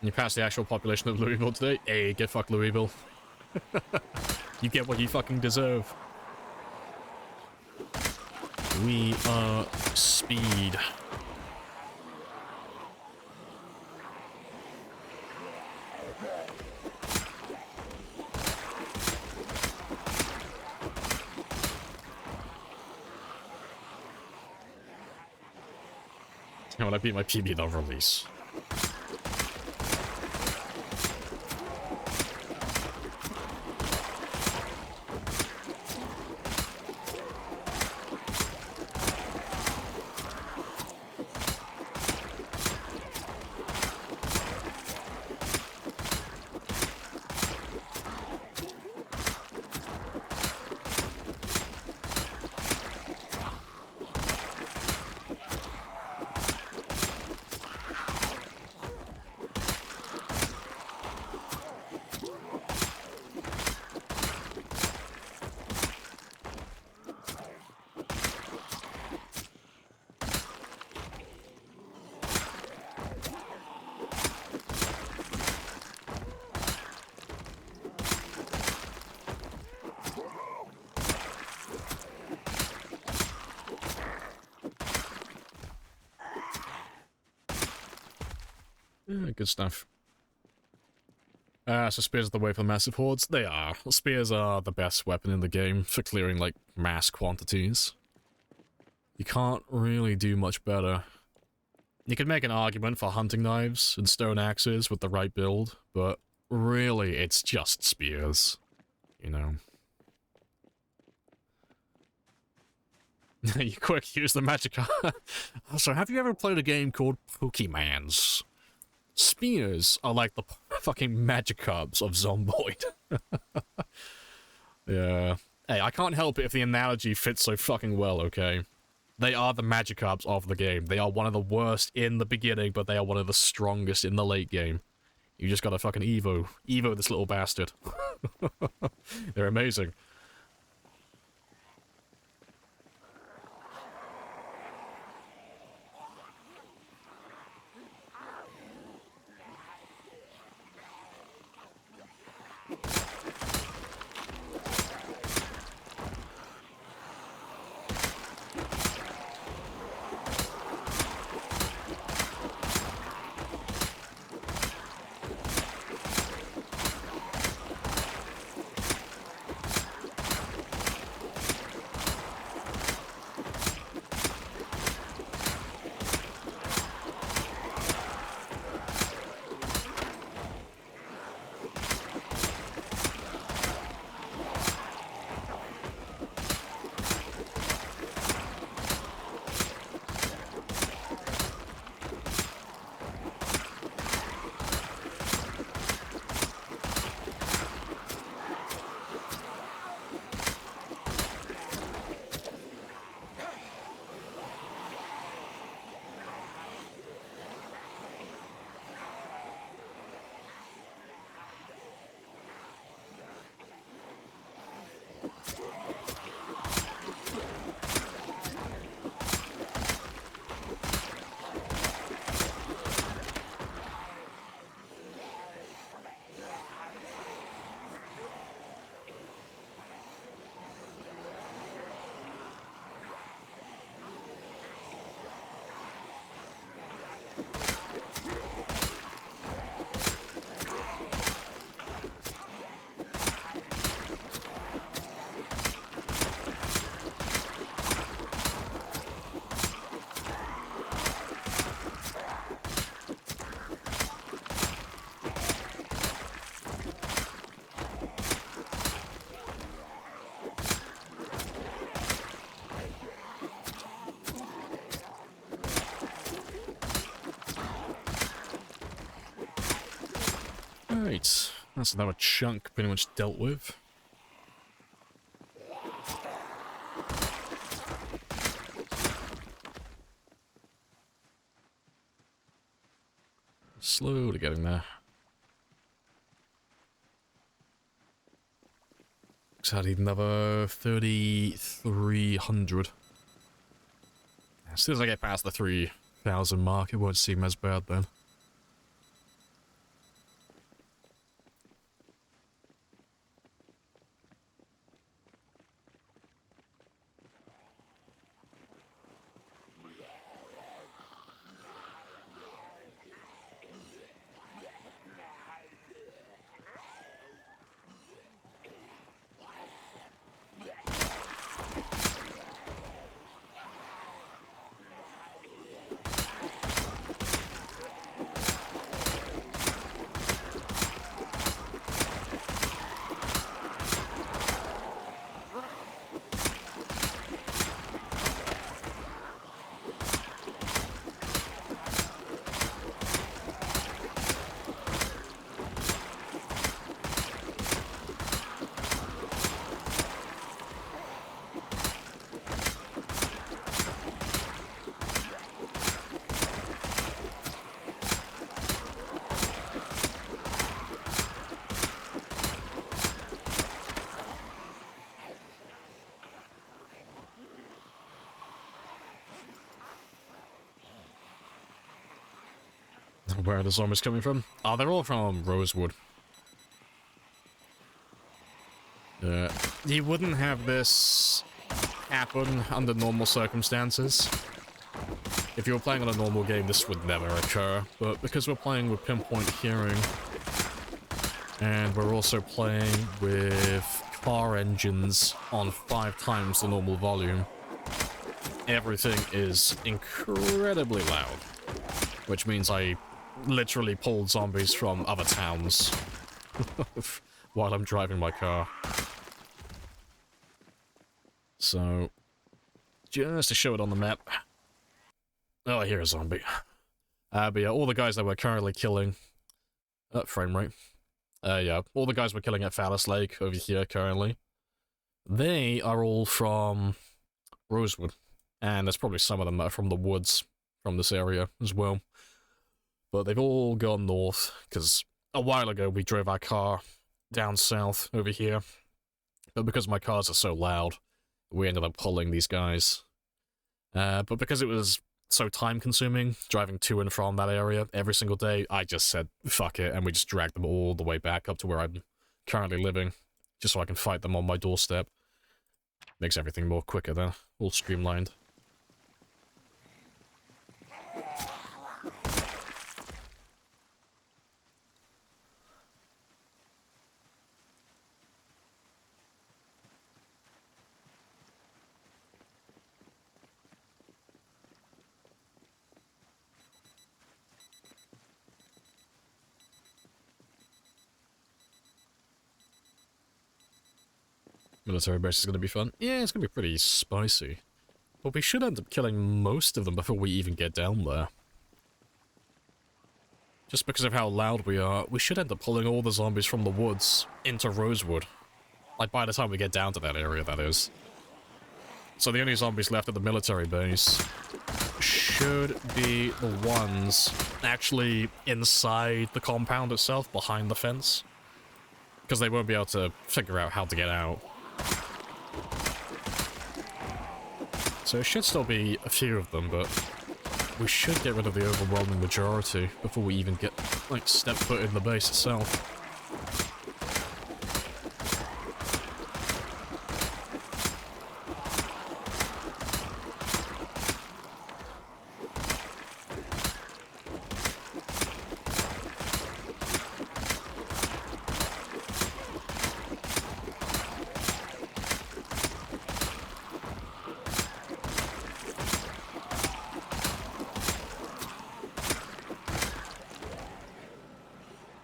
You pass the actual population of Louisville today? Hey, get fucked, Louisville. You get what you fucking deserve. We are speed. And when I beat my PB, they'll release. Yeah, good stuff. So spears are the way for massive hordes? They are. Spears are the best weapon in the game for clearing, like, mass quantities. You can't really do much better. You could make an argument for hunting knives and stone axes with the right build, but really it's just spears. You know. You quick, use the magic. So have you ever played a game called Pokemans? Spears are like the fucking Magikarps of Zomboid. Yeah. Hey, I can't help it if the analogy fits so fucking well, okay? They are the Magikarps of the game. They are one of the worst in the beginning, but they are one of the strongest in the late game. You just gotta fucking Evo this little bastard. They're amazing. Right, that's another chunk pretty much dealt with. Slowly getting there. So I need another 3,300. As soon as I get past the 3,000 mark, it won't seem as bad then. Where are the zombies coming from? Oh, they're all from Rosewood. You wouldn't have this happen under normal circumstances. If you were playing on a normal game, this would never occur. But because we're playing with pinpoint hearing, and we're also playing with car engines on 5 times the normal volume, everything is incredibly loud. Which means I literally pulled zombies from other towns while I'm driving my car. So, just to show it on the map. Oh, I hear a zombie. But yeah, all the guys that we're currently killing... frame rate. Yeah, all the guys we're killing at Phallus Lake over here currently, they are all from Rosewood. And there's probably some of them that are from the woods from this area as well. But they've all gone north, because a while ago we drove our car down south over here. But because my cars are so loud, we ended up pulling these guys. But because it was so time-consuming, driving to and from that area every single day, I just said, fuck it, and we just dragged them all the way back up to where I'm currently living, just so I can fight them on my doorstep. Makes everything more quicker then, all streamlined. Military base is going to be fun. Yeah, it's going to be pretty spicy. But we should end up killing most of them before we even get down there. Just because of how loud we are, we should end up pulling all the zombies from the woods into Rosewood. Like, by the time we get down to that area, that is. So the only zombies left at the military base should be the ones actually inside the compound itself, behind the fence. Because they won't be able to figure out how to get out. So it should still be a few of them, but we should get rid of the overwhelming majority before we even get, like, step foot in the base itself.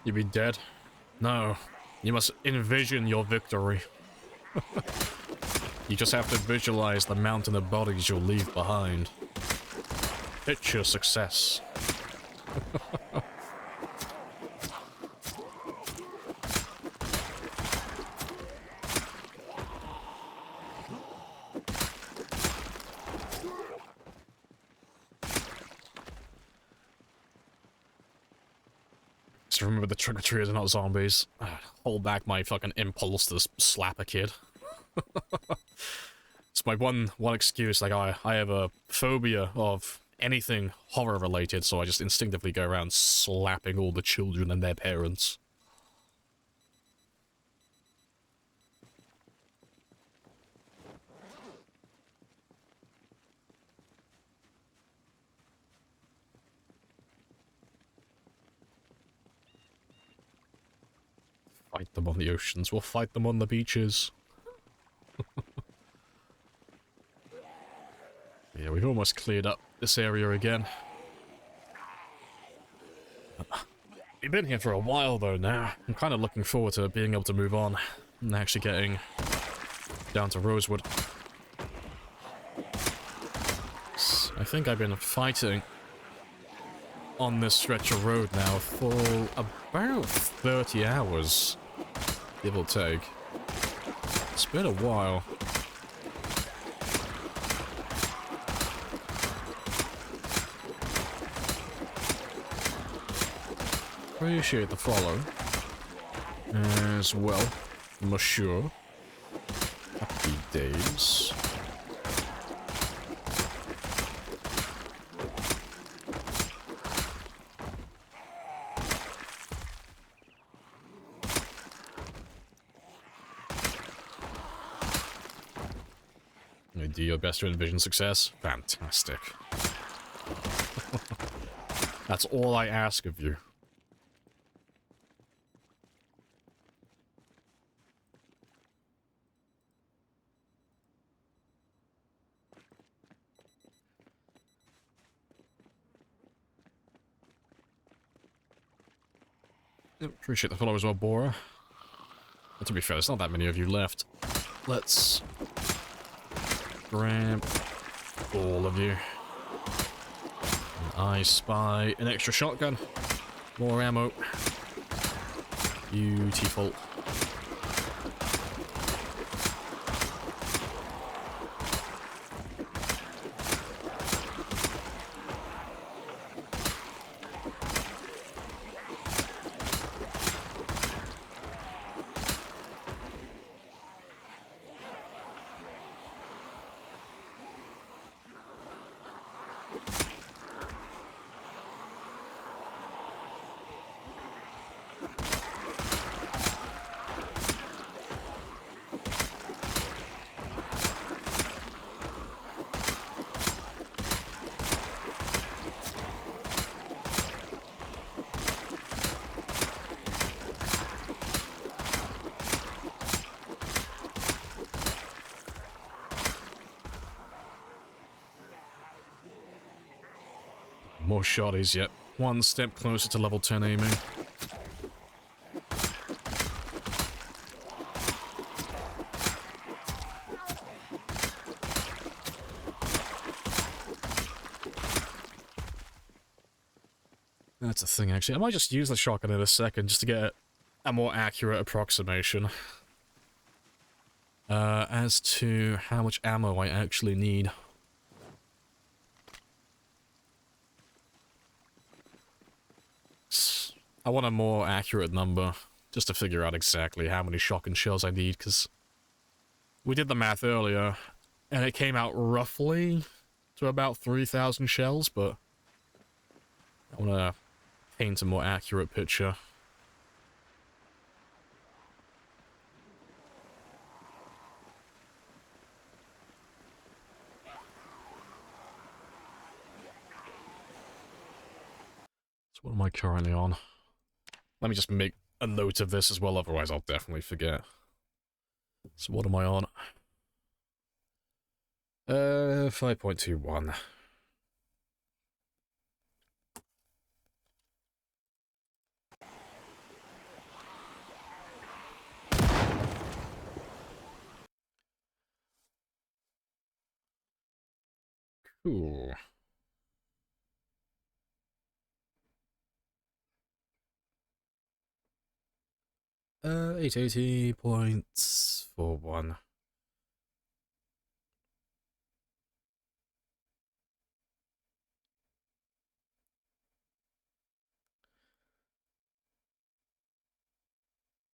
You be dead? No. You must envision your victory. You just have to visualize the mountain of bodies you'll leave behind. It's your success. to remember the trick-or-treaters are not zombies. Hold back my fucking impulse to slap a kid. It's my one excuse. Like, I have a phobia of anything horror-related, so I just instinctively go around slapping all the children and their parents. Fight them on the oceans, we'll fight them on the beaches. Yeah, we've almost cleared up this area again. We've been here for a while though now. I'm kind of looking forward to being able to move on and actually getting down to Rosewood. I think I've been fighting on this stretch of road now for about 30 hours, give or take. It's been a while. Appreciate the follow as well, monsieur. Happy days. You do your best to envision success? Fantastic. That's all I ask of you. Appreciate the follow as well, Bora. But to be fair, there's not that many of you left. Let's grab all of you. And I spy an extra shotgun. More ammo. Beautiful. More shotties yet. One step closer to level 10 aiming. That's a thing, actually. I might just use the shotgun in a second just to get a more accurate approximation as to how much ammo I actually need. I want a more accurate number, just to figure out exactly how many shotgun shells I need, because we did the math earlier, and it came out roughly to about 3,000 shells, but I want to paint a more accurate picture. So what am I currently on? Let me just make a note of this as well, otherwise I'll definitely forget. So what am I on? 5.21. Cool. Uh, 880.41.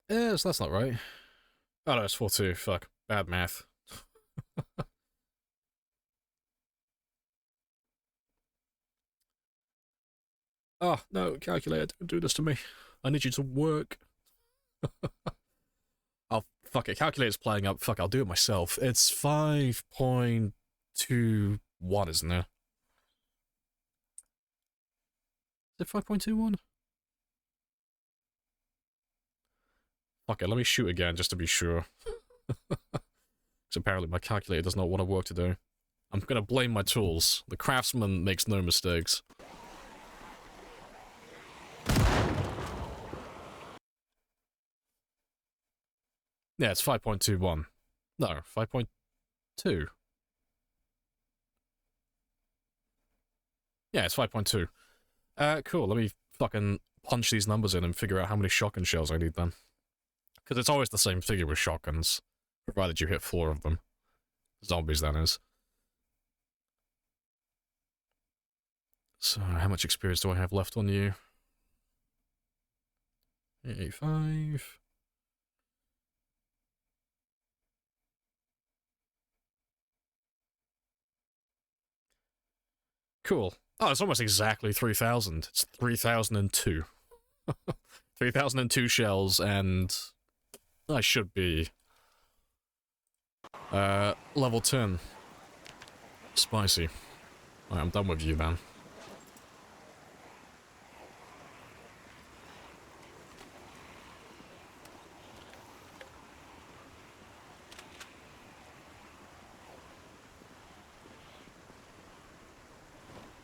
Yes, that's not right. Oh no, it's 4-2. Fuck. Bad math. Oh, no, calculator, don't do this to me. I need you to work. Oh, fuck it. Calculator's playing up. Fuck, I'll do it myself. It's 5.21, isn't it? Is it 5.21? Fuck it, let me shoot again just to be sure. Because apparently my calculator does not want to work today. I'm gonna blame my tools. The craftsman makes no mistakes. Yeah, it's 5.21. No, 5.2. Yeah, it's 5.2. Cool, let me fucking punch these numbers in and figure out how many shotgun shells I need then. Because it's always the same figure with shotguns, provided you hit 4 of them. Zombies, that is. So, how much experience do I have left on you? 85. Cool. Oh, it's almost exactly 3,000. It's 3,002. 3,002 shells, and I should be level 10. Spicy. Alright, I'm done with you, man.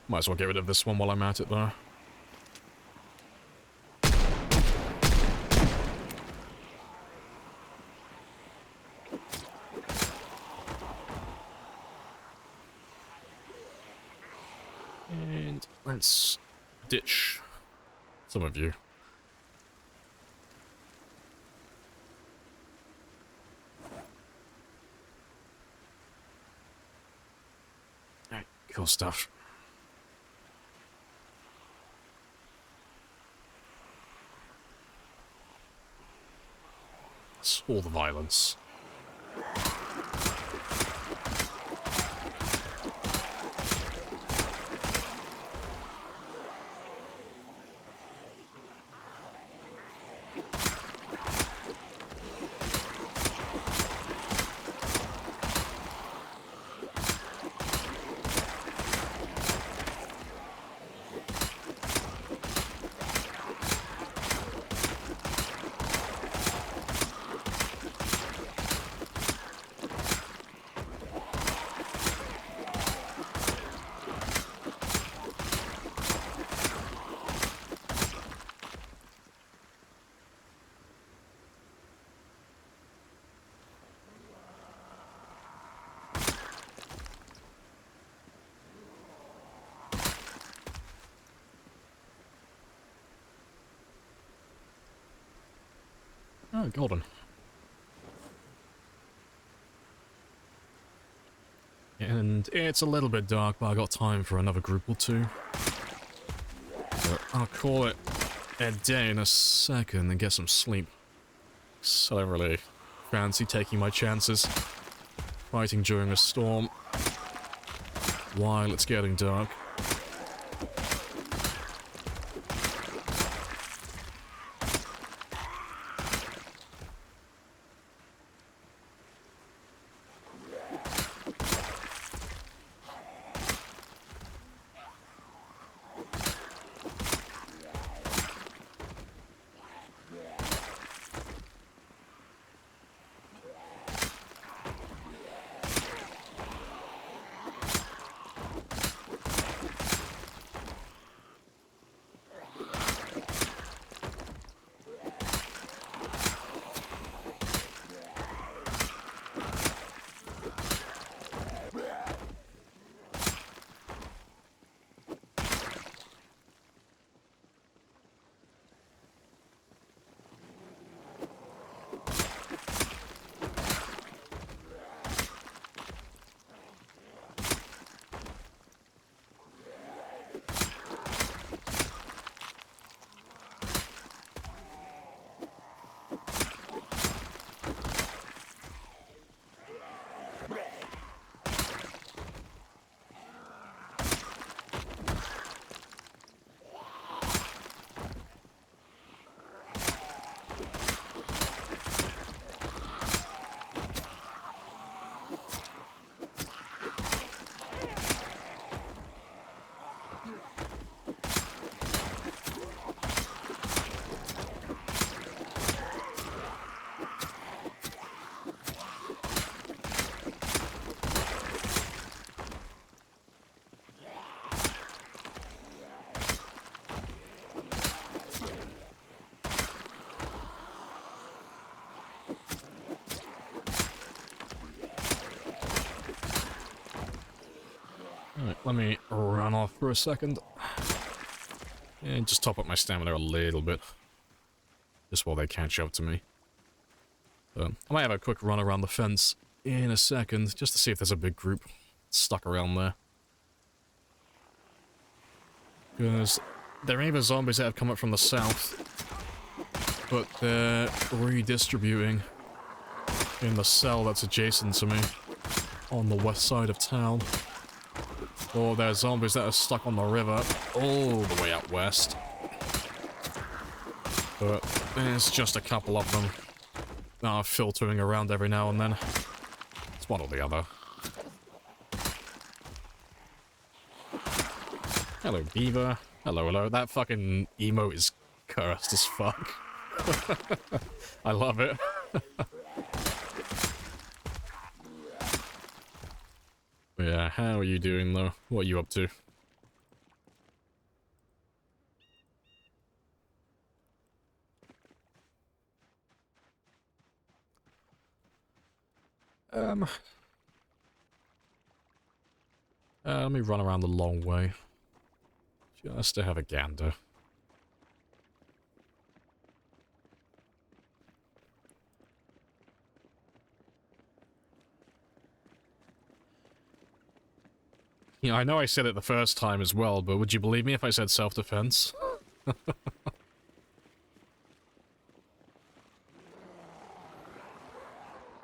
Might as well get rid of this one while I'm at it, though. And let's ditch some of you. Alright, cool stuff. It's all the violence. Oh, golden. And it's a little bit dark, but I got time for another group or two. But I'll call it a day in a second and get some sleep. So I don't really fancy taking my chances fighting during a storm while it's getting dark. Alright, let me run off for a second. And just top up my stamina a little bit. Just while they catch up to me. I might have a quick run around the fence in a second, just to see if there's a big group stuck around there. Because there are either zombies that have come up from the south, but they're redistributing in the cell that's adjacent to me on the west side of town. Or there are zombies that are stuck on the river all the way out west. But there's just a couple of them that are filtering around every now and then. It's one or the other. Hello, beaver. Hello, hello. That fucking emote is cursed as fuck. I love it. Yeah, how are you doing though? What are you up to? Let me run around the long way. Just to have a gander. Yeah, I know I said it the first time as well, but would you believe me if I said self-defense?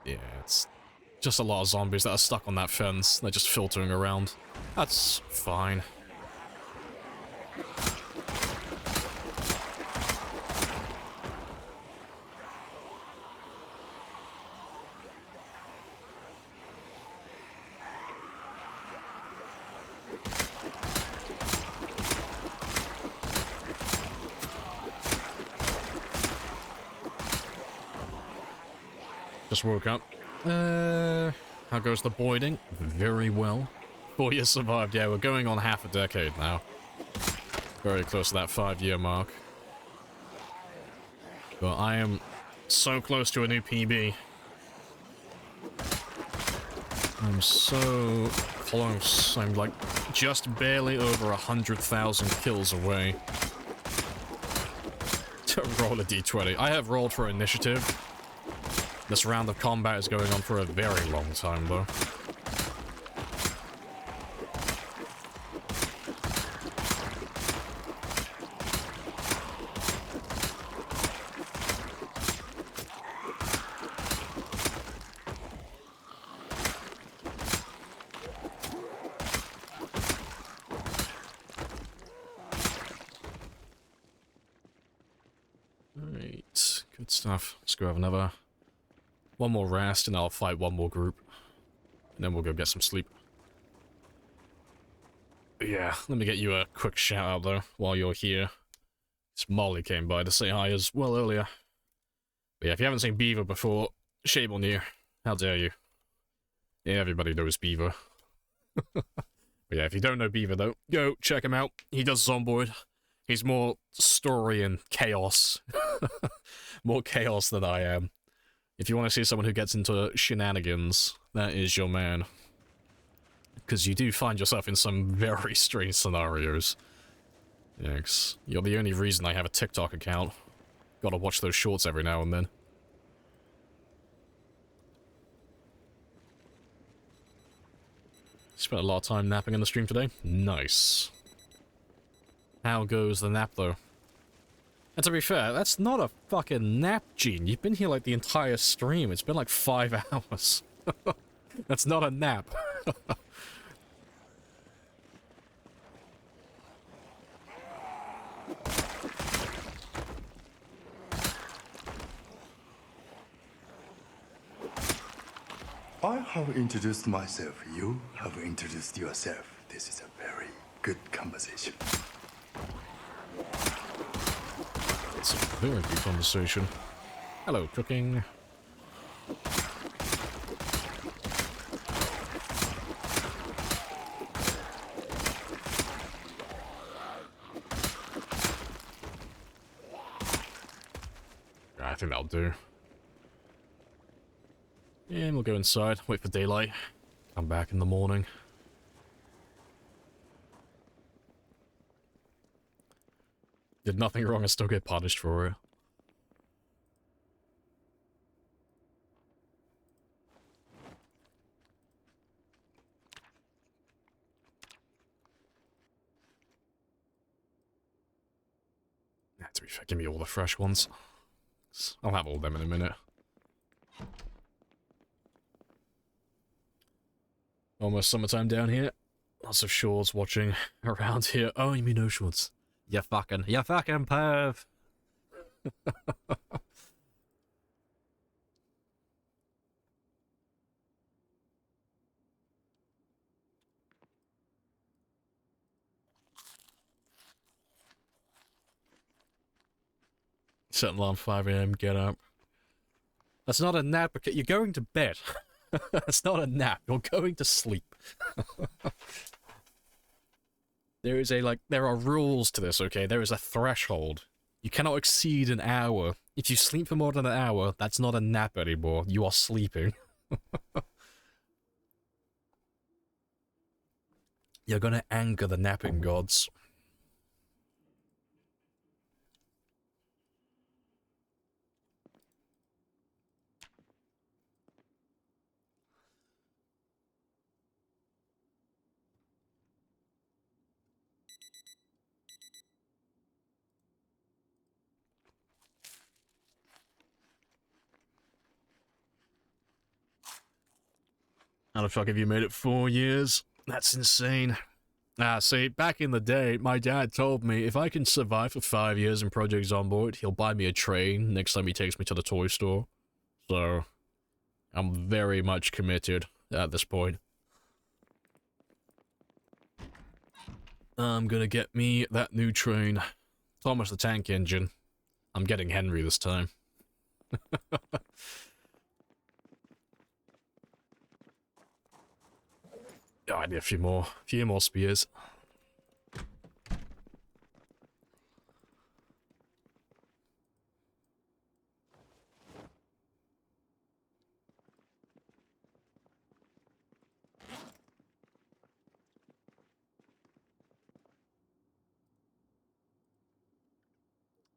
Yeah, it's just a lot of zombies that are stuck on that fence. They're just filtering around. That's fine. Just woke up. How goes the boyding? Very well. 4 years survived. Yeah, we're going on half a decade now. Very close to that 5-year mark. But I am so close to a new PB. I'm so close. I'm like just barely over 100,000 kills away to roll a d20. I have rolled for initiative. This round of combat is going on for a very long time, though. Alright, good stuff. Let's go have another... one more rest, and I'll fight one more group. And then we'll go get some sleep. But yeah, let me get you a quick shout out, though, while you're here. This Molly came by to say hi as well earlier. But yeah, if you haven't seen Beaver before, shame on you. How dare you. Yeah, everybody knows Beaver. But yeah, if you don't know Beaver, though, go check him out. He does Zomboid. He's more story and chaos. More chaos than I am. If you want to see someone who gets into shenanigans, that is your man. Because you do find yourself in some very strange scenarios. Yeah, 'cause you're the only reason I have a TikTok account. Gotta watch those shorts every now and then. Spent a lot of time napping in the stream today. Nice. How goes the nap, though? And to be fair, that's not a fucking nap, Gene. You've been here like the entire stream. It's been like 5 hours. That's not a nap. I have introduced myself. You have introduced yourself. This is a very good conversation. It's a very good conversation. Hello, cooking. I think that'll do. And we'll go inside, wait for daylight. Come back in the morning. Did nothing wrong and still get punished for it. To be fair, give me all the fresh ones. I'll have all of them in a minute. Almost summertime down here. Lots of shorts watching around here. Oh, you mean no shorts? You fucking perv. Set alarm 5 AM, get up. That's not a nap, because you're going to bed. That's not a nap, you're going to sleep. There are rules to this, okay? There is a threshold. You cannot exceed an hour. If you sleep for more than an hour, that's not a nap anymore. You are sleeping. You're gonna anger the napping gods. How the fuck have you made it 4 years? That's insane. See, back in the day, my dad told me if I can survive for 5 years in Project Zomboid, he'll buy me a train next time he takes me to the toy store. So, I'm very much committed at this point. I'm gonna get me that new train. Thomas the Tank Engine. I'm getting Henry this time. Oh, I need a few more spears.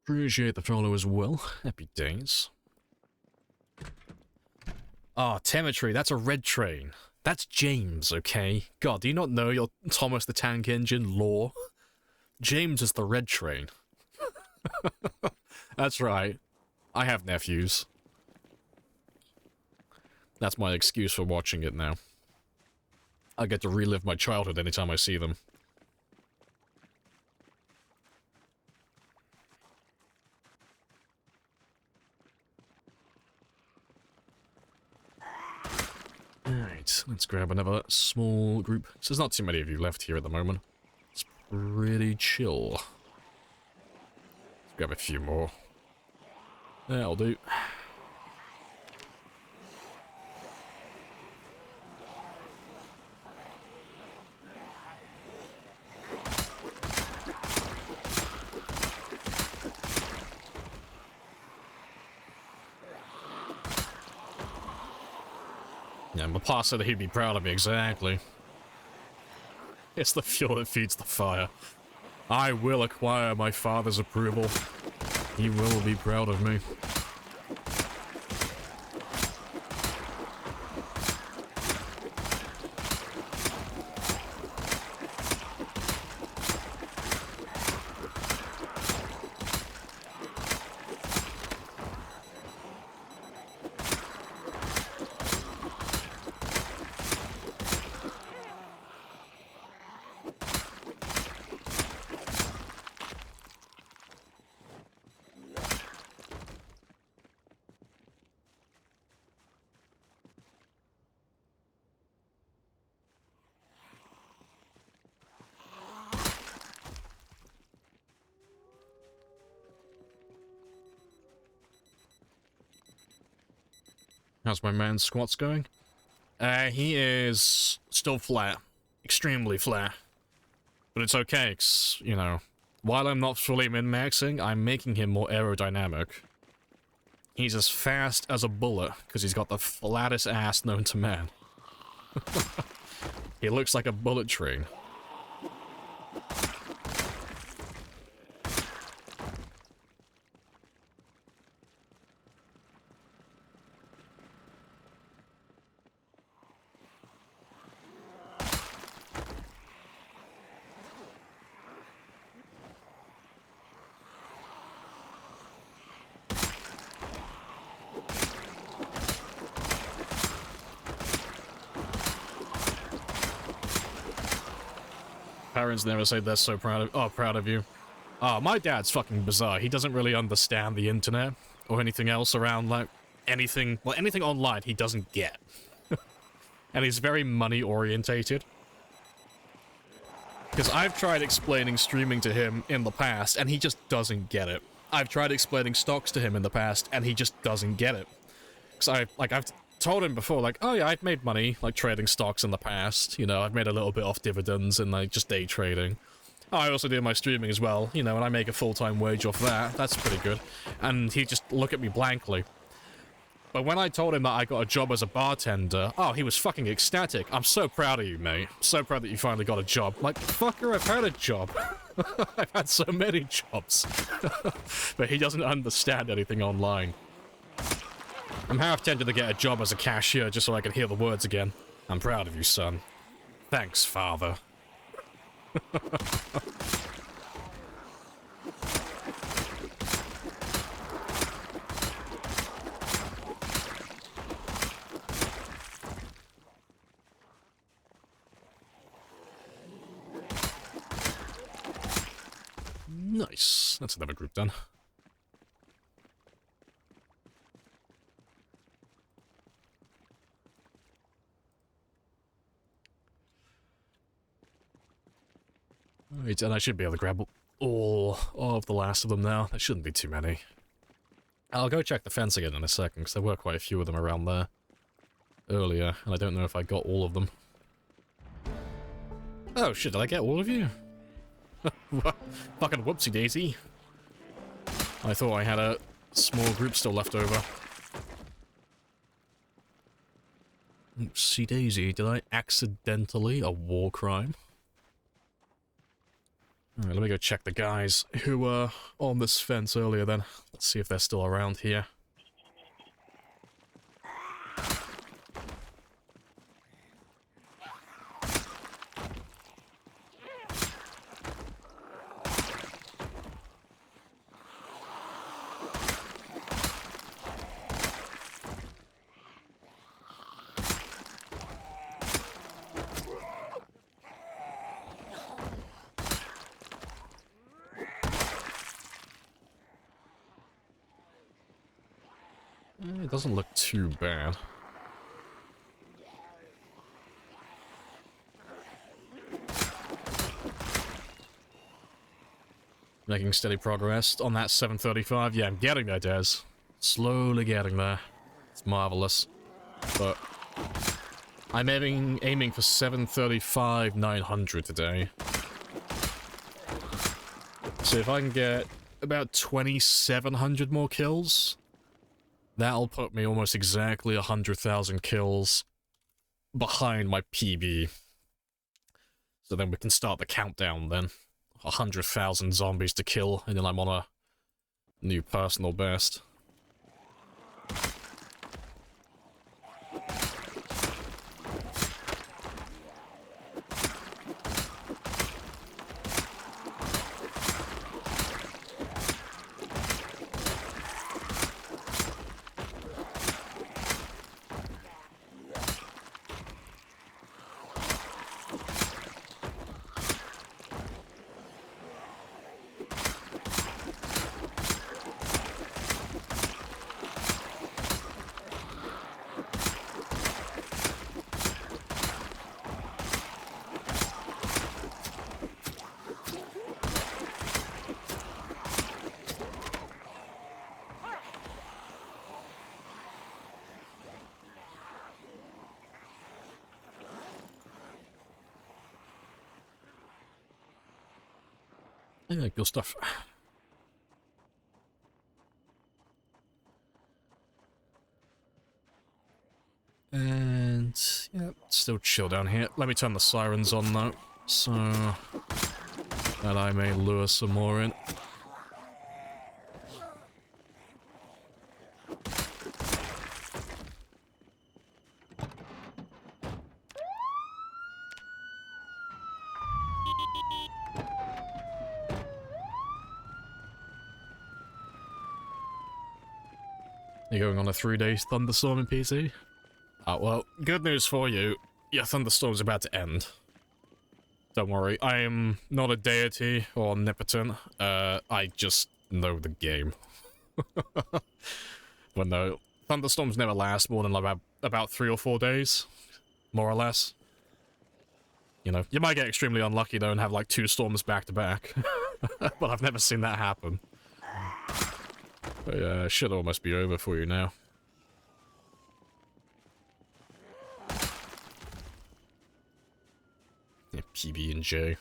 Appreciate the follow as well. Happy days. Ah, Temetry, that's a red train. That's James, okay? God, do you not know your Thomas the Tank Engine lore? James is the red train. That's right. I have nephews. That's my excuse for watching it now. I get to relive my childhood anytime I see them. Alright, let's grab another small group. So there's not too many of you left here at the moment. It's pretty chill. Let's grab a few more. That'll do. Yeah, my pa said he'd be proud of me, exactly. It's the fuel that feeds the fire. I will acquire my father's approval. He will be proud of me. How's my man's squats going? He is still flat. Extremely flat. But it's okay, 'cause, you know, while I'm not fully min-maxing, I'm making him more aerodynamic. He's as fast as a bullet, because he's got the flattest ass known to man. He looks like a bullet train. Parents never say they're so proud of you. My dad's fucking bizarre. He doesn't really understand the internet or anything else around, like, anything online he doesn't get. And he's very money orientated. Because I've tried explaining streaming to him in the past, and he just doesn't get it. I've tried explaining stocks to him in the past, and he just doesn't get it. Because I've told him before, like, oh yeah, I've made money, like, trading stocks in the past. You know, I've made a little bit off dividends and, like, just day trading. Oh, I also do my streaming as well, you know, and I make a full-time wage off that. That's pretty good. And he just looked at me blankly. But when I told him that I got a job as a bartender, oh, he was fucking ecstatic. I'm so proud of you, mate. So proud that you finally got a job. Like, fucker, I've had a job. I've had so many jobs. But he doesn't understand anything online. I'm half tempted to get a job as a cashier just so I can hear the words again. I'm proud of you, son. Thanks, father. Nice. That's another group done. Right, and I should be able to grab all of the last of them now. There shouldn't be too many. I'll go check the fence again in a second, because there were quite a few of them around there earlier, and I don't know if I got all of them. Oh shit, did I get all of you? Fucking whoopsie-daisy. I thought I had a small group still left over. Oopsie-daisy, did I accidentally a war crime? Alright, let me go check the guys who were on this fence earlier then. Let's see if they're still around here. It doesn't look too bad. Making steady progress on that 735. Yeah, I'm getting there, Des. Slowly getting there. It's marvelous. But I'm aiming for 735 900 today. So if I can get about 2,700 more kills, that'll put me almost exactly 100,000 kills behind my PB. So then we can start the countdown then. 100,000 zombies to kill, and then I'm on a new personal best. Yeah, good stuff. And yeah, still chill down here. Let me turn the sirens on though, so that I may lure some more in. You're going on a 3-day thunderstorm in PC? Oh, well, good news for you. Your thunderstorm's about to end. Don't worry, I am not a deity or omnipotent. I just know the game. But no, thunderstorms never last more than like about 3 or 4 days. More or less. You know, you might get extremely unlucky though and have like 2 storms back to back. But I've never seen that happen. But yeah, should almost be over for you now. Yeah, PB&J.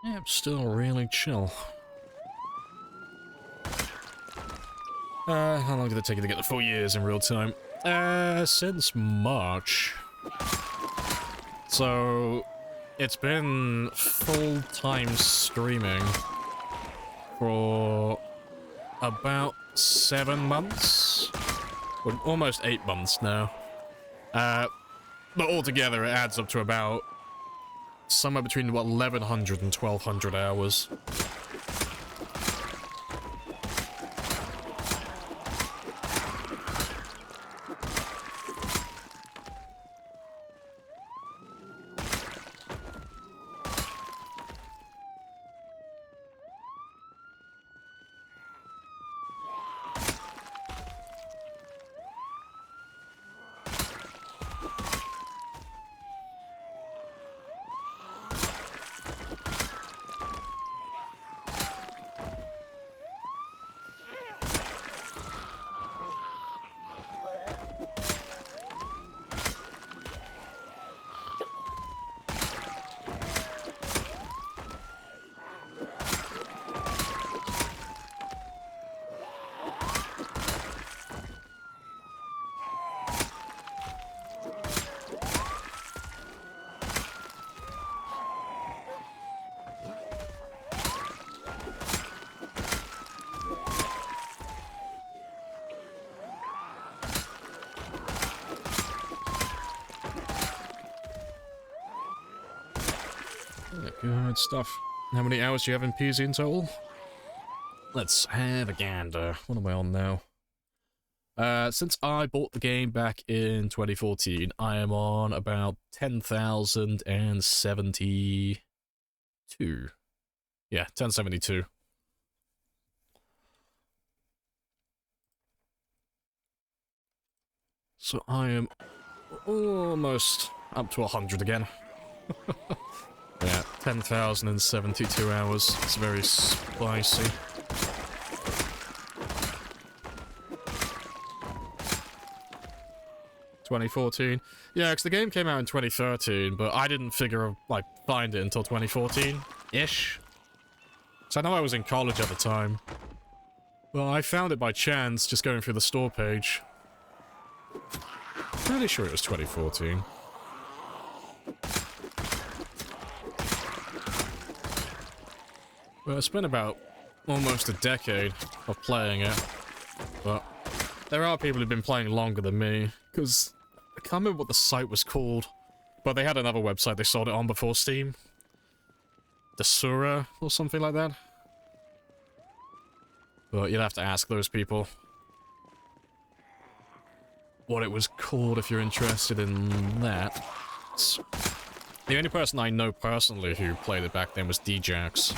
Yeah, still really chill. How long did it take you to get the 4 years in real time? Since March. So, it's been full-time streaming for about 7 months? Well, almost 8 months now. But altogether it adds up to about somewhere between, what, 1,100 and 1,200 hours. Good stuff. How many hours do you have in PZ in total? Let's have a gander. What am I on now? Since I bought the game back in 2014, I am on about 10,072. Yeah, 1072. So I am almost up to 100 again. Yeah, 10,072 hours. It's very spicy. 2014. Yeah, because the game came out in 2013, but I didn't find it until 2014-ish. So I know I was in college at the time. Well, I found it by chance, just going through the store page. Pretty sure it was 2014. Well, it's been about almost a decade of playing it, but there are people who've been playing longer than me, because I can't remember what the site was called, but they had another website they sold it on before Steam. Desura, or something like that. But you'd have to ask those people what it was called if you're interested in that. The only person I know personally who played it back then was Djax.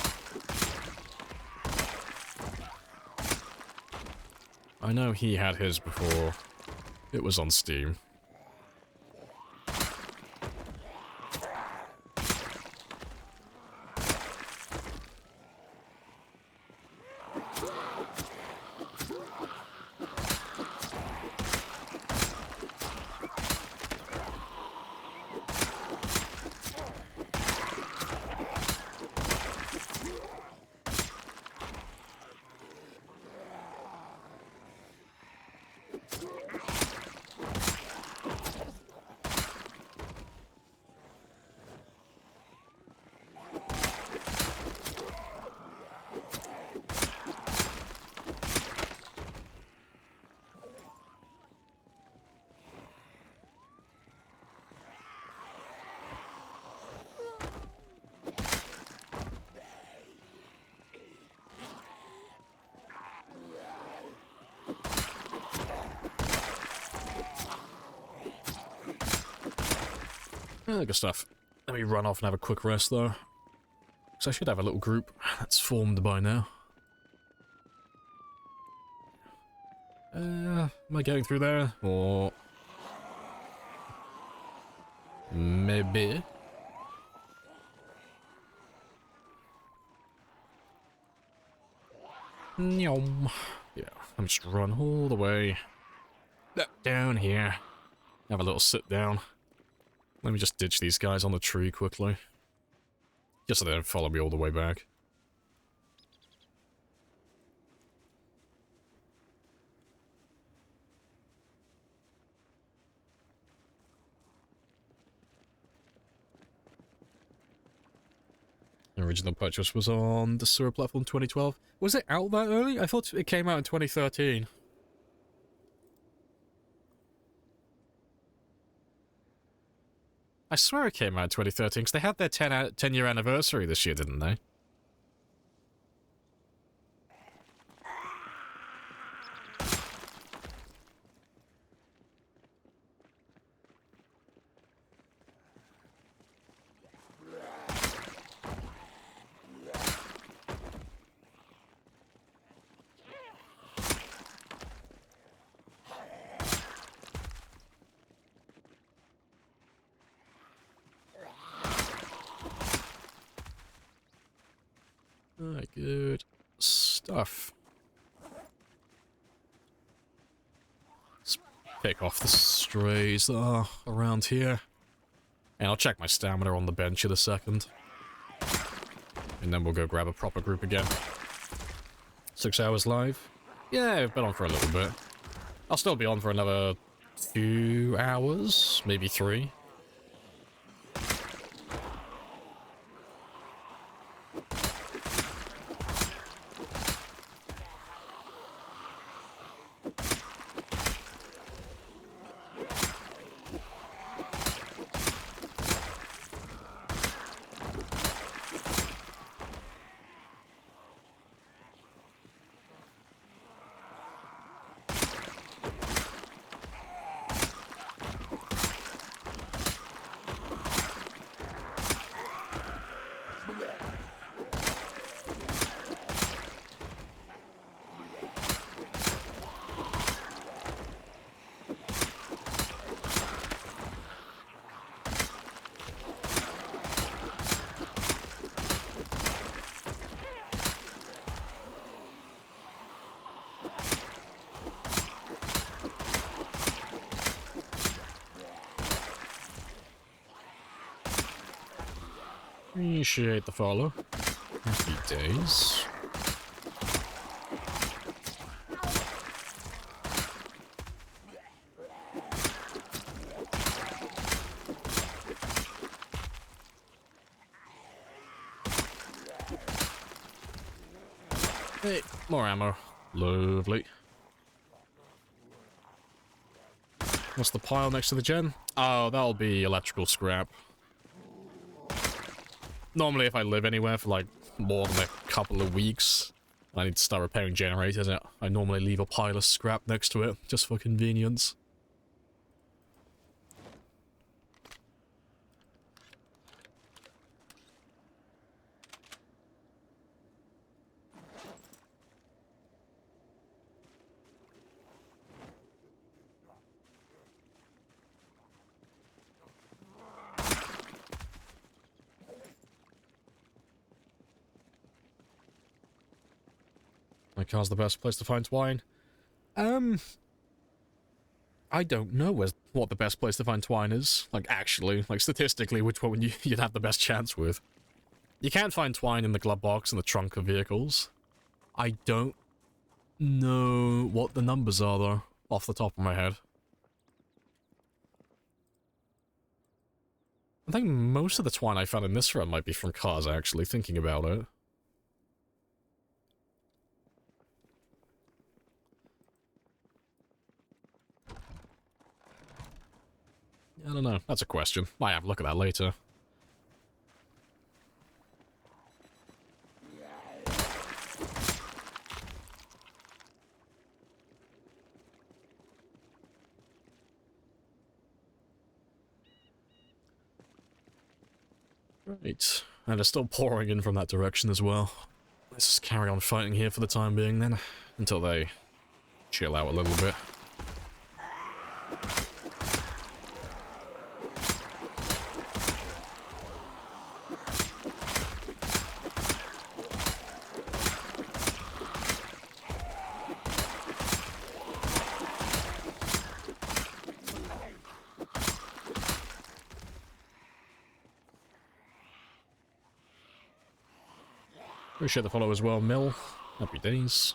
I know he had his before it was on Steam. Good stuff. Let me run off and have a quick rest, though. Because I should have a little group that's formed by now. Am I going through there? Or... maybe? Nyom. Yeah, I'm just run all the way down here. Have a little sit down. Let me just ditch these guys on the tree quickly. Just so they don't follow me all the way back. The original purchase was on the Sewer platform 2012. Was it out that early? I thought it came out in 2013. I swear it came out in 2013, because they had their 10-year anniversary this year, didn't they? Good stuff. Let's pick off the strays that are around here. And I'll check my stamina on the bench in a second. And then we'll go grab a proper group again. 6 hours live? Yeah, I've been on for a little bit. I'll still be on for another 2 hours, maybe 3. Appreciate the follow. Happy days. Hey, more ammo. Lovely. What's the pile next to the gen? Oh, that'll be electrical scrap. Normally, if I live anywhere for, like, more than a couple of weeks, I need to start repairing generators. I normally leave a pile of scrap next to it, just for convenience. My car's the best place to find twine. I don't know what the best place to find twine is. Like, actually, like, statistically, which one you'd have the best chance with. You can find twine in the glove box and the trunk of vehicles. I don't know what the numbers are, though, off the top of my head. I think most of the twine I found in this run might be from cars, actually, thinking about it. I don't know. That's a question. Might have a look at that later. Right. And it's still pouring in from that direction as well. Let's just carry on fighting here for the time being then. Until they chill out a little bit. Appreciate the follow as well, Mill. Happy days.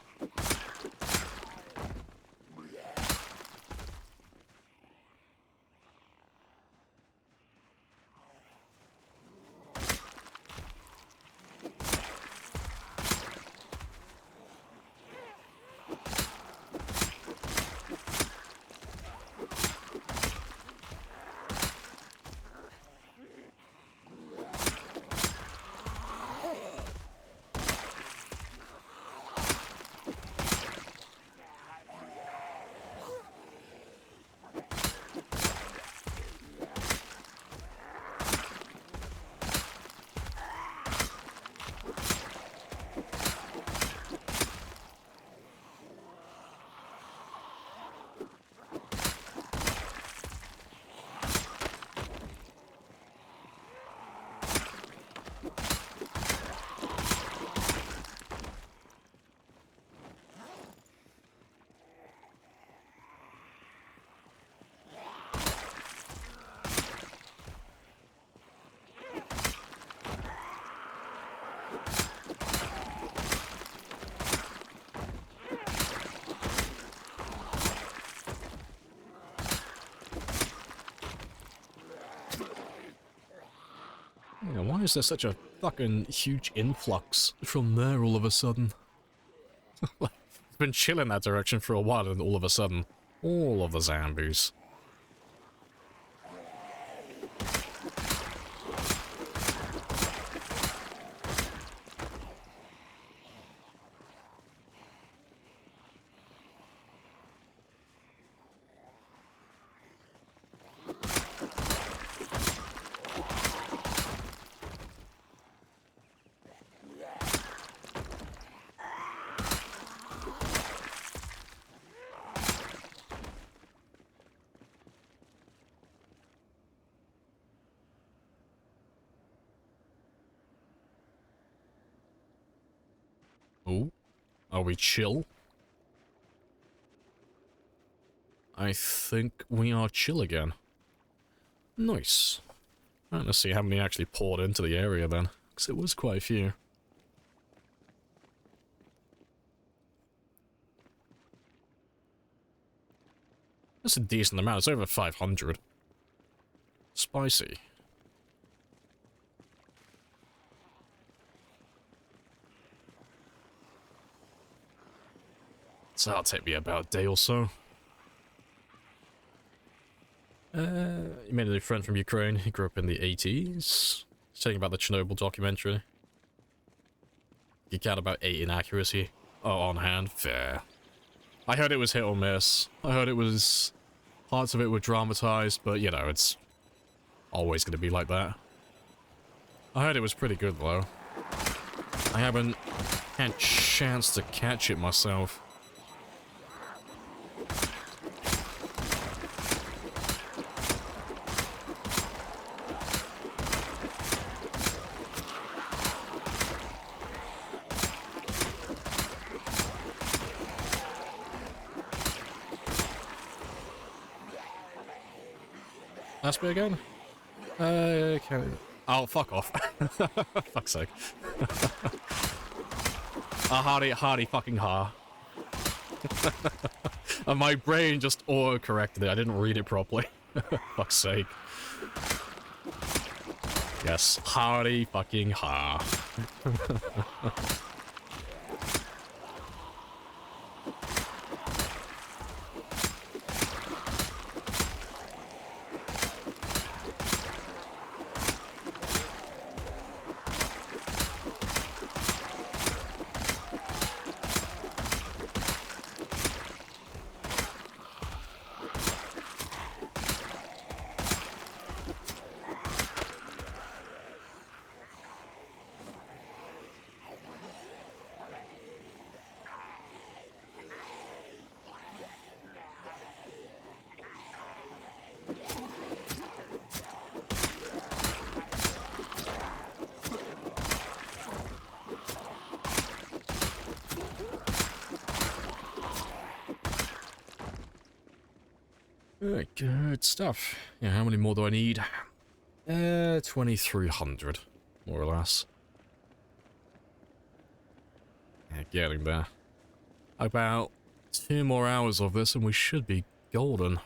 Yeah, why is there such a fucking huge influx from there all of a sudden? Like, it's been chilling that direction for a while and all of a sudden, all of the zombies. Oh, are we chill? I think we are chill again. Nice. Trying to see how many actually poured into the area then, because it was quite a few. That's a decent amount. It's over 500. Spicy. So that'll take me about a day or so. You made a new friend from Ukraine. He grew up in the 80s. He's telling about the Chernobyl documentary. Geek out about 8 inaccuracy. Oh, on hand. Fair. I heard it was hit or miss. I heard it was... Parts of it were dramatized, but, you know, it's always going to be like that. I heard it was pretty good, though. I haven't had a chance to catch it myself. Last bit again? Okay. Oh, fuck off. Fuck's sake. A hardy fucking ha. And my brain just auto-corrected it. I didn't read it properly. Fuck's sake. Yes, hardy fucking ha. Good stuff. Yeah, how many more do I need? 2,300, more or less. Yeah, getting there. About 2 more hours of this and we should be golden.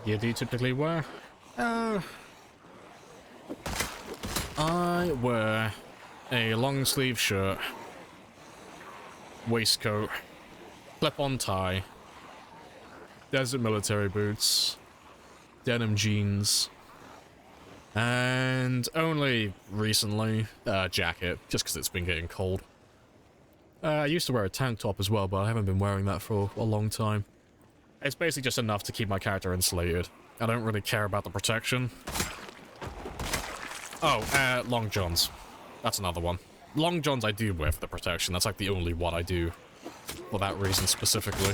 Yeah, do you typically wear? I wear a long sleeve shirt, waistcoat, clip-on tie, desert military boots, denim jeans, and only recently, jacket, just because it's been getting cold. I used to wear a tank top as well, but I haven't been wearing that for a long time. It's basically just enough to keep my character insulated. I don't really care about the protection. Oh, long johns. That's another one. Long johns I do wear for the protection. That's like the only one I do for that reason specifically.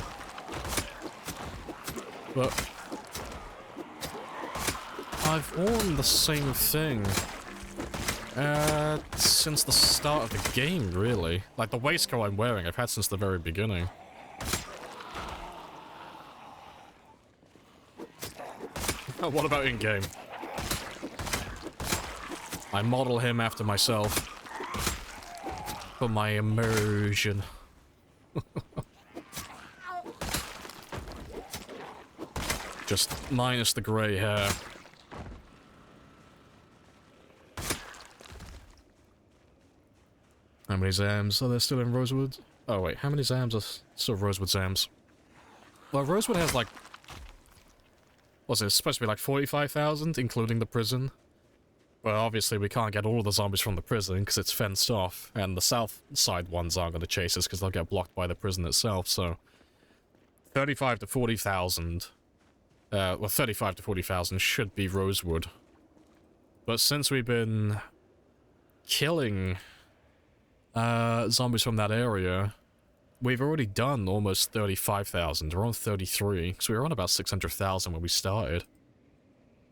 But I've worn the same thing Since the start of the game, really. Like, the waistcoat I'm wearing, I've had since the very beginning. What about in-game? I model him after myself. For my immersion. Just minus the grey hair. How many Zams are there still in Rosewood? Oh wait, how many Zams are still Rosewood Zams? Well, Rosewood has like... What's it? It's supposed to be like 45,000, including the prison. Well, obviously we can't get all the zombies from the prison because it's fenced off, and the south side ones aren't going to chase us because they'll get blocked by the prison itself, so... 35 to 40,000... well, 35 to 40,000 should be Rosewood. But since we've been... killing... zombies from that area, we've already done almost 35,000. We're on 33, so we were on about 600,000 when we started.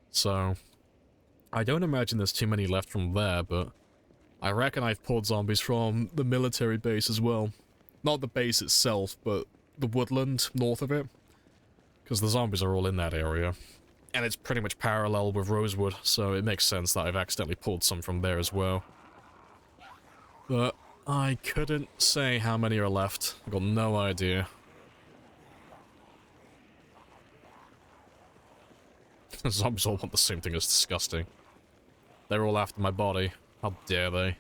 So, I don't imagine there's too many left from there, but I reckon I've pulled zombies from the military base as well. Not the base itself, but the woodland north of it. Because the zombies are all in that area. And it's pretty much parallel with Rosewood, so it makes sense that I've accidentally pulled some from there as well. But I couldn't say how many are left. I've got no idea. The zombies all want the same thing. It's disgusting. They're all after my body. How dare they?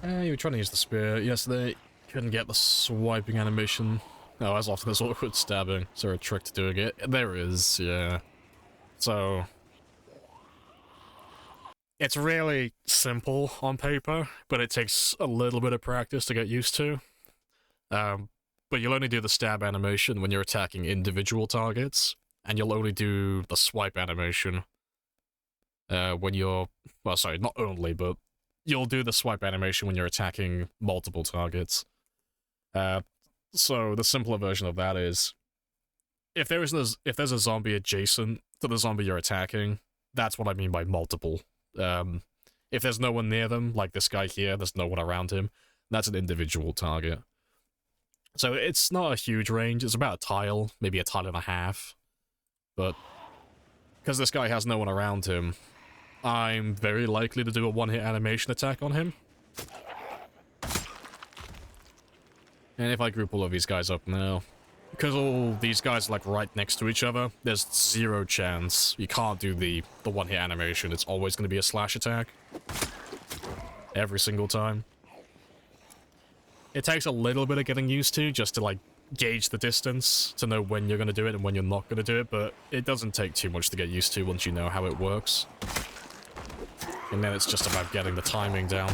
You were trying to use the spear yesterday. Couldn't get the swiping animation. Oh, as often as awkward stabbing. Is there a trick to doing it? There is, yeah. So... it's really simple on paper, but it takes a little bit of practice to get used to. But you'll only do the stab animation when you're attacking individual targets, and you'll only do the swipe animation when you're... well, sorry, not only, but you'll do the swipe animation when you're attacking multiple targets. So the simpler version of that is, if there's a zombie adjacent to the zombie you're attacking, that's what I mean by multiple. If there's no one near them, like this guy here, there's no one around him, that's an individual target. So it's not a huge range, it's about a tile, maybe a tile and a half. But because this guy has no one around him, I'm very likely to do a one-hit animation attack on him. And if I group all of these guys up now, because all these guys are like right next to each other, there's zero chance. You can't do the one-hit animation. It's always going to be a slash attack. Every single time. It takes a little bit of getting used to, just to like gauge the distance, to know when you're going to do it and when you're not going to do it, but it doesn't take too much to get used to once you know how it works. And then it's just about getting the timing down.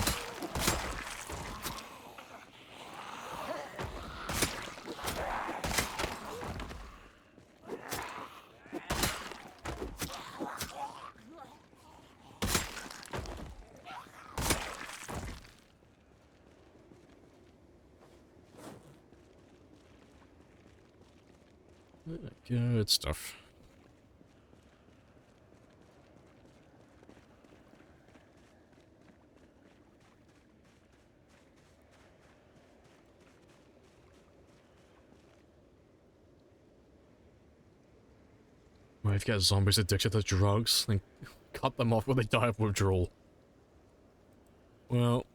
Good stuff. Well, if you get zombies addicted to drugs, then cut them off when they die of withdrawal. Well,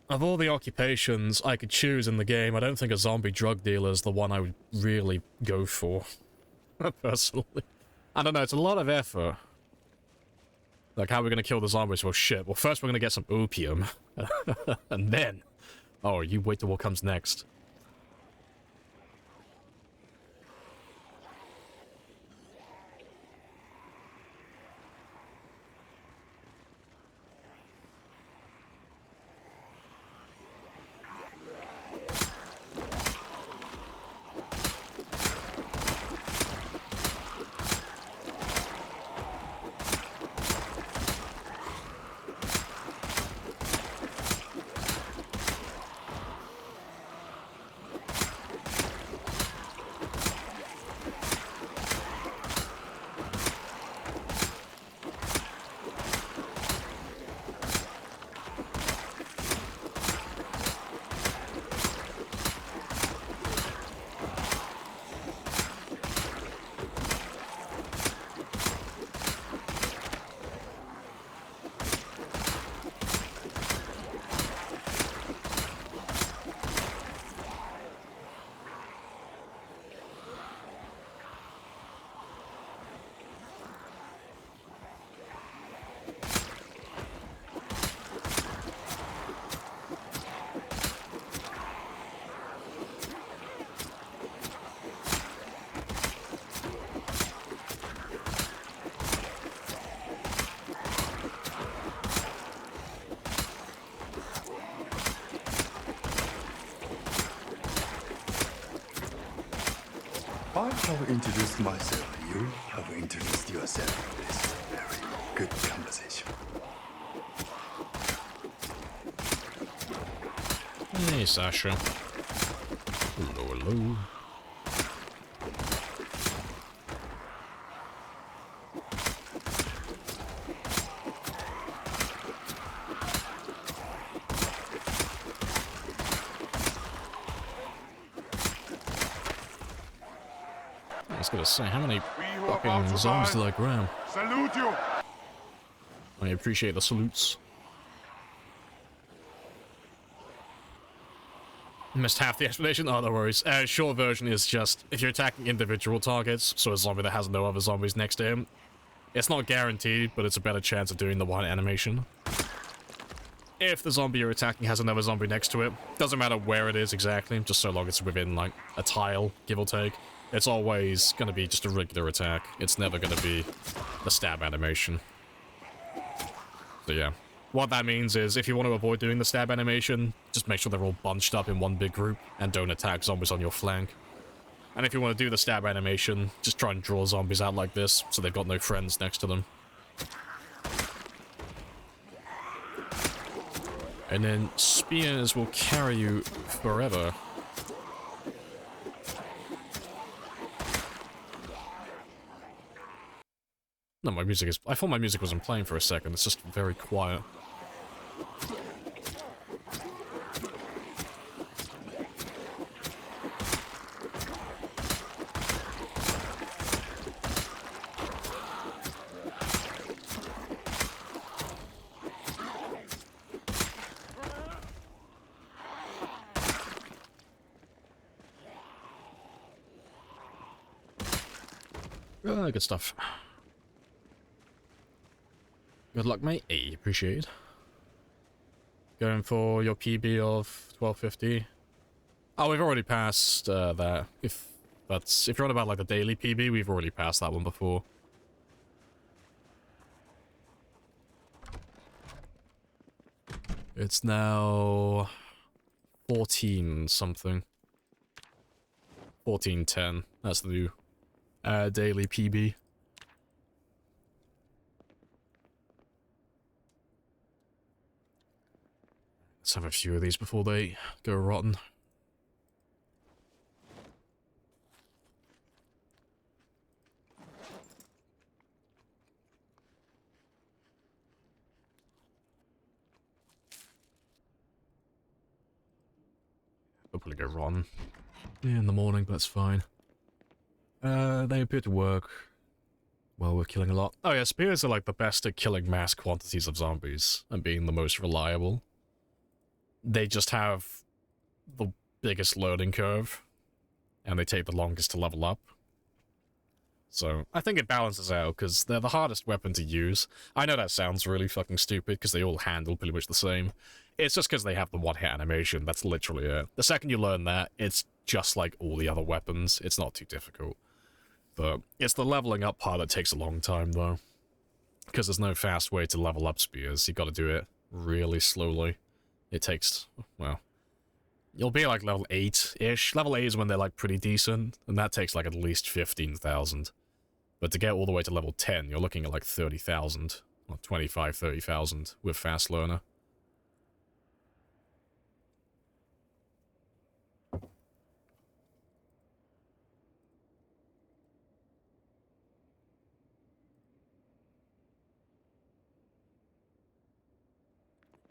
of all the occupations I could choose in the game, I don't think a zombie drug dealer is the one I would really go for. Personally. I don't know, it's a lot of effort. Like, how are we gonna kill the zombies? Well, shit. Well, first we're gonna get some opium. And then... Oh, you wait till what comes next. I have introduced myself. You have introduced yourself. This is a very good conversation. Hey, Sasha. Hello, hello. I was gonna say, how many fucking zombies did I grab? Salute you! I appreciate the salutes. Missed half the explanation? Oh, no worries. Short version is just, if you're attacking individual targets, so a zombie that has no other zombies next to him, it's not guaranteed, but it's a better chance of doing the one animation. If the zombie you're attacking has another zombie next to it, doesn't matter where it is exactly, just so long it's within, like, a tile, give or take, it's always gonna be just a regular attack. It's never gonna be the stab animation. So yeah. What that means is, if you want to avoid doing the stab animation, just make sure they're all bunched up in one big group, and don't attack zombies on your flank. And if you want to do the stab animation, just try and draw zombies out like this, so they've got no friends next to them. And then spears will carry you forever. No, my music is... I thought my music wasn't playing for a second, it's just very quiet. Good stuff. Good luck, mate. Hey, appreciate it. Going for your PB of 1250. Oh, we've already passed that. If you're on about like the daily PB, we've already passed that one before. It's now 14 something. 1410. That's the new daily PB. Let's have a few of these before they go rotten. they'll probably go rotten in the morning, but that's fine. They appear to work. Well, we're killing a lot. Oh yeah, spears are like the best at killing mass quantities of zombies and being the most reliable. They just have the biggest learning curve, and they take the longest to level up. So, I think it balances out, because they're the hardest weapon to use. I know that sounds really fucking stupid, because they all handle pretty much the same. It's just because they have the one-hit animation, that's literally it. The second you learn that, it's just like all the other weapons. It's not too difficult. But it's the leveling up part that takes a long time, though. Because there's no fast way to level up spears. You gotta do it really slowly. It takes, well, you'll be like level 8-ish. Level 8 is when they're like pretty decent, and that takes like at least 15,000. But to get all the way to level 10, you're looking at like 30,000, or 25, 30,000 with Fast Learner.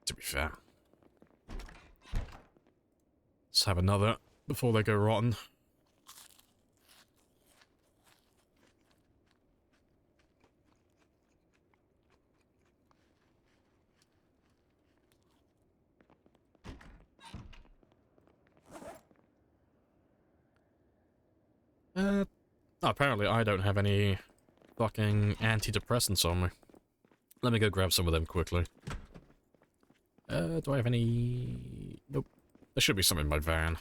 To be fair. Let's have another before they go rotten. Apparently I don't have any fucking antidepressants on me. Let me go grab some of them quickly. Do I have any... Nope. There should be some in my van.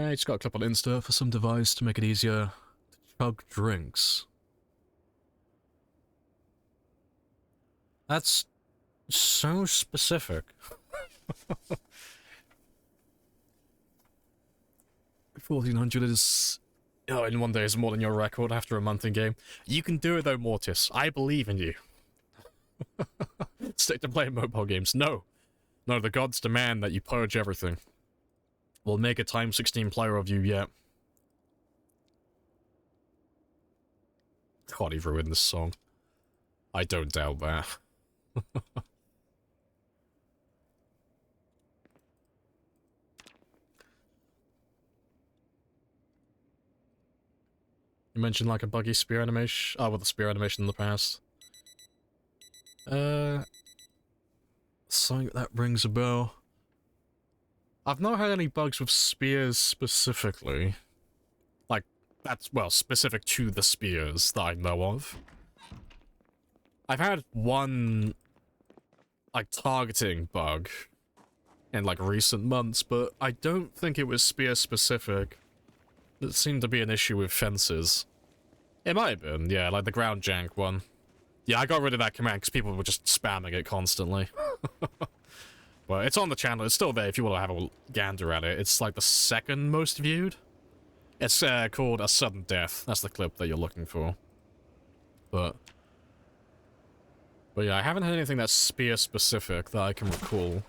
I just got a clip on Insta for some device to make it easier to chug drinks. That's so specific. 1400 is... Oh, in one day is more than your record after a month in game. You can do it though, Mortis. I believe in you. Stick to playing mobile games. No. No, the gods demand that you purge everything. We'll make a Time 16 player of you yet. God, he ruined this song. I don't doubt that. You mentioned like a buggy spear animation? Oh, with the spear animation in the past. Something that rings a bell. I've not had any bugs with spears specifically. Like, that's, well, specific to the spears that I know of. I've had one, like, targeting bug in, like, recent months, but I don't think it was spear-specific. It seemed to be an issue with fences. It might have been, yeah, like the ground jank one. Yeah, I got rid of that command because people were just spamming it constantly. Well, it's on the channel. It's still there if you want to have a gander at it. It's like the second most viewed. It's called A Sudden Death. That's the clip that you're looking for. But yeah, I haven't had anything that's spear-specific that I can recall.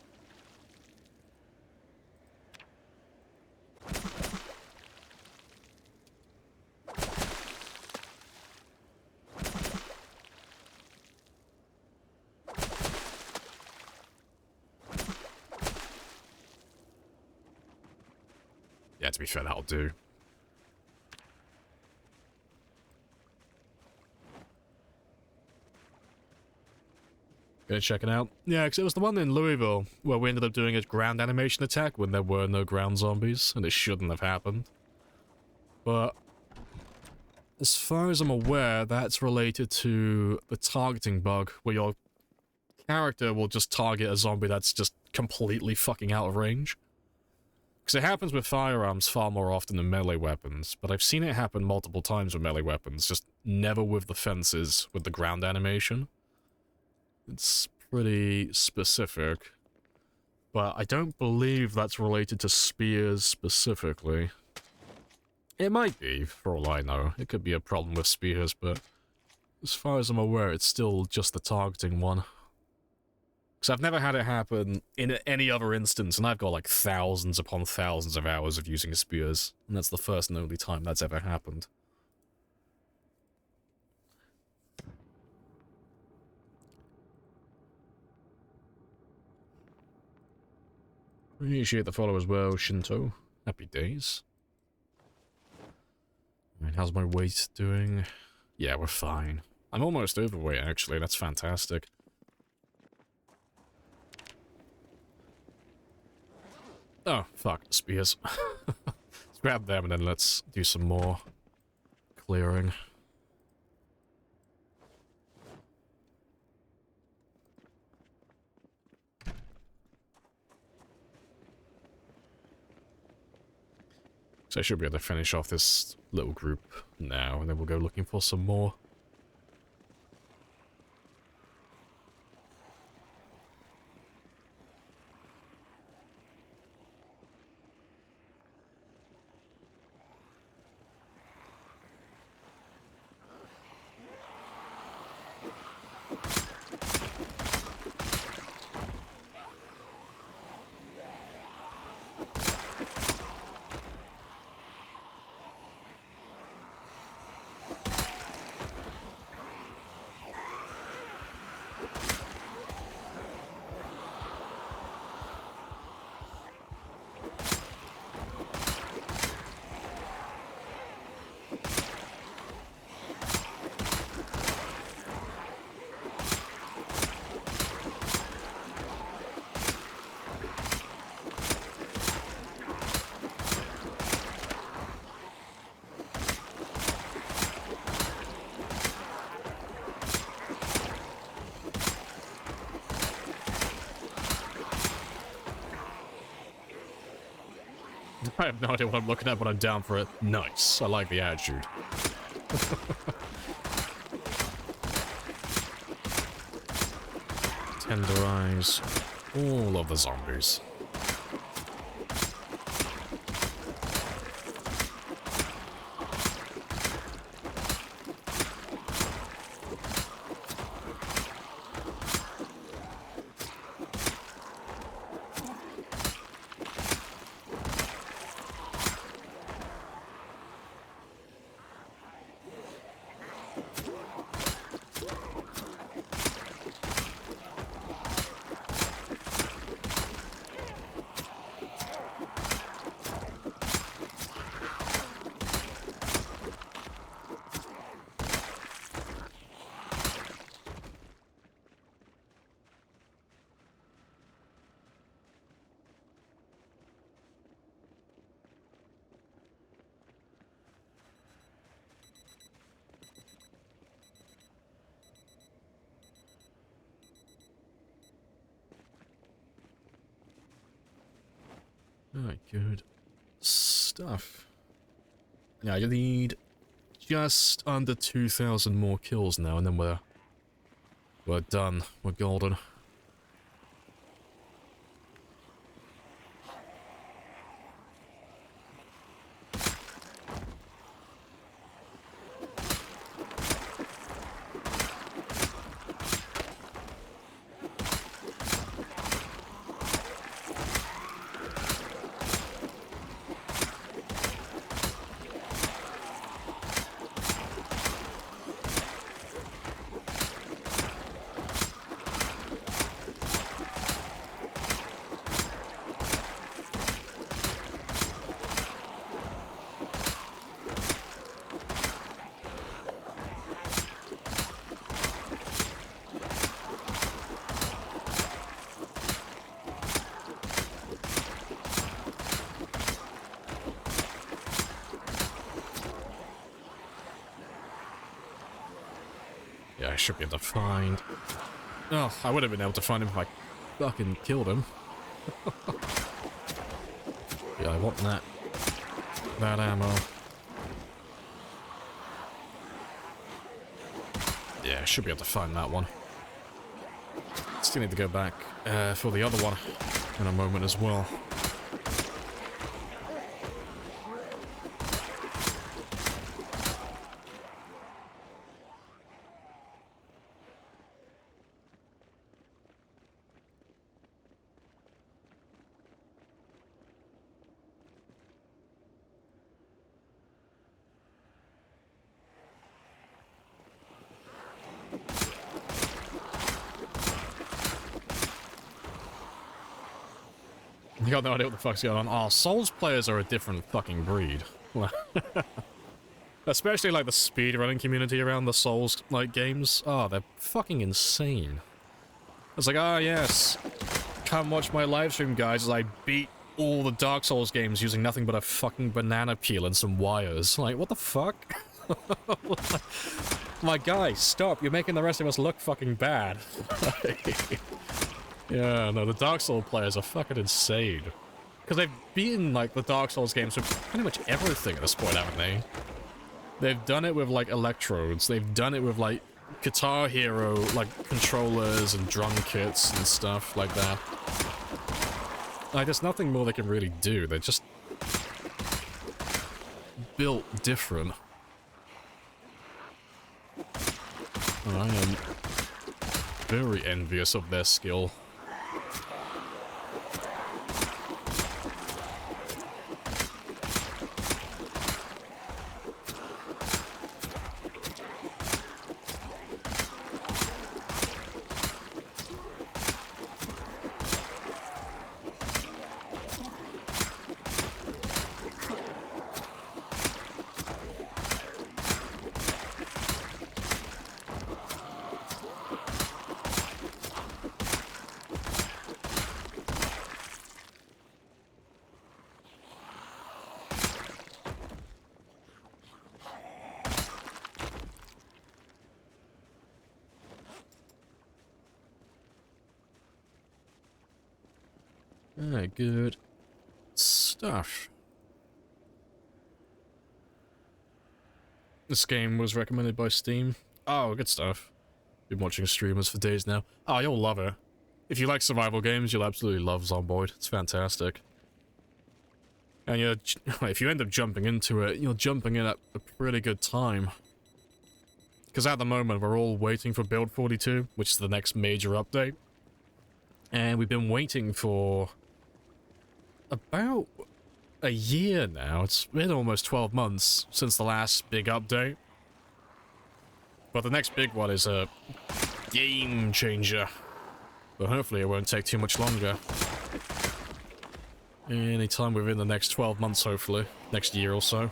Yeah, to be fair, that'll do. Gonna check it out. Yeah, because it was the one in Louisville where we ended up doing a ground animation attack when there were no ground zombies, and it shouldn't have happened. But as far as I'm aware, that's related to the targeting bug, where your character will just target a zombie that's just completely fucking out of range. Because it happens with firearms far more often than melee weapons, but I've seen it happen multiple times with melee weapons, just never with the fences, with the ground animation. It's pretty specific. But I don't believe that's related to spears specifically. It might be, for all I know. It could be a problem with spears, but as far as I'm aware, it's still just the targeting one. Because I've never had it happen in any other instance, and I've got like thousands upon thousands of hours of using spears, and that's the first and only time that's ever happened. Appreciate the follow as well, Shinto. Happy days. Alright, how's my weight doing? Yeah, we're fine. I'm almost overweight, actually. That's fantastic. Oh, fuck. Spears. Let's grab them and then let's do some more clearing. So I should be able to finish off this little group now, and then we'll go looking for some more. I have no idea what I'm looking at, but I'm down for it. Nice. I like the attitude. Tenderize all of the zombies. Alright, good stuff. Yeah, I need just under 2,000 more kills now, and then we're done. We're golden. Yeah, I should be able to find... Oh, I would have been able to find him if I fucking killed him. Yeah, I want that ammo. Yeah, I should be able to find that one. Still need to go back for the other one. in a moment as well. You got no idea what the fuck's going on. Oh, Souls players are a different fucking breed. Especially, like, the speedrunning community around the Souls, like, games. Oh, they're fucking insane. It's like, oh, yes. Come watch my livestream, guys, as I beat all the Dark Souls games using nothing but a fucking banana peel and some wires. Like, what the fuck? My guy, stop. You're making the rest of us look fucking bad. Yeah, no, the Dark Souls players are fucking insane. Because they've beaten, like, the Dark Souls games with pretty much everything at this point, haven't they? They've done it with, like, electrodes. They've done it with, like, Guitar Hero, like, controllers and drum kits and stuff like that. Like, there's nothing more they can really do. They're just built different. I am very envious of their skill. Good stuff. This game was recommended by Steam. Oh, good stuff. Been watching streamers for days now. Oh, you'll love it. If you like survival games, you'll absolutely love Zomboid. It's fantastic. And if you end up jumping into it, you're jumping in at a pretty good time. Because at the moment, we're all waiting for Build 42, which is the next major update. And we've been waiting for about a year now. It's been almost 12 months since the last big update. But the next big one is a game changer. But hopefully it won't take too much longer. Anytime within the next 12 months, hopefully. Next year or so.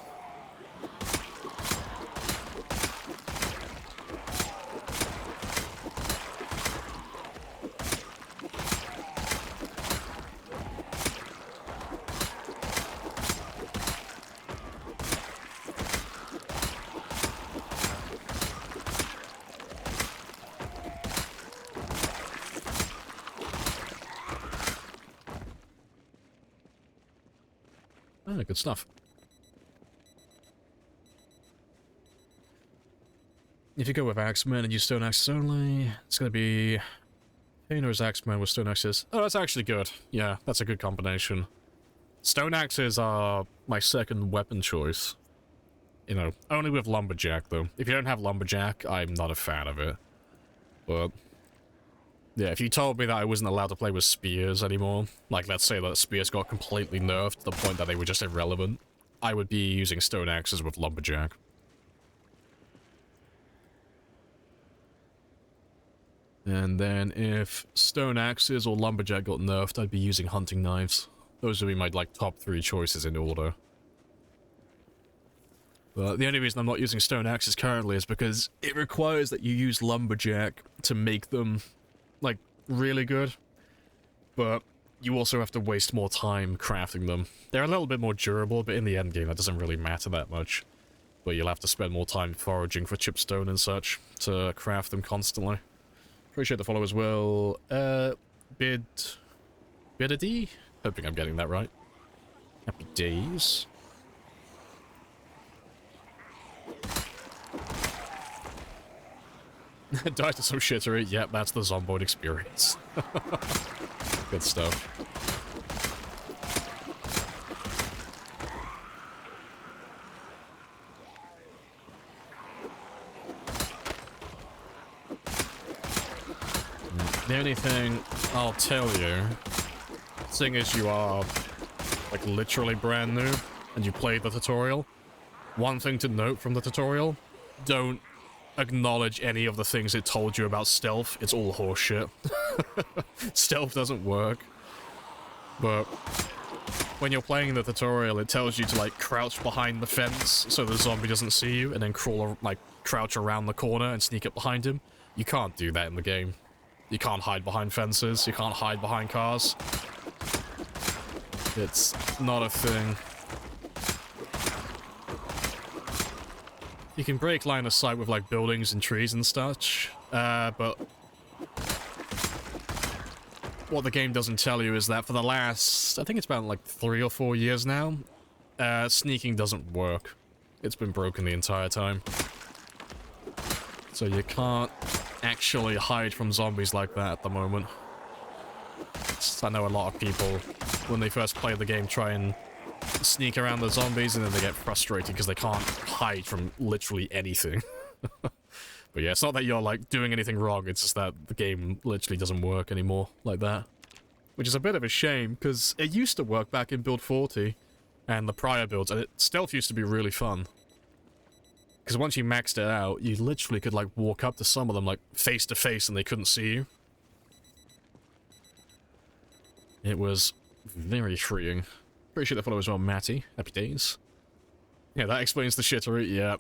Good stuff. If you go with Axemen and use Stone Axes only, it's going to be Painter's Axemen with Stone Axes. Oh, that's actually good. Yeah, that's a good combination. Stone Axes are my second weapon choice. You know, only with Lumberjack, though. If you don't have Lumberjack, I'm not a fan of it. But yeah, if you told me that I wasn't allowed to play with spears anymore, like let's say that spears got completely nerfed to the point that they were just irrelevant, I would be using Stone Axes with Lumberjack. And then if Stone Axes or Lumberjack got nerfed, I'd be using Hunting Knives. Those would be my, like, top 3 choices in order. But the only reason I'm not using Stone Axes currently is because it requires that you use Lumberjack to make them, like, really good. But you also have to waste more time crafting them. They're a little bit more durable, but in the end game that doesn't really matter that much. But you'll have to spend more time foraging for chipstone and such to craft them constantly. Appreciate the follow as well. Bidady? Hoping I'm getting that right. Happy days. Died to some shittery. Yep, that's the Zomboid experience. Good stuff. The only thing I'll tell you, seeing as you are, like, literally brand new, and you played the tutorial, one thing to note from the tutorial, don't acknowledge any of the things it told you about stealth. It's all horseshit. Stealth doesn't work. But when you're playing the tutorial, it tells you to, like, crouch behind the fence so the zombie doesn't see you, and then crouch around the corner and sneak up behind him. You can't do that in the game. You can't hide behind fences. You can't hide behind cars. It's not a thing. You can break line of sight with, like, buildings and trees and such, but what the game doesn't tell you is that for the last, I think it's about, like, 3 or 4 years now, sneaking doesn't work. It's been broken the entire time. So you can't actually hide from zombies like that at the moment. I know a lot of people, when they first play the game, try and sneak around the zombies, and then they get frustrated because they can't hide from literally anything. But yeah, it's not that you're, like, doing anything wrong, it's just that the game literally doesn't work anymore like that. Which is a bit of a shame, because it used to work back in Build 40, and the prior builds, and stealth used to be really fun. Because once you maxed it out, you literally could, like, walk up to some of them, like, face to face, and they couldn't see you. It was very freeing. Appreciate the follow as well, Matty. Happy days. Yeah, that explains the shittery, yeah.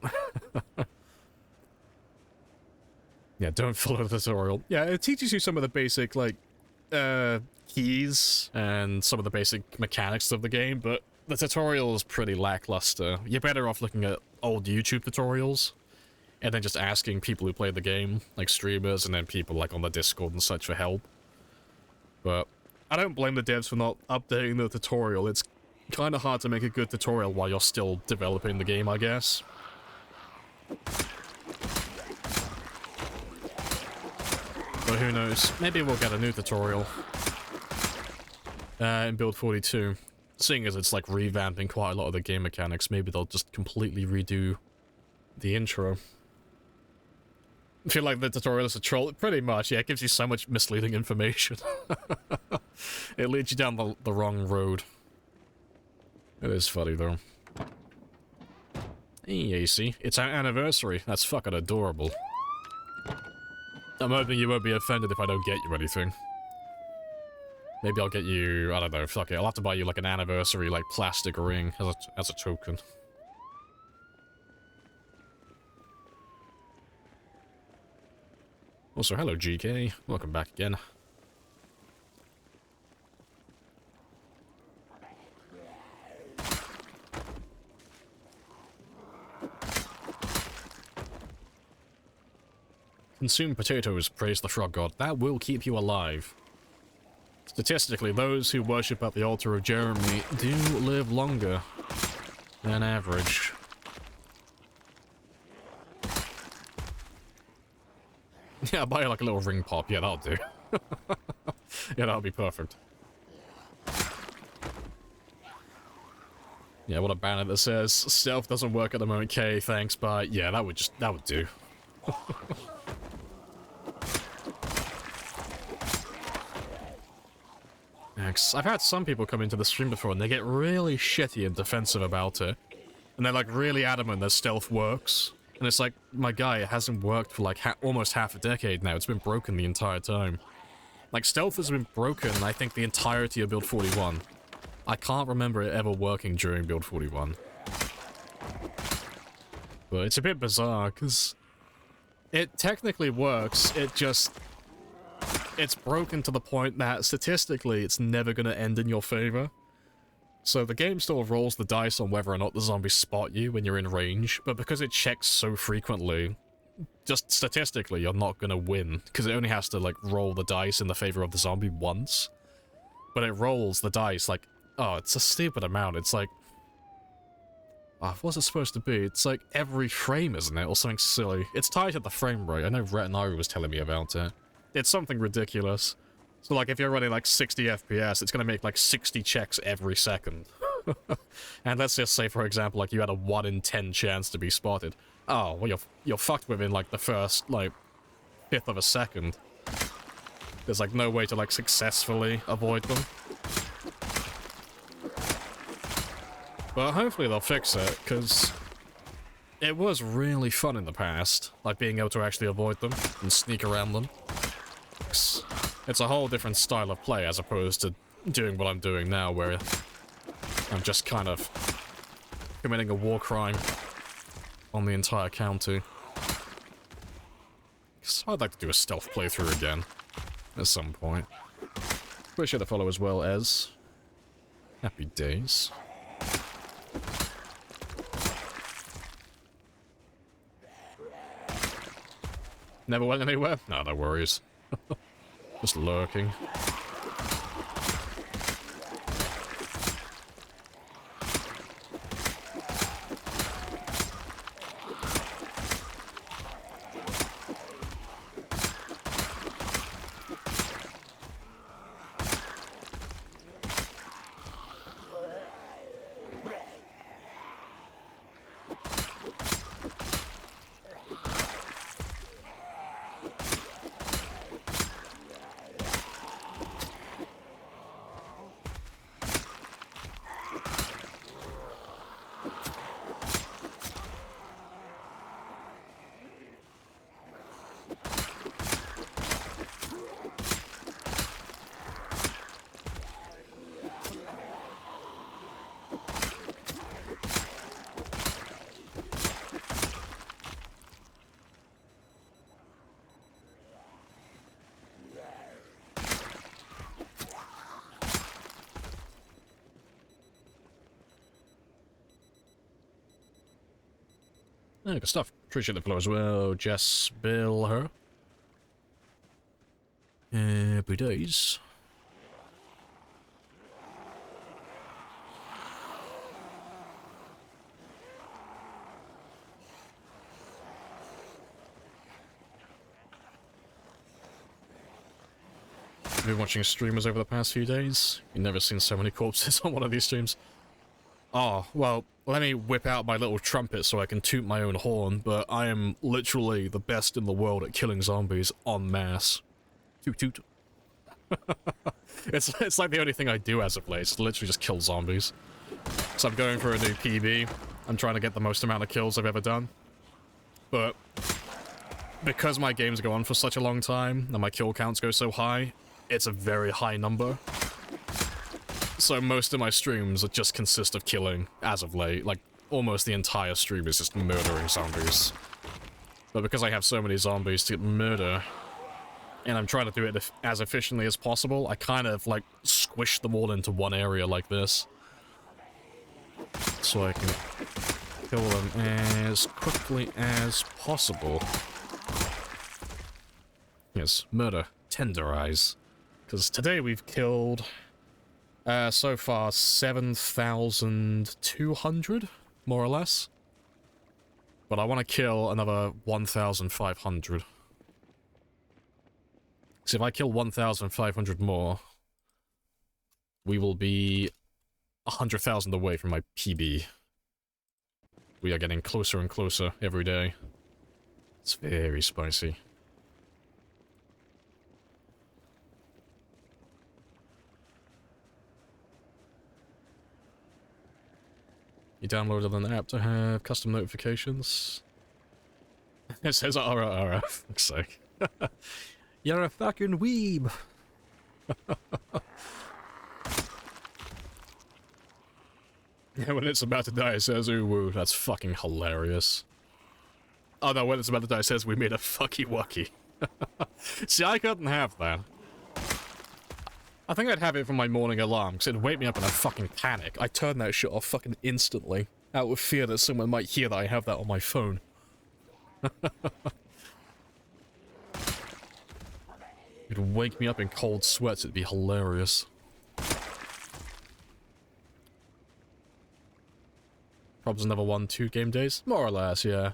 Yeah, don't follow the tutorial. Yeah, it teaches you some of the basic, like, keys and some of the basic mechanics of the game, but the tutorial is pretty lackluster. You're better off looking at old YouTube tutorials and then just asking people who play the game, like streamers, and then people, like, on the Discord and such for help. But I don't blame the devs for not updating the tutorial. It's kind of hard to make a good tutorial while you're still developing the game, I guess. But who knows? Maybe we'll get a new tutorial in Build 42. Seeing as it's, like, revamping quite a lot of the game mechanics, maybe they'll just completely redo the intro. I feel like the tutorial is a troll. Pretty much, yeah, it gives you so much misleading information. It leads you down the wrong road. It is funny, though. Hey, AC, it's our anniversary. That's fucking adorable. I'm hoping you won't be offended if I don't get you anything. Maybe I'll get you, I don't know, fuck it. I'll have to buy you, like, an anniversary, like, plastic ring as a token. Also, hello, GK. Welcome back again. Consume potatoes, praise the frog god. That will keep you alive. Statistically, those who worship at the altar of Jeremy do live longer than average. Yeah, I'll buy you, like, a little ring pop. Yeah, that'll do. Yeah, that'll be perfect. Yeah, what a banner that says, stealth doesn't work at the moment, K, thanks, but yeah, that would do. I've had some people come into the stream before and they get really shitty and defensive about it. And they're, like, really adamant that stealth works. And it's like, my guy, it hasn't worked for, like, almost half a decade now. It's been broken the entire time. Like, stealth has been broken, I think, the entirety of Build 41. I can't remember it ever working during Build 41. But it's a bit bizarre, because it technically works, it's broken to the point that, statistically, it's never going to end in your favor. So the game still rolls the dice on whether or not the zombies spot you when you're in range, but because it checks so frequently, just statistically, you're not going to win, because it only has to, like, roll the dice in the favor of the zombie once. But it rolls the dice, like, oh, it's a stupid amount. It's like, what's it supposed to be? It's like every frame, isn't it? Or something silly. It's tied to the frame rate. I know Retinari was telling me about it. It's something ridiculous. So, like, if you're running, like, 60 FPS, it's gonna make, like, 60 checks every second. And let's just say, for example, like, you had a 1 in 10 chance to be spotted. Oh, well, you're fucked within, like, the first, like, 1/5 of a second. There's like no way to like successfully avoid them. But hopefully they'll fix it, because it was really fun in the past, like being able to actually avoid them and sneak around them. It's a whole different style of play as opposed to doing what I'm doing now, where I'm just kind of committing a war crime on the entire county. So I'd like to do a stealth playthrough again at some point. Appreciate the follow as well as Happy Days. Never went anywhere? No, no worries. Just lurking. Yeah, good stuff. Appreciate the flow as well. Jess, Bill, her. Happy days. I've been watching streamers over the past few days. You've never seen so many corpses on one of these streams. Oh, well, let me whip out my little trumpet so I can toot my own horn, but I am literally the best in the world at killing zombies en masse. Toot toot. It's like the only thing I do as of late, is literally just kill zombies. So I'm going for a new PB. I'm trying to get the most amount of kills I've ever done. But because my games go on for such a long time, and my kill counts go so high, it's a very high number. So most of my streams just consist of killing, as of late. Like, almost the entire stream is just murdering zombies. But because I have so many zombies to murder, and I'm trying to do it as efficiently as possible, I kind of, like, squish them all into one area like this. So I can kill them as quickly as possible. Yes, murder. Tenderize. Because today we've killed... so far, 7,200, more or less. But I want to kill another 1,500. Because if I kill 1,500 more, we will be 100,000 away from my PB. We are getting closer and closer every day. It's very spicy. You downloaded an app to have custom notifications? It says RRR, for fuck's sake. You're a fucking weeb! Yeah, when it's about to die it says ooh woo, that's fucking hilarious. Oh no, when it's about to die it says we made a fucky wucky. See, I couldn't have that. I think I'd have it for my morning alarm, because it'd wake me up in a fucking panic. I turn that shit off fucking instantly, out of fear that someone might hear that I have that on my phone. It'd wake me up in cold sweats, it'd be hilarious. Probs never won 2 game days? More or less, yeah.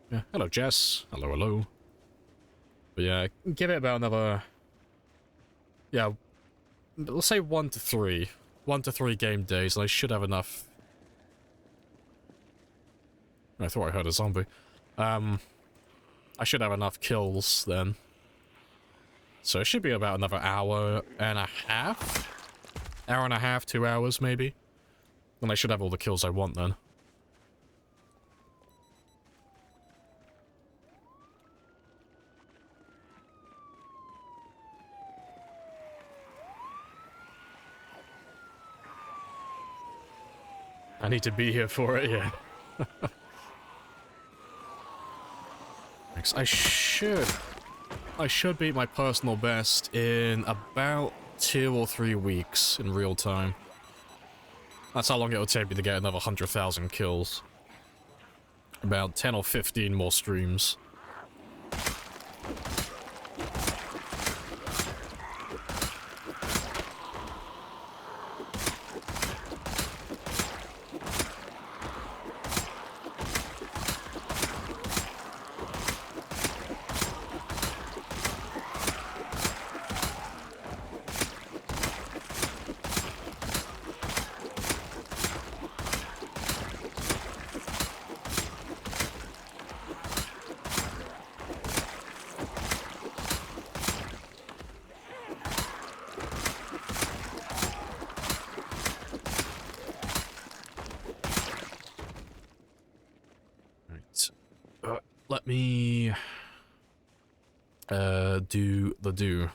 Yeah. Hello, Jess. Hello, hello. But yeah, give it about another... Yeah, let's say 1 to 3. 1 to 3 game days, and I should have enough... I thought I heard a zombie. I should have enough kills, then. So it should be about another hour and a half? Hour and a half, 2 hours maybe? And I should have all the kills I want then. I need to be here for it, yeah. I should beat my personal best in about 2 or 3 weeks in real time. That's how long it would take me to get another 100,000 kills. About 10 or 15 more streams. Let me do.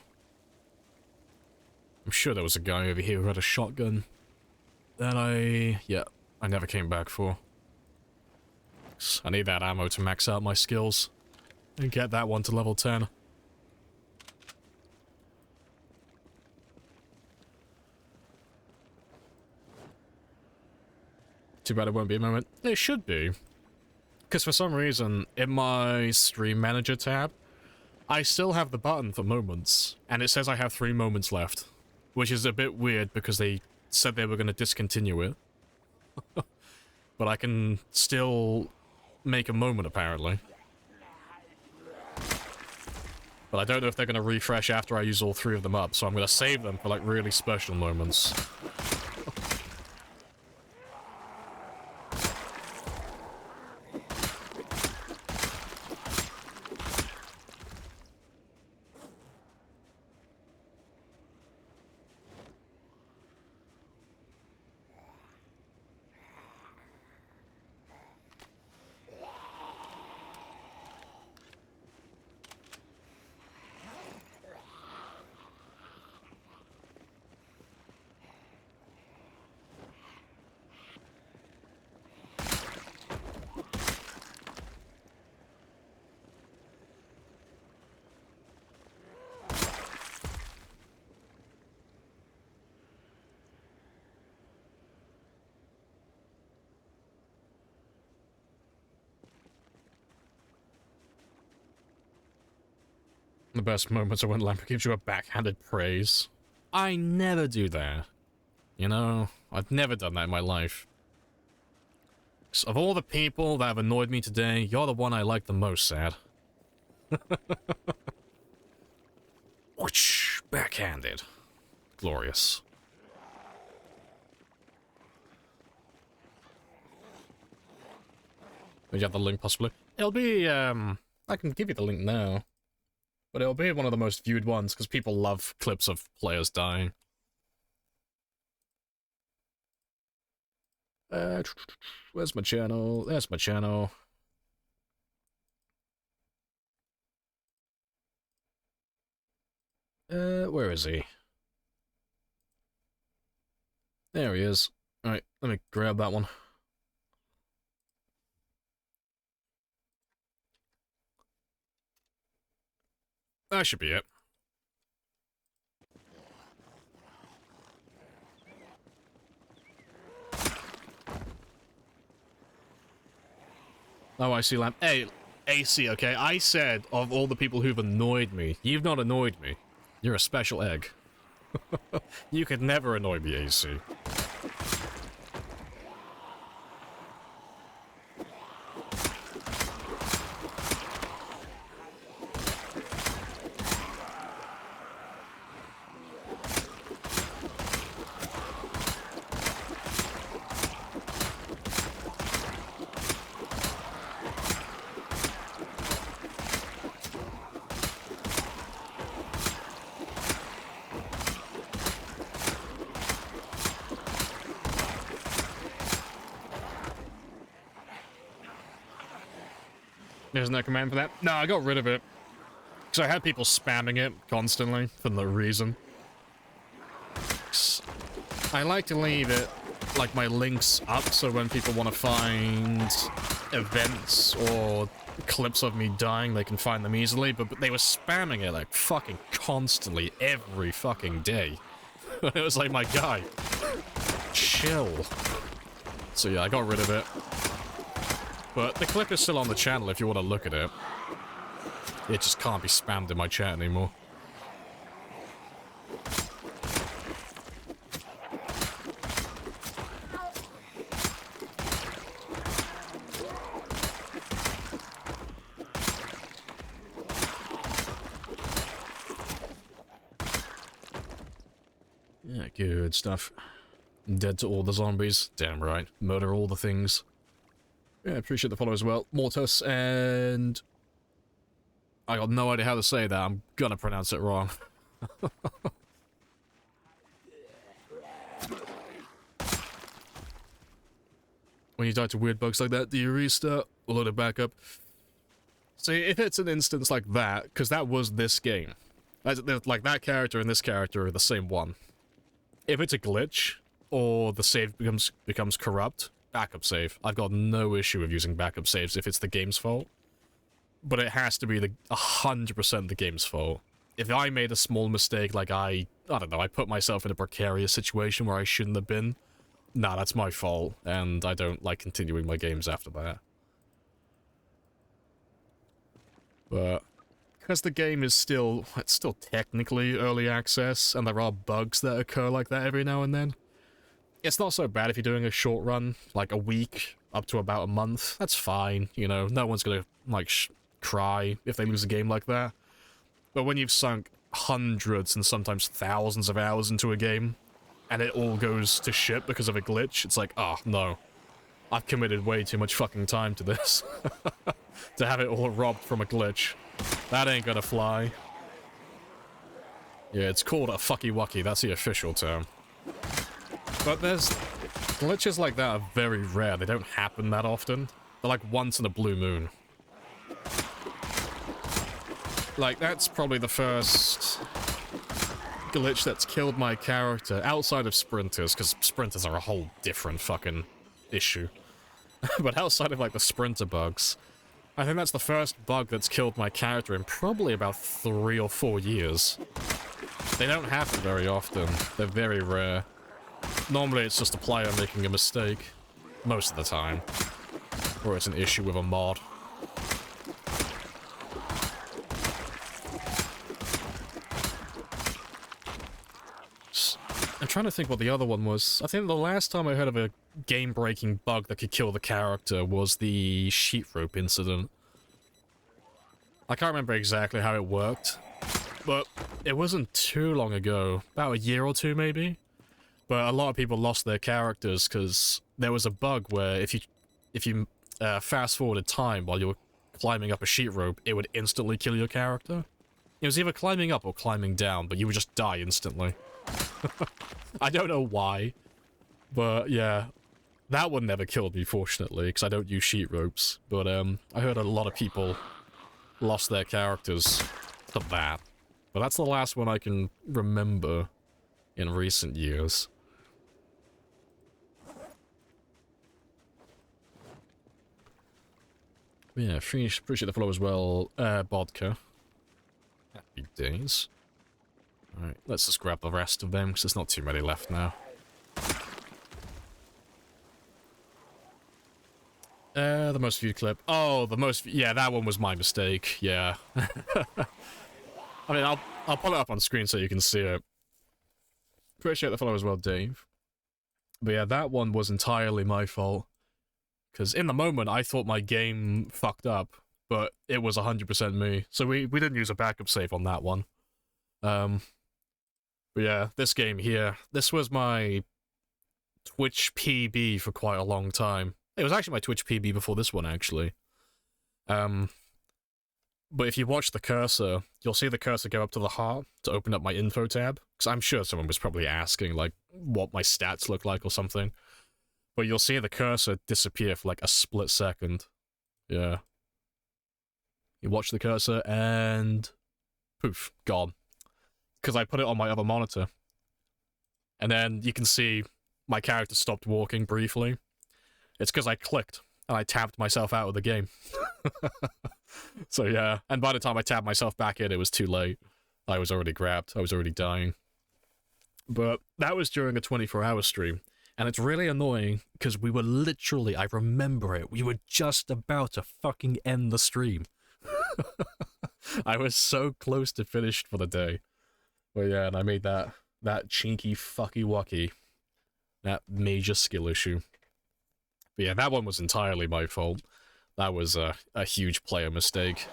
I'm sure there was a guy over here who had a shotgun that I never came back for. I need that ammo to max out my skills and get that one to level 10. Too bad it won't be a moment. It should be. Because for some reason, in my Stream Manager tab, I still have the button for moments, and it says I have 3 moments left. Which is a bit weird because they said they were going to discontinue it. But I can still make a moment, apparently. But I don't know if they're going to refresh after I use all 3 of them up, so I'm going to save them for, like, really special moments. The best moments are when Lamprey gives you a backhanded praise. I never do that. You know, I've never done that in my life. Of all the people that have annoyed me today, you're the one I like the most, Sad. Whoosh! Backhanded. Glorious. Do you have the link, possibly? It'll be, I can give you the link now. But it'll be one of the most viewed ones, because people love clips of players dying. Where's my channel? There's my channel. Where is he? There he is. Alright, let me grab that one. That should be it. Oh, I see, Lamp. Hey, AC, okay? I said, of all the people who've annoyed me, you've not annoyed me. You're a special egg. You could never annoy me, AC. There's no command for that? No, I got rid of it. Because I had people spamming it constantly for no reason. I like to leave it, like, my links up, so when people want to find events or clips of me dying, they can find them easily, but they were spamming it, like, fucking constantly, every fucking day. It was like, my guy, chill. So yeah, I got rid of it. But the clip is still on the channel if you want to look at it. It just can't be spammed in my chat anymore. Yeah, good stuff. Dead to all the zombies. Damn right. Murder all the things. Yeah, appreciate the follow as well. Mortus, and... I got no idea how to say that. I'm gonna pronounce it wrong. When you die to weird bugs like that, do you restart or load it back up? See, if it's an instance like that, because that was this game. Like, that character and this character are the same one. If it's a glitch, or the save becomes corrupt, backup save. I've got no issue with using backup saves if it's the game's fault. But it has to be 100% the game's fault. If I made a small mistake, like I don't know, I put myself in a precarious situation where I shouldn't have been, nah, that's my fault, and I don't like continuing my games after that. But because the game is still technically early access, and there are bugs that occur like that every now and then, it's not so bad if you're doing a short run, like a week, up to about a month. That's fine, you know, no one's gonna, like, cry if they lose a game like that. But when you've sunk hundreds and sometimes thousands of hours into a game, and it all goes to shit because of a glitch, it's like, oh, no. I've committed way too much fucking time to this. To have it all robbed from a glitch. That ain't gonna fly. Yeah, it's called a fucky-wucky, that's the official term. But there's... glitches like that are very rare, they don't happen that often. They're like once in a blue moon. Like, that's probably the first glitch that's killed my character, outside of sprinters, because sprinters are a whole different fucking issue. But outside of, like, the sprinter bugs, I think that's the first bug that's killed my character in probably about 3 or 4 years. They don't happen very often. They're very rare. Normally it's just a player making a mistake. Most of the time. Or it's an issue with a mod. I'm trying to think what the other one was. I think the last time I heard of a game-breaking bug that could kill the character was the sheet rope incident. I can't remember exactly how it worked, but it wasn't too long ago. About a year or two, maybe? But a lot of people lost their characters because there was a bug where if you fast-forwarded time while you were climbing up a sheet rope, it would instantly kill your character. It was either climbing up or climbing down, but you would just die instantly. I don't know why, but yeah, that one never killed me, fortunately, because I don't use sheet ropes, but I heard a lot of people lost their characters to that, but that's the last one I can remember in recent years. Yeah, appreciate the follow as well, Bodka. Happy days. Alright, let's just grab the rest of them, because there's not too many left now. The most viewed clip. Oh, the most... yeah, that one was my mistake, yeah. I mean, I'll pull it up on screen so you can see it. Appreciate the follow as well, Dave. But yeah, that one was entirely my fault. Because in the moment, I thought my game fucked up, but it was 100% me. So we didn't use a backup save on that one. But yeah, this game here, this was my Twitch PB for quite a long time. It was actually my Twitch PB before this one, actually. But if you watch the cursor, you'll see the cursor go up to the heart to open up my info tab. Because I'm sure someone was probably asking, like, what my stats look like or something. But you'll see the cursor disappear for, like, a split second. Yeah. You watch the cursor and poof, gone. Because I put it on my other monitor. And then you can see my character stopped walking briefly. It's because I clicked and I tapped myself out of the game. So yeah, and by the time I tapped myself back in, it was too late. I was already grabbed. I was already dying. But that was during a 24-hour stream. And it's really annoying because we were literally, I remember it, we were just about to fucking end the stream. I was so close to finished for the day. But yeah, and I made that cheeky fucky wucky. That major skill issue. But yeah, that one was entirely my fault. That was a huge player mistake.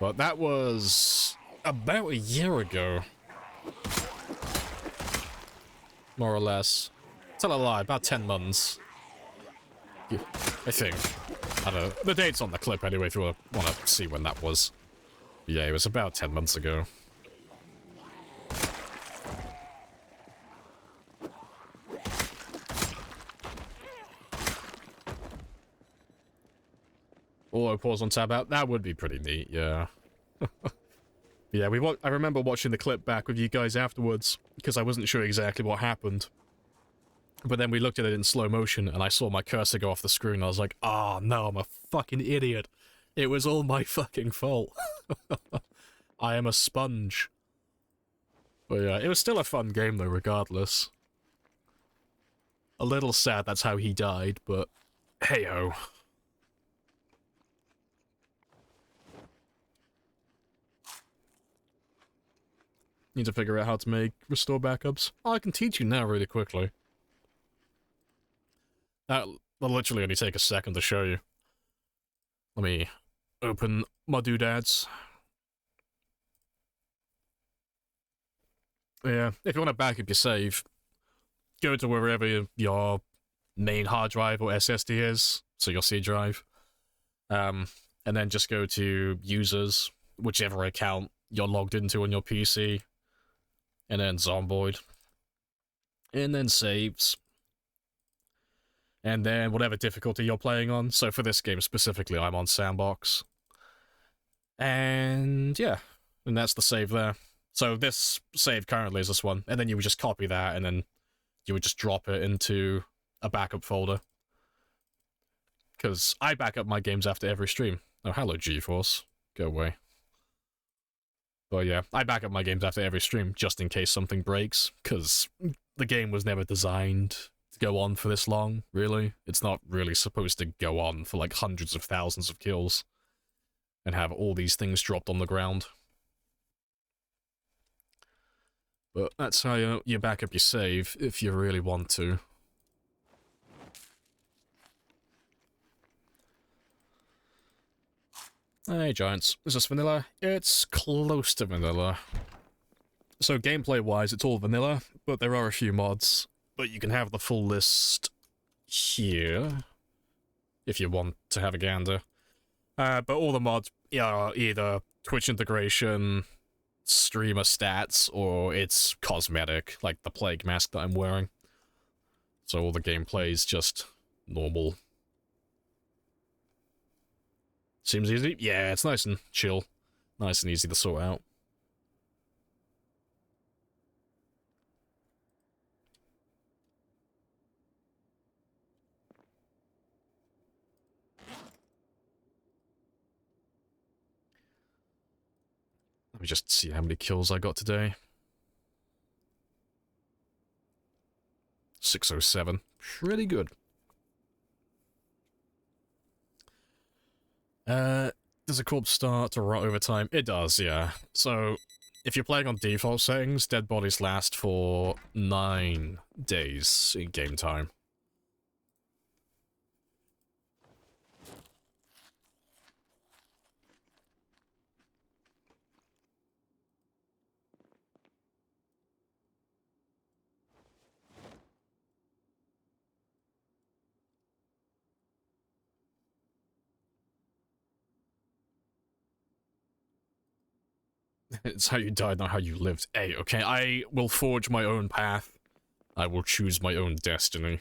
But that was about a year ago. More or less. Tell a lie, about 10 months. Yeah, I think. I don't know. The date's on the clip anyway if you want to see when that was. Yeah, it was about 10 months ago. Auto pause on tab out. That would be pretty neat, yeah. Yeah, I remember watching the clip back with you guys afterwards, because I wasn't sure exactly what happened. But then we looked at it in slow motion, and I saw my cursor go off the screen, and I was like, oh no, I'm a fucking idiot. It was all my fucking fault. I am a sponge. But yeah, it was still a fun game though, regardless. A little sad that's how he died, but hey-ho. Need to figure out how to restore backups. Oh, I can teach you now really quickly. That'll literally only take a second to show you. Let me open my doodads. Yeah, if you want to back up your save, go to wherever your main hard drive or SSD is, so your C drive. And then just go to users, whichever account you're logged into on your PC. And then Zomboid. And then saves. And then whatever difficulty you're playing on. So for this game specifically, I'm on Sandbox. And yeah, and that's the save there. So this save currently is this one. And then you would just copy that, and then you would just drop it into a backup folder. Because I back up my games after every stream. Oh, hello, GeForce. Go away. But yeah, I back up my games after every stream, just in case something breaks, because the game was never designed to go on for this long, really. It's not really supposed to go on for like hundreds of thousands of kills, and have all these things dropped on the ground. But that's how you back up your save, if you really want to. Hey Giants, is this vanilla? It's close to vanilla. So gameplay-wise, it's all vanilla, but there are a few mods. But you can have the full list here, if you want to have a gander. But all the mods are either Twitch integration, streamer stats, or it's cosmetic, like the plague mask that I'm wearing. So all the gameplay is just normal. Seems easy? Yeah, it's nice and chill. Nice and easy to sort out. Let me just see how many kills I got today. 607. Pretty good. Does a corpse start to rot over time? It does, yeah. So, if you're playing on default settings, dead bodies last for 9 days in game time. It's how you died, not how you lived. Hey, okay, I will forge my own path. I will choose my own destiny.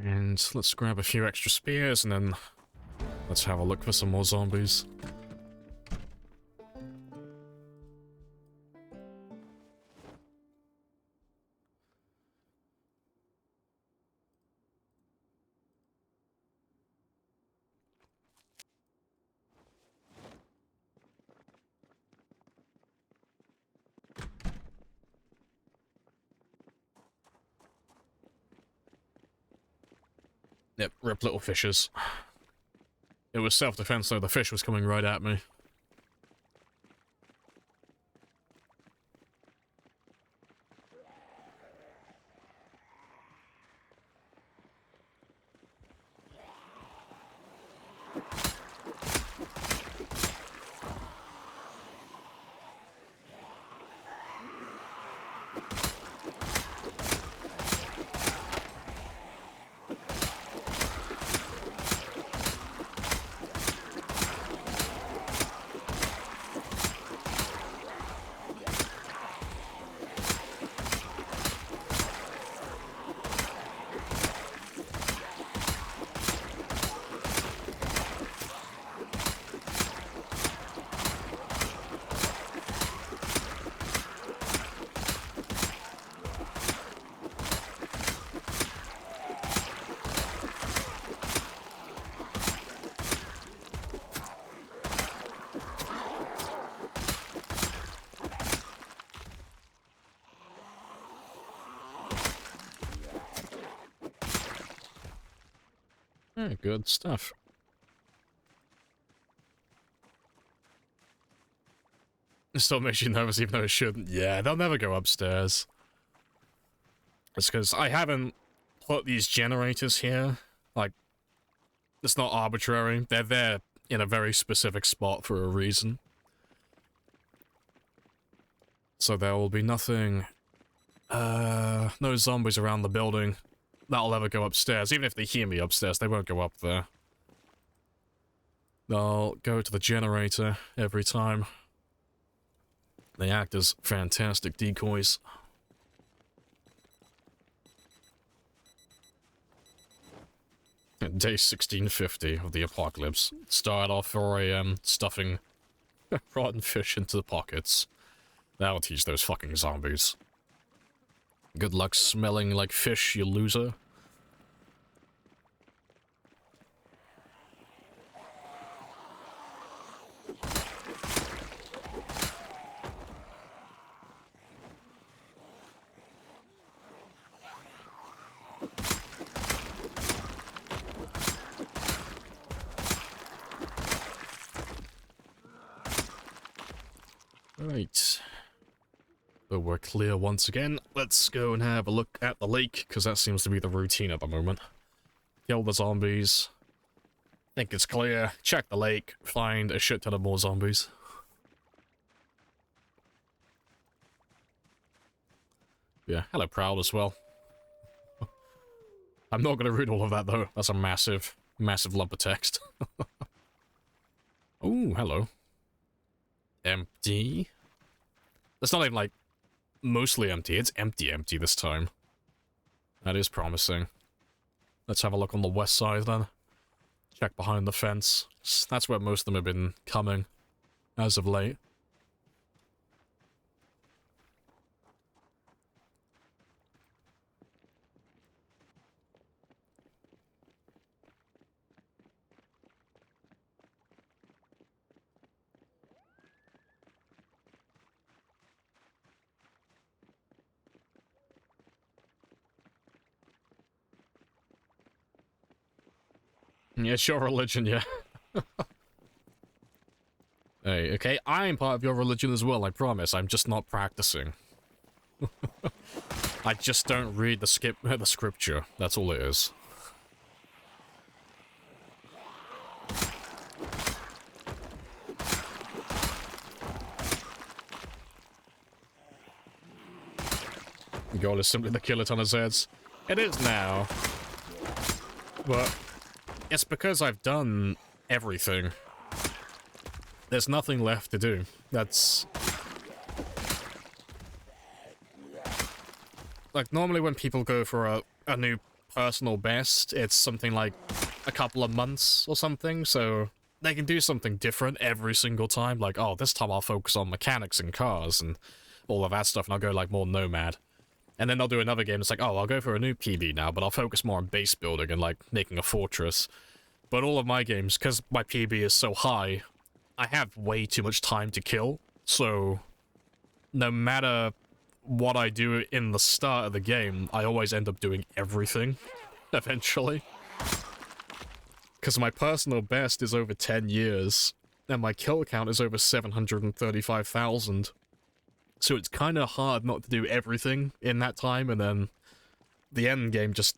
And let's grab a few extra spears and then let's have a look for some more zombies. Yep, rip little fishes. It was self-defense though, the fish was coming right at me. Yeah, good stuff. It still makes you nervous even though it shouldn't. Yeah, they'll never go upstairs. It's because I haven't put these generators here. Like, it's not arbitrary. They're there in a very specific spot for a reason. So there will be nothing... no zombies around the building that'll ever go upstairs. Even if they hear me upstairs, they won't go up there. They'll go to the generator every time. They act as fantastic decoys. Day 1650 of the apocalypse. Start off 4 AM, stuffing rotten fish into the pockets. That'll teach those fucking zombies. Good luck smelling like fish, you loser. Right. But we're clear once again. Let's go and have a look at the lake, because that seems to be the routine at the moment. Kill the zombies. Think it's clear. Check the lake. Find a shit ton of more zombies. Yeah, hello Proud as well. I'm not gonna read all of that though. That's a massive, massive lump of text. Oh, hello. Empty. It's not even like mostly empty, it's empty this time. That is promising. Let's have a look on the west side then. Check behind the fence. That's where most of them have been coming as of late. Yeah, it's your religion, yeah. Hey, okay, I'm part of your religion as well, I promise. I'm just not practicing. I just don't read the scripture. That's all it is. The goal is simply to kill it on his heads. It is now. But it's because I've done everything. There's nothing left to do. That's... like, normally when people go for a new personal best, it's something like a couple of months or something, so they can do something different every single time. Like, oh, this time I'll focus on mechanics and cars and all of that stuff, and I'll go like more nomad. And then they'll do another game that's like, oh, I'll go for a new PB now, but I'll focus more on base building and like making a fortress. But all of my games, because my PB is so high, I have way too much time to kill, so no matter what I do in the start of the game, I always end up doing everything, eventually. Because my personal best is over 10 years, and my kill count is over 735,000. So it's kind of hard not to do everything in that time, and then the end game just,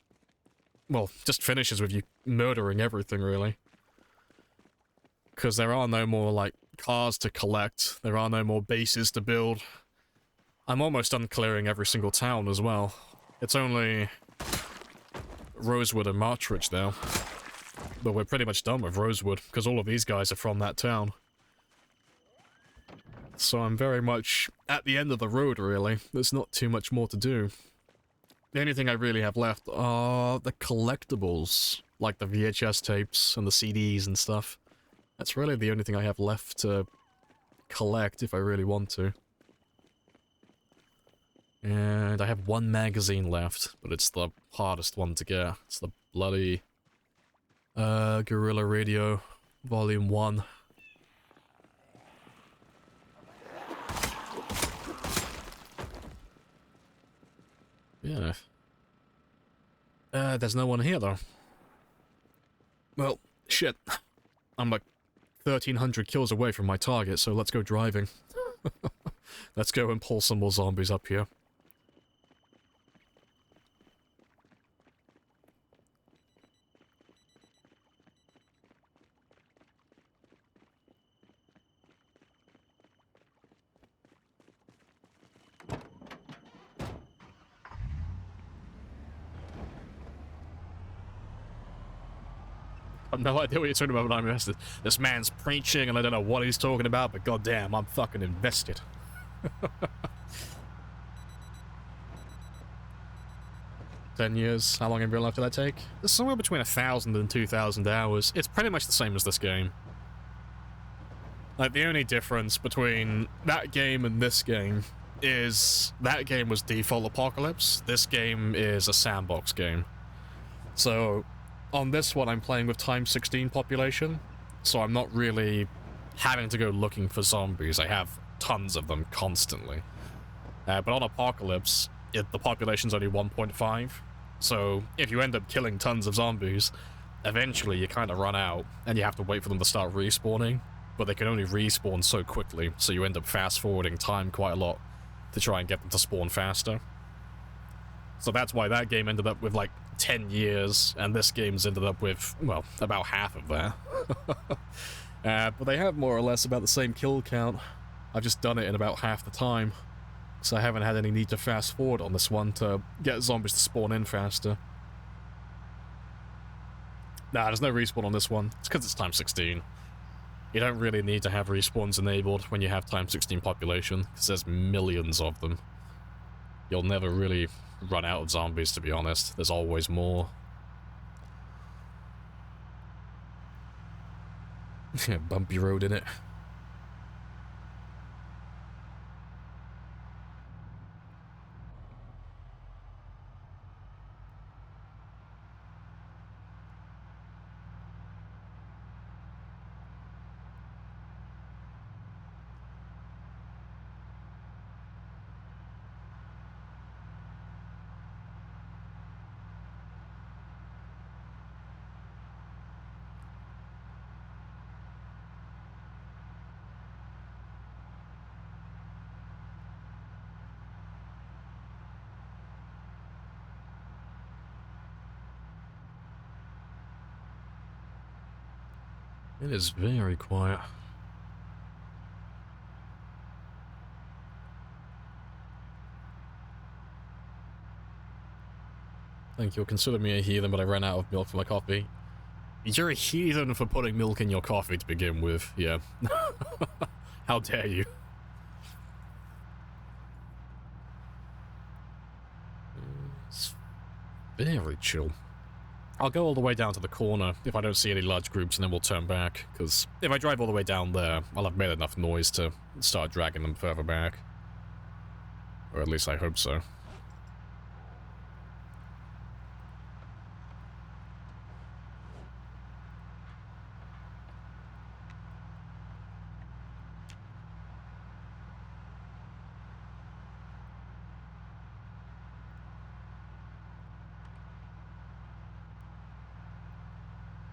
well, just finishes with you murdering everything, really. Because there are no more, like, cars to collect, there are no more bases to build. I'm almost done clearing every single town as well. It's only Rosewood and Marchridge now. But we're pretty much done with Rosewood, because all of these guys are from that town. So I'm very much at the end of the road, really. There's not too much more to do. The only thing I really have left are the collectibles, like the VHS tapes and the CDs and stuff. That's really the only thing I have left to collect if I really want to. And I have one magazine left, but it's the hardest one to get. It's the bloody Guerrilla Radio Volume 1. Yeah. There's no one here, though. Well, shit. I'm like 1,300 kills away from my target, so let's go driving. Let's go and pull some more zombies up here. I have no idea what you're talking about, but I'm invested. This man's preaching and I don't know what he's talking about, but goddamn, I'm fucking invested. 10 years, how long in real life did that take? It's somewhere between 1,000 and 2,000 hours. It's pretty much the same as this game. Like, the only difference between that game and this game is that game was default apocalypse, this game is a sandbox game. So on this one, I'm playing with times 16 population, so I'm not really having to go looking for zombies. I have tons of them constantly. But on Apocalypse, the population's only 1.5, so if you end up killing tons of zombies, eventually you kind of run out, and you have to wait for them to start respawning, but they can only respawn so quickly, so you end up fast-forwarding time quite a lot to try and get them to spawn faster. So that's why that game ended up with, like, 10 years, and this game's ended up with, well, about half of that. But they have more or less about the same kill count. I've just done it in about half the time, so I haven't had any need to fast forward on this one to get zombies to spawn in faster. Nah, there's no respawn on this one. It's because it's times 16. You don't really need to have respawns enabled when you have times 16 population, because there's millions of them. You'll never really run out of zombies, to be honest. There's always more. Bumpy road, innit? It is very quiet. Thank you. Consider me a heathen, but I ran out of milk for my coffee. You're a heathen for putting milk in your coffee to begin with, yeah. How dare you? Very chill. I'll go all the way down to the corner if I don't see any large groups, and then we'll turn back, because if I drive all the way down there, I'll have made enough noise to start dragging them further back. Or at least I hope so.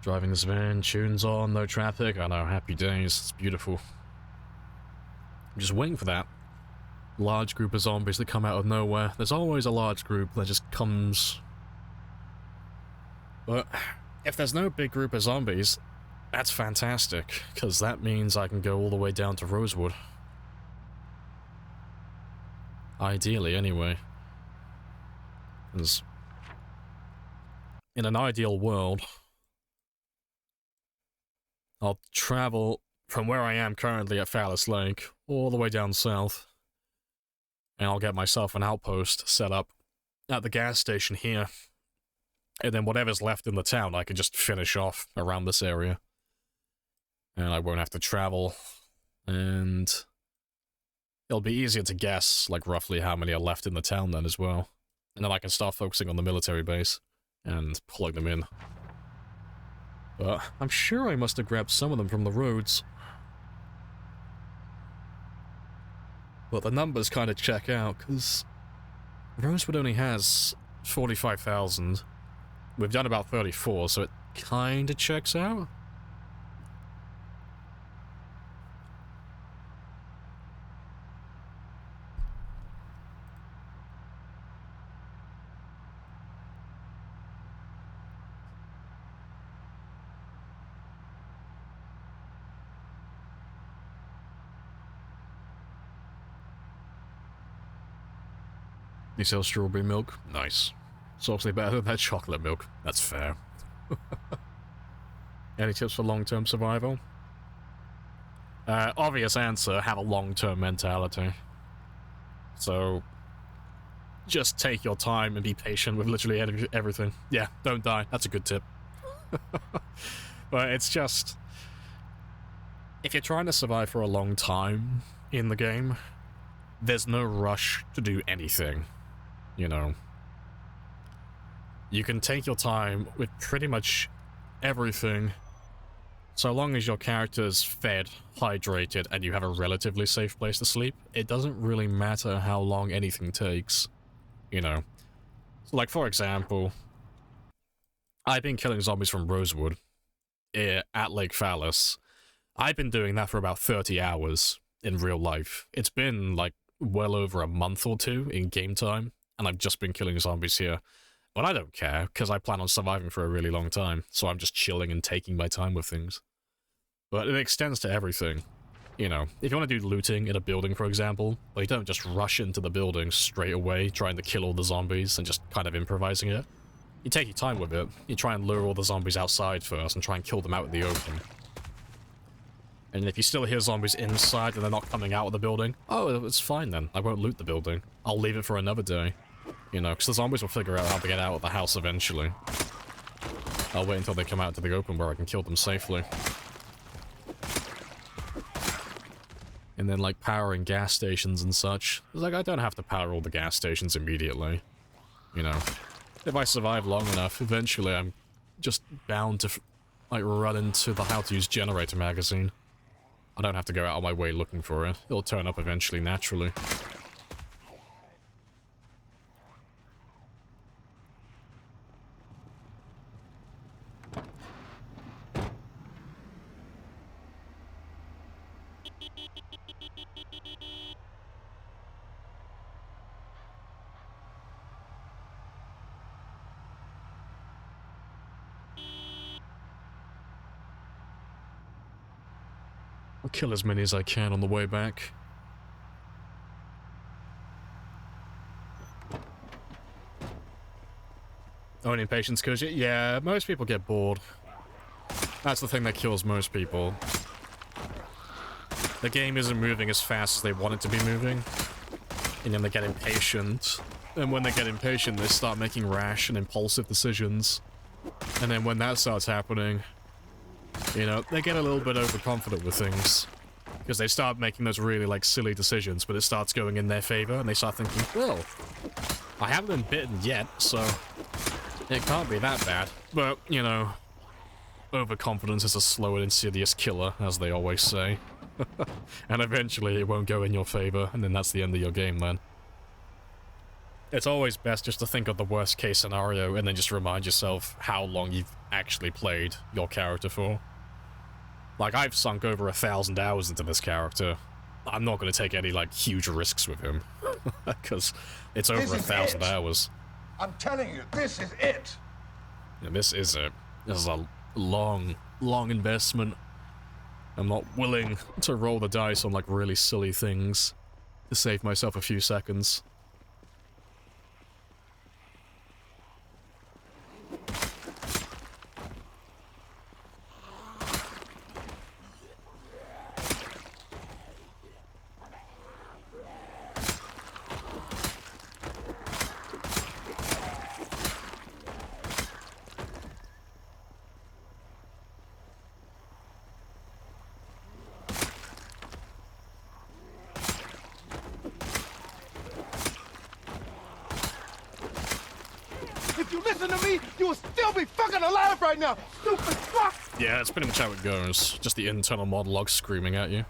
Driving this van, tunes on, no traffic. I know, happy days. It's beautiful. I'm just waiting for that large group of zombies that come out of nowhere. There's always a large group that just comes. But if there's no big group of zombies, that's fantastic, because that means I can go all the way down to Rosewood. Ideally, anyway. Because in an ideal world, I'll travel from where I am currently at Phallus Lake all the way down south, and I'll get myself an outpost set up at the gas station here, and then whatever's left in the town I can just finish off around this area, and I won't have to travel, and it'll be easier to guess, like, roughly how many are left in the town then as well, and then I can start focusing on the military base and plug them in. But I'm sure I must have grabbed some of them from the roads. But the numbers kind of check out, because Rosewood only has 45,000. We've done about 34, so it kind of checks out. You sell strawberry milk? Nice. It's obviously better than that chocolate milk. That's fair. Any tips for long-term survival? Obvious answer, have a long-term mentality. So, just take your time and be patient with literally everything. Yeah, don't die. That's a good tip. But it's just, if you're trying to survive for a long time in the game, there's no rush to do anything. You know, you can take your time with pretty much everything, so long as your character's fed, hydrated, and you have a relatively safe place to sleep. It doesn't really matter how long anything takes, you know. So, like, for example, I've been killing zombies from Rosewood at Lake Phallus. I've been doing that for about 30 hours in real life. It's been, like, well over a month or two in game time, and I've just been killing zombies here. But I don't care, because I plan on surviving for a really long time, so I'm just chilling and taking my time with things. But it extends to everything. You know, if you want to do looting in a building, for example, well, you don't just rush into the building straight away, trying to kill all the zombies and just kind of improvising it. You take your time with it. You try and lure all the zombies outside first and try and kill them out in the open. And if you still hear zombies inside and they're not coming out of the building, oh, it's fine then. I won't loot the building. I'll leave it for another day. You know, because the zombies will figure out how to get out of the house eventually. I'll wait until they come out to the open where I can kill them safely. And then, like, powering gas stations and such. It's like, I don't have to power all the gas stations immediately. You know, if I survive long enough, eventually I'm just bound to, like, run into the how to use generator magazine. I don't have to go out of my way looking for it. It'll turn up eventually, naturally. I'll kill as many as I can on the way back. Only impatience kills you? Yeah, most people get bored. That's the thing that kills most people. The game isn't moving as fast as they want it to be moving. And then they get impatient. And when they get impatient, they start making rash and impulsive decisions. And then when that starts happening, you know, they get a little bit overconfident with things. Because they start making those really, like, silly decisions, but it starts going in their favor, and they start thinking, well, I haven't been bitten yet, so it can't be that bad. But, you know, overconfidence is a slow and insidious killer, as they always say. And eventually it won't go in your favor, and then that's the end of your game, man. It's always best just to think of the worst case scenario, and then just remind yourself how long you've actually played your character for. Like, I've sunk over 1,000 hours into this character. I'm not going to take any, like, huge risks with him. Because it's over 1,000 hours. I'm telling you, this is it. And this is it. This is a long, long investment. I'm not willing to roll the dice on, like, really silly things to save myself a few seconds. If you listen to me, you will still be fucking alive right now, stupid fuck! Yeah, that's pretty much how it goes. Just the internal monologue screaming at you.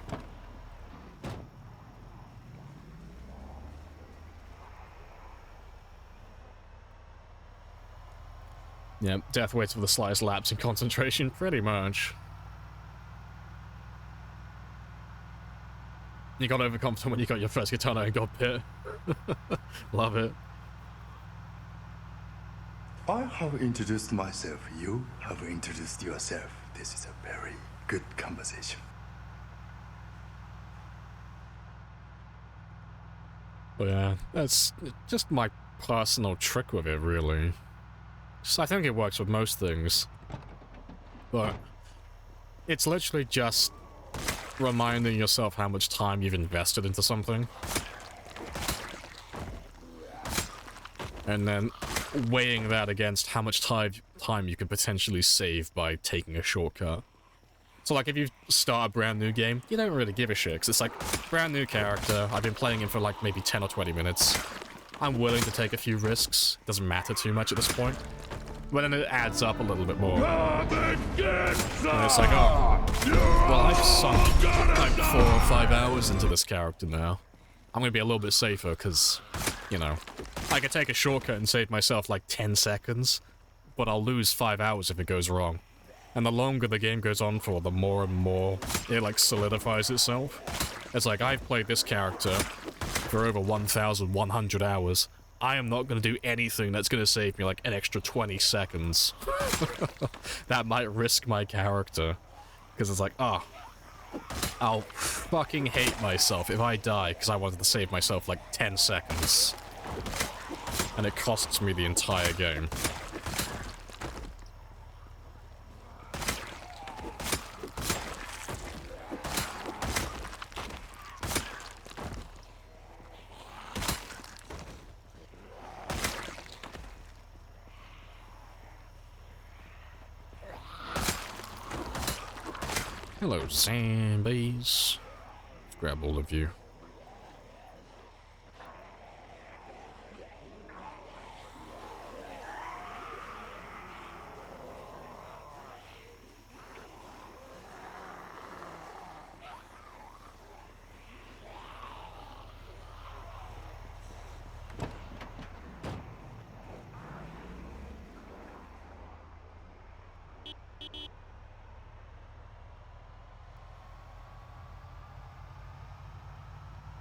Yeah, death waits for the slightest lapse in concentration, pretty much. You got overconfident when you got your first katana and got bit. Love it. I have introduced myself. You have introduced yourself. This is a very good conversation. But yeah, that's just my personal trick with it, really. I think it works with most things. But it's literally just reminding yourself how much time you've invested into something. And then weighing that against how much time you could potentially save by taking a shortcut. So like if you start a brand new game, you don't really give a shit, 'cause it's like, brand new character, I've been playing him for like maybe 10 or 20 minutes. I'm willing to take a few risks, doesn't matter too much at this point. But then it adds up a little bit more. And it's like, oh, well I've sunk like 4 or 5 hours into this character now. I'm gonna be a little bit safer, because, you know, I could take a shortcut and save myself like 10 seconds, but I'll lose 5 hours if it goes wrong. And the longer the game goes on for, the more and more it like solidifies itself. It's like, I've played this character for over 1,100 hours. I am not going to do anything that's going to save me like an extra 20 seconds. That might risk my character. Because it's like, oh, I'll fucking hate myself if I die because I wanted to save myself like 10 seconds. And it costs me the entire game. Hello, zombies. Let's grab all of you.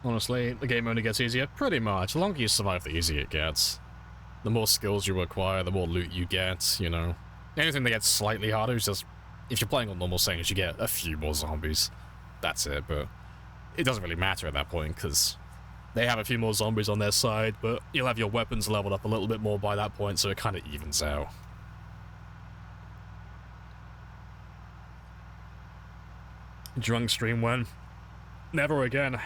Honestly, the game only gets easier. Pretty much. The longer you survive, the easier it gets. The more skills you acquire, the more loot you get, you know. Anything that gets slightly harder is just... If you're playing on normal settings, you get a few more zombies. That's it, but... It doesn't really matter at that point, because... They have a few more zombies on their side, but you'll have your weapons leveled up a little bit more by that point, so it kind of evens out. Drunk stream when? Never again.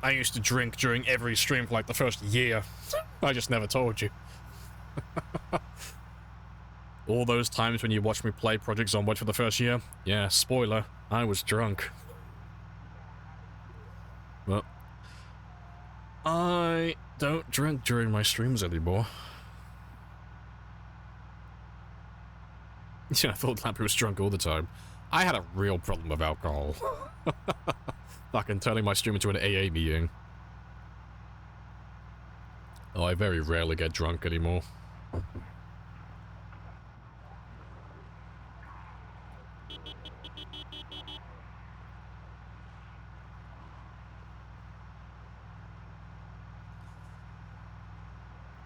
I used to drink during every stream for like the first year. I just never told you. All those times when you watched me play Project Zomboid for the first year? Yeah, spoiler, I was drunk. Well, I don't drink during my streams anymore. Yeah, I thought Lamprey was drunk all the time. I had a real problem with alcohol. Fucking turning my stream into an AA meeting. Oh, I very rarely get drunk anymore.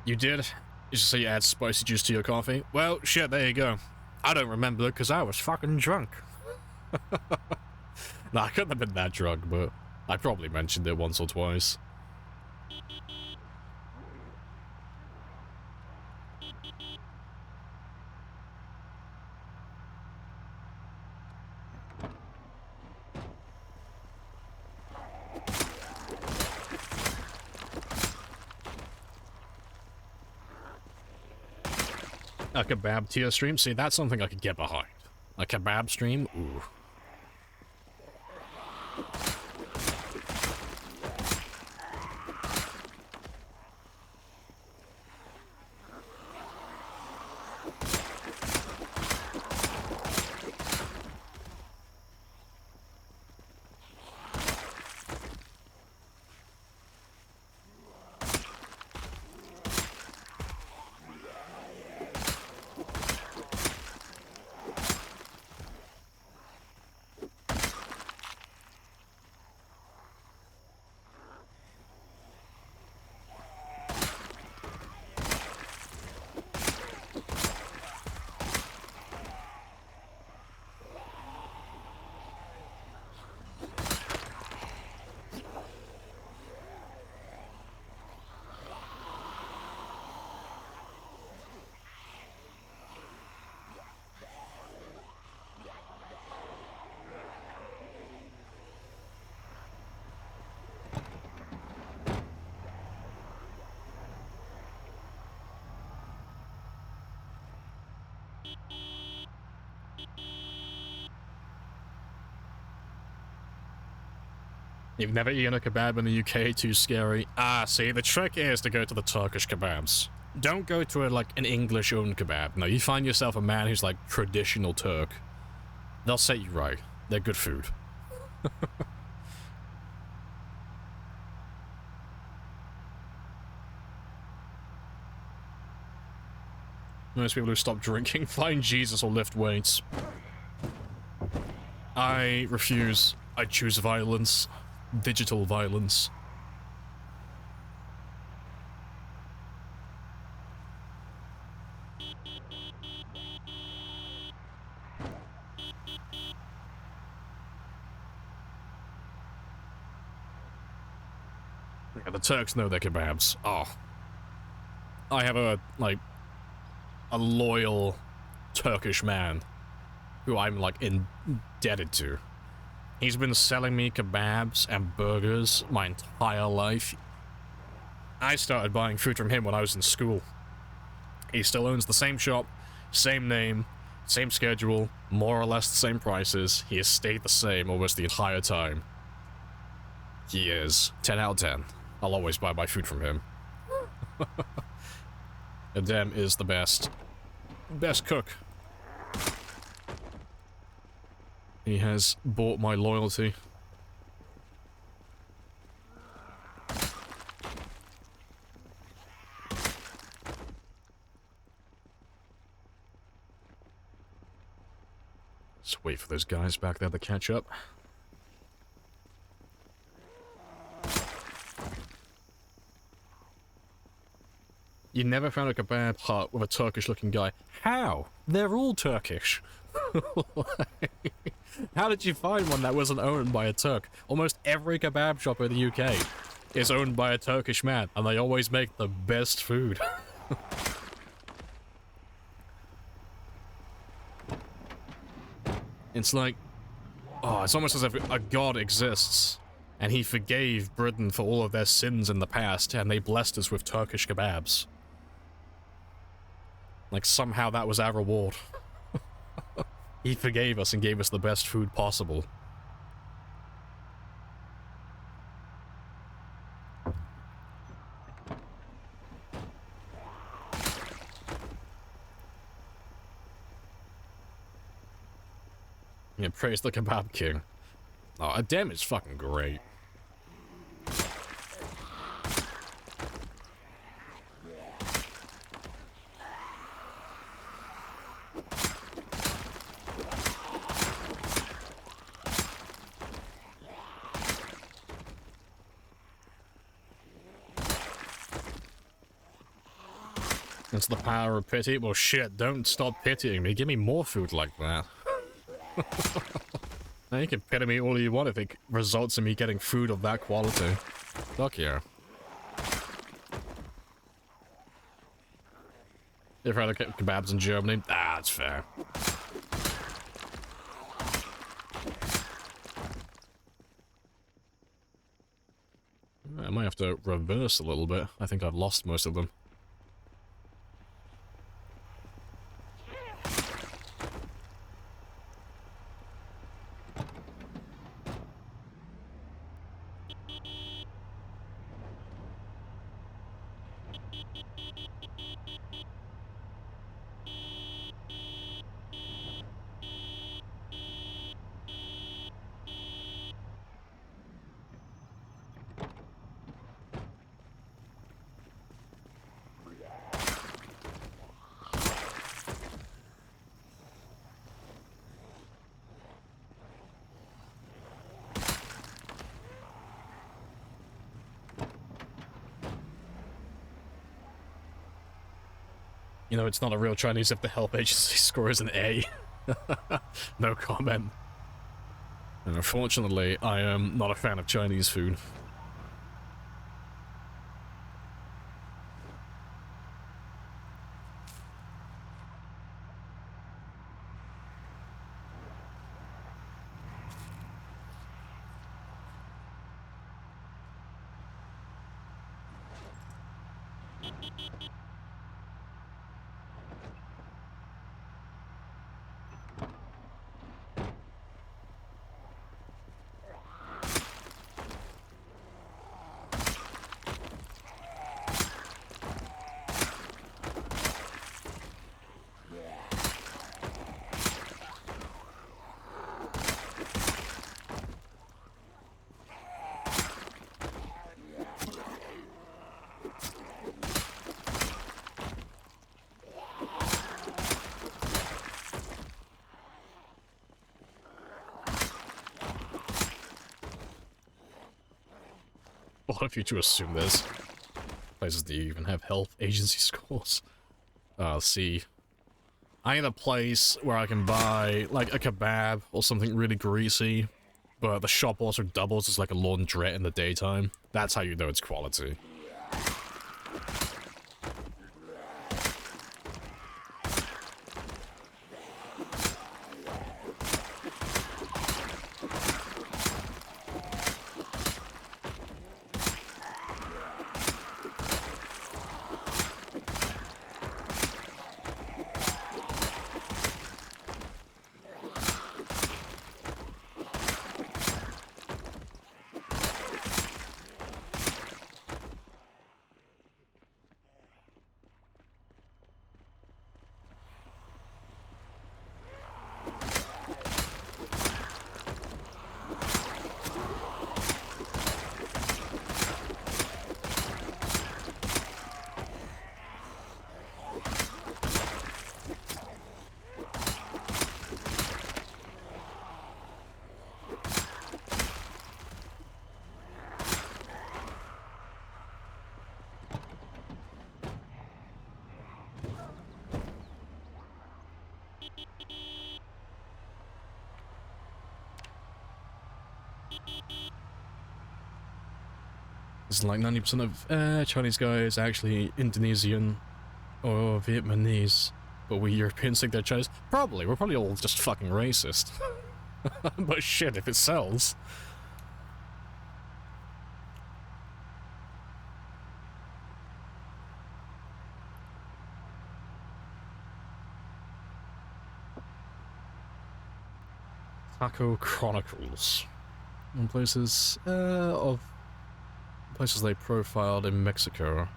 You did? You just say you add spicy juice to your coffee? Well, shit, there you go. I don't remember because I was fucking drunk. Nah, I couldn't have been that drunk, but I probably mentioned it once or twice. A kebab tier stream? See, that's something I could get behind. A kebab stream? Ooh. You've never eaten a kebab in the UK? Too scary. Ah, see, the trick is to go to the Turkish kebabs. Don't go to an English-owned kebab. No, you find yourself a man who's like traditional Turk. They'll set you right. They're good food. Most people who stop drinking find Jesus or lift weights. I refuse. I choose violence. Digital violence. Yeah, the Turks know their kebabs. Oh. I have a loyal Turkish man who I'm, like, indebted to. He's been selling me kebabs and burgers my entire life. I started buying food from him when I was in school. He still owns the same shop, same name, same schedule, more or less the same prices. He has stayed the same almost the entire time. He is 10 out of 10. I'll always buy my food from him. Adem is the best cook. He has bought my loyalty. Let's wait for those guys back there to catch up. You never found a kebab hut with a Turkish-looking guy. How? They're all Turkish. How did you find one that wasn't owned by a Turk? Almost every kebab shop in the UK is owned by a Turkish man, and they always make the best food. It's like... oh, it's almost as if a god exists And he forgave Britain for all of their sins in the past, and they blessed us with Turkish kebabs. Like, somehow that was our reward. He forgave us and gave us the best food possible. Yeah, praise the kebab king. Oh, a damn is fucking great. It's the power of pity. Well, shit, don't stop pitying me. Give me more food like that. Now you can pity me all you want if it results in me getting food of that quality. Fuck yeah. If I had kebabs in Germany, that's fair. I might have to reverse a little bit. I think I've lost most of them. You know, it's not a real Chinese if the help agency score is an A. No comment. And unfortunately, I am not a fan of Chinese food. What if you to assume there's places that even have health agency scores? See. I need a place where I can buy, like, a kebab or something really greasy, but the shop also doubles as, like, a laundrette in the daytime. That's how you know it's quality. It's like 90% of Chinese guys actually Indonesian or Vietnamese, but we Europeans think they're Chinese. Probably. We're probably all just fucking racist. But shit, if it sells. Taco Chronicles. On places they profiled in Mexico.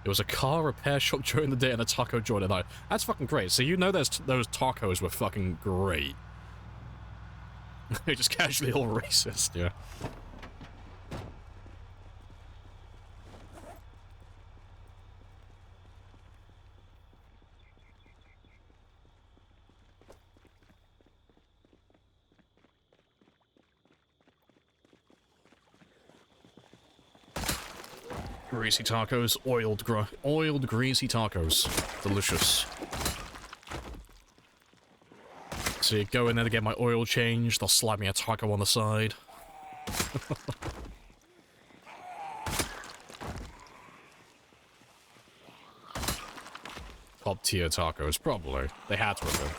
It was a car repair shop during the day and a taco joint at night. That's fucking great. So you know those tacos were fucking great. They're just casually all racist, yeah. Greasy tacos, oiled greasy tacos. Delicious. So you go in there to get my oil changed, they'll slide me a taco on the side. Top tier tacos, probably. They had to have been.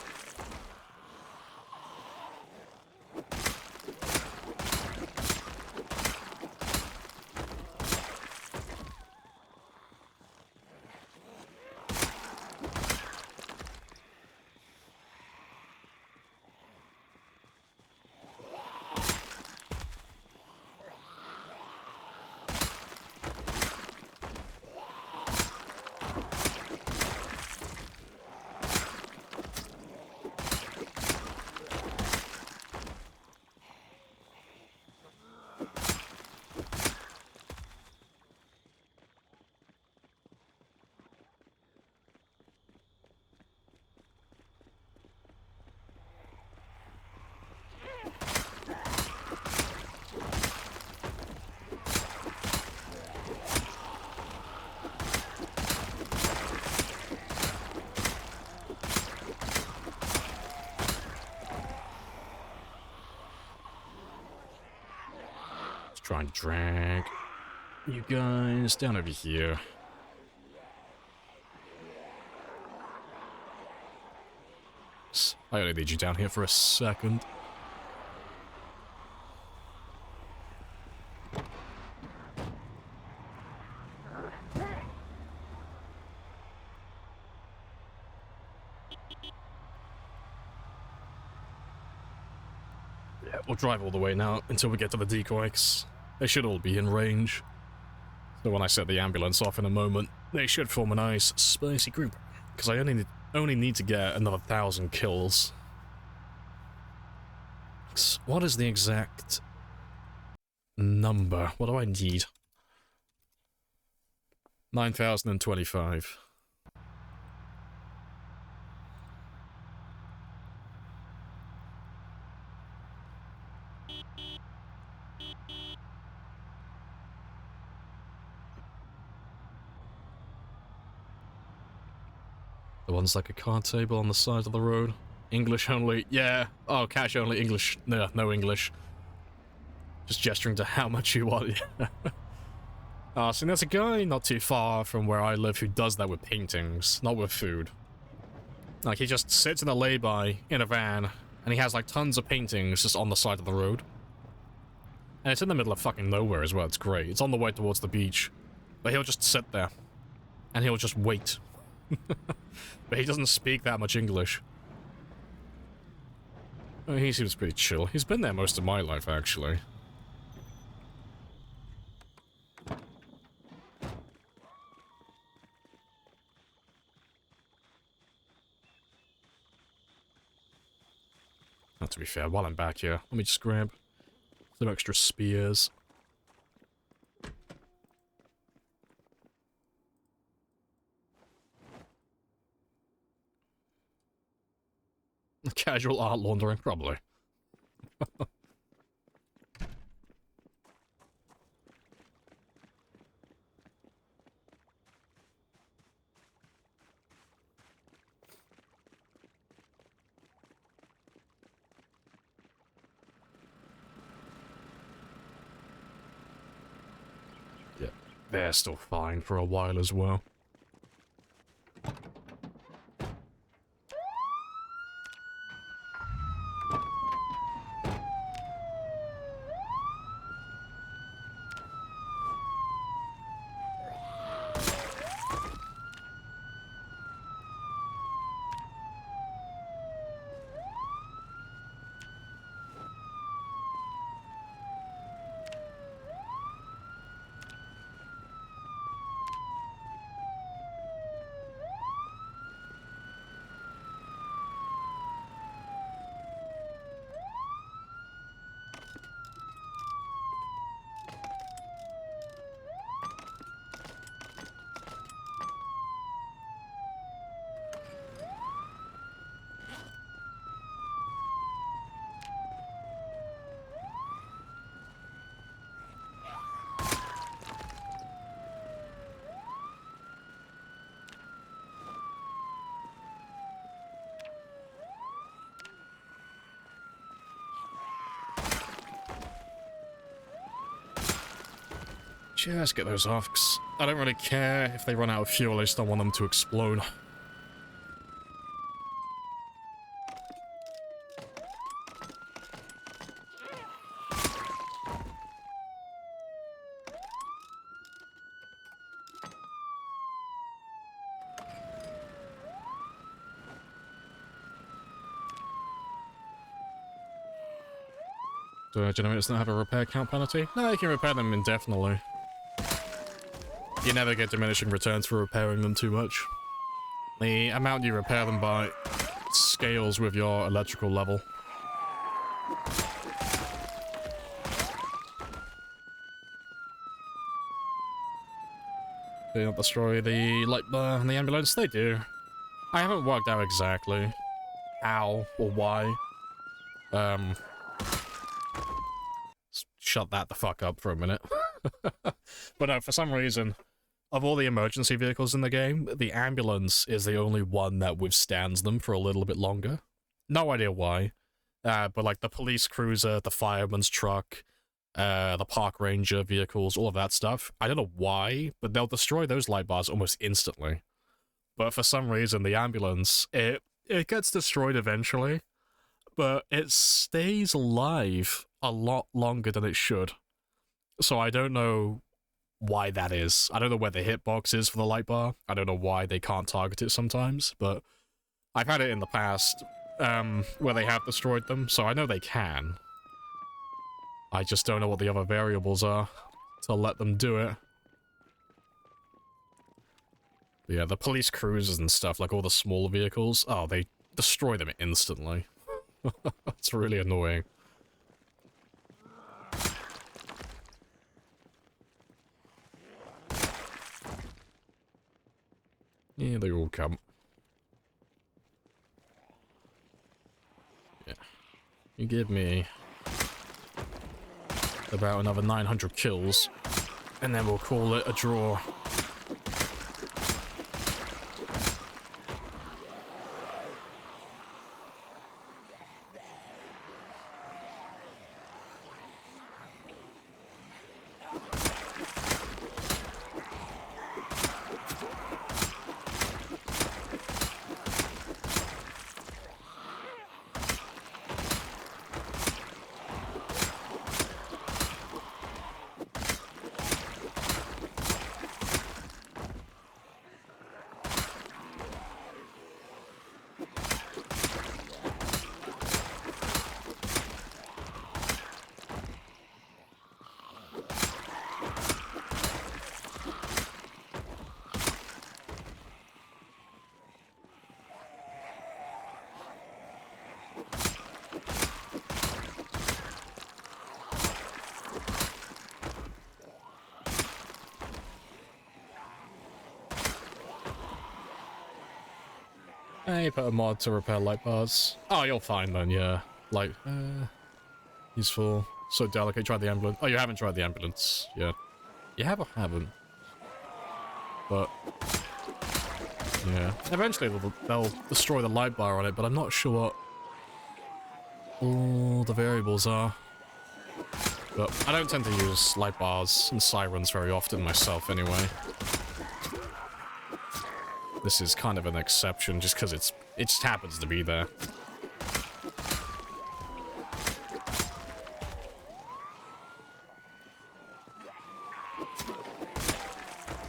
Try and drag you guys down over here. I only need you down here for a second. Yeah, we'll drive all the way now until we get to the decoys. They should all be in range. So when I set the ambulance off in a moment, they should form a nice, spicy group. Because I only need to get another 1,000 kills. What is the exact number? What do I need? 9,025. The one's like a card table on the side of the road. English only. Yeah. Oh, cash only. English. No English. Just gesturing to how much you want. So there's a guy not too far from where I live who does that with paintings, not with food. Like, he just sits in a lay-by in a van, and he has, like, tons of paintings just on the side of the road. And it's in the middle of fucking nowhere as well. It's great. It's on the way towards the beach. But he'll just sit there. And he'll just wait. But he doesn't speak that much English. Oh, he seems pretty chill. He's been there most of my life, actually. Not to be fair, while I'm back here, let me just grab some extra spears. Casual art laundering, probably. Yeah, they're still fine for a while as well. just get those off, 'cause I don't really care if they run out of fuel, I just don't want them to explode. Do generators not have a repair count penalty? No, you can repair them indefinitely. You never get diminishing returns for repairing them too much. The amount you repair them by scales with your electrical level. They don't destroy the light bar and the ambulance? They do. I haven't worked out exactly how or why. Shut that the fuck up for a minute. But no, for some reason, of all the emergency vehicles in the game, the ambulance is the only one that withstands them for a little bit longer. No idea why. But like the police cruiser, the fireman's truck, the park ranger vehicles, all of that stuff, I don't know why, but they'll destroy those light bars almost instantly. But for some reason, the ambulance, it gets destroyed eventually, but it stays alive a lot longer than it should. So I don't know why that is. I don't know where the hitbox is for the light bar. I don't know why they can't target it sometimes, but I've had it in the past where they have destroyed them, so I know they can. I just don't know what the other variables are to let them do it. But yeah, the police cruisers and stuff, like all the smaller vehicles, oh, they destroy them instantly. It's really annoying. Yeah, they all come. Yeah. You give me about another 900 kills, and then we'll call it a draw. Hey, put a mod to repair light bars. Oh, you're fine then, yeah. Like, useful. So delicate, try the ambulance. Oh, you haven't tried the ambulance yet. You have or haven't? But, yeah. Eventually they'll destroy the light bar on it, but I'm not sure what all the variables are. But I don't tend to use light bars and sirens very often myself anyway. This is kind of an exception, just because it just happens to be there.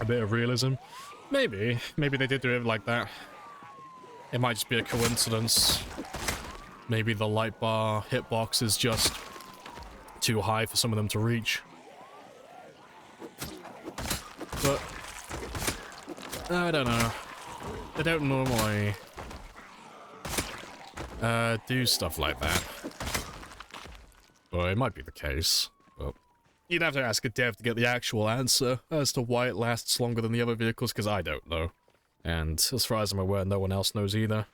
A bit of realism? Maybe. Maybe they did do it like that. It might just be a coincidence. Maybe the light bar hitbox is just too high for some of them to reach. But I don't know. They don't normally do stuff like that. Well, it might be the case, but you'd have to ask a dev to get the actual answer as to why it lasts longer than the other vehicles, because I don't know. And as far as I'm aware, no one else knows either.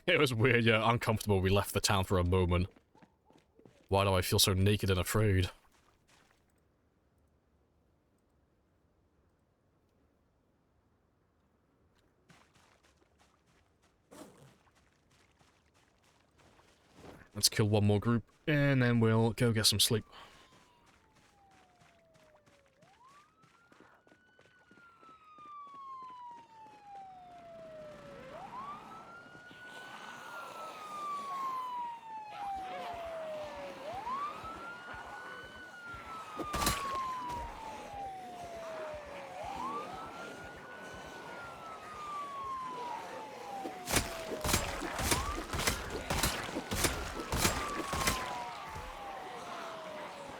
It was weird, yeah, uncomfortable. We left the town for a moment. Why do I feel so naked and afraid? Let's kill one more group, and then we'll go get some sleep.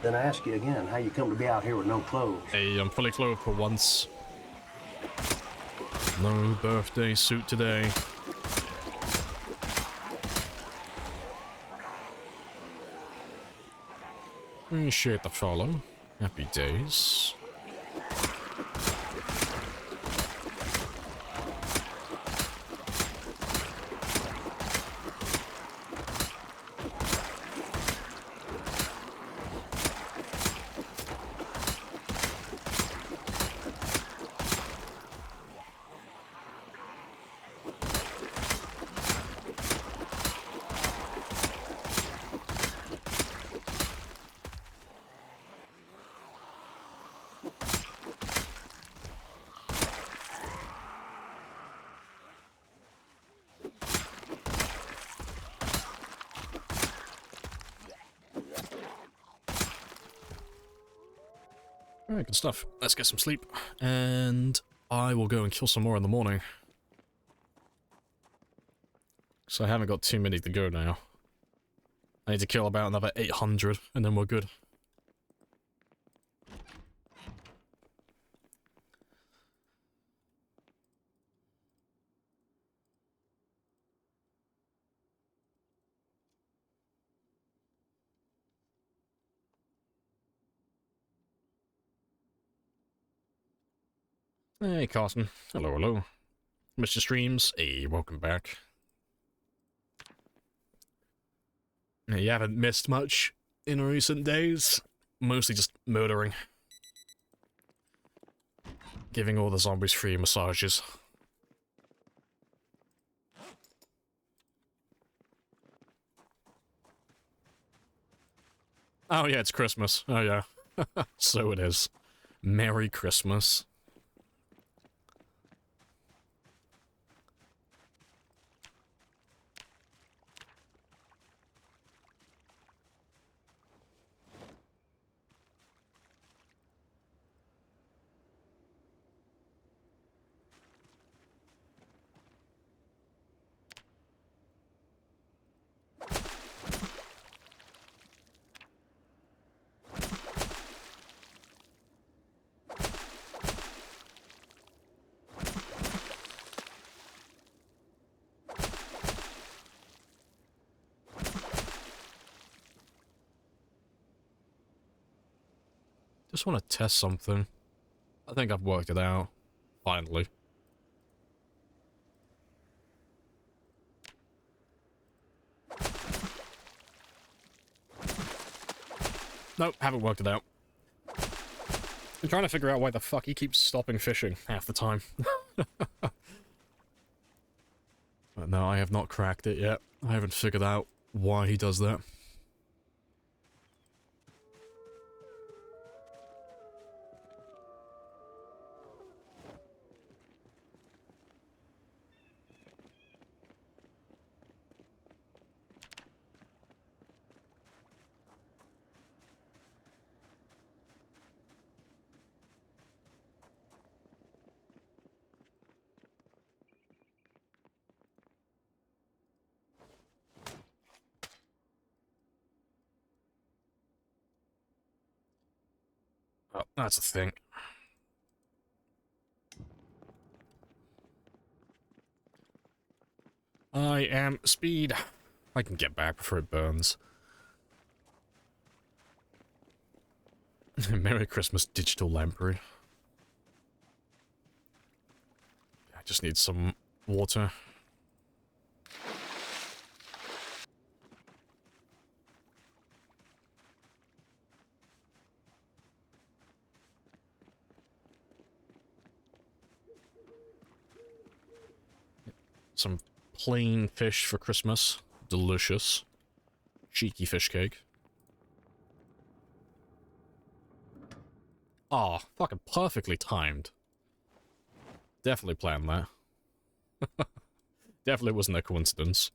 Then I ask you again, how you come to be out here with no clothes? Hey, I'm fully clothed for once. No birthday suit today. Appreciate the follow. Happy days. Alright, good stuff. Let's get some sleep, and I will go and kill some more in the morning. So I haven't got too many to go now. I need to kill about another 800, and then we're good. Hey, Carson. Hello, hello. Mr. Streams, hey, welcome back. You haven't missed much in recent days. Mostly just murdering. Giving all the zombies free massages. Oh yeah, it's Christmas. Oh yeah. So it is. Merry Christmas. Just want to test something. I think I've worked it out. Finally. Nope, haven't worked it out. I'm trying to figure out why the fuck he keeps stopping fishing half the time. But no, I have not cracked it yet. I haven't figured out why he does that. Oh, that's a thing. I am speed. I can get back before it burns. Merry Christmas, digital lamprey. I just need some water. Some plain fish for Christmas. Delicious. Cheeky fish cake. Aw, fucking perfectly timed. Definitely planned that. Definitely wasn't a coincidence.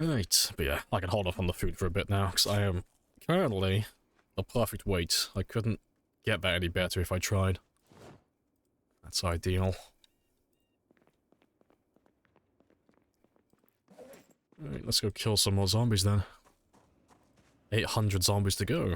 Right, but yeah, I can hold off on the food for a bit now, because I am currently the perfect weight. I couldn't get that any better if I tried. That's ideal. Alright, let's go kill some more zombies then. 800 zombies to go.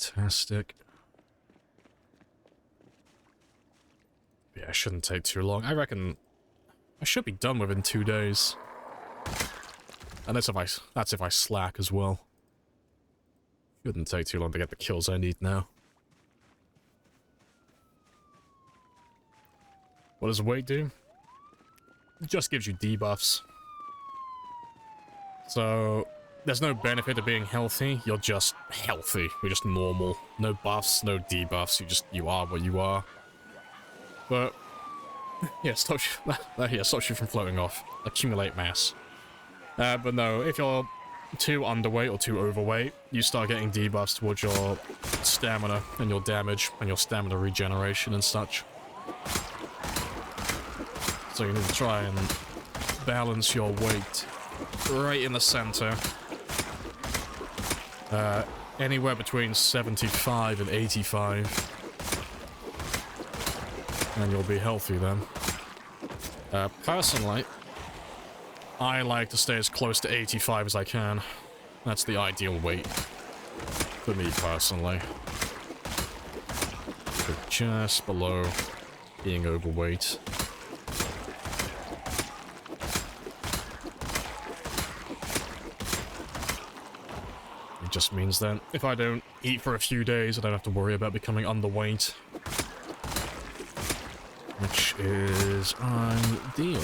Fantastic. Yeah, it shouldn't take too long. I reckon I should be done within 2 days. And that's if I slack as well. Shouldn't take too long to get the kills I need now. What does weight do? It just gives you debuffs. So there's no benefit to being healthy. You're just healthy. You're just normal. No buffs, no debuffs. You are what you are. But yeah, stops you from floating off. Accumulate mass. But no, if you're too underweight or too overweight, you start getting debuffs towards your stamina and your damage and your stamina regeneration and such. So you need to try and balance your weight right in the center. Anywhere between 75 and 85. And you'll be healthy then. Personally, I like to stay as close to 85 as I can. That's the ideal weight for me personally. So just below being overweight. It just means that if I don't eat for a few days, I don't have to worry about becoming underweight. Which is ideal.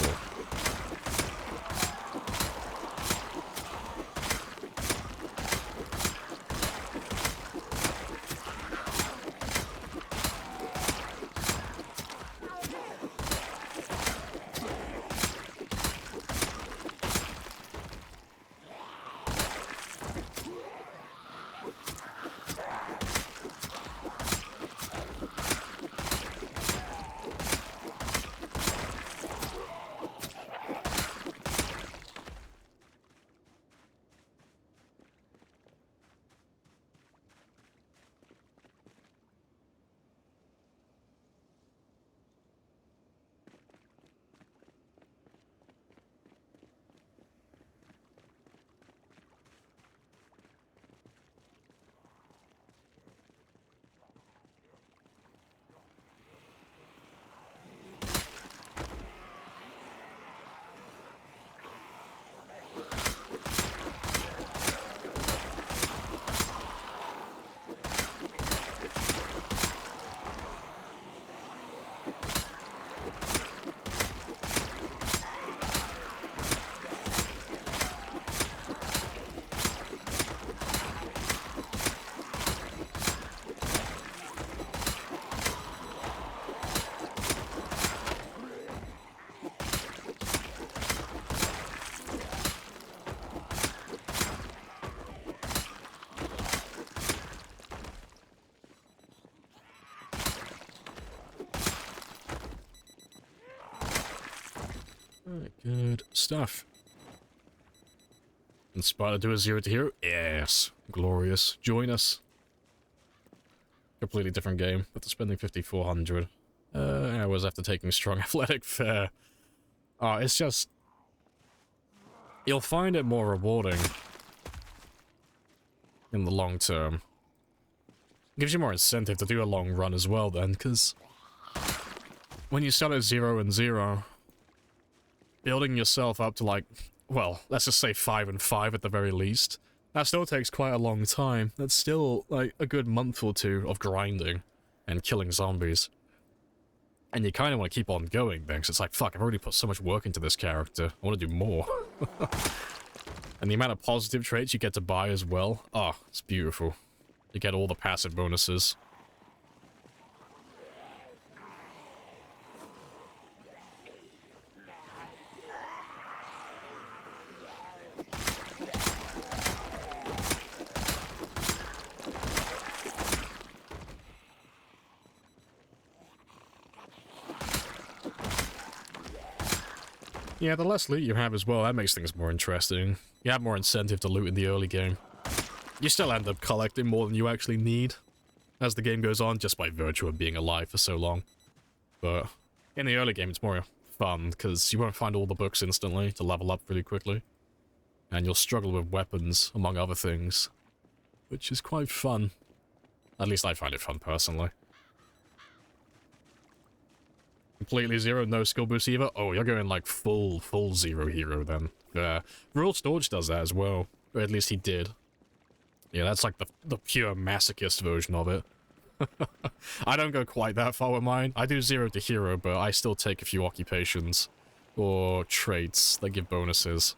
Good stuff. Inspired to do a 0 to hero? Yes. Glorious. Join us. Completely different game, after spending 5,400 hours after taking strong athletic fare. It's just... You'll find it more rewarding in the long term. Gives you more incentive to do a long run as well then, because when you start at 0 and 0, building yourself up to like, well, let's just say 5 and 5 at the very least, that still takes quite a long time. That's still like a good month or two of grinding and killing zombies. And you kind of want to keep on going then, because it's like, fuck, I've already put so much work into this character. I want to do more. And the amount of positive traits you get to buy as well, it's beautiful. You get all the passive bonuses. Yeah, the less loot you have as well, that makes things more interesting. You have more incentive to loot in the early game. You still end up collecting more than you actually need as the game goes on, just by virtue of being alive for so long. But in the early game, it's more fun, because you won't find all the books instantly to level up really quickly. And you'll struggle with weapons, among other things, which is quite fun. At least I find it fun, personally. Completely 0, no skill boost either? Oh, you're going like full 0 hero then. Yeah. Rural Storage does that as well. Or at least he did. Yeah, that's like the pure masochist version of it. I don't go quite that far with mine. I do 0 to hero, but I still take a few occupations or traits that give bonuses.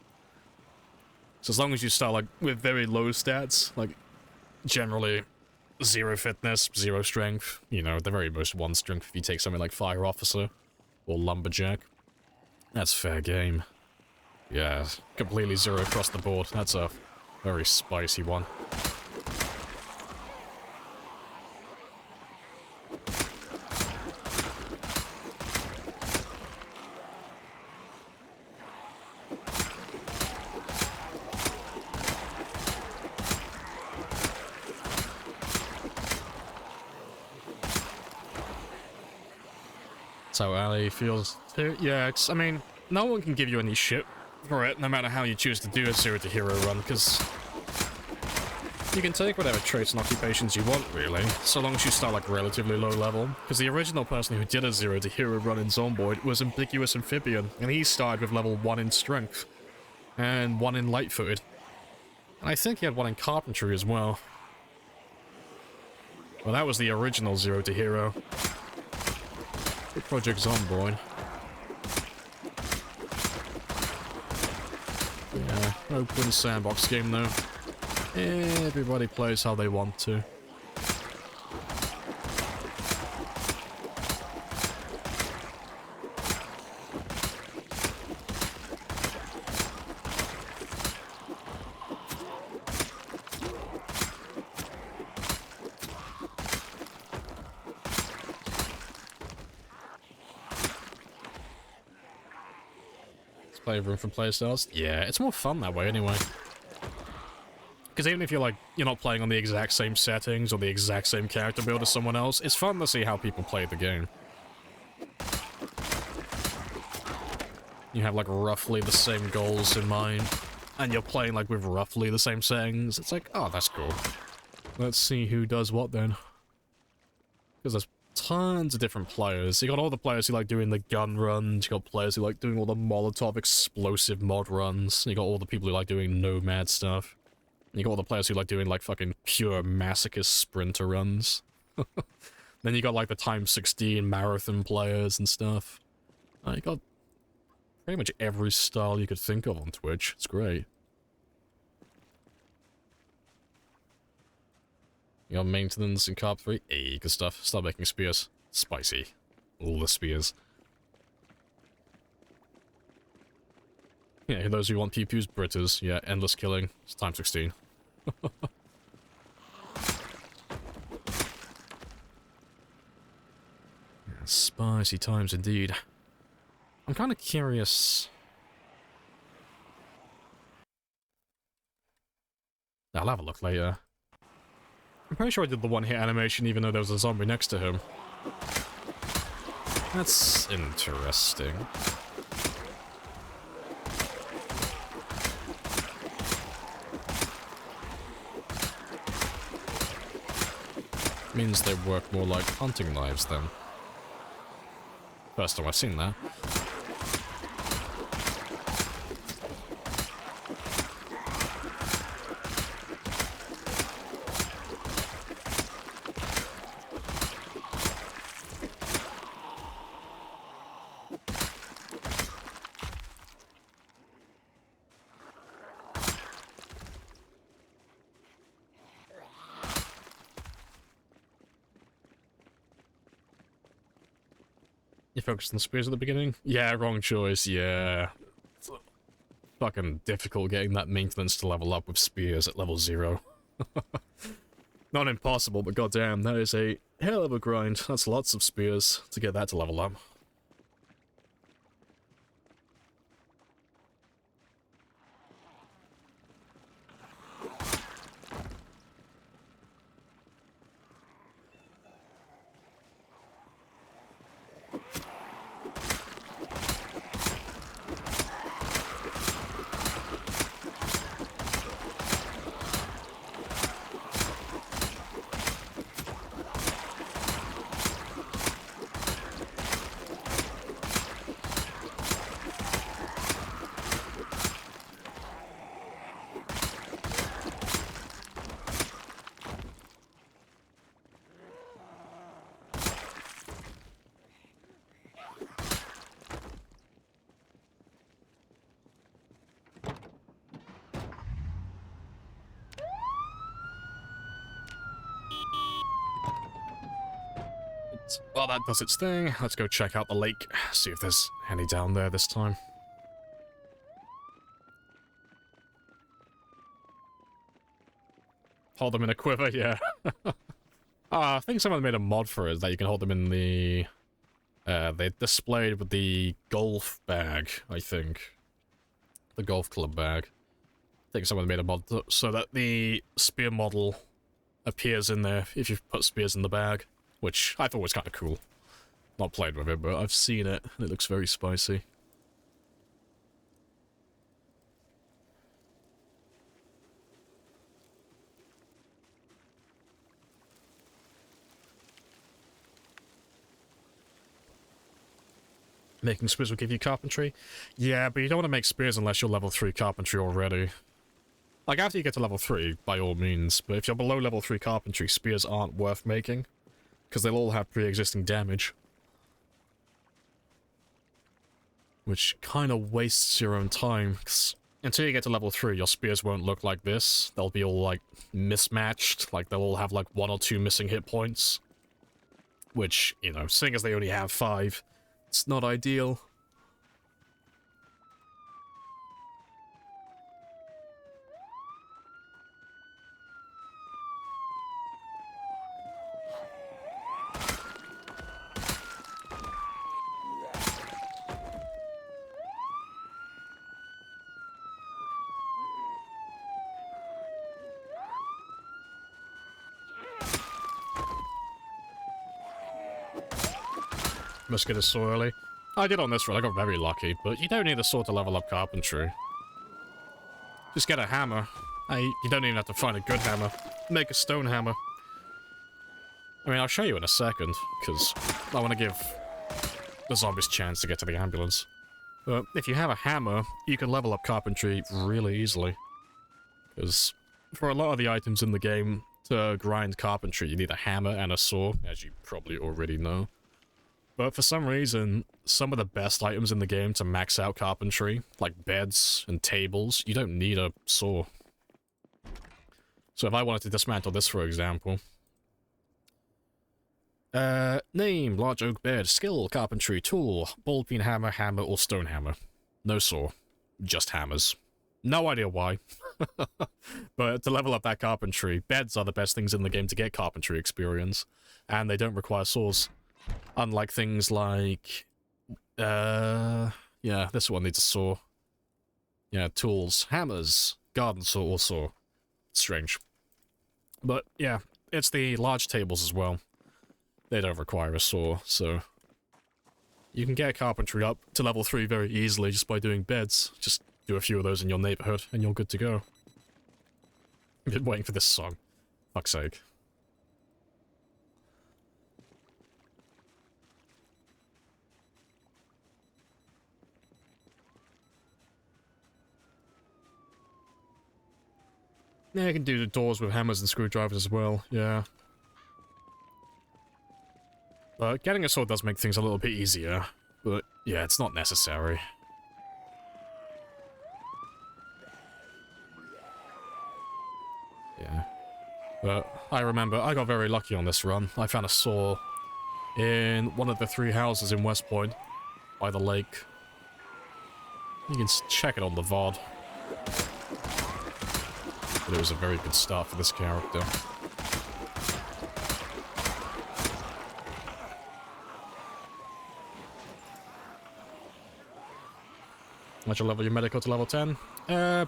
So as long as you start like with very low stats, like generally 0 fitness, 0 strength, you know, the very most 1 strength if you take something like Fire Officer or Lumberjack. That's fair game. Yeah, completely 0 across the board. That's a very spicy one. That's how Ali feels too. Yeah, I mean, no one can give you any shit for it, no matter how you choose to do a 0 to hero run, because you can take whatever traits and occupations you want, really, so long as you start like relatively low level. Because the original person who did a 0 to hero run in Zomboid was Ambiguous Amphibian, and he started with level 1 in Strength, and 1 in Light-footed. And I think he had 1 in Carpentry as well. Well, that was the original 0 to hero. Good Project Zomboid. Yeah, open sandbox game though. Everybody plays how they want to. Room for playstyles. Yeah, it's more fun that way anyway. Because even if you're not playing on the exact same settings or the exact same character build as someone else, it's fun to see how people play the game. You have like roughly the same goals in mind, and you're playing like with roughly the same settings. It's like, oh, that's cool. Let's see who does what then. Because there's tons of different players. You got all the players who like doing the gun runs, you got players who like doing all the Molotov explosive mod runs, you got all the people who like doing nomad stuff. You got all the players who like doing like fucking pure masochist sprinter runs. Then you got like the x16 marathon players and stuff. You got pretty much every style you could think of on Twitch. It's great. You got maintenance and carp 3. Hey, good stuff. Start making spears. Spicy. All the spears. Yeah, those who want pew-pews, Britters. Yeah, endless killing. It's time 16. Yeah, spicy times indeed. I'm kind of curious I'll have a look later. I'm pretty sure I did the one-hit animation even though there was a zombie next to him. That's interesting. Means they work more like hunting knives then. First time I've seen that. You focused on spears at the beginning? Yeah, wrong choice, yeah. It's fucking difficult getting that maintenance to level up with spears at level 0. Not impossible, but goddamn, that is a hell of a grind. That's lots of spears to get that to level up. Well, that does its thing. Let's go check out the lake, see if there's any down there this time. Hold them in a quiver, yeah. I think someone made a mod for it that you can hold them in the... they displayed with the golf bag, I think. The golf club bag. I think someone made a mod so that the spear model appears in there if you put spears in the bag. Which I thought was kind of cool. Not played with it, but I've seen it, and it looks very spicy. Making spears will give you carpentry? Yeah, but you don't want to make spears unless you're level 3 carpentry already. Like, after you get to level 3, by all means, but if you're below level 3 carpentry, spears aren't worth making. Because they'll all have pre-existing damage. Which kind of wastes your own time, because until you get to level 3, your spears won't look like this. They'll be all, like, mismatched. Like, they'll all have, like, 1 or 2 missing hit points. Which, you know, seeing as they only have 5, it's not ideal. Must get a saw early. I did on this run, I got very lucky, but you don't need a saw to level up carpentry. Just get a hammer. You don't even have to find a good hammer. Make a stone hammer. I mean, I'll show you in a second, because I want to give the zombies a chance to get to the ambulance. But if you have a hammer, you can level up carpentry really easily. Because for a lot of the items in the game, to grind carpentry, you need a hammer and a saw, as you probably already know. But for some reason, some of the best items in the game to max out carpentry, like beds and tables, you don't need a saw. So if I wanted to dismantle this, for example... name, large oak bed, skill, carpentry, tool, ball peen hammer, hammer, or stone hammer. No saw. Just hammers. No idea why. But to level up that carpentry, beds are the best things in the game to get carpentry experience, and they don't require saws. Unlike things like, yeah, this one needs a saw. Yeah, tools, hammers, garden saw or saw. strange. But yeah, it's the large tables as well. They don't require a saw, so you can get carpentry up to level 3 very easily just by doing beds. Just do a few of those in your neighborhood, and you're good to go. I've been waiting for this song. Fuck's sake. Yeah, you can do the doors with hammers and screwdrivers as well, yeah. But getting a sword does make things a little bit easier. But yeah, it's not necessary. Yeah. But I remember I got very lucky on this run. I found a saw in one of the 3 houses in West Point by the lake. You can check it on the VOD. But it was a very good start for this character. What'd you level your medical to level 10?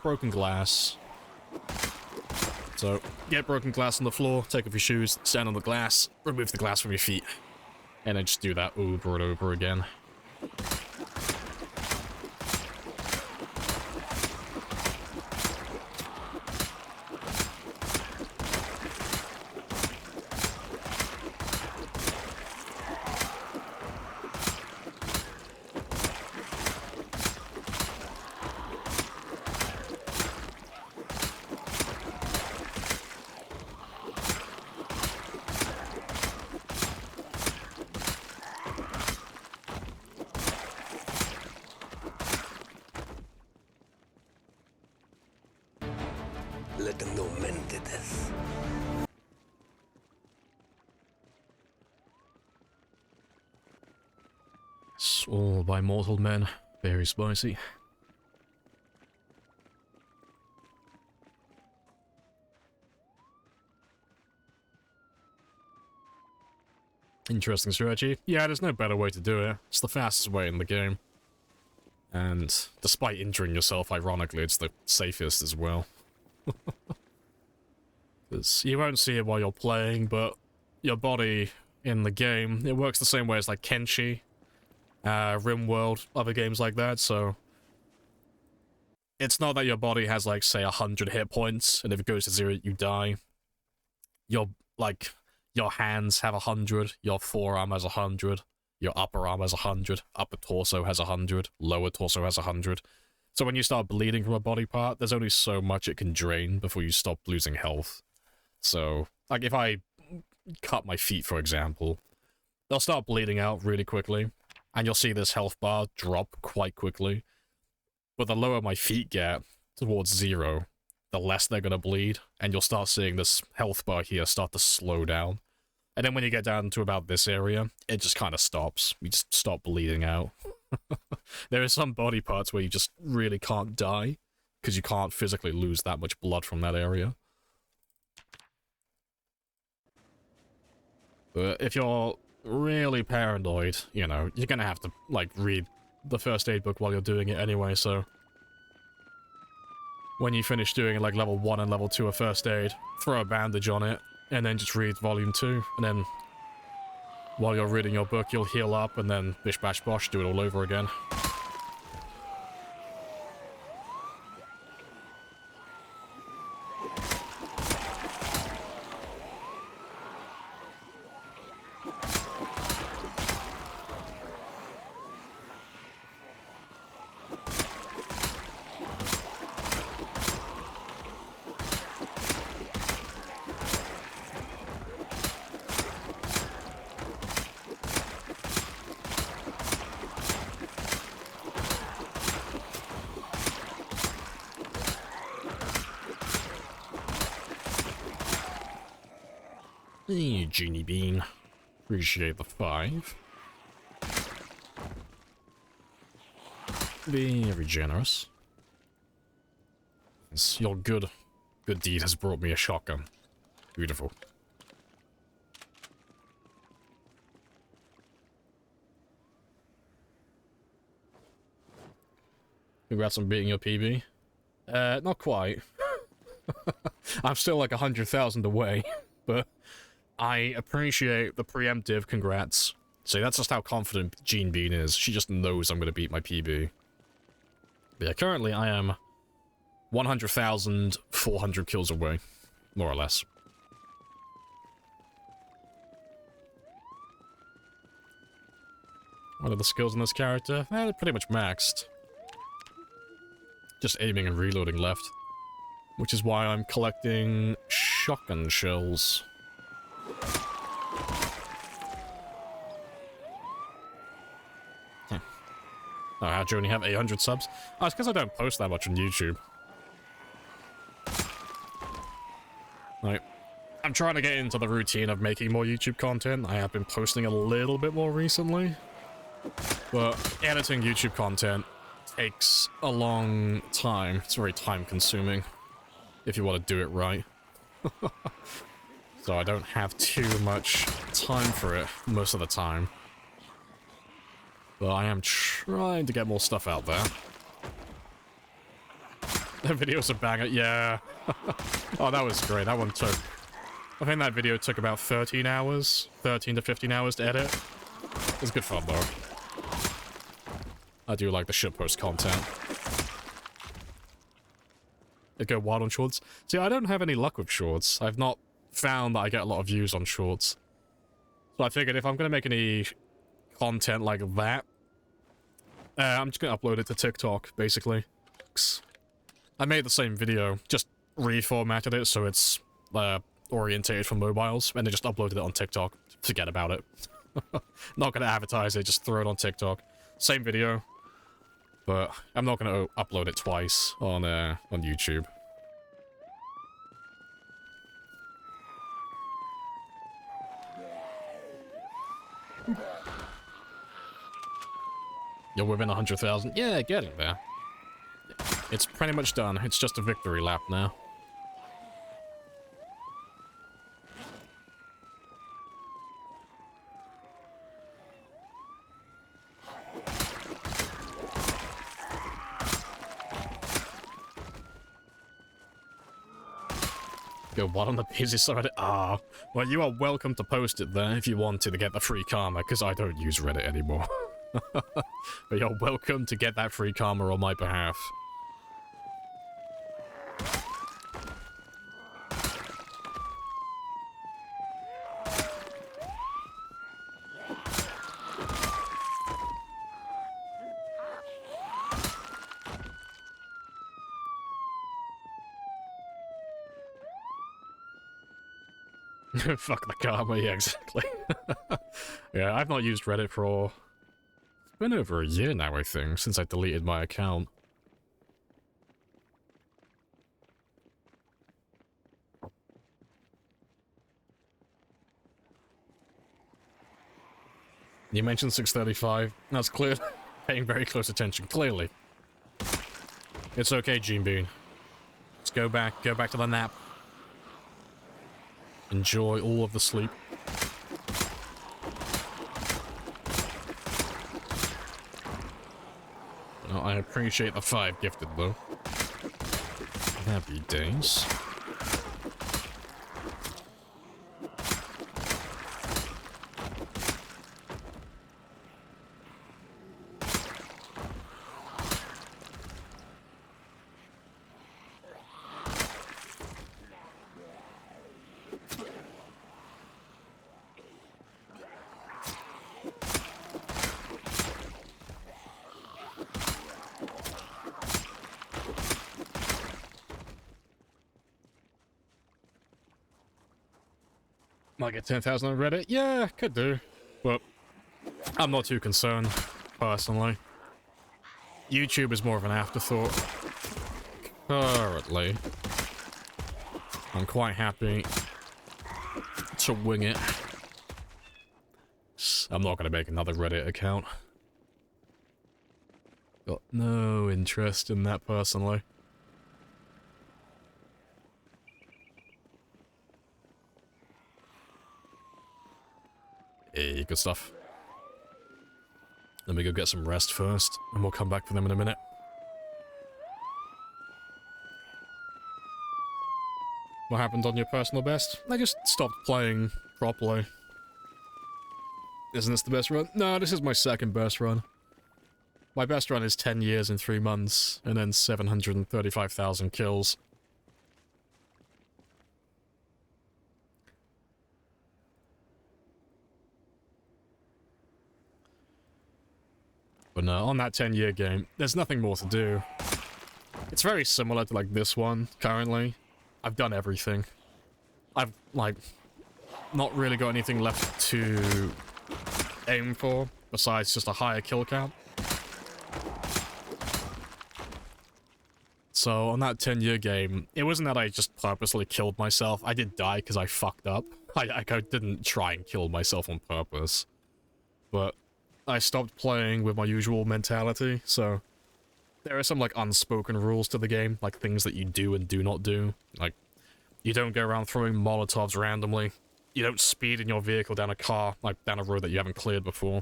Broken glass. So, get broken glass on the floor, take off your shoes, stand on the glass, remove the glass from your feet. And then just do that over and over again. Let them know men did this. It's all by mortal men. Very spicy. Interesting strategy. Yeah, there's no better way to do it. It's the fastest way in the game. And despite injuring yourself, ironically, it's the safest as well. Because you won't see it while you're playing, but your body in the game, it works the same way as like Kenshi, RimWorld, other games like that, so it's not that your body has like, say, 100 hit points, and if it goes to 0, you die. Your hands have 100, your forearm has 100, your upper arm has 100, upper torso has 100, lower torso has 100. So when you start bleeding from a body part, there's only so much it can drain before you stop losing health. So, like, if I cut my feet, for example, they'll start bleeding out really quickly, and you'll see this health bar drop quite quickly. But the lower my feet get towards 0, the less they're gonna bleed, and you'll start seeing this health bar here start to slow down. And then when you get down to about this area, it just kind of stops. You just stop bleeding out. There are some body parts where you just really can't die, because you can't physically lose that much blood from that area. But if you're really paranoid, you know, you're gonna have to, like, read the first aid book while you're doing it anyway, so when you finish doing, like, level 1 and level 2 of first aid, throw a bandage on it, and then just read volume 2, and then while you're reading your book, you'll heal up, and then bish bash bosh, do it all over again. Hey, Genie Bean. Appreciate the 5. Very generous. Yes, your good deed has brought me a shotgun. Beautiful. Congrats on beating your PB. Not quite. I'm still like 100,000 away, but I appreciate the preemptive congrats. See, that's just how confident Gene Bean is. She just knows I'm going to beat my PB. But yeah, currently I am 100,400 kills away, more or less. What are the skills in this character? They're pretty much maxed. Just aiming and reloading left. Which is why I'm collecting shotgun shells. Oh, how'd you only have 800 subs? Oh, it's because I don't post that much on YouTube. Like, I'm trying to get into the routine of making more YouTube content. I have been posting a little bit more recently. But editing YouTube content takes a long time. It's very time consuming if you want to do it right. So I don't have too much time for it most of the time. But I am trying to get more stuff out there. The video's a banger, yeah. Oh, that was great. That one took... I think that video took about 13 hours. 13 to 15 hours to edit. It was good fun, though. I do like the shitpost content. It go wild on shorts. See, I don't have any luck with shorts. I've not found that I get a lot of views on shorts. So I figured if I'm going to make any content like that, I'm just going to upload it to TikTok, basically. I made the same video, just reformatted it so it's orientated for mobiles, and then just uploaded it on TikTok. Forget about it. Not going to advertise it, just throw it on TikTok. Same video, but I'm not going to upload it twice on YouTube. You're within 100,000? Yeah, getting there. It's pretty much done. It's just a victory lap now. Go what on the busy side? Ah, well, you are welcome to post it there if you want to get the free karma, because I don't use Reddit anymore. But you're welcome to get that free karma on my behalf. Fuck the karma, yeah, exactly. Yeah, I've not used Reddit for... It's been over a year now, I think, since I deleted my account. You mentioned 635. That's clear. Paying very close attention, clearly. It's okay, Gene Bean. Let's go back to the nap. Enjoy all of the sleep. Well, I appreciate the 5 gifted, though. Happy days. Might get 10,000 on Reddit? Yeah, could do. But I'm not too concerned, personally. YouTube is more of an afterthought. Currently. I'm quite happy to wing it. I'm not going to make another Reddit account. Got no interest in that, personally. Hey, good stuff. Let me go get some rest first, and we'll come back for them in a minute. What happened on your personal best? I just stopped playing properly. Isn't this the best run? No, this is my second best run. My best run is 10 years and 3 months, and then 735,000 kills. But no, on that 10-year game, there's nothing more to do. It's very similar to, like, this one, currently. I've done everything. I've, like, not really got anything left to aim for, besides just a higher kill count. So, on that 10-year game, it wasn't that I just purposely killed myself. I did die because I fucked up. I didn't try and kill myself on purpose. But I stopped playing with my usual mentality, so there are some, like, unspoken rules to the game, like things that you do and do not do. Like, you don't go around throwing Molotovs randomly. You don't speed in your vehicle down a car, like, down a road that you haven't cleared before.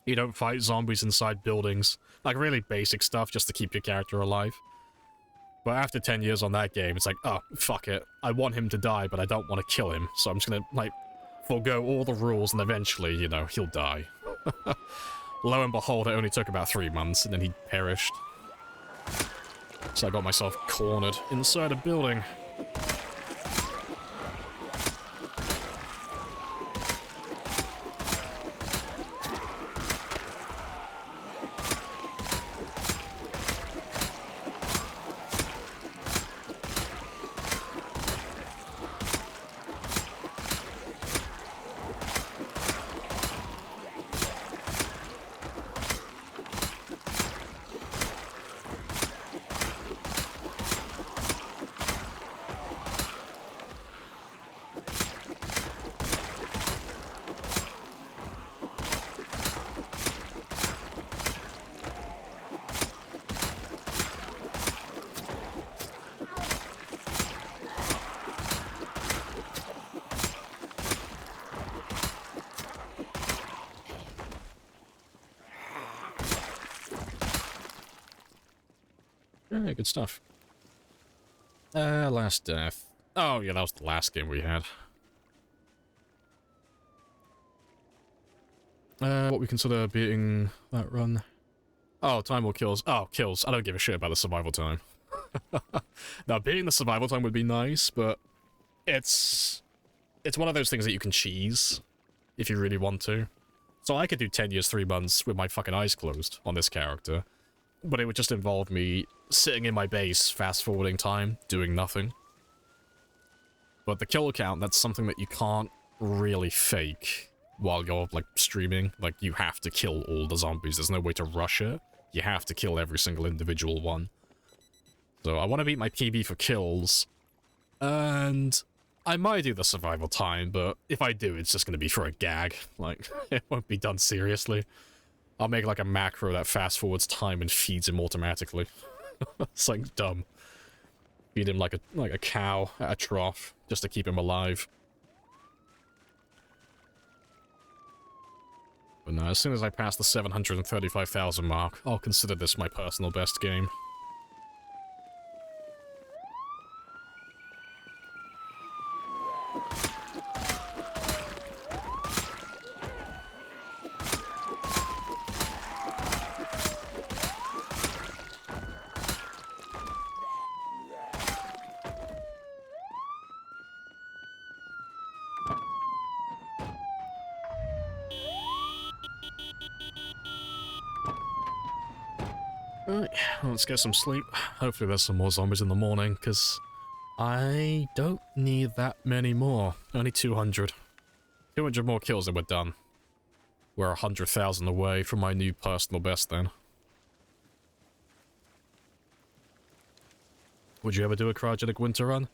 You don't fight zombies inside buildings. Like, really basic stuff just to keep your character alive. But after 10 years on that game, it's like, oh, fuck it. I want him to die, but I don't want to kill him, so I'm just gonna, like, forego all the rules, and eventually, you know, he'll die. Lo and behold, it only took about 3 months, and then he perished. So I got myself cornered inside a building. Yeah, good stuff. Last death. Oh, yeah, that was the last game we had. What we consider beating that run? Oh, time or kills? Oh, kills. I don't give a shit about the survival time. Now, beating the survival time would be nice, but it's one of those things that you can cheese if you really want to. So I could do 10 years, 3 months with my fucking eyes closed on this character, but it would just involve me sitting in my base, fast-forwarding time, doing nothing. But the kill count, that's something that you can't really fake while you're, like, streaming. Like, you have to kill all the zombies. There's no way to rush it. You have to kill every single individual one. So I want to beat my PB for kills, and I might do the survival time, but if I do, it's just going to be for a gag. Like, it won't be done seriously. I'll make, like, a macro that fast-forwards time and feeds him automatically. It's, like, dumb. Feed him like a cow at a trough, just to keep him alive. But no, as soon as I pass the 735,000 mark, I'll consider this my personal best game. Right, let's get some sleep. Hopefully there's some more zombies in the morning, because I don't need that many more. Only 200. 200 more kills and we're done. We're 100,000 away from my new personal best then. Would you ever do a cryogenic winter run?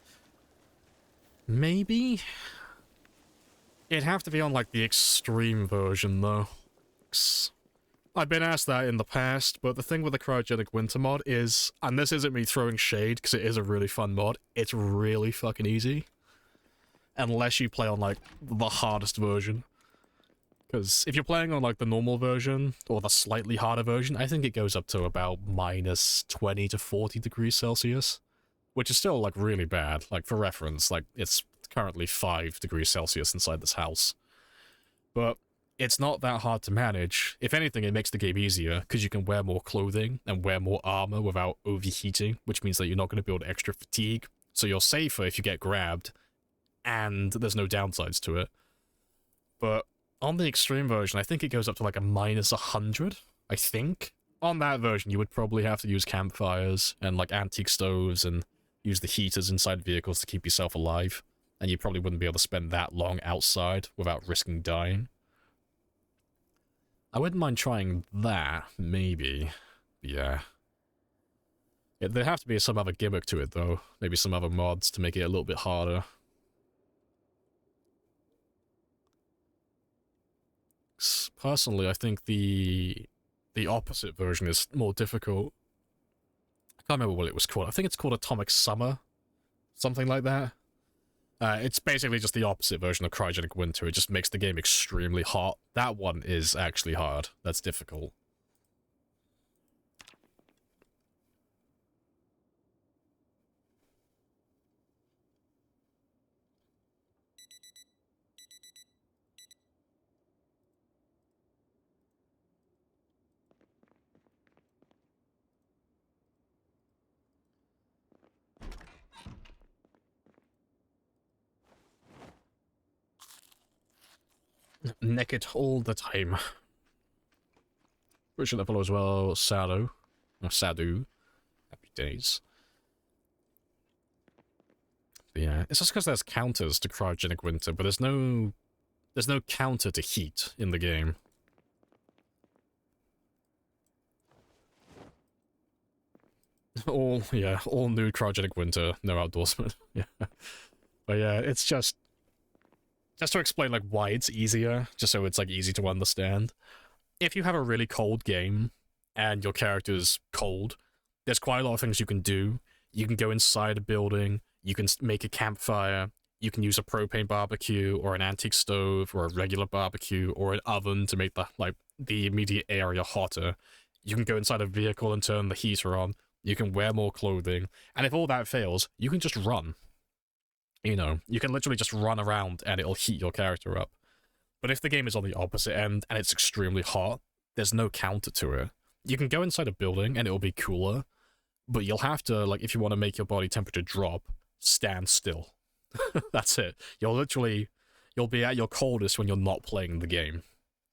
Maybe? It'd have to be on, like, the extreme version, though. I've been asked that in the past, but the thing with the cryogenic winter mod is, and this isn't me throwing shade, because it is a really fun mod, it's really fucking easy. Unless you play on, like, the hardest version. Because if you're playing on, like, the normal version, or the slightly harder version, I think it goes up to about minus 20 to 40 degrees Celsius. which is still, like, really bad. Like, for reference, like, it's currently 5 degrees Celsius inside this house. But it's not that hard to manage. If anything, it makes the game easier, because you can wear more clothing and wear more armor without overheating, which means that you're not going to build extra fatigue, so you're safer if you get grabbed, and there's no downsides to it. But on the extreme version, I think it goes up to like a -100, I think. On that version, you would probably have to use campfires and like antique stoves and use the heaters inside vehicles to keep yourself alive, and you probably wouldn't be able to spend that long outside without risking dying. I wouldn't mind trying that, maybe. Yeah. There'd have to be some other gimmick to it, though. Maybe some other mods to make it a little bit harder. Personally, I think the opposite version is more difficult. I can't remember what it was called. I think it's called Atomic Summer. Something like that. It's basically just the opposite version of Cryogenic Winter. It just makes the game extremely hot. That one is actually hard. That's difficult. Naked all the time. Which level as well, Sadu. Or Sadu. Happy days. But yeah, it's just because there's counters to Cryogenic Winter, but there's no counter to heat in the game. All new Cryogenic Winter, no outdoorsman. Yeah. But yeah, it's just to explain, like, why it's easier, just so it's, like, easy to understand. If you have a really cold game, and your character's cold, there's quite a lot of things you can do. You can go inside a building, you can make a campfire, you can use a propane barbecue, or an antique stove, or a regular barbecue, or an oven to make the immediate area hotter. You can go inside a vehicle and turn the heater on, you can wear more clothing, and if all that fails, you can just run. You know, you can literally just run around and it'll heat your character up. But if the game is on the opposite end and it's extremely hot, there's no counter to it. You can go inside a building and it'll be cooler, but you'll have to, like, if you want to make your body temperature drop, stand still. That's it. You'll be at your coldest when you're not playing the game.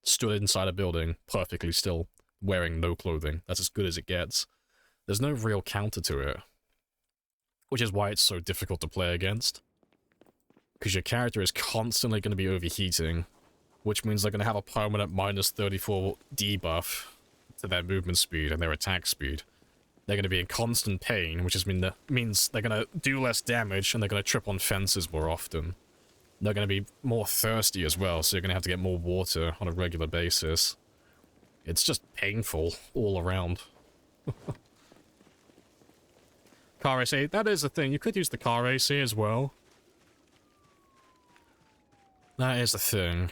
Stood inside a building, perfectly still, wearing no clothing. That's as good as it gets. There's no real counter to it. Which is why it's so difficult to play against. Because your character is constantly going to be overheating, which means they're going to have a permanent -34 debuff to their movement speed and their attack speed. They're going to be in constant pain, which means they're going to do less damage and they're going to trip on fences more often. They're going to be more thirsty as well, so you're going to have to get more water on a regular basis. It's just painful all around. Car AC, that is the thing. You could use the car AC as well. That is the thing.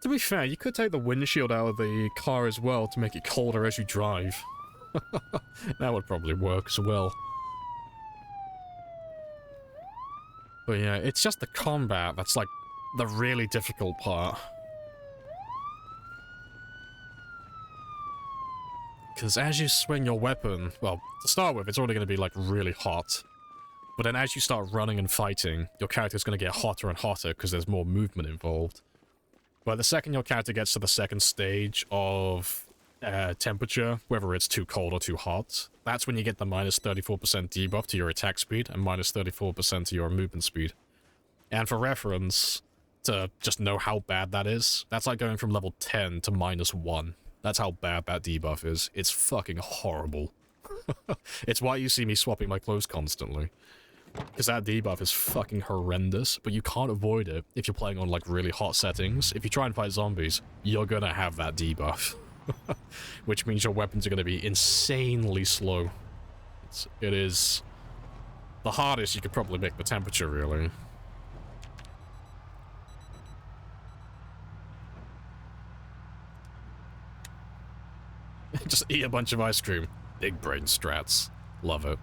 To be fair, you could take the windshield out of the car as well to make it colder as you drive. That would probably work as well. But yeah, it's just the combat that's like the really difficult part. Because as you swing your weapon, well, to start with, it's already going to be like really hot. But then as you start running and fighting, your character's going to get hotter and hotter because there's more movement involved. But the second your character gets to the second stage of temperature, whether it's too cold or too hot, that's when you get the -34% debuff to your attack speed and -34% to your movement speed. And for reference, to just know how bad that is, that's like going from level 10 to -1. That's how bad that debuff is. It's fucking horrible. It's why you see me swapping my clothes constantly. Because that debuff is fucking horrendous, but you can't avoid it if you're playing on, like, really hot settings. If you try and fight zombies, you're gonna have that debuff. Which means your weapons are gonna be insanely slow. It is the hardest you could probably make the temperature, really. Just eat a bunch of ice cream. Big brain strats. Love it.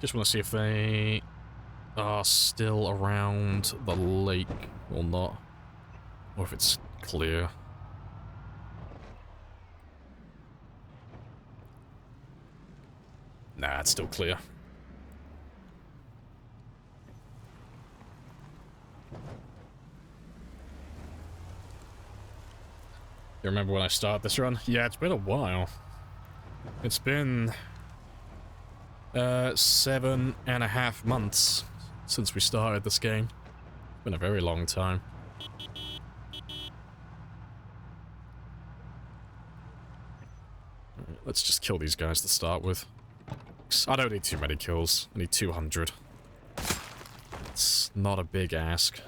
Just want to see if they are still around the lake or not. Or if it's clear. Nah, it's still clear. You remember when I started this run? Yeah, it's been a while. It's been 7.5 months since we started this game. It's been a very long time. Right, let's just kill these guys to start with. I don't need too many kills. I need 200. It's not a big ask.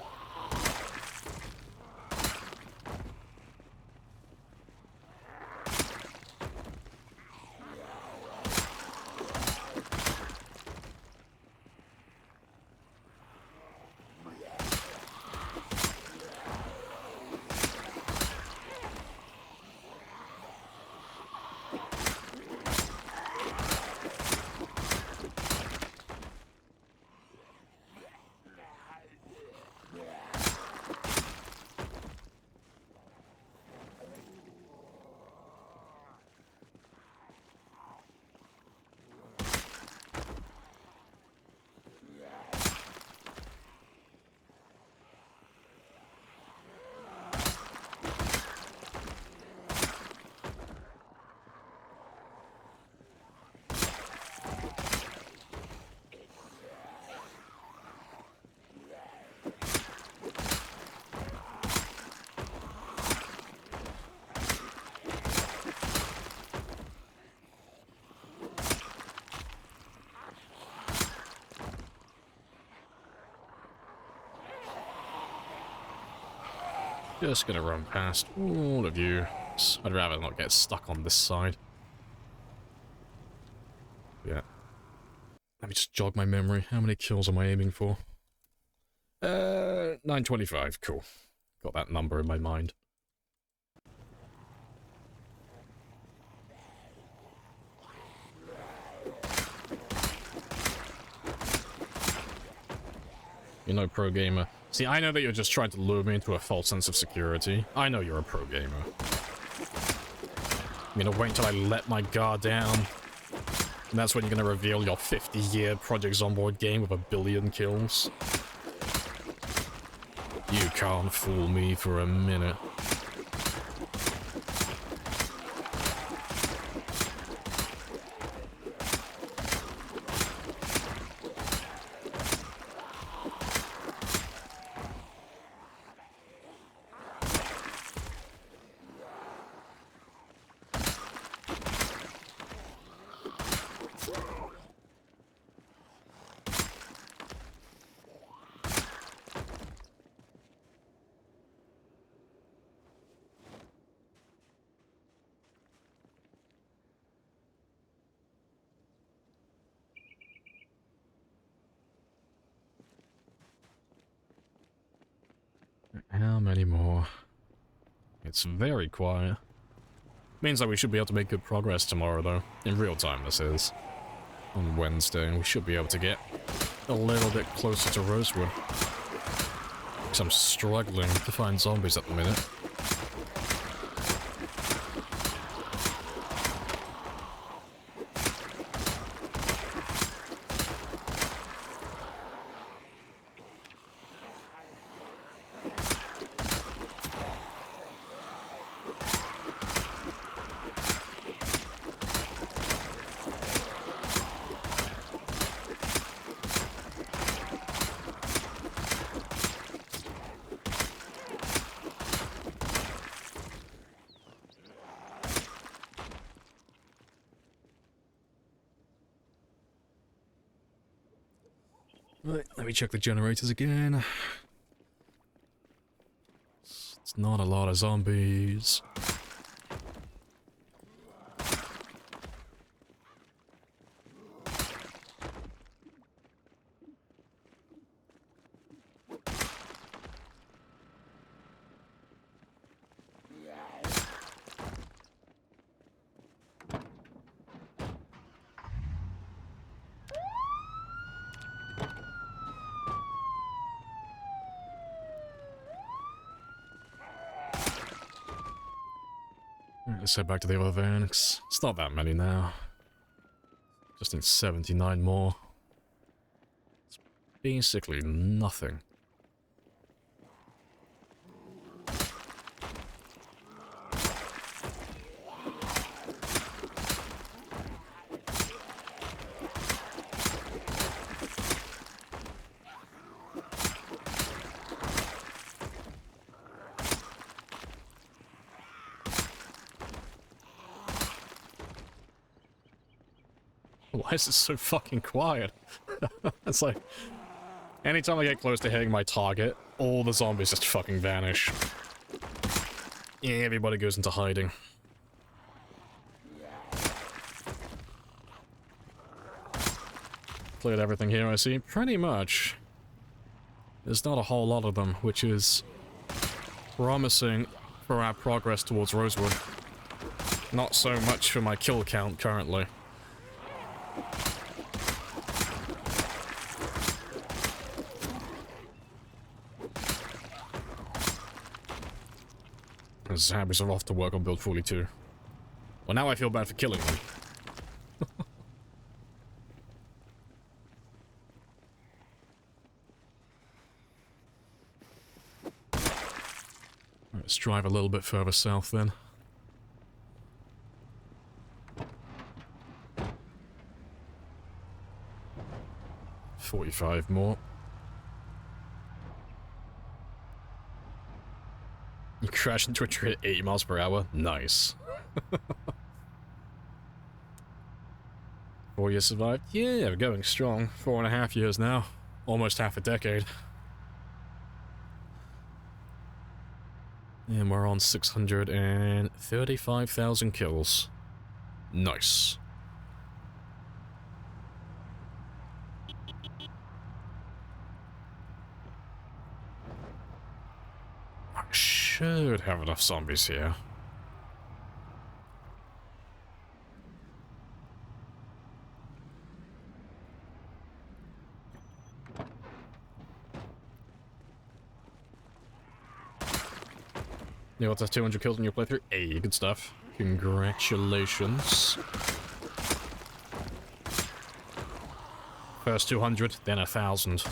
Just gonna run past all of you. I'd rather not get stuck on this side. Yeah. Let me just jog my memory. How many kills am I aiming for? 925. Cool. Got that number in my mind. You're no pro gamer. See, I know that you're just trying to lure me into a false sense of security. I know you're a pro gamer. I'm gonna wait until I let my guard down. And that's when you're gonna reveal your 50-year Project Zomboid game with 1 billion kills. You can't fool me for a minute. How many more? It's very quiet. Means that we should be able to make good progress tomorrow, though. In real time, this is. On Wednesday, we should be able to get a little bit closer to Rosewood. Because I'm struggling to find zombies at the minute. Right, let me check the generators again. It's not a lot of zombies. Let's head back to the other van. It's not that many now. Just need 79 more. It's basically nothing. Why is it so fucking quiet? It's like, anytime I get close to hitting my target, all the zombies just fucking vanish. Yeah, everybody goes into hiding. Cleared everything here, I see. Pretty much. There's not a whole lot of them, which is promising for our progress towards Rosewood. Not so much for my kill count currently. The zombies are off to work on build 42. Well, now I feel bad for killing them. Let's drive a little bit further south then. $45 more. You crash into a tree at 80 miles per hour? Nice. 4 years survived? Yeah, we're going strong. 4.5 years now. Almost half a decade. And we're on 635,000 kills. Nice. I should have enough zombies here. You got 200 kills in your playthrough? Hey, good stuff. Congratulations. First 200, then 1,000.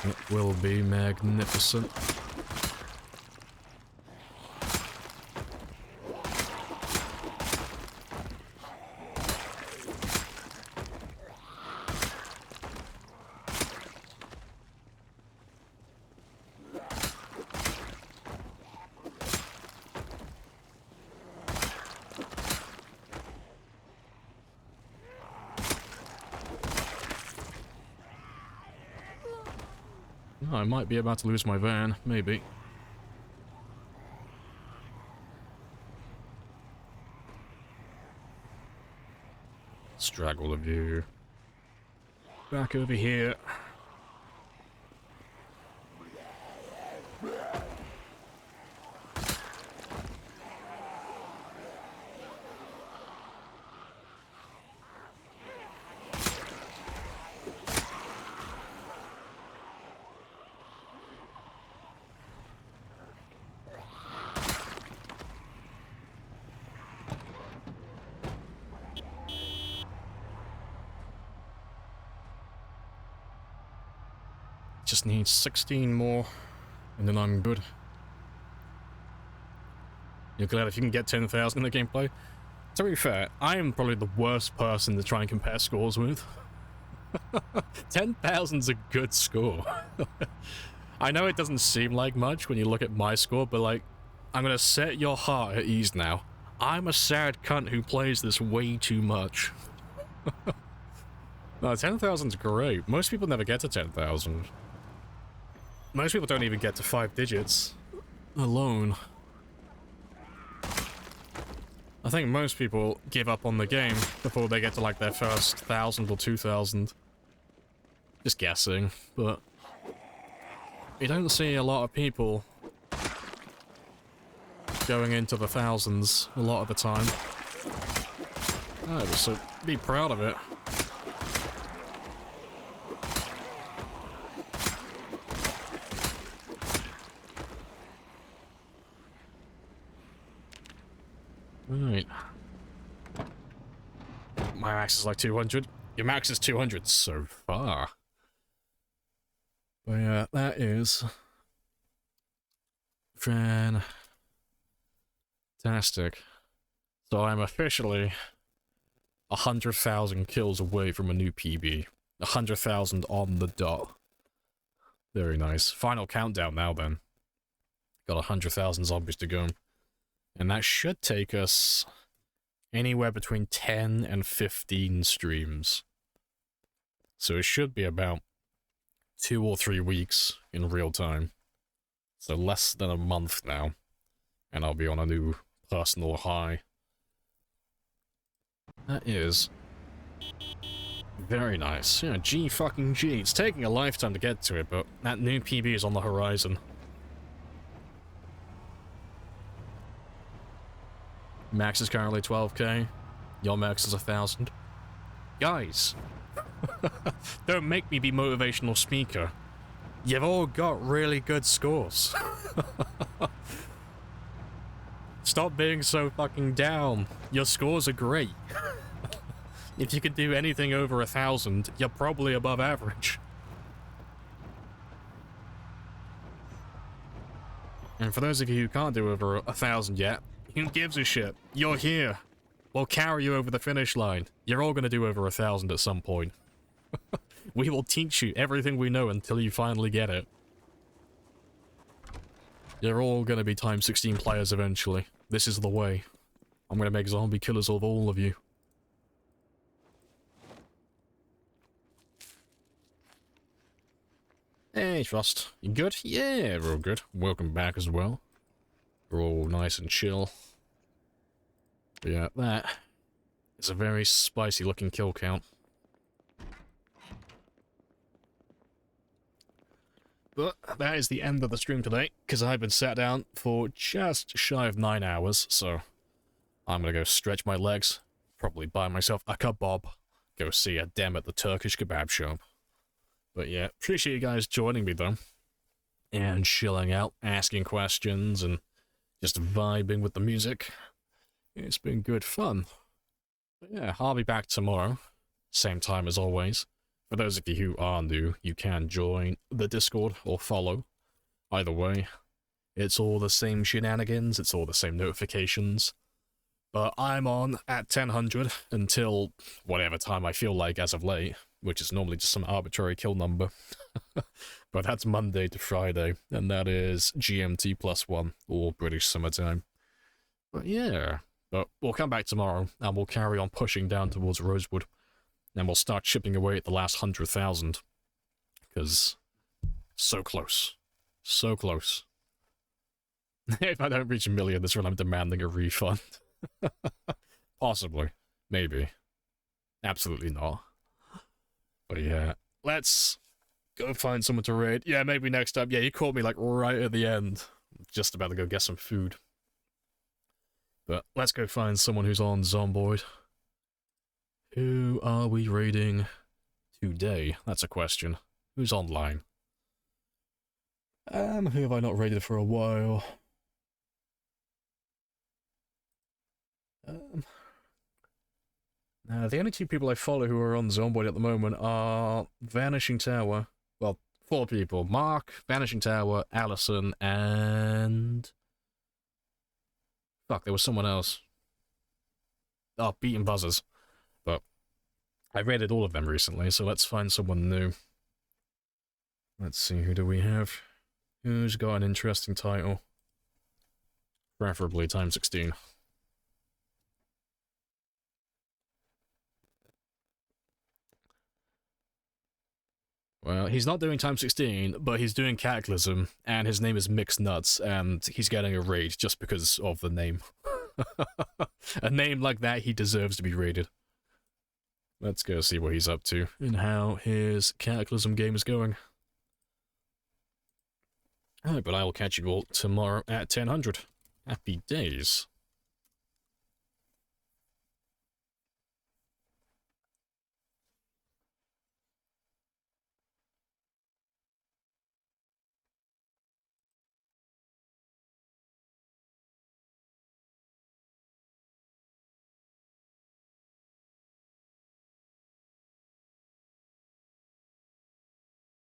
It will be magnificent. I might be about to lose my van, maybe. Straggle of you. Back over here. Just need 16 more, and then I'm good. You're glad if you can get 10,000 in the gameplay? To be fair, I am probably the worst person to try and compare scores with. 10,000's a good score. I know it doesn't seem like much when you look at my score, but like, I'm gonna set your heart at ease now. I'm a sad cunt who plays this way too much. No, 10,000's great. Most people never get to 10,000. Most people don't even get to 5 digits alone. I think most people give up on the game before they get to like their first 1,000 or 2,000. Just guessing, but you don't see a lot of people going into the thousands a lot of the time. Oh, so be proud of it. My max is like 200. Your max is 200 so far. But yeah, that is fantastic. So I'm officially 100,000 kills away from a new PB. 100,000 on the dot. Very nice. Final countdown now then. Got 100,000 zombies to go. And that should take us anywhere between 10 and 15 streams. So it should be about 2 or 3 weeks in real time. So less than a month now. And I'll be on a new personal high. That is very nice. Yeah, G fucking G. It's taking a lifetime to get to it, but that new PB is on the horizon. Max is currently 12k. Your max is 1,000. Guys, don't make me be motivational speaker. You've all got really good scores. Stop being so fucking down. Your scores are great. If you can do anything over 1,000, you're probably above average. And for those of you who can't do over 1,000 yet, who gives a shit? You're here. We'll carry you over the finish line. You're all gonna do over 1,000 at some point. We will teach you everything we know until you finally get it. You're all gonna be times 16 players eventually. This is the way. I'm gonna make zombie killers of all of you. Hey, Frost. You good? Yeah, we're all good. Welcome back as well. We're all nice and chill. But yeah, that is a very spicy looking kill count. But that is the end of the stream today, because I've been sat down for just shy of 9 hours, so I'm gonna go stretch my legs, probably buy myself a kebab, go see a dem at the Turkish kebab shop. But yeah, appreciate you guys joining me though, and chilling out, asking questions, and just vibing with the music. It's been good fun. But yeah, I'll be back tomorrow, same time as always. For those of you who are new, you can join the Discord or follow. Either way, it's all the same shenanigans, it's all the same notifications. But I'm on at 1000 until whatever time I feel like as of late, which is normally just some arbitrary kill number. But that's Monday to Friday, and that is GMT +1, or British summertime. But yeah, but we'll come back tomorrow, and we'll carry on pushing down towards Rosewood. And we'll start chipping away at the last 100,000. Because, so close. So close. If I don't reach 1 million this run, I'm demanding a refund. Possibly. Maybe. Absolutely not. But yeah, let's go find someone to raid. Yeah, maybe next time. Yeah, you caught me like right at the end. Just about to go get some food. But let's go find someone who's on Zomboid. Who are we raiding today? That's a question. Who's online? Who have I not raided for a while? The only 2 people I follow who are on Zomboid at the moment are Vanishing Tower. Well, 4 people. Mark, Vanishing Tower, Allison, and... Fuck, there was someone else. Oh, Beaten Buzzers. But I raided all of them recently, so let's find someone new. Let's see, who do we have? Who's got an interesting title? Preferably times 16. Well, he's not doing times 16, but he's doing Cataclysm, and his name is Mixed Nuts, and he's getting a raid just because of the name. A name like that, he deserves to be raided. Let's go see what he's up to, and how his Cataclysm game is going. Alright, but I will catch you all tomorrow at 1000. Happy days.